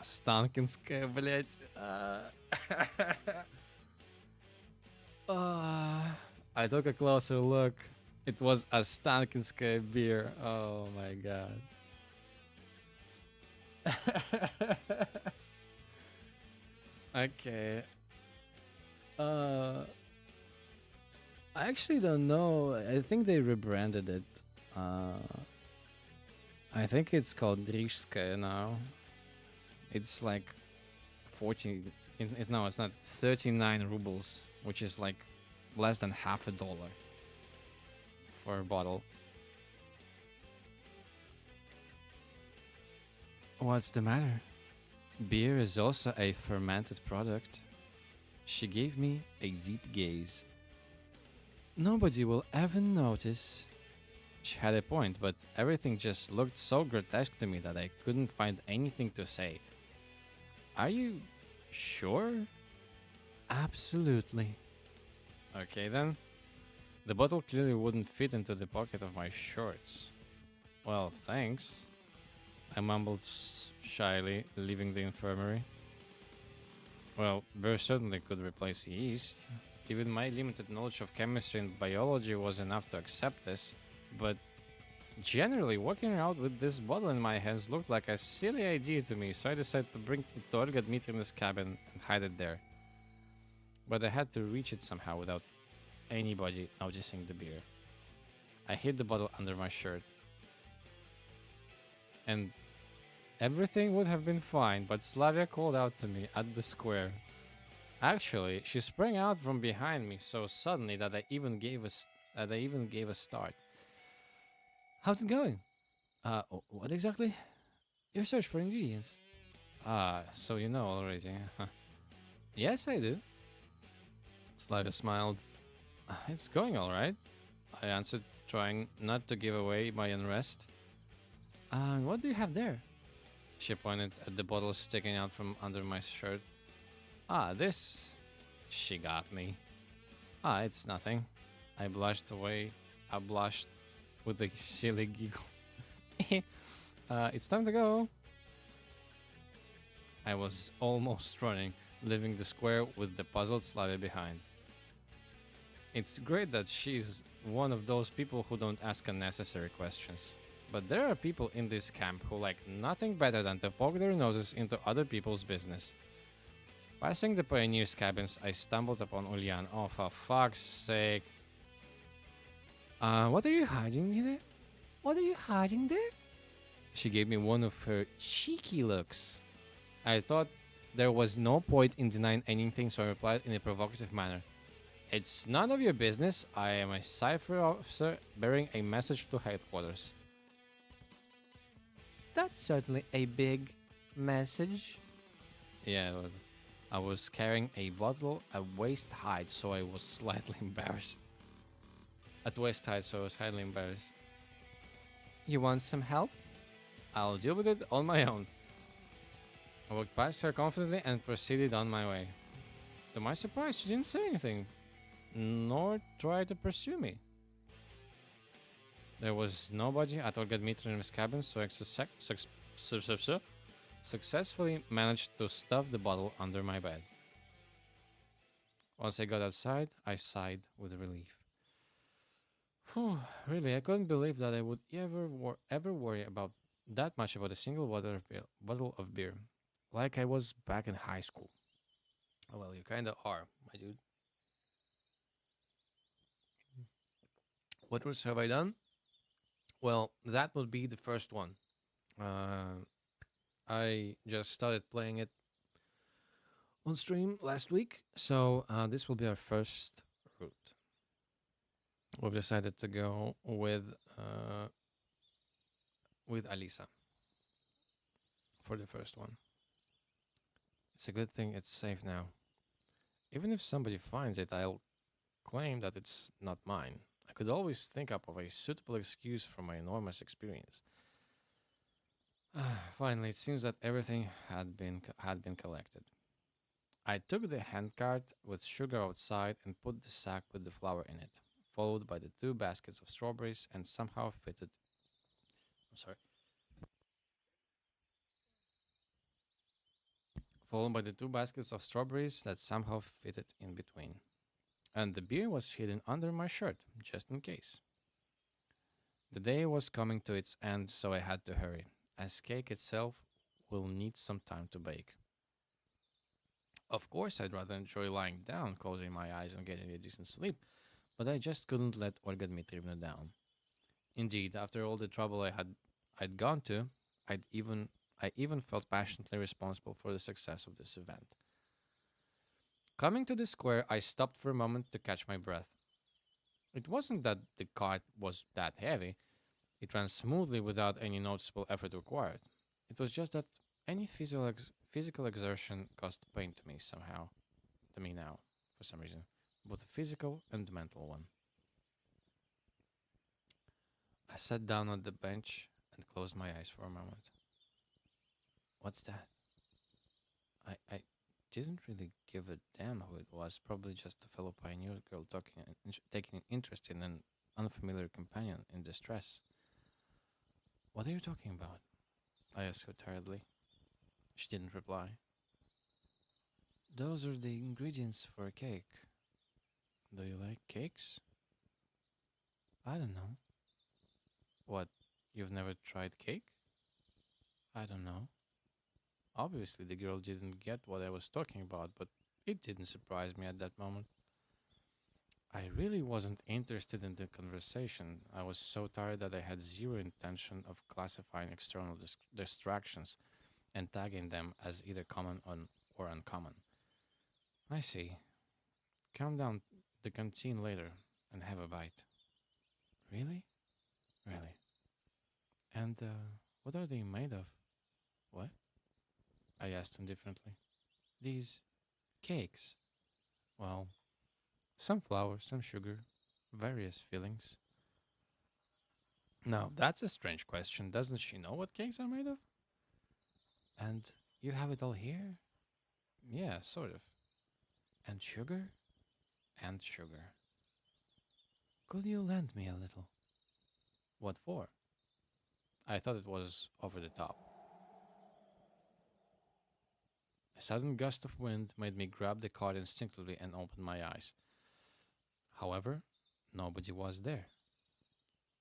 Станкинская, блядь. I took a closer look. It was a Stankinskaya beer. Oh my god. Okay. I actually don't know. I think they rebranded it. I think it's called Rижskaya now. It's like 14. No, it's not 39 rubles, which is like less than $50 for a bottle. What's the matter? Beer is also a fermented product. She gave me a deep gaze. Nobody will ever notice. She had a point, but everything just looked so grotesque to me that I couldn't find anything to say. Are you sure? Absolutely. Okay then. The bottle clearly wouldn't fit into the pocket of my shorts. Well, thanks. I mumbled shyly, leaving the infirmary. Well, beer certainly could replace yeast. Even my limited knowledge of chemistry and biology was enough to accept this, but generally, walking around with this bottle in my hands looked like a silly idea to me, so I decided to bring it to Olga Dmitrievna's cabin and hide it there. But I had to reach it somehow without anybody noticing the beer. I hid the bottle under my shirt, and everything would have been fine, but Slavya called out to me at the square. Actually, she sprang out from behind me so suddenly that I even gave a start. How's it going? What exactly? Your search for ingredients. Ah, so you know already. Huh. Yes, I do. Slavia smiled. It's going all right, I answered, trying not to give away my unrest. What do you have there? She pointed at the bottle sticking out from under my shirt. Ah, this. She got me. Ah, it's nothing. I blushed away. I blushed with a silly giggle. It's time to go. I was almost running, leaving the square with the puzzled Slavia behind. It's great that she's one of those people who don't ask unnecessary questions. But there are people in this camp who like nothing better than to poke their noses into other people's business. Passing the pioneers' cabins, I stumbled upon Ulyana. Oh, for fuck's sake. What are you hiding there? What are you hiding there? She gave me one of her cheeky looks. I thought there was no point in denying anything, so I replied in a provocative manner. It's none of your business. I am a cipher officer bearing a message to headquarters. That's certainly a big message. Yeah, well, I was carrying a bottle at waist height, so I was slightly embarrassed. At waist height, so I was slightly embarrassed. You want some help? I'll deal with it on my own. I walked past her confidently and proceeded on my way. To my surprise, she didn't say anything, nor try to pursue me. There was nobody at Olga Dmitrievna's cabin, so I successfully managed to stuff the bottle under my bed. Once I got outside, I sighed with relief. Whew, really, I couldn't believe that I would ever worry about that much about a single bottle of beer, like I was back in high school. Well, you kinda are, my dude. What else have I done? Well, that would be the first one. Uh, I just started playing it on stream last week, so this will be our first route. We've decided to go with Alisa for the first one. It's a good thing it's safe now. Even if somebody finds it, I'll claim that it's not mine. I could always think up of a suitable excuse for my enormous experience. Finally, it seems that everything had been collected. I took the handcart with sugar outside and put the sack with the flour in it, followed by the two baskets of strawberries and somehow fitted. I'm sorry. Followed by the two baskets of strawberries that somehow fitted in between. And the beer was hidden under my shirt, just in case. The day was coming to its end, so I had to hurry, as cake itself will need some time to bake. Of course, I'd rather enjoy lying down, closing my eyes, and getting a decent sleep, but I just couldn't let Olga Dmitrievna down. Indeed, after all the trouble I'd gone to, I even felt passionately responsible for the success of this event. Coming to the square, I stopped for a moment to catch my breath. It wasn't that the cart was that heavy, it ran smoothly without any noticeable effort required. It was just that any physical exertion caused pain to me somehow, to me now, for some reason, both a physical and mental one. I sat down on the bench and closed my eyes for a moment. What's that? I didn't really give a damn who it was. Probably just a fellow pioneer girl taking an interest in an unfamiliar companion in distress. What are you talking about? I asked her tiredly. She didn't reply. Those are the ingredients for a cake. Do you like cakes? I don't know. What? You've never tried cake? I don't know. Obviously, the girl didn't get what I was talking about, but it didn't surprise me at that moment. I really wasn't interested in the conversation. I was so tired that I had zero intention of classifying external distractions and tagging them as either common or uncommon. I see. Come down the canteen later and have a bite. Really? Really. And what are they made of? What? I asked indifferently. These cakes. Well, some flour, some sugar, various fillings. Now, that's a strange question. Doesn't she know what cakes are made of? And you have it all here? Yeah, sort of. And sugar? And sugar. Could you lend me a little? What for? I thought it was over the top. A sudden gust of wind made me grab the card instinctively and open my eyes. However, nobody was there.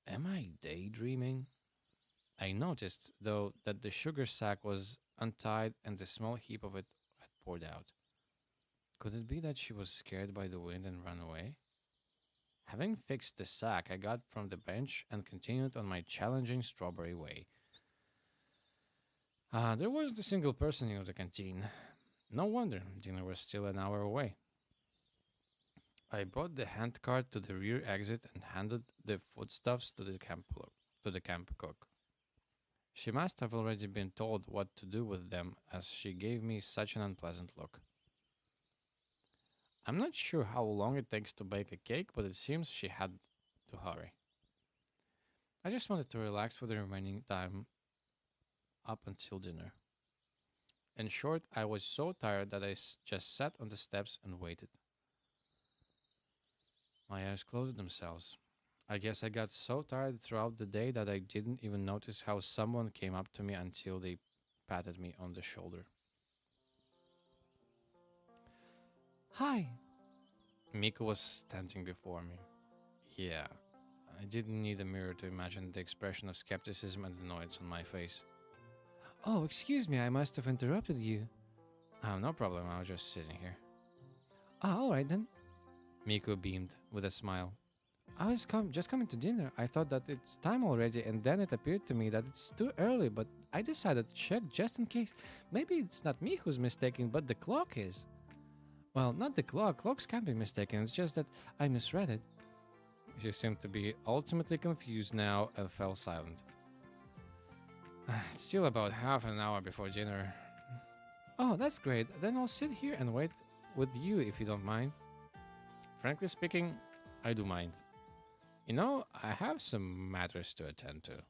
Am I daydreaming? I noticed, though, that the sugar sack was untied and a small heap of it had poured out. Could it be that she was scared by the wind and ran away? Having fixed the sack, I got from the bench and continued on my challenging strawberry way. There was the single person in the canteen. No wonder dinner was still an hour away. I brought the handcart to the rear exit and handed the foodstuffs to the camp cook. She must have already been told what to do with them, as she gave me such an unpleasant look. I'm not sure how long it takes to bake a cake, but it seems she had to hurry. I just wanted to relax for the remaining time up until dinner. In short, I was so tired that just sat on the steps and waited. My eyes closed themselves. I guess I got so tired throughout the day that I didn't even notice how someone came up to me until they patted me on the shoulder. Hi! Miko was standing before me. Yeah, I didn't need a mirror to imagine the expression of skepticism and annoyance on my face. Oh, excuse me, I must have interrupted you. No problem, I was just sitting here. Alright then. Miko beamed with a smile. I was just coming to dinner. I thought that it's time already, and then it appeared to me that it's too early, but I decided to check just in case. Maybe it's not me who's mistaken, but the clock is. Well, not the clock. Clocks can't be mistaken. It's just that I misread it. She seemed to be ultimately confused now and fell silent. It's still about half an hour before dinner. Oh, that's great. Then I'll sit here and wait with you if you don't mind. Frankly speaking, I do mind. You know, I have some matters to attend to.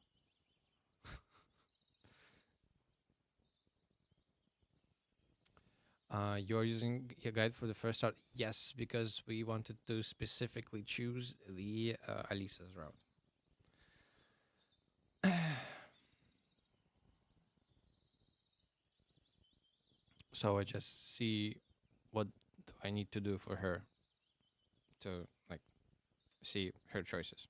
You're using your guide for the first route? Yes, because we wanted to specifically choose the Alisa's route. So I just see what do I need to do for her to like see her choices.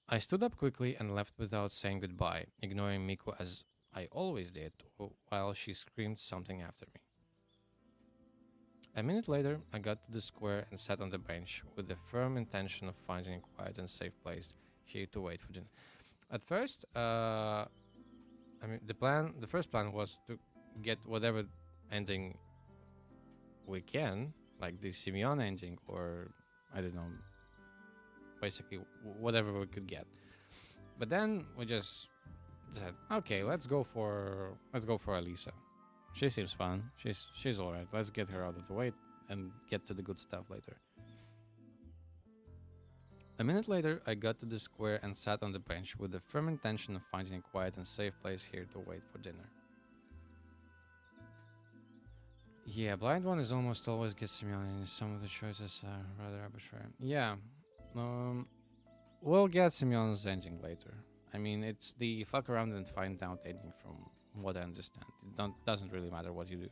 I stood up quickly and left without saying goodbye, ignoring Miko as I always did while she screamed something after me. A minute later, I got to the square and sat on the bench with the firm intention of finding a quiet and safe place here to wait for dinner. At first, the first plan was to get whatever ending we can, like the Simeon ending, or I don't know, basically whatever we could get. But then we just said, okay, let's go for Alisa. She seems fun. She's all right. Let's get her out of the way and get to the good stuff later. A minute later, I got to the square and sat on the bench with the firm intention of finding a quiet and safe place here to wait for dinner. Yeah, blind one is almost always gets Simeon, and some of the choices are rather arbitrary. Yeah, we'll get Simeon's ending later. I mean, it's the fuck around and find out ending from what I understand. It doesn't really matter what you do.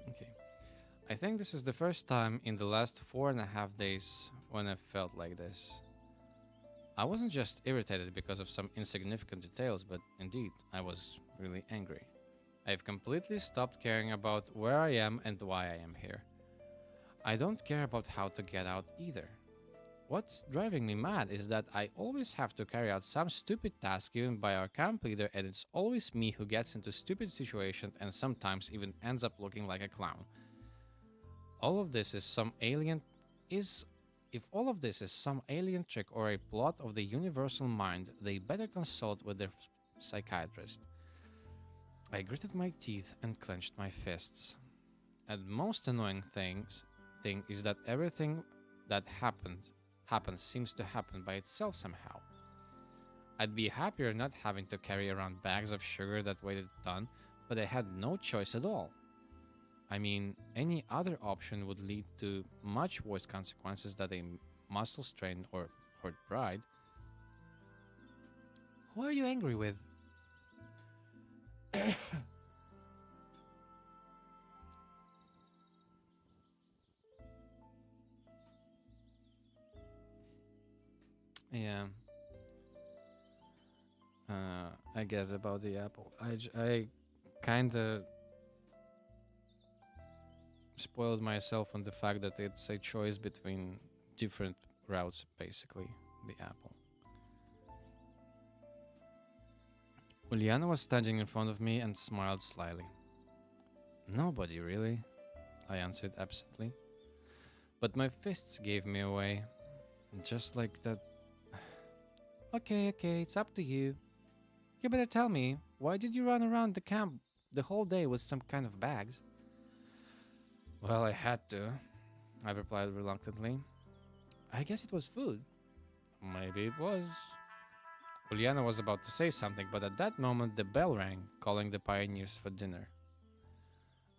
Okay. I think this is the first time in the last 4.5 days when I felt like this. I wasn't just irritated because of some insignificant details, but indeed, I was really angry. I've completely stopped caring about where I am and why I am here. I don't care about how to get out either. What's driving me mad is that I always have to carry out some stupid task given by our camp leader, and it's always me who gets into stupid situations and sometimes even ends up looking like a clown. All of this is some alien is If all of this is some alien trick or a plot of the universal mind, they better consult with their psychiatrist. I gritted my teeth and clenched my fists. And most annoying thing is that everything that happens seems to happen by itself somehow. I'd be happier not having to carry around bags of sugar that weighed a ton, but I had no choice at all. I mean, any other option would lead to much worse consequences than a muscle strain or hurt pride. Who are you angry with? Yeah, I get it about the apple. I kind of spoiled myself on the fact that it's a choice between different routes, basically, the apple. Ulyana was standing in front of me and smiled slyly. Nobody, really, I answered absently. But my fists gave me away, just like that. Okay, it's up to you. You better tell me, why did you run around the camp the whole day with some kind of bags? Well, I had to, I replied reluctantly. I guess it was food. Maybe it was. Ulyana was about to say something, but at that moment the bell rang, calling the pioneers for dinner.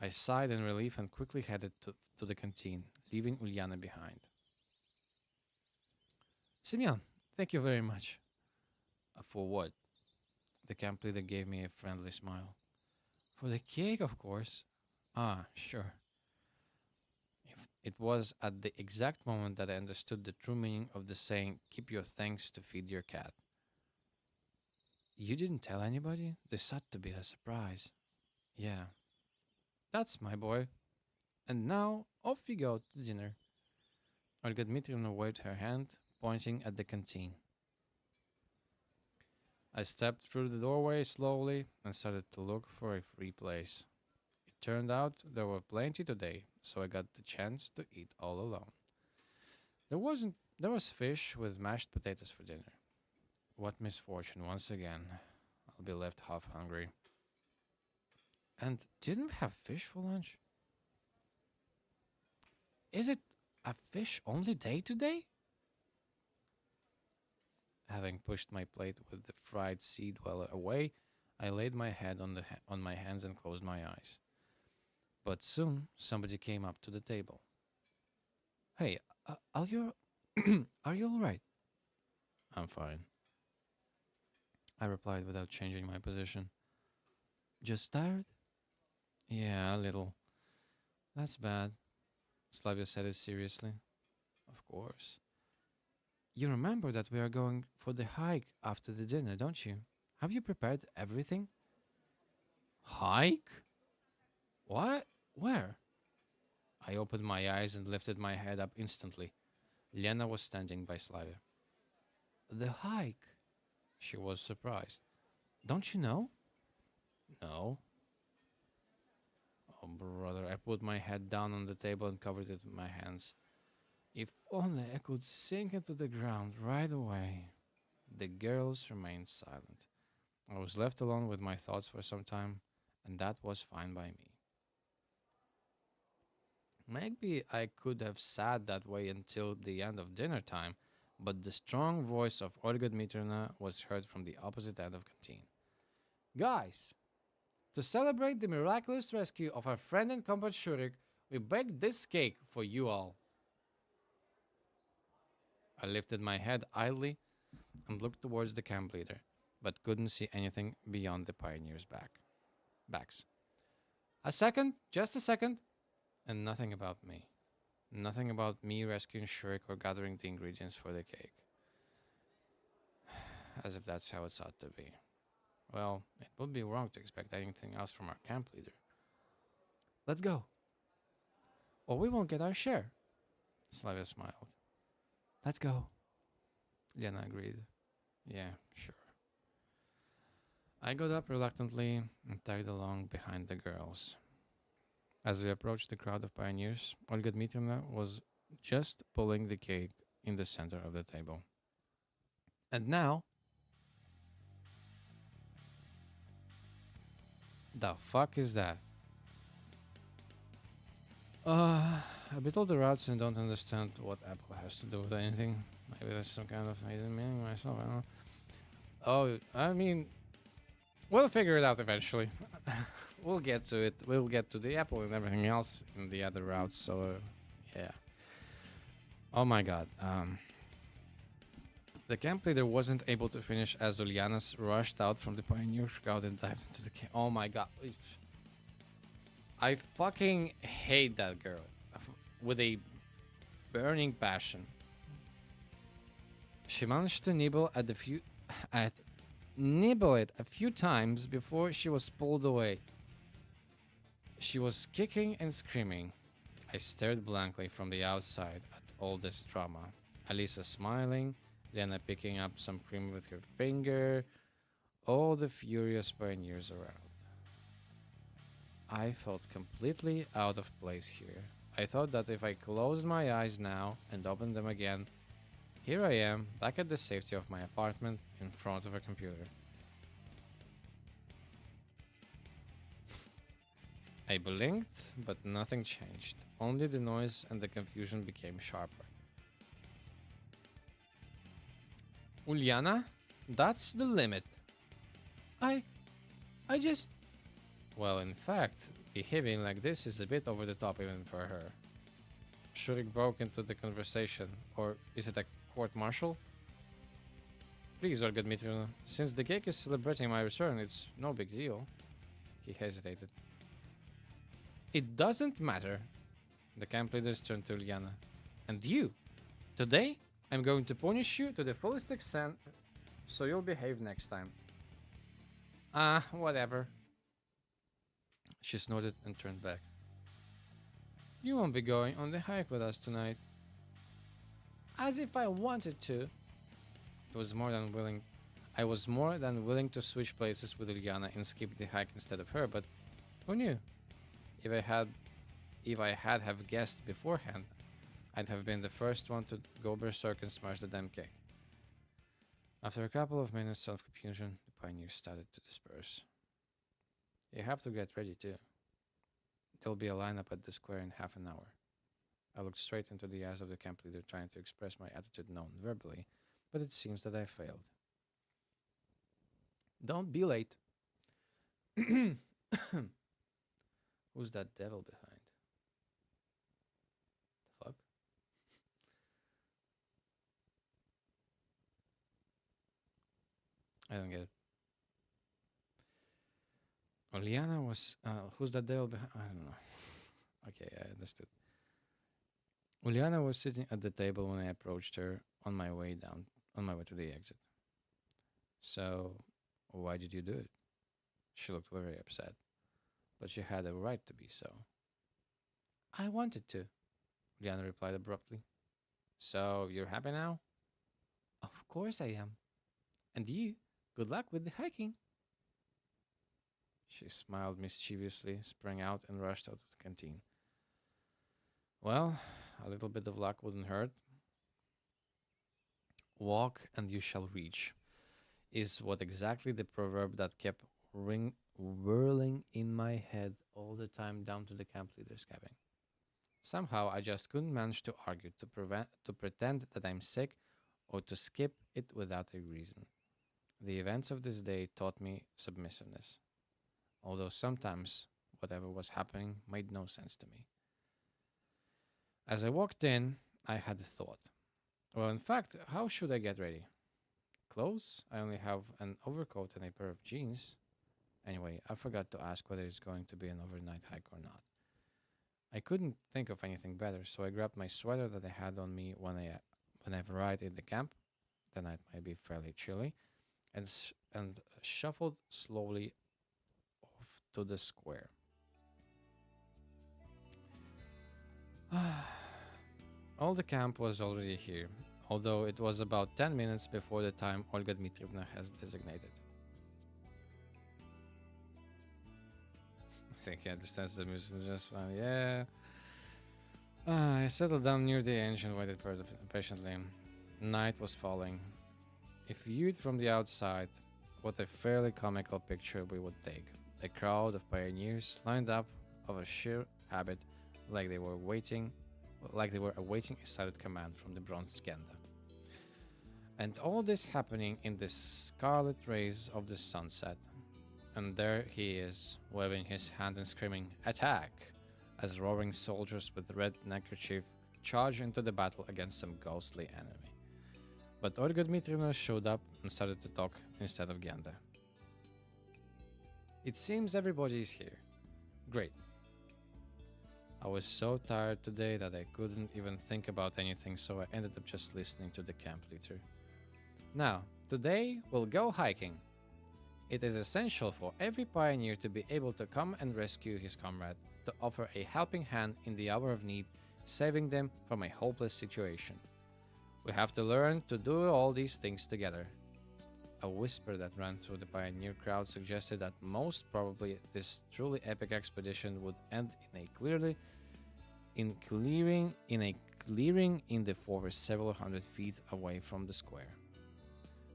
I sighed in relief and quickly headed to the canteen, leaving Ulyana behind. Simeon, thank you very much. For what? The camp leader gave me a friendly smile. For the cake, of course. Ah, sure. It was at the exact moment that I understood the true meaning of the saying, keep your thanks to feed your cat. You didn't tell anybody? This had to be a surprise. Yeah. That's my boy. And now, off we go to dinner. Olga Dmitrievna waved her hand, pointing at the canteen. I stepped through the doorway slowly and started to look for a free place. It turned out there were plenty today, so I got the chance to eat all alone. There was fish with mashed potatoes for dinner. What misfortune once again. I'll be left half hungry. And didn't we have fish for lunch? Is it a fish only day today? Having pushed my plate with the fried sea dweller away, I laid my head on my hands and closed my eyes. But soon somebody came up to the table. Hey, are you are you all right? I'm fine, I replied without changing my position. Just tired? Yeah, a little. That's bad. Slavya said it seriously. Of course. You remember that we are going for the hike after the dinner, don't you? Have you prepared everything? Hike? What? Where? I opened my eyes and lifted my head up instantly. Lena was standing by Slavia. The hike? She was surprised. Don't you know? No. Oh, brother, I put my head down on the table and covered it with my hands. If only I could sink into the ground right away. The girls remained silent. I was left alone with my thoughts for some time, and that was fine by me. Maybe I could have sat that way until the end of dinner time, but the strong voice of Olga Dmitrievna was heard from the opposite end of canteen. Guys, to celebrate the miraculous rescue of our friend and comrade Shurik, we baked this cake for you all. I lifted my head idly and looked towards the camp leader, but couldn't see anything beyond the pioneers' backs. A second, just a second, and nothing about me. Nothing about me rescuing Shurik or gathering the ingredients for the cake. As if that's how it's ought to be. Well, it would be wrong to expect anything else from our camp leader. Let's go. Or we won't get our share. Slavya smiled. Let's go. Lena agreed. Yeah, sure. I got up reluctantly and tagged along behind the girls. As we approached the crowd of pioneers, Olga Dmitrievna was just pulling the cake in the center of the table. And now, the fuck is that? A bit of the routes and don't understand what Apple has to do with anything. Maybe there's some kind of hidden meaning myself, I don't know. Oh, I mean, we'll figure it out eventually. We'll get to it. We'll get to the Apple and everything else in the other routes, so yeah. Oh my god. The camp leader wasn't able to finish as Ulyana rushed out from the pioneer crowd and dived into the camp. Oh my god. I fucking hate that girl with a burning passion. She managed to nibble it a few times before she was pulled away. She was kicking and screaming. I stared blankly from the outside at all this drama. Alisa smiling, Lena picking up some cream with her finger, all the furious pioneers around. I felt completely out of place here. I thought that if I closed my eyes now and opened them again, here I am, back at the safety of my apartment, in front of a computer. I blinked, but nothing changed. Only the noise and the confusion became sharper. Ulyana, that's the limit. I just... Well, in fact, behaving like this is a bit over the top even for her. Shurik broke into the conversation. Or is it a court-martial? Please, Olga Dmitrievna, since the cake is celebrating my return, it's no big deal. He hesitated. It doesn't matter. The camp leaders turned to Ulyana. And you, today I'm going to punish you to the fullest extent, so you'll behave next time. Whatever. She snorted and turned back. You won't be going on the hike with us tonight. As if I wanted to. I was more than willing to switch places with Ulyana and skip the hike instead of her, but who knew? If I had have guessed beforehand, I'd have been the first one to go berserk and smash the damn cake. After a couple of minutes of confusion, the pioneers started to disperse. You have to get ready too. There'll be a lineup at the square in half an hour. I looked straight into the eyes of the camp leader, trying to express my attitude non-verbally, but it seems that I failed. Don't be late. Who's that devil behind? The fuck? I don't get it. Ulyana was... who's that devil behind? I don't know. Okay, I understood. Ulyana was sitting at the table when I approached her on my way to the exit. So, why did you do it? She looked very upset, but she had a right to be so. I wanted to, Ulyana replied abruptly. So, you're happy now? Of course I am. And you, good luck with the hiking. She smiled mischievously, sprang out, and rushed out of the canteen. Well, a little bit of luck wouldn't hurt. Walk and you shall reach, is what exactly the proverb that kept whirling in my head all the time down to the camp leader's cabin. Somehow I just couldn't manage to argue, to pretend that I'm sick, or to skip it without a reason. The events of this day taught me submissiveness, although sometimes whatever was happening made no sense to me. As I walked in, I had a thought. Well, in fact, how should I get ready? Clothes? I only have an overcoat and a pair of jeans. Anyway, I forgot to ask whether it's going to be an overnight hike or not. I couldn't think of anything better, so I grabbed my sweater that I had on me when I arrived in the camp. The night might be fairly chilly, and shuffled slowly off to the square. All the camp was already here, although it was about 10 minutes before the time Olga Dmitrievna has designated. I think he understands the music just fine. Yeah. I settled down near the edge and waited patiently. Night was falling. If viewed from the outside, what a fairly comical picture we would take. A crowd of pioneers lined up of a sheer habit, like they were awaiting a silent command from the bronze Genda. And all this happening in the scarlet rays of the sunset. And there he is, waving his hand and screaming, "Attack!" as roaring soldiers with red neckerchief charge into the battle against some ghostly enemy. But Olga Dmitrievna showed up and started to talk instead of Genda. It seems everybody is here. Great. I was so tired today that I couldn't even think about anything, so I ended up just listening to the camp leader. Now, today we'll go hiking. It is essential for every pioneer to be able to come and rescue his comrade, to offer a helping hand in the hour of need, saving them from a hopeless situation. We have to learn to do all these things together. A whisper that ran through the pioneer crowd suggested that most probably this truly epic expedition would end in a clearing in the forest several hundred feet away from the square.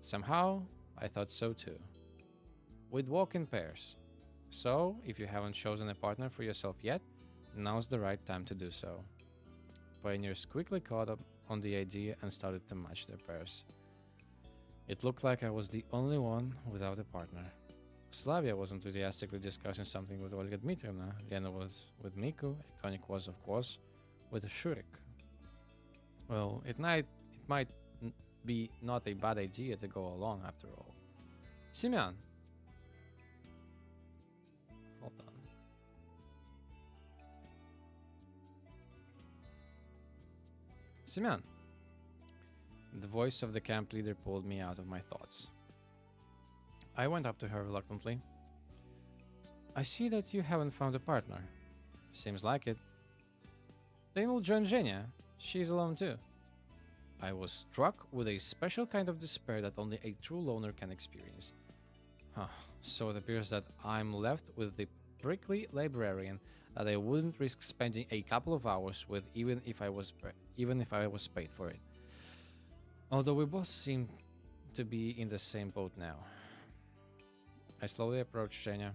Somehow, I thought so too. We'd walk in pairs. So, if you haven't chosen a partner for yourself yet, now's the right time to do so. Pioneers quickly caught up on the idea and started to match their pairs. It looked like I was the only one without a partner. Slavya was enthusiastically discussing something with Olga Dmitrievna, Lena was with Miku, Tonic was, of course, with Shurik. Well, it might be not a bad idea to go along after all. Simeon! Hold on. Simeon! The voice of the camp leader pulled me out of my thoughts. I went up to her reluctantly. I see that you haven't found a partner. Seems like it. Then we'll join Zhenya. She's alone too. I was struck with a special kind of despair that only a true loner can experience. So it appears that I'm left with the prickly librarian that I wouldn't risk spending a couple of hours with even if I was paid for it. Although we both seem to be in the same boat now. I slowly approached Zhenya.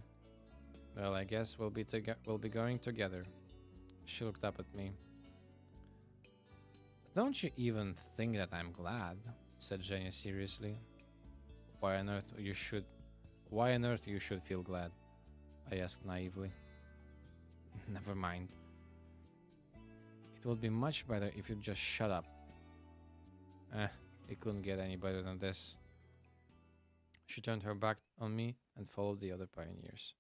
Well, I guess we'll be going together. She looked up at me. Don't you even think that I'm glad? Said Zhenya seriously. Why on earth you should feel glad? I asked naively. Never mind. It would be much better if you just shut up. It couldn't get any better than this. She turned her back on me and followed the other pioneers.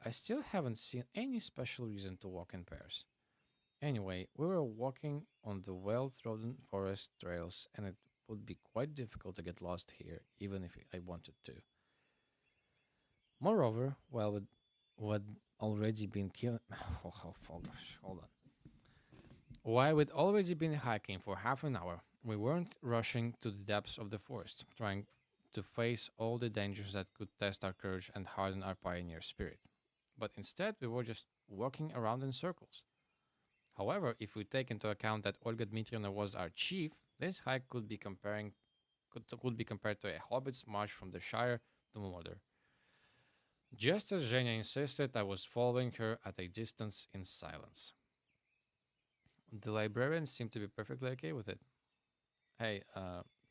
I still haven't seen any special reason to walk in pairs. Anyway, we were walking on the well-trodden forest trails, and it would be quite difficult to get lost here, even if I wanted to. Moreover, while we'd already been killing... hold on. While we'd already been hiking for half an hour, we weren't rushing to the depths of the forest, trying to face all the dangers that could test our courage and harden our pioneer spirit. But instead, we were just walking around in circles. However, if we take into account that Olga Dmitrievna was our chief, this hike could be compared to a hobbit's march from the Shire to Mordor. Just as Zhenya insisted, I was following her at a distance in silence. The librarian seemed to be perfectly okay with it. Hey,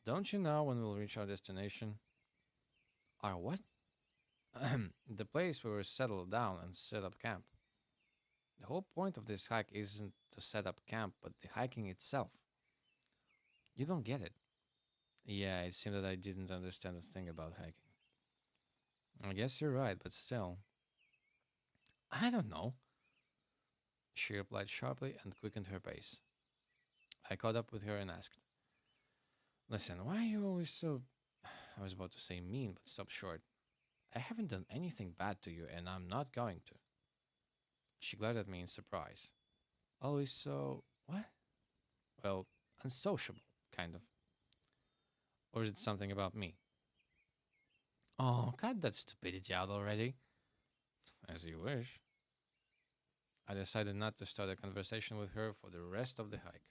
don't you know when we'll reach our destination? Our what? The place where we'll settle down and set up camp. The whole point of this hike isn't to set up camp, but the hiking itself. You don't get it. Yeah, it seemed that I didn't understand a thing about hiking. I guess you're right, but still. I don't know, she replied sharply and quickened her pace. I caught up with her and asked, Listen, why are you always so. I was about to say mean, but stopped short. I haven't done anything bad to you, and I'm not going to. She glared at me in surprise. Always so. What? Well, unsociable, kind of. Or is it something about me? Oh, cut that stupidity out already. As you wish. I decided not to start a conversation with her for the rest of the hike.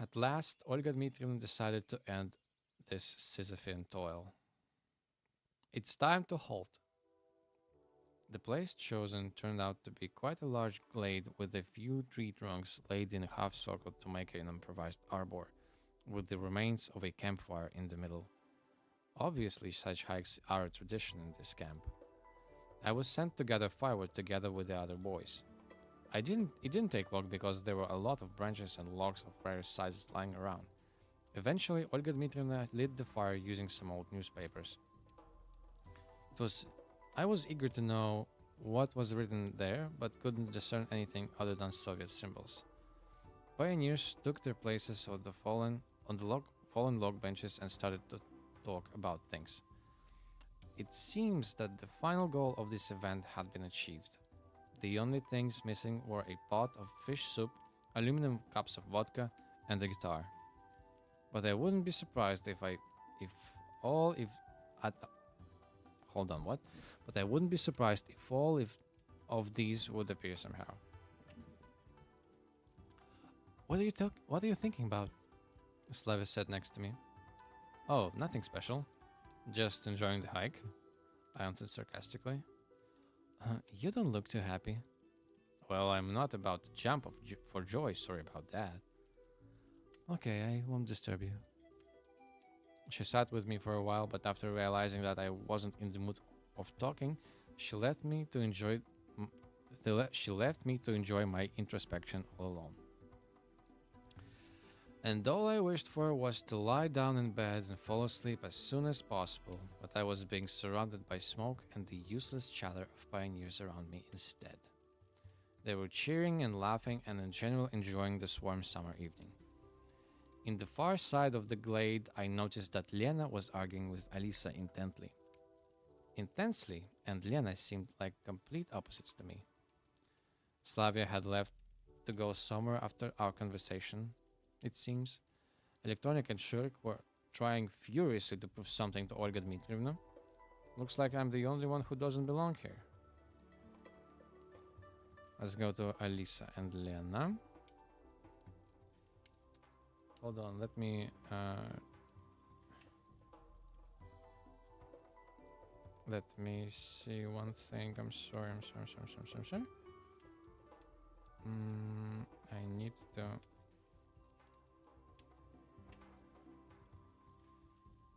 At last, Olga Dmitrievna decided to end this Sisyphean toil. It's time to halt. The place chosen turned out to be quite a large glade with a few tree trunks laid in a half circle to make an improvised arbor, with the remains of a campfire in the middle. Obviously, such hikes are a tradition in this camp. I was sent to gather firewood together with the other boys. It didn't take long because there were a lot of branches and logs of various sizes lying around. Eventually, Olga Dmitrievna lit the fire using some old newspapers. It was I was eager to know what was written there, but couldn't discern anything other than Soviet symbols. Pioneers took their places on the fallen log benches and started to talk about things. It seems that the final goal of this event had been achieved. The only things missing were a pot of fish soup, aluminum cups of vodka, and a guitar. But I wouldn't be surprised if all if at hold on what? But I wouldn't be surprised if all if of these would appear somehow. What are you thinking about? Slavya said next to me. Oh, nothing special. Just enjoying the hike, I answered sarcastically. You don't look too happy. Well, I'm not about to jump for joy, sorry about that. Okay, I won't disturb you. She sat with me for a while, but after realizing that I wasn't in the mood of talking, she left me to enjoy she left me to enjoy my introspection all alone. And all I wished for was to lie down in bed and fall asleep as soon as possible, but I was being surrounded by smoke and the useless chatter of pioneers around me instead. They were cheering and laughing and in general enjoying this warm summer evening. In the far side of the glade, I noticed that Lena was arguing with Alisa intensely, and Lena seemed like complete opposites to me. Slavia had left to go somewhere after our conversation, it seems. Electronic and Shurik were trying furiously to prove something to Olga Dmitrievna. Looks like I'm the only one who doesn't belong here. Let's go to Alisa and Lena. Hold on, let me see one thing. I'm sorry. I need to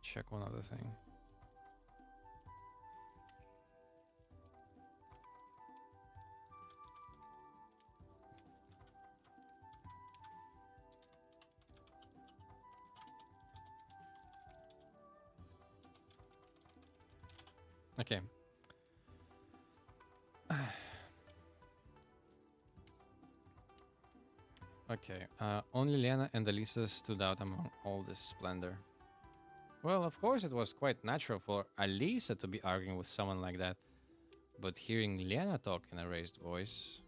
check one other thing. Okay. Okay. Only Lena and Alisa stood out among all this splendor. Well, of course, it was quite natural for Alisa to be arguing with someone like that, but hearing Lena talk in a raised voice,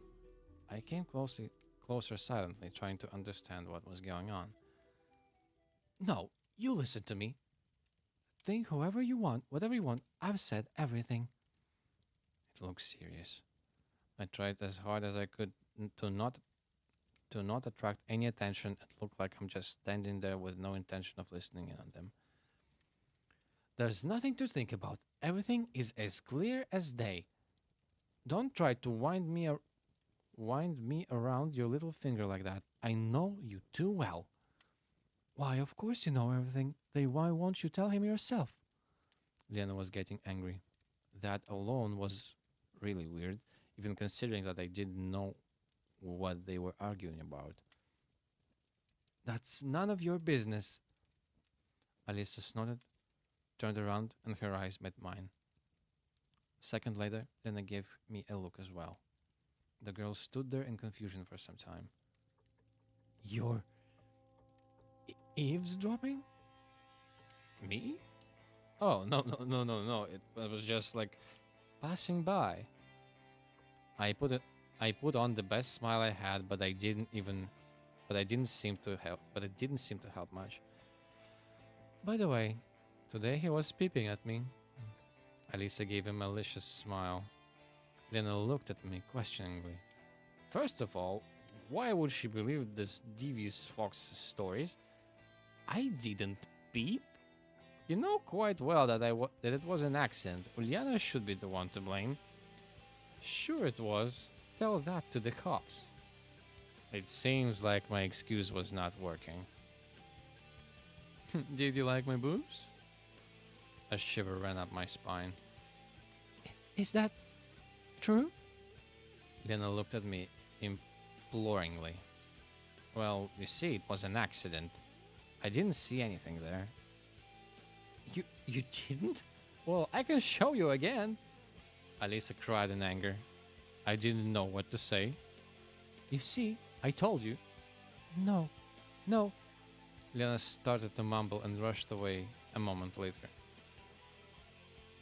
I came closer silently, trying to understand what was going on. No, you listen to me. Think whoever you want, whatever you want. I've said everything. It looks serious. I tried as hard as I could to not attract any attention and look like I'm just standing there with no intention of listening in on them. There's nothing to think about. Everything is as clear as day. Don't try to wind me around your little finger like that. I know you too well. Why, of course you know everything. Then why won't you tell him yourself? Lena was getting angry. That alone was really weird, even considering that I didn't know what they were arguing about. That's none of your business. Alisa snorted, turned around, and her eyes met mine. A second later, Lena gave me a look as well. The girl stood there in confusion for some time. You're eavesdropping? Me? Oh, no. It was just like passing by. I put it I put on the best smile I had, but I didn't seem to help but it didn't seem to help much. By the way, today he was peeping at me. Alisa gave a malicious smile. Lena looked at me questioningly. First of all, why would she believe this devious fox's stories? I didn't peep. You know quite well that that it was an accident. Ulyana should be the one to blame. Sure it was. Tell that to the cops. It seems like my excuse was not working. Did you like my boobs? A shiver ran up my spine. Is that true? Lena looked at me imploringly. Well, you see, it was an accident. I didn't see anything there. You didn't? Well, I can show you again. Alisa cried in anger. I didn't know what to say. You see, I told you. No, no. Lena started to mumble and rushed away a moment later.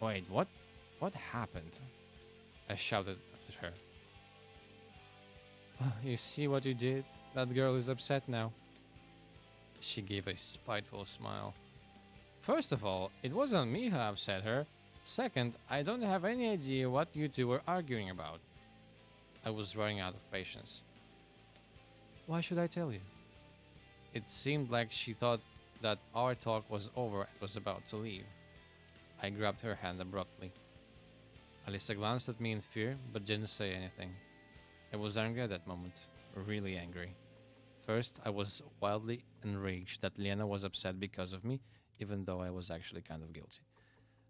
Wait, what? What happened? I shouted after her. You see what you did? That girl is upset now. She gave a spiteful smile. First of all, it wasn't me who upset her. Second, I don't have any idea what you two were arguing about. I was running out of patience. Why should I tell you? It seemed like she thought that our talk was over and was about to leave. I grabbed her hand abruptly. Alisa glanced at me in fear, but didn't say anything. I was angry at that moment, really angry. First, I was wildly enraged that Lena was upset because of me, even though I was actually kind of guilty.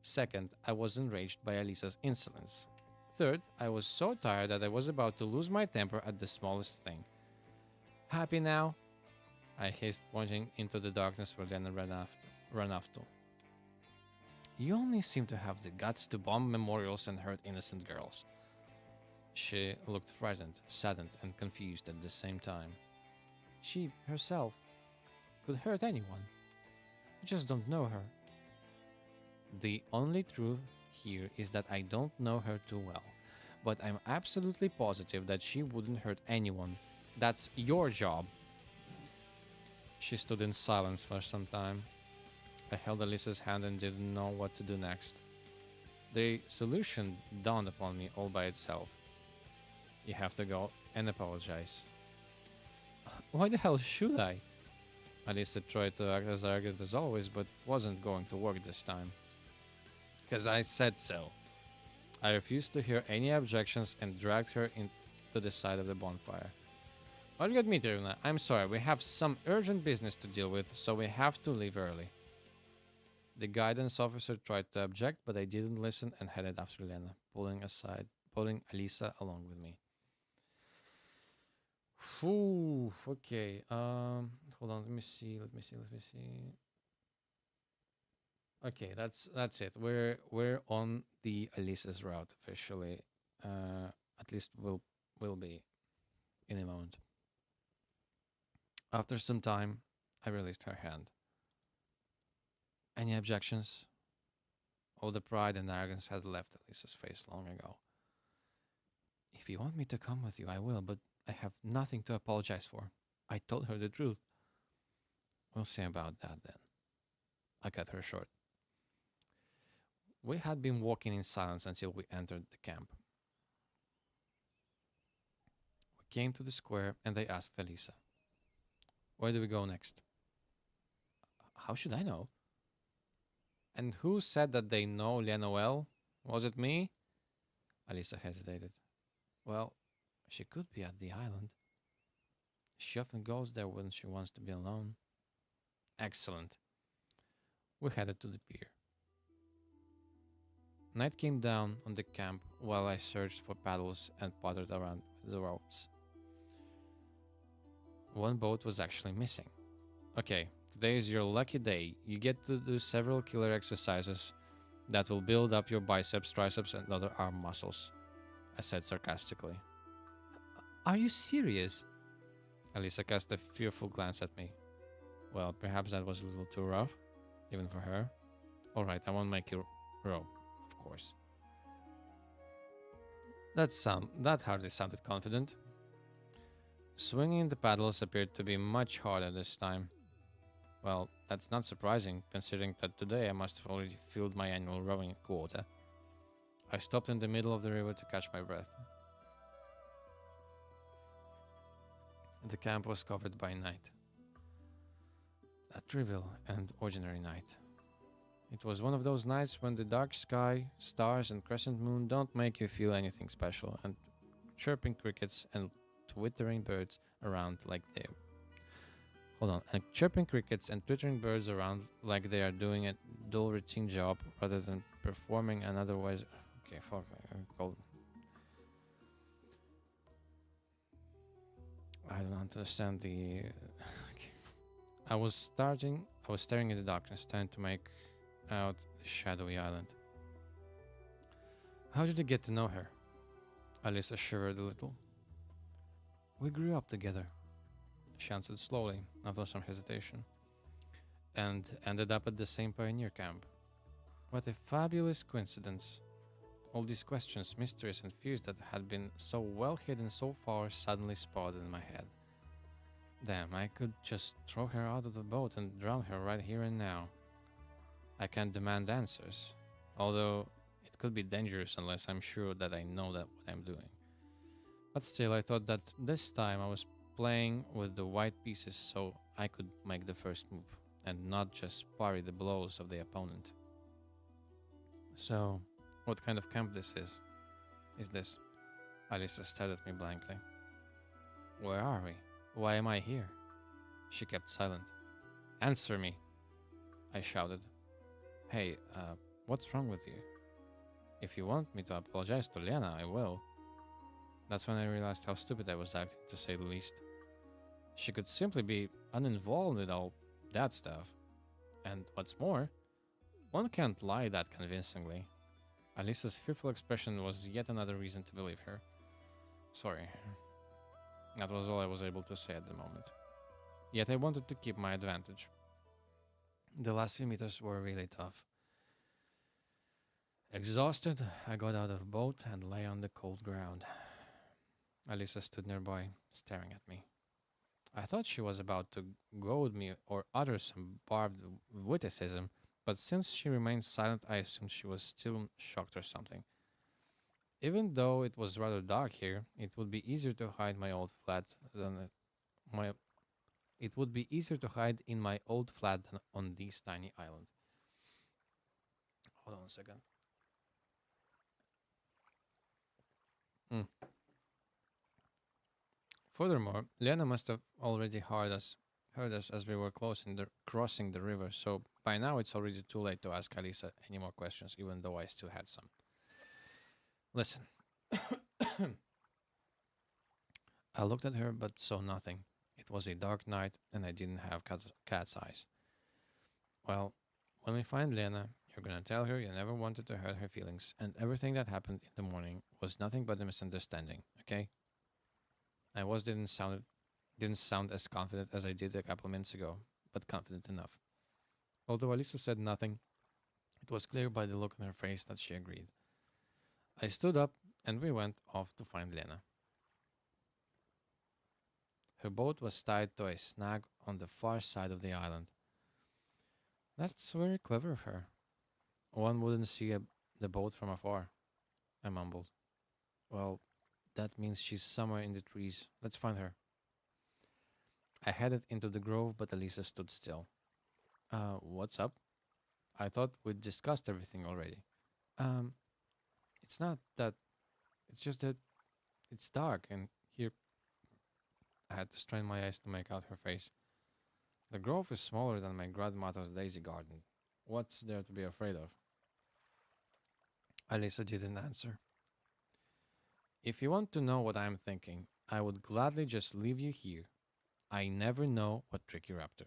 Second, I was enraged by Alisa's insolence. Third, I was so tired that I was about to lose my temper at the smallest thing. Happy now? I hissed, pointing into the darkness where Lena ran off to. You only seem to have the guts to bomb memorials and hurt innocent girls. She looked frightened, saddened, and confused at the same time. She, herself, could hurt anyone. You just don't know her. The only truth here is that I don't know her too well, but I'm absolutely positive that she wouldn't hurt anyone. That's your job. She stood in silence for some time. I held Alisa's hand and didn't know what to do next. The solution dawned upon me all by itself. You have to go and apologize. Why the hell should I? Alisa tried to act as arrogant as always, but it wasn't going to work this time. Because I said so. I refused to hear any objections and dragged her into the side of the bonfire. Olga Dmitrievna, I'm sorry, we have some urgent business to deal with, so we have to leave early. The guidance officer tried to object, but I didn't listen and headed after Lena, pulling Alisa along with me. Whew, okay. Hold on, let me see. Okay, that's it. We're on the Alisa's route officially. At least will be in a moment. After some time, I released her hand. Any objections? All the pride and arrogance had left Alisa's face long ago. If you want me to come with you, I will, but I have nothing to apologize for. I told her the truth. We'll see about that then. I cut her short. We had been walking in silence until we entered the camp. We came to the square and I asked Alisa, where do we go next? How should I know? And who said that they know Lena well? Was it me? Alisa hesitated. Well, she could be at the island. She often goes there when she wants to be alone. Excellent. We headed to the pier. Night came down on the camp while I searched for paddles and pottered around with the ropes. One boat was actually missing. Okay, today is your lucky day. You get to do several killer exercises that will build up your biceps, triceps, and other arm muscles, I said sarcastically. Are you serious? Alisa cast a fearful glance at me. Well, perhaps that was a little too rough, even for her. Alright, I won't make you row, of course. That hardly sounded confident. Swinging the paddles appeared to be much harder this time. Well, that's not surprising, considering that today I must have already filled my annual rowing quota. I stopped in the middle of the river to catch my breath. The camp was covered by night. A trivial and ordinary night. It was one of those nights when the dark sky, stars, and crescent moon don't make you feel anything special, and chirping crickets and twittering birds around like they and chirping crickets and twittering birds around like they are doing a dull routine job rather than performing an otherwise okay, fuck called I don't understand the okay. I was staring in the darkness, trying to make out the shadowy island. How did you get to know her? Alisa shivered a little. We grew up together, she answered slowly, after some hesitation, and ended up at the same pioneer camp. What a fabulous coincidence. All these questions, mysteries, and fears that had been so well hidden so far suddenly sprouted in my head. Damn, I could just throw her out of the boat and drown her right here and now. I can't demand answers, although it could be dangerous unless I'm sure that I know that what I'm doing. But still, I thought that this time I was playing with the white pieces so I could make the first move, and not just parry the blows of the opponent. So, what kind of camp this is? Is this? Alisa stared at me blankly. Where are we? Why am I here? She kept silent. Answer me, I shouted. Hey, what's wrong with you? If you want me to apologize to Lena, I will. That's when I realized how stupid I was acting, to say the least. She could simply be uninvolved with all that stuff. And what's more, one can't lie that convincingly. Alisa's fearful expression was yet another reason to believe her. Sorry. That was all I was able to say at the moment. Yet I wanted to keep my advantage. The last few meters were really tough. Exhausted, I got out of the boat and lay on the cold ground. Alisa stood nearby, staring at me. I thought she was about to goad me or utter some barbed witticism, but since she remained silent, I assumed she was still shocked or something. Even though it was rather dark here, it would be easier to hide my old flat than my. It would be easier to hide in my old flat than on this tiny island. Hold on a second. Mm. Furthermore, Lena must have already heard us as we were crossing the river, so by now it's already too late to ask Alisa any more questions, even though I still had some. Listen. I looked at her but saw nothing. It was a dark night and I didn't have cat's eyes. Well, when we find Lena, you're gonna tell her you never wanted to hurt her feelings, and everything that happened in the morning was nothing but a misunderstanding, okay? My voice didn't sound as confident as I did a couple minutes ago, but confident enough. Although Alisa said nothing, it was clear by the look on her face that she agreed. I stood up and we went off to find Lena. Her boat was tied to a snag on the far side of the island. That's very clever of her. One wouldn't see the boat from afar, I mumbled. Well, that means she's somewhere in the trees. Let's find her. I headed into the grove, but Alisa stood still. What's up? I thought we'd discussed everything already. Um, it's not that. It's just that it's dark, and here I had to strain my eyes to make out her face. The grove is smaller than my grandmother's daisy garden. What's there to be afraid of? Alisa didn't answer. If you want to know what I'm thinking, I would gladly just leave you here. I never know what trick you're up to.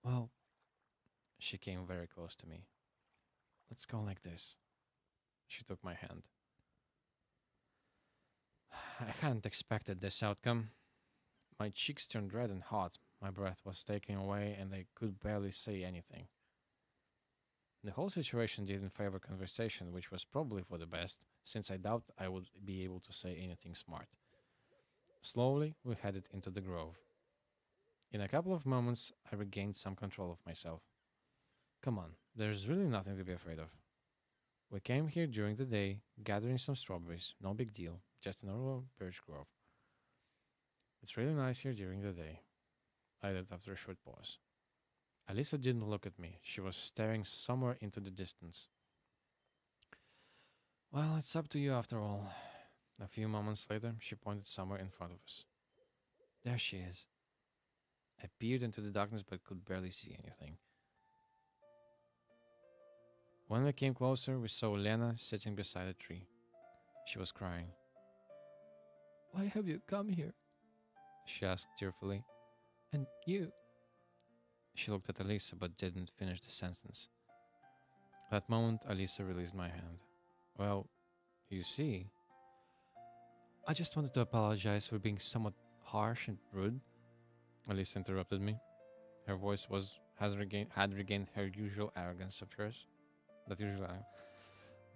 Well, she came very close to me. Let's go like this. She took my hand. I hadn't expected this outcome. My cheeks turned red and hot. My breath was taken away, and I could barely say anything. The whole situation didn't favor conversation, which was probably for the best, since I doubt I would be able to say anything smart. Slowly, we headed into the grove. In a couple of moments, I regained some control of myself. Come on, there's really nothing to be afraid of. We came here during the day, gathering some strawberries. No big deal, just a normal birch grove. It's really nice here during the day, I added after a short pause. Alisa didn't look at me. She was staring somewhere into the distance. Well, it's up to you after all. A few moments later, she pointed somewhere in front of us. There she is. I peered into the darkness but could barely see anything. When we came closer, we saw Lena sitting beside a tree. She was crying. Why have you come here? She asked tearfully. And you? She looked at Alisa but didn't finish the sentence. That moment, Alisa released my hand. Well, you see, I just wanted to apologize for being somewhat harsh and rude. Alisa interrupted me. Her voice had regained her usual arrogance of hers. That usual.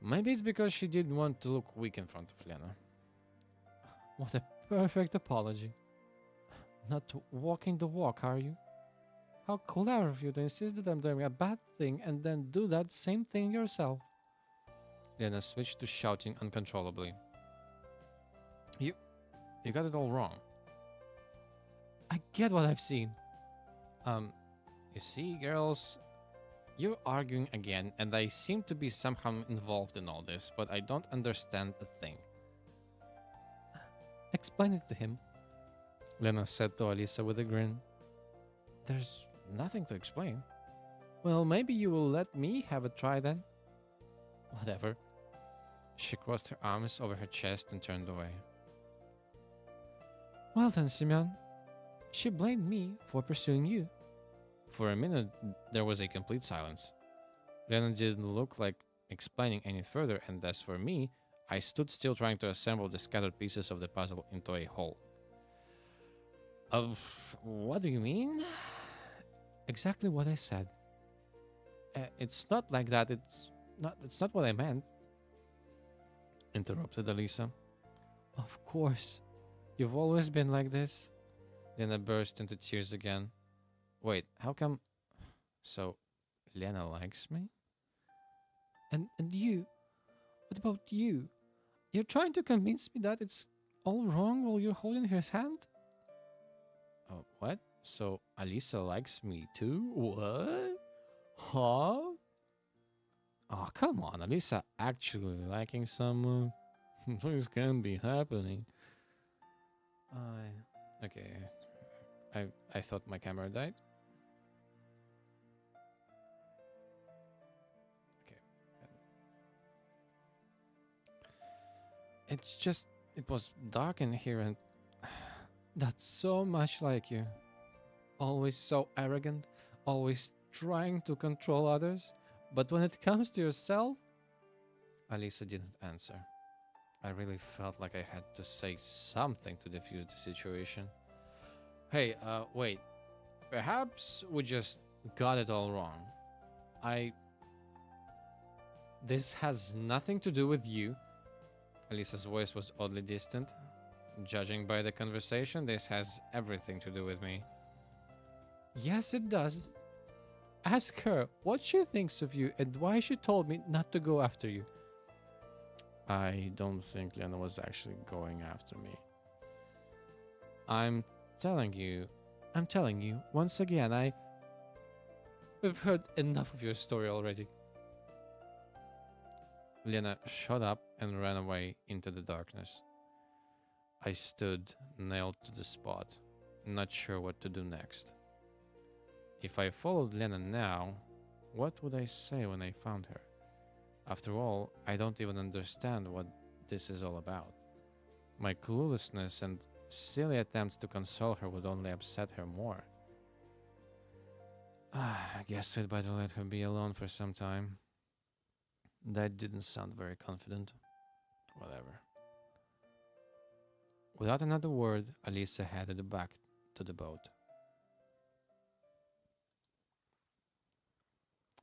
Maybe it's because she didn't want to look weak in front of Lena. What a perfect apology. Not walking the walk, are you? How clever of you to insist that I'm doing a bad thing and then do that same thing yourself. Lena switched to shouting uncontrollably. You got it all wrong. I get what I've seen. You see, girls, you're arguing again, and I seem to be somehow involved in all this, but I don't understand a thing. Explain it to him, Lena said to Alisa with a grin. There's nothing to explain. Well, maybe you will let me have a try then. Whatever. She crossed her arms over her chest and turned away. Well then, Simeon, she blamed me for pursuing you. For a minute, there was a complete silence. Lena didn't look like explaining any further, and as for me, I stood still trying to assemble the scattered pieces of the puzzle into a whole. What do you mean? Exactly what I said. It's not like that. It's not what I meant. Interrupted Alisa. Of course. You've always been like this. Lena burst into tears again. Wait, how come? So, Lena likes me? And you? What about you? You're trying to convince me that it's all wrong while you're holding her hand? What? So, Alisa likes me too? What? Huh? Oh, come on, Alisa actually liking someone? This can't be happening. Okay. I thought my camera died. Okay. It's just, it was dark in here and... That's so much like you. Always so arrogant, always trying to control others, but when it comes to yourself... Alisa didn't answer. I really felt like I had to say something to defuse the situation. Hey, wait. Perhaps we just got it all wrong. This has nothing to do with you. Alisa's voice was oddly distant. Judging by the conversation, this has everything to do with me. Yes, it does. Ask her what she thinks of you and why she told me not to go after you. I don't think Lena was actually going after me. I'm telling you, once again, We've heard enough of your story already. Lena shut up and ran away into the darkness. I stood, nailed to the spot, not sure what to do next. If I followed Lena now, what would I say when I found her? After all, I don't even understand what this is all about. My cluelessness and silly attempts to console her would only upset her more. I guess we'd better let her be alone for some time. That didn't sound very confident. Whatever. Without another word, Alisa headed back to the boat.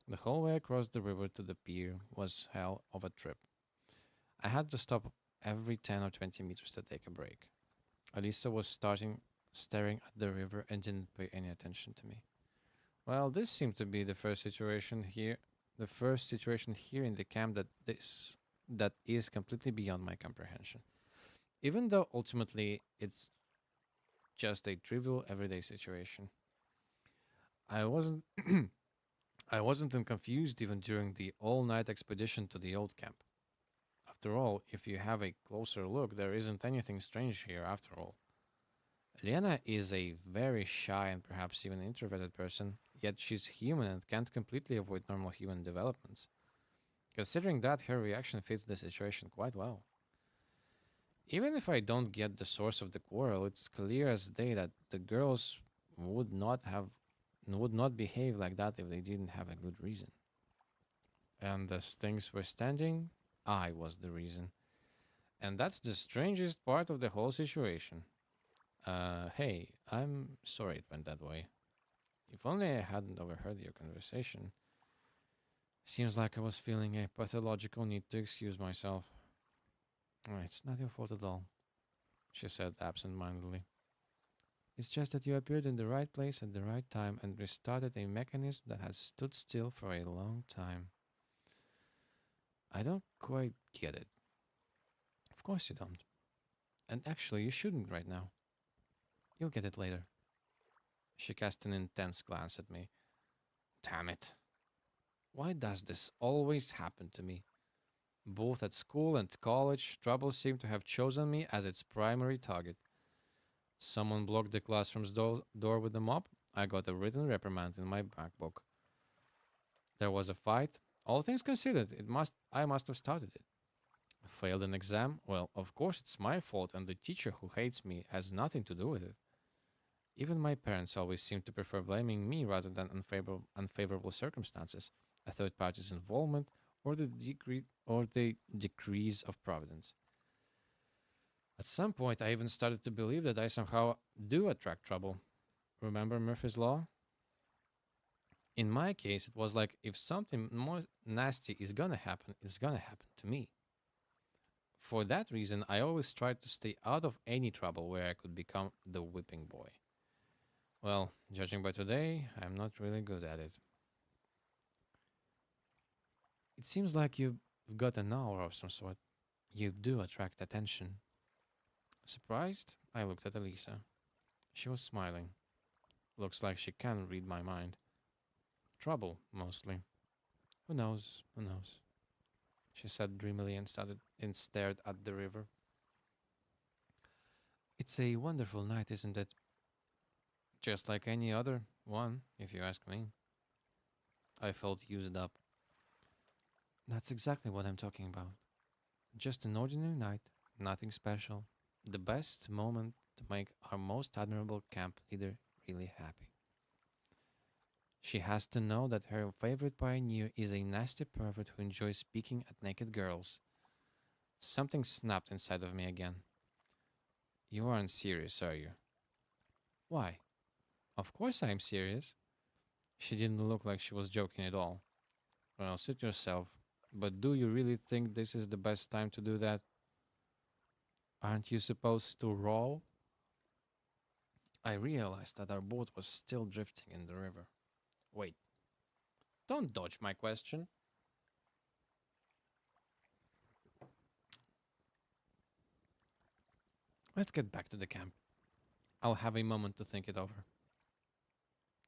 The whole way across the river to the pier was hell of a trip. I had to stop every 10 or 20 meters to take a break. Alisa was starting staring at the river and didn't pay any attention to me. Well, this seemed to be the first situation here in the camp that is completely beyond my comprehension. Even though ultimately it's just a trivial everyday situation. I wasn't I wasn't confused even during the all-night expedition to the old camp. After all, if you have a closer look, there isn't anything strange here after all. Lena is a very shy and perhaps even introverted person, yet she's human and can't completely avoid normal human developments. Considering that, her reaction fits the situation quite well. Even if I don't get the source of the quarrel, it's clear as day that the girls would not have would not behave like that if they didn't have a good reason. And as things were standing, I was the reason. And that's the strangest part of the whole situation. Hey, I'm sorry it went that way. If only I hadn't overheard your conversation. Seems like I was feeling a pathological need to excuse myself. It's not your fault at all, she said absent-mindedly. It's just that you appeared in the right place at the right time and restarted a mechanism that has stood still for a long time. I don't quite get it. Of course you don't. And actually, you shouldn't right now. You'll get it later. She cast an intense glance at me. Damn it. Why does this always happen to me? Both at school and college, trouble seemed to have chosen me as its primary target. Someone blocked the classroom's door with a mop. I got a written reprimand in my back book. There was a fight. All things considered, I must have started it. Failed an exam? Well, of course it's my fault, and the teacher who hates me has nothing to do with it. Even my parents always seem to prefer blaming me rather than unfavorable circumstances, a third party's involvement, or the decrees of providence. At some point, I even started to believe that I somehow do attract trouble. Remember Murphy's Law? In my case, it was like if something more nasty is gonna happen, it's gonna happen to me. For that reason, I always tried to stay out of any trouble where I could become the whipping boy. Well, judging by today, I'm not really good at it. It seems like you've got an aura of some sort. You do attract attention. Surprised, I looked at Alisa. She was smiling. Looks like she can read my mind. Trouble, mostly. Who knows? Who knows? She said dreamily and stared at the river. It's a wonderful night, isn't it? Just like any other one, if you ask me. I felt used up. That's exactly what I'm talking about. Just an ordinary night, nothing special. The best moment to make our most admirable camp leader really happy. She has to know that her favorite pioneer is a nasty pervert who enjoys speaking at naked girls. Something snapped inside of me again. You aren't serious, are you? Why? Of course I'm serious. She didn't look like she was joking at all. Well, suit yourself. But do you really think this is the best time to do that? Aren't you supposed to row? I realized that our boat was still drifting in the river. Wait, don't dodge my question. Let's get back to the camp. I'll have a moment to think it over.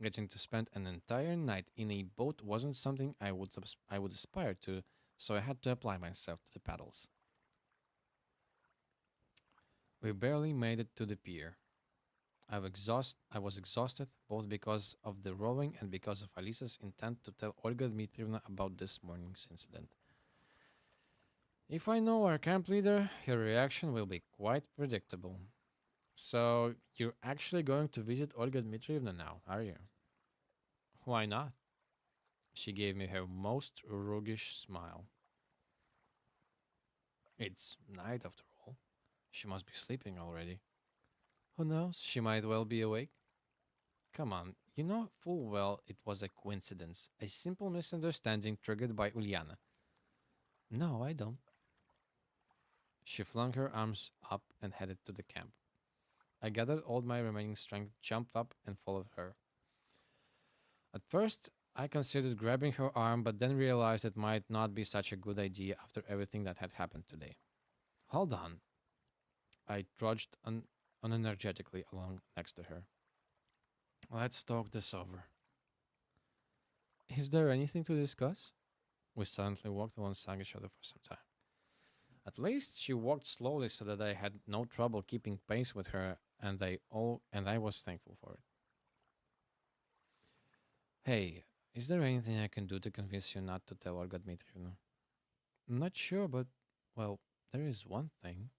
Getting to spend an entire night in a boat wasn't something I would aspire to, so I had to apply myself to the paddles. We barely made it to the pier. I was exhausted both because of the rowing and because of Alisa's intent to tell Olga Dmitrievna about this morning's incident. If I know our camp leader, her reaction will be quite predictable. So, you're actually going to visit Olga Dmitrievna now, are you? Why not? She gave me her most roguish smile. It's night after all. She must be sleeping already. Who knows? She might well be awake. Come on, you know full well it was a coincidence, a simple misunderstanding triggered by Ulyana. No, I don't. She flung her arms up and headed to the camp. I gathered all my remaining strength, jumped up, and followed her. At first, I considered grabbing her arm, but then realized it might not be such a good idea after everything that had happened today. Hold on. I trudged unenergetically along next to her. Let's talk this over. Is there anything to discuss? We silently walked alongside each other for some time. At least she walked slowly so that I had no trouble keeping pace with her, and I was thankful for it. Hey, is there anything I can do to convince you not to tell Olga Dmitrievna? Not sure, but well, there is one thing.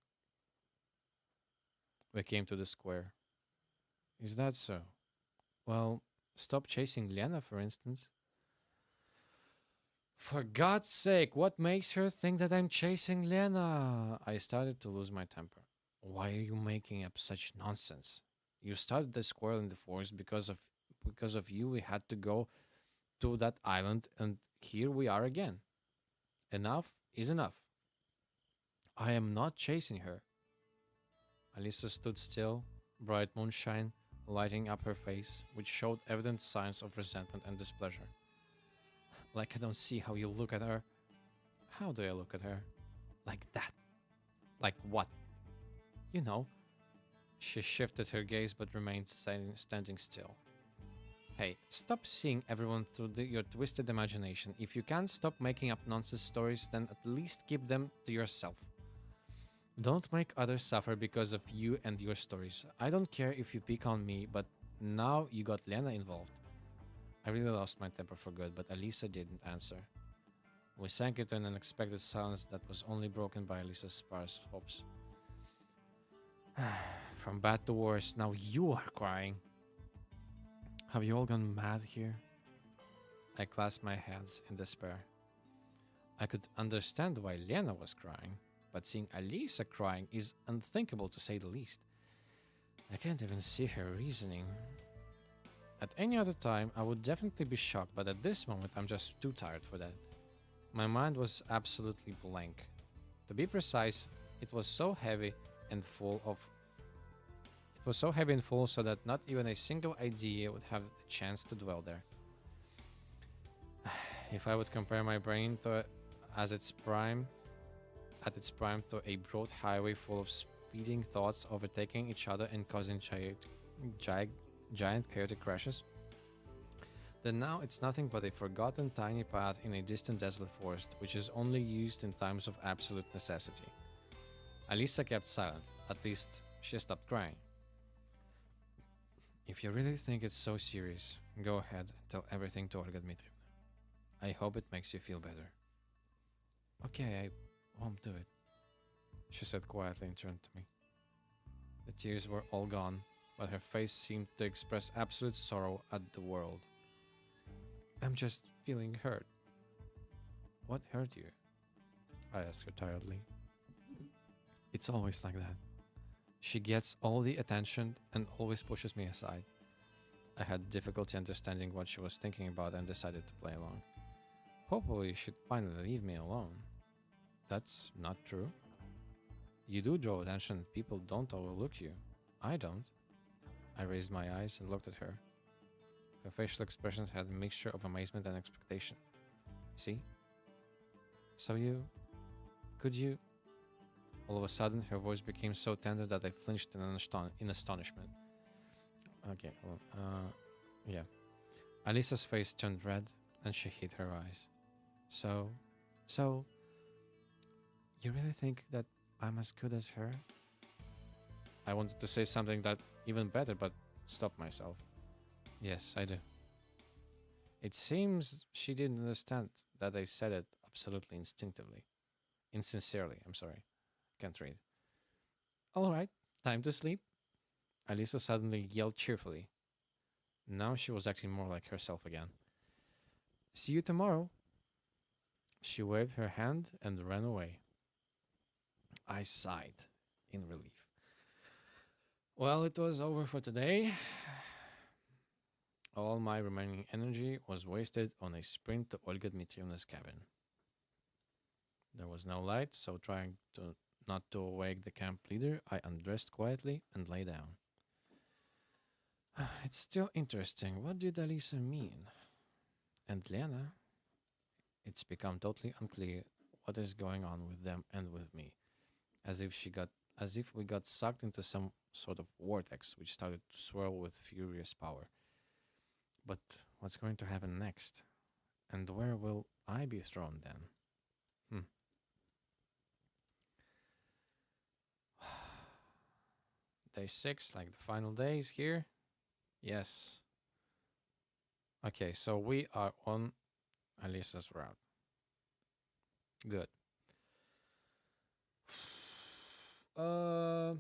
We came to the square. Is that so? Well, stop chasing Lena, for instance. For God's sake, what makes her think that I'm chasing Lena? I started to lose my temper. Why are you making up such nonsense? You started the squirrel in the forest because of you. We had to go to that island, and here we are again. Enough is enough. I am not chasing her. Alisa stood still, bright moonshine lighting up her face, which showed evident signs of resentment and displeasure. Like I don't see how you look at her. How do I look at her? Like that. Like what? You know. She shifted her gaze but remained standing still. Hey, stop seeing everyone through your twisted imagination. If you can't stop making up nonsense stories, then at least keep them to yourself. Don't make others suffer because of you and your stories. I don't care if you pick on me, but now you got Lena involved. I really lost my temper for good, but Alisa didn't answer. We sank into an unexpected silence that was only broken by Alisa's sparse hopes. From bad to worse, now you are crying. Have you all gone mad here? I clasped my hands in despair. I could understand why Lena was crying, but seeing Alisa crying is unthinkable to say the least. I can't even see her reasoning. At any other time, I would definitely be shocked, but at this moment, I'm just too tired for that. My mind was absolutely blank. To be precise, it was so heavy and full of. It was so heavy and full so that not even a single idea would have the chance to dwell there. If I would compare my brain to as its prime, at its prime to a broad highway full of speeding thoughts overtaking each other and causing giant chaotic crashes, then now it's nothing but a forgotten tiny path in a distant desolate forest, which is only used in times of absolute necessity. Alisa kept silent. At least, she stopped crying. If you really think it's so serious, go ahead and tell everything to Olga Dmitrievna. I hope it makes you feel better. Okay, I won't do it, she said quietly and turned to me. The tears were all gone, but her face seemed to express absolute sorrow at the world. I'm just feeling hurt. What hurt you? I asked her tiredly. It's always like that. She gets all the attention and always pushes me aside. I had difficulty understanding what she was thinking about and decided to play along. Hopefully she'd finally leave me alone. That's not true. You do draw attention, people don't overlook you. I don't. I raised my eyes and looked at her. Her facial expressions had a mixture of amazement and expectation. See? So could you... All of a sudden, her voice became so tender that I flinched in astonishment. Okay, well, yeah. Alisa's face turned red, and she hid her eyes. So, you really think that I'm as good as her? I wanted to say something that even better, but stopped myself. Yes, I do. It seems she didn't understand that I said it absolutely instinctively. Insincerely, I'm sorry. Can't read. All right, time to sleep. Alisa suddenly yelled cheerfully. Now she was acting more like herself again. See you tomorrow. She waved her hand and ran away. I sighed in relief. Well, it was over for today. All my remaining energy was wasted on a sprint to Olga Dmitrievna's cabin. There was no light, so trying to not to awake the camp leader, I undressed quietly and lay down. It's still interesting. What did Alisa mean? And Lena? It's become totally unclear what is going on with them and with me. As if we got sucked into some sort of vortex which started to swirl with furious power. But what's going to happen next? And where will I be thrown then? Day 6, like the final days here? Yes. Okay, so we are on Alisa's route. Good. Uh,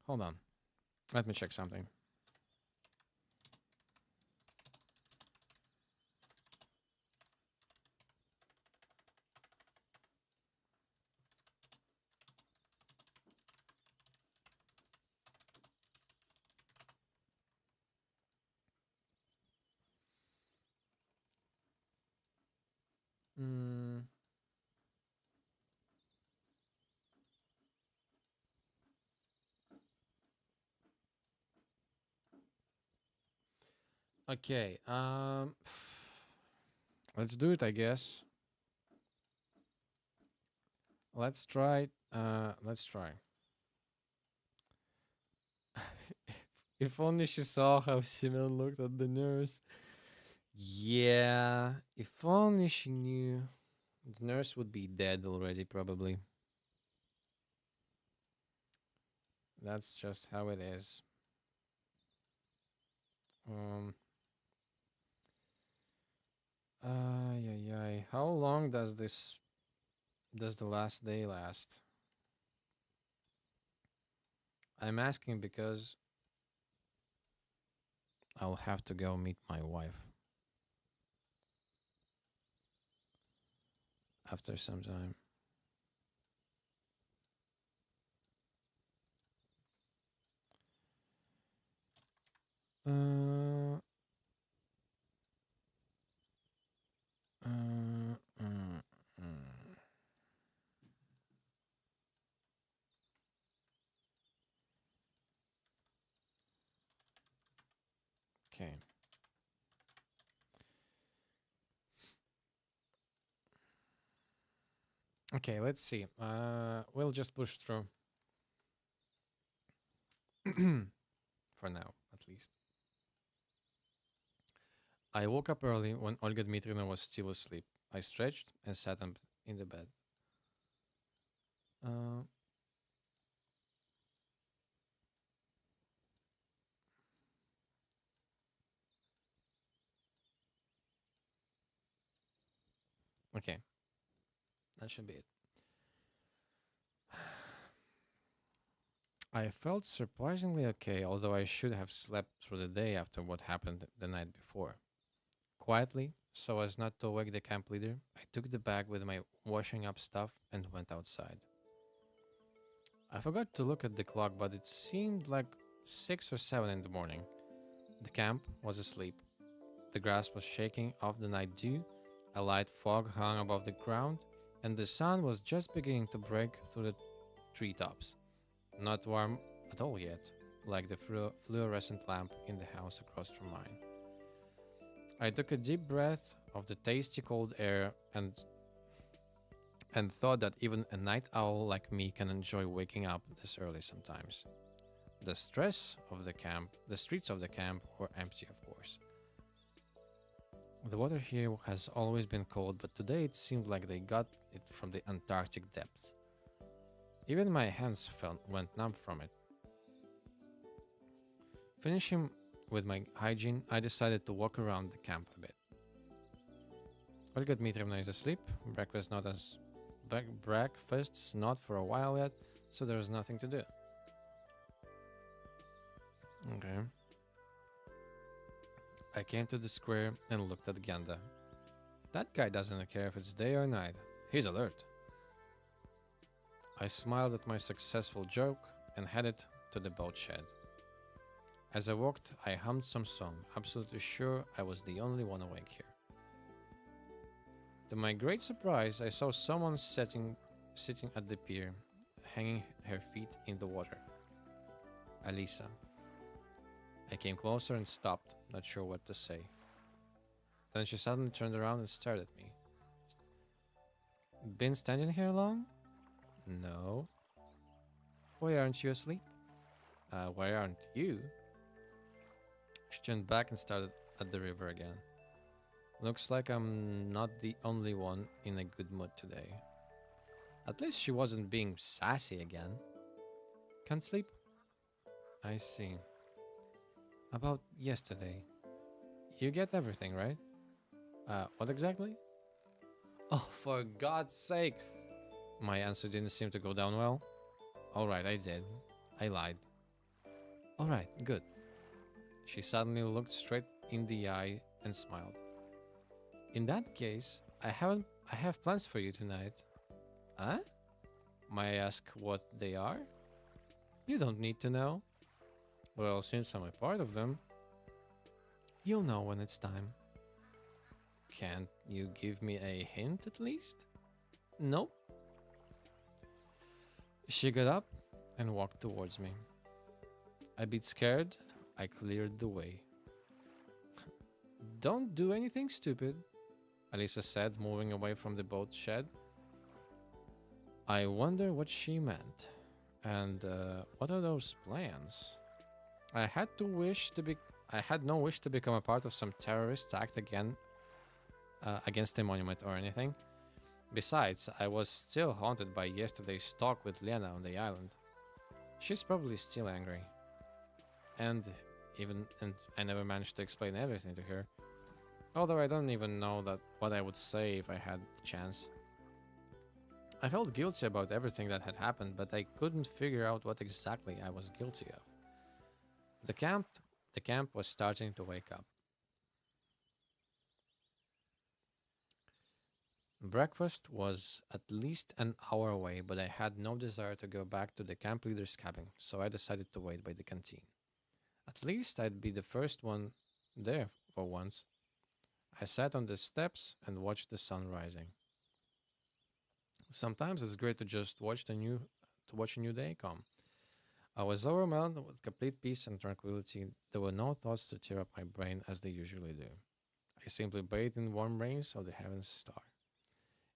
Hold on. Let me check something. Mm, okay. Let's do it, I guess. Let's try. Let's try. If only she saw how Simeon looked at the nurse. Yeah, if only she knew. The nurse would be dead already, probably. That's just how it is. Um. Ay, ay, ay. How long does the last day last? I'm asking because I'll have to go meet my wife after some time. Uh, uh, uh, uh. Okay. Okay, let's see. We'll just push through. For now, at least. I woke up early when Olga Dmitrievna was still asleep. I stretched and sat up in the bed. Uh, okay, that should be it. I felt surprisingly okay, although I should have slept through the day after what happened the night before. Quietly, so as not to wake the camp leader, I took the bag with my washing up stuff and went outside. I forgot to look at the clock, but it seemed like 6 or 7 in the morning. The camp was asleep. The grass was shaking off the night dew, a light fog hung above the ground, and the sun was just beginning to break through the treetops. Not warm at all yet, like the fluorescent lamp in the house across from mine. I took a deep breath of the tasty cold air and thought that even a night owl like me can enjoy waking up this early sometimes. The streets of the camp were empty, of course. The water here has always been cold, but today it seemed like they got it from the Antarctic depths. Even my hands went numb from it. Finishing with my hygiene, I decided to walk around the camp a bit. Olga Dmitrievna is asleep. Breakfast's not for a while yet, so there's nothing to do. Okay. I came to the square and looked at Ganda. That guy doesn't care if it's day or night. He's alert. I smiled at my successful joke and headed to the boat shed. As I walked, I hummed some song, absolutely sure I was the only one awake here. To my great surprise, I saw someone sitting at the pier, hanging her feet in the water. Alisa. I came closer and stopped, not sure what to say. Then she suddenly turned around and stared at me. Been standing here long? No. Why aren't you asleep? Why aren't you? She turned back and started at the river again. Looks like I'm not the only one in a good mood today. At least she wasn't being sassy again. Can't sleep? I see. About yesterday. You get everything, right? What exactly? Oh, for God's sake! My answer didn't seem to go down well. Alright, I did. I lied. Alright, good. She suddenly looked straight in the eye and smiled. In that case, I have plans for you tonight. Huh? May I ask what they are? You don't need to know. Well, since I'm a part of them, you'll know when it's time. Can't you give me a hint at least? Nope. She got up and walked towards me. A bit scared, I cleared the way. Don't do anything stupid, Alisa said, moving away from the boat shed. I wonder what she meant. And what are those plans? I had no wish to become a part of some terrorist act again against a monument or anything. Besides, I was still haunted by yesterday's talk with Lena on the island. She's probably still angry. And I never managed to explain everything to her. Although I don't even know what I would say if I had the chance. I felt guilty about everything that had happened, but I couldn't figure out what exactly I was guilty of. The camp was starting to wake up. Breakfast was at least an hour away, but I had no desire to go back to the camp leader's cabin, so I decided to wait by the canteen. At least I'd be the first one there for once. I sat on the steps and watched the sun rising. Sometimes it's great to just watch a new day come. I was overwhelmed with complete peace and tranquility. There were no thoughts to tear up my brain as they usually do. I simply bathed in warm rays of the heaven's star.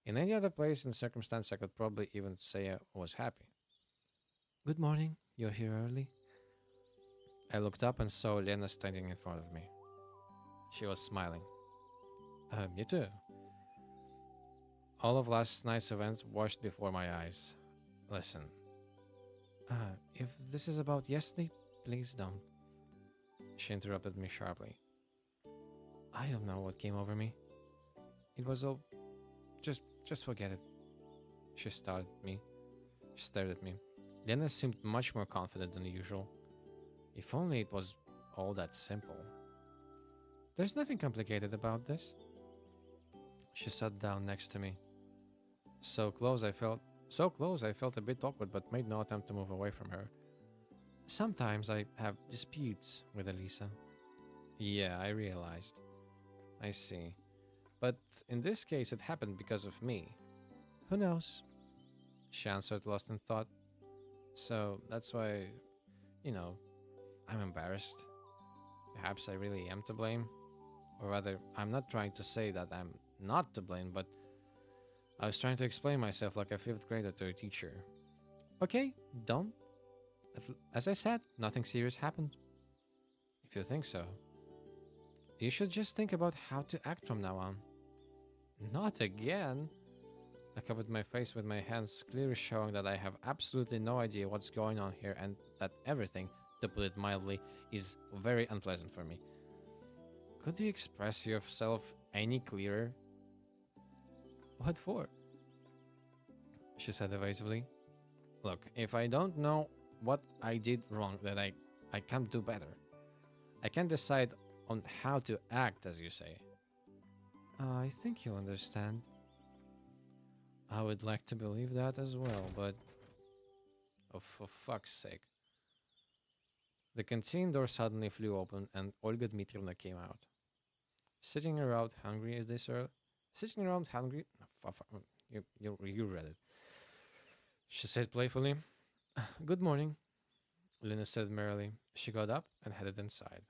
In any other place and circumstance, I could probably even say I was happy. Good morning, you're here early. I looked up and saw Lena standing in front of me. She was smiling. You too. All of last night's events washed before my eyes. Listen. If this is about yesterday, please don't. She interrupted me sharply. I don't know what came over me. It was all... Just forget it. She stared at me. Lena seemed much more confident than usual. If only it was all that simple. There's nothing complicated about this. She sat down next to me. So close I felt a bit awkward, but made no attempt to move away from her. Sometimes I have disputes with Alisa. Yeah, I realized. I see. But in this case, it happened because of me. Who knows? She answered, lost in thought. So that's why, I'm embarrassed. Perhaps I really am to blame. Or rather, I'm not trying to say that I'm not to blame, but I was trying to explain myself like a 5th grader to a teacher. Okay, don't. As I said, nothing serious happened. If you think so. You should just think about how to act from now on. Not again. I covered my face with my hands, clearly showing that I have absolutely no idea what's going on here and that everything, to put it mildly, is very unpleasant for me. Could you express yourself any clearer? What for? She said evasively. Look, if I don't know what I did wrong, then I can't do better. I can't decide on how to act, as you say. I think you'll understand. I would like to believe that as well, but oh, for fuck's sake. The canteen door suddenly flew open and Olga Dmitrievna came out. Sitting around hungry as they serve. Sitting around hungry? You read it. She said playfully. Good morning, Lena said merrily. She got up and headed inside.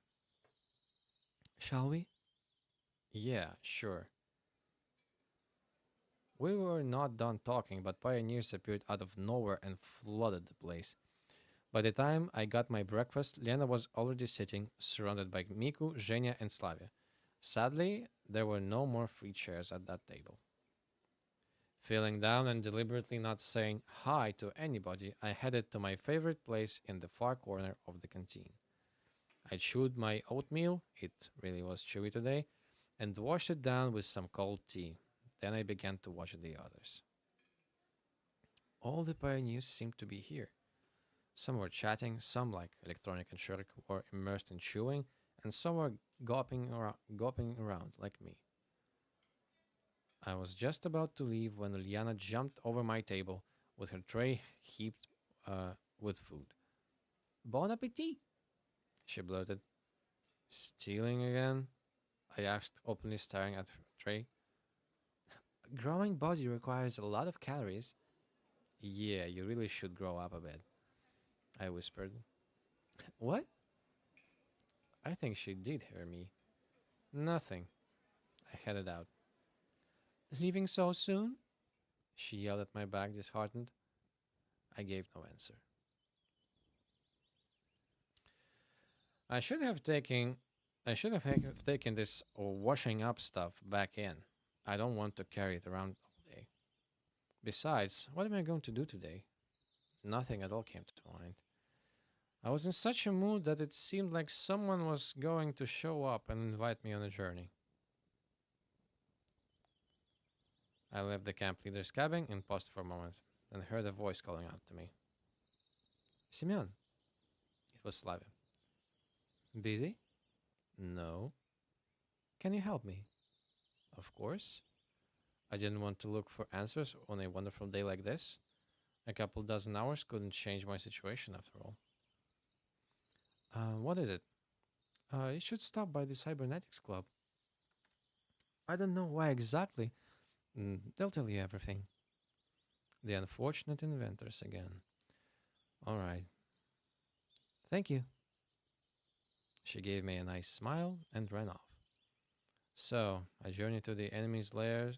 Shall we? Yeah, sure. We were not done talking, but pioneers appeared out of nowhere and flooded the place. By the time I got my breakfast, Lena was already sitting, surrounded by Miku, Zhenya, and Slavya. Sadly, there were no more free chairs at that table. Feeling down and deliberately not saying hi to anybody, I headed to my favorite place in the far corner of the canteen. I chewed my oatmeal, it really was chewy today, and washed it down with some cold tea. Then I began to watch the others. All the pioneers seemed to be here. Some were chatting, some, like Electronic and Shurik, were immersed in chewing, and some were gawping around like me. I was just about to leave when Ulyana jumped over my table with her tray heaped with food. Bon appetit, she blurted. Stealing again? I asked, openly staring at her tray. A growing body requires a lot of calories. Yeah, you really should grow up a bit, I whispered. What? I think she did hear me. Nothing. I headed out. Leaving so soon? She yelled at my back, disheartened. I gave no answer. I should have taken taken this washing up stuff back in. I don't want to carry it around all day. Besides, what am I going to do today? Nothing at all came to mind. I was in such a mood that it seemed like someone was going to show up and invite me on a journey. I left the camp leader's cabin and paused for a moment, then heard a voice calling out to me. Semyon. It was Slavia. Busy? No. Can you help me? Of course. I didn't want to look for answers on a wonderful day like this. A couple dozen hours couldn't change my situation after all. What is it? You should stop by the Cybernetics Club. I don't know why exactly. They'll tell you everything. The unfortunate inventors again. All right. Thank you. She gave me a nice smile and ran off. So, a journey to the enemy's lair.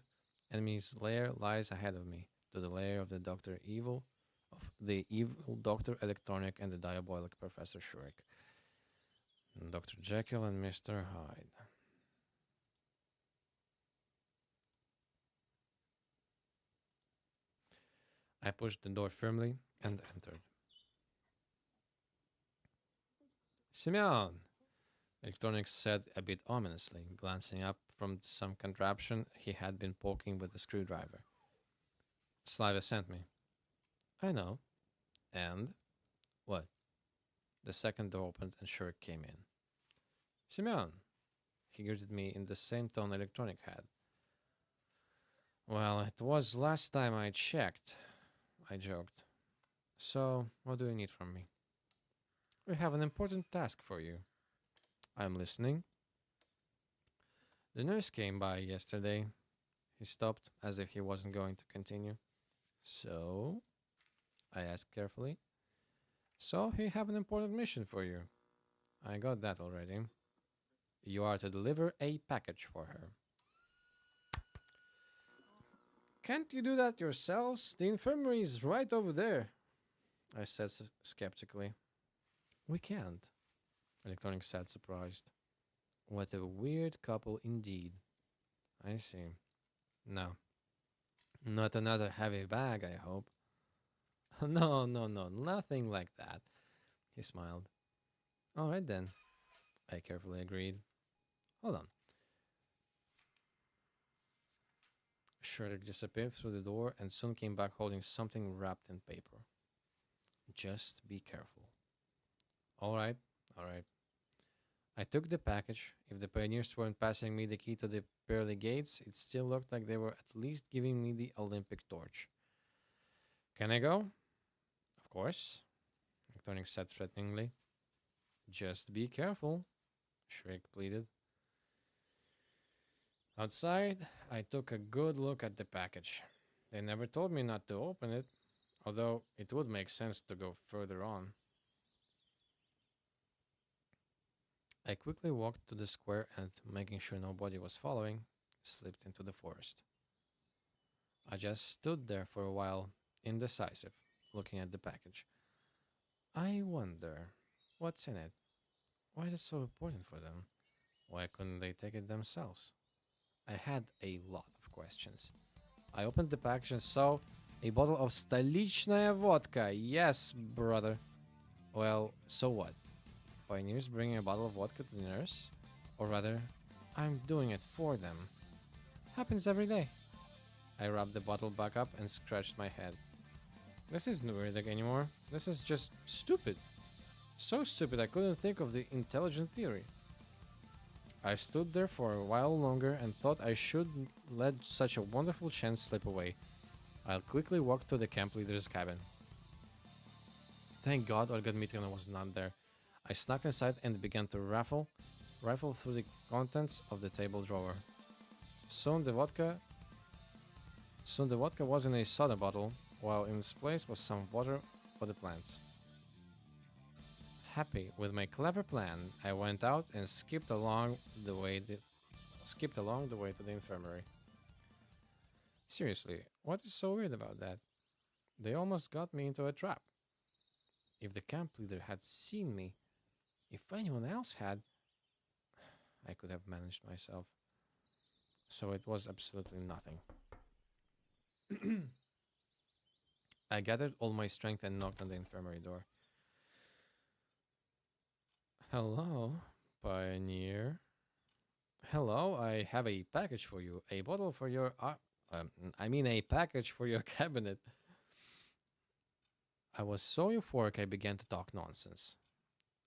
Enemy's lair lies ahead of me, to the lair of the evil Doctor Electronic and the diabolic Professor Shurik. Dr. Jekyll and Mr. Hyde. I pushed the door firmly and entered. Semyon! Electronics said a bit ominously, glancing up from some contraption he had been poking with a screwdriver. Slavia sent me. I know. And? What? The second door opened and Shurik came in. Semyon! He greeted me in the same tone Electronic had. Well, it was last time I checked, I joked. So, what do you need from me? We have an important task for you. I'm listening. The nurse came by yesterday. He stopped as if he wasn't going to continue. So? I asked carefully. So, we have an important mission for you. I got that already. You are to deliver a package for her. Can't you do that yourselves? The infirmary is right over there, I said skeptically. We can't, Electronic said, surprised. What a weird couple indeed. I see. No. Not another heavy bag, I hope. No, nothing like that, he smiled. All right then, I carefully agreed. Hold on. Shurik disappeared through the door and soon came back holding something wrapped in paper. Just be careful. All right. I took the package. If the pioneers weren't passing me the key to the pearly gates, it still looked like they were at least giving me the Olympic torch. Can I go? Of course, Tonic said threateningly. Just be careful, Shurik pleaded. Outside, I took a good look at the package. They never told me not to open it, although it would make sense to go further on. I quickly walked to the square and, making sure nobody was following, slipped into the forest. I just stood there for a while, indecisive, looking at the package. I wonder, what's in it? Why is it so important for them? Why couldn't they take it themselves? I had a lot of questions. I opened the package and saw a bottle of Stolichная vodka. Yes, brother. Well, so what? Pioneers bringing a bottle of vodka to the nurse? Or rather, I'm doing it for them. Happens every day. I rubbed the bottle back up and scratched my head. This isn't weird anymore. This is just stupid. So stupid I couldn't think of the intelligent theory. I stood there for a while longer and thought I shouldn't let such a wonderful chance slip away. I'll quickly walk to the camp leader's cabin. Thank God Olga Dmitrievna was not there. I snuck inside and began to rifle through the contents of the table drawer. Soon the vodka was in a soda bottle, while in its place was some water for the plants. Happy with my clever plan, I went out and skipped along the way to the infirmary. Seriously, what is so weird about that? They almost got me into a trap. If the camp leader had seen me, if anyone else had, I could have managed myself. So it was absolutely nothing. I gathered all my strength and knocked on the infirmary door. Hello, Pioneer. Hello, I have a package for you. A bottle for your... a package for your cabinet. I was so euphoric I began to talk nonsense.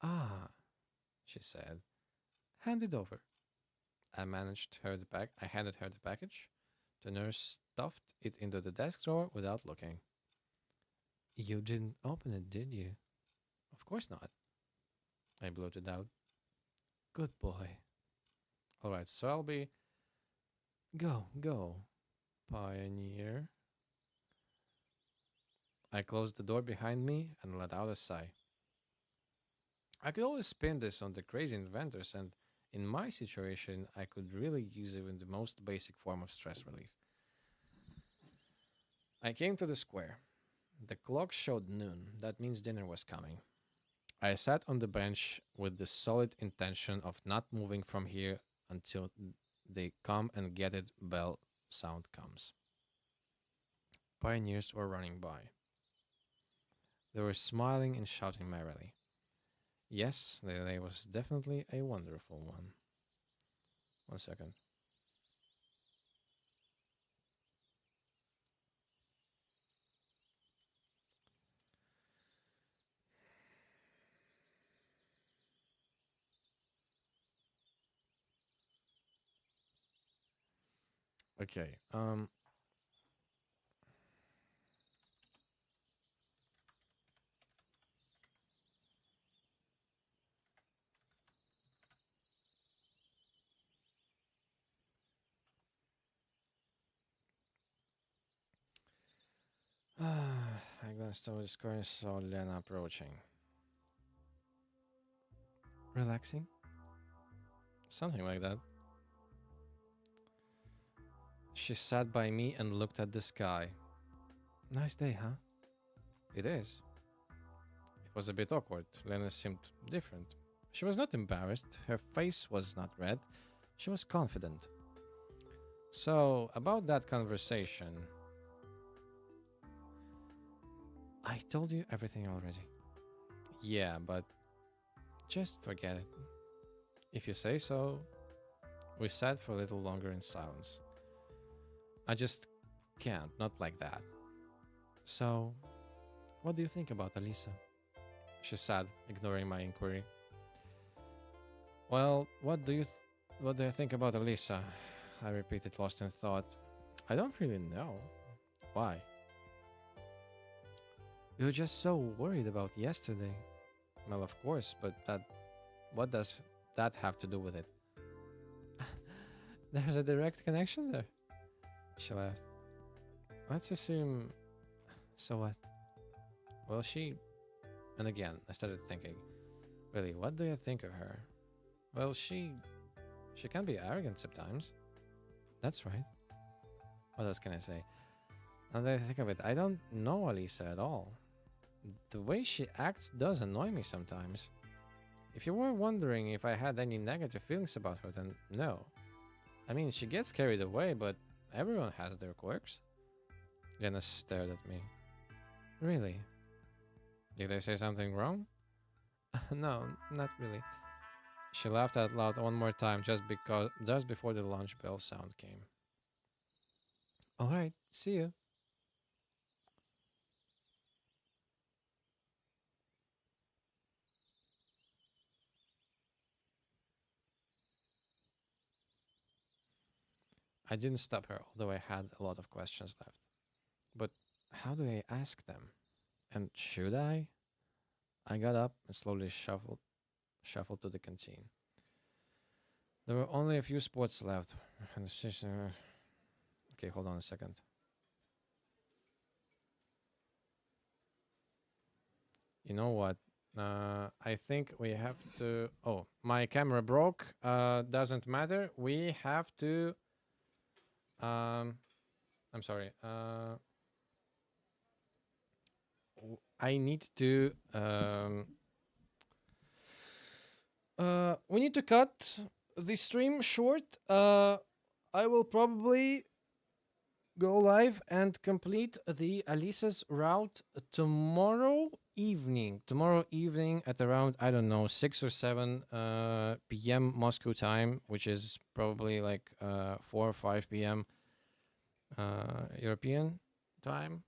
Ah, she said. Hand it over. I handed her the package. The nurse stuffed it into the desk drawer without looking. You didn't open it, did you? Of course not. I blurted out. Good boy. Alright, so I'll be... Go, Pioneer. I closed the door behind me and let out a sigh. I could always spin this on the crazy inventors, and in my situation, I could really use even the most basic form of stress relief. I came to the square. The clock showed noon. That means dinner was coming. I sat on the bench with the solid intention of not moving from here until the come and get it bell sound comes. Pioneers were running by. They were smiling and shouting merrily. Yes, the day was definitely a wonderful one. 1 second. Okay. I glanced over the square and saw Lena approaching. Relaxing? Something like that. She sat by me and looked at the sky. Nice day, huh? It is. It was a bit awkward. Lena seemed different. She was not embarrassed. Her face was not red. She was confident. So, about that conversation. I told you everything already. Yeah, but just forget it. If you say so. We sat for a little longer in silence. I just can't, not like that. So, what do you think about Alisa? She said, ignoring my inquiry. Well, what do you think about Alisa? I repeated, lost in thought. I don't really know. Why? You were just so worried about yesterday. Well, of course, but what does that have to do with it? There's a direct connection there. She laughed. Let's assume. So what? Well, she. And again, I started thinking. Really, what do you think of her? Well, she. She can be arrogant sometimes. That's right. What else can I say? Now that I think of it, I don't know Alisa at all. The way she acts does annoy me sometimes. If you were wondering if I had any negative feelings about her, then no. I mean, she gets carried away, but everyone has their quirks. Lena stared at me. Really? Did I say something wrong? No, not really. She laughed out loud one more time just before the lunch bell sound came. All right, see you. I didn't stop her, although I had a lot of questions left. But how do I ask them? And should I? I got up and slowly shuffled to the canteen. There were only a few spots left. Okay, hold on a second. You know what? I think we have to. Oh, my camera broke. Doesn't matter. We have to. I'm sorry. I need to. We need to cut the stream short. I will probably go live and complete the Alisa's route tomorrow evening at around, I don't know, 6 or 7 p.m. Moscow time, which is probably like 4 or 5 p.m. European time.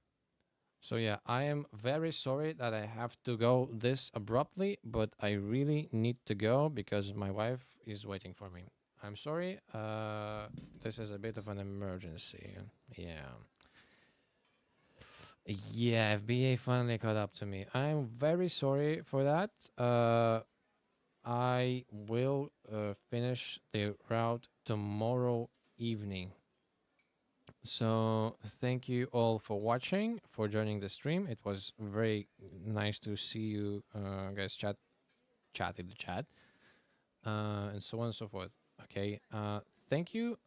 So yeah, I am very sorry that I have to go this abruptly, but I really need to go because my wife is waiting for me. I'm sorry. This is a bit of an emergency. Yeah. Yeah, FBA finally caught up to me. I'm very sorry for that. I will finish the route tomorrow evening. So thank you all for watching, for joining the stream. It was very nice to see you guys chat in the chat, and so on and so forth. Okay. Thank you.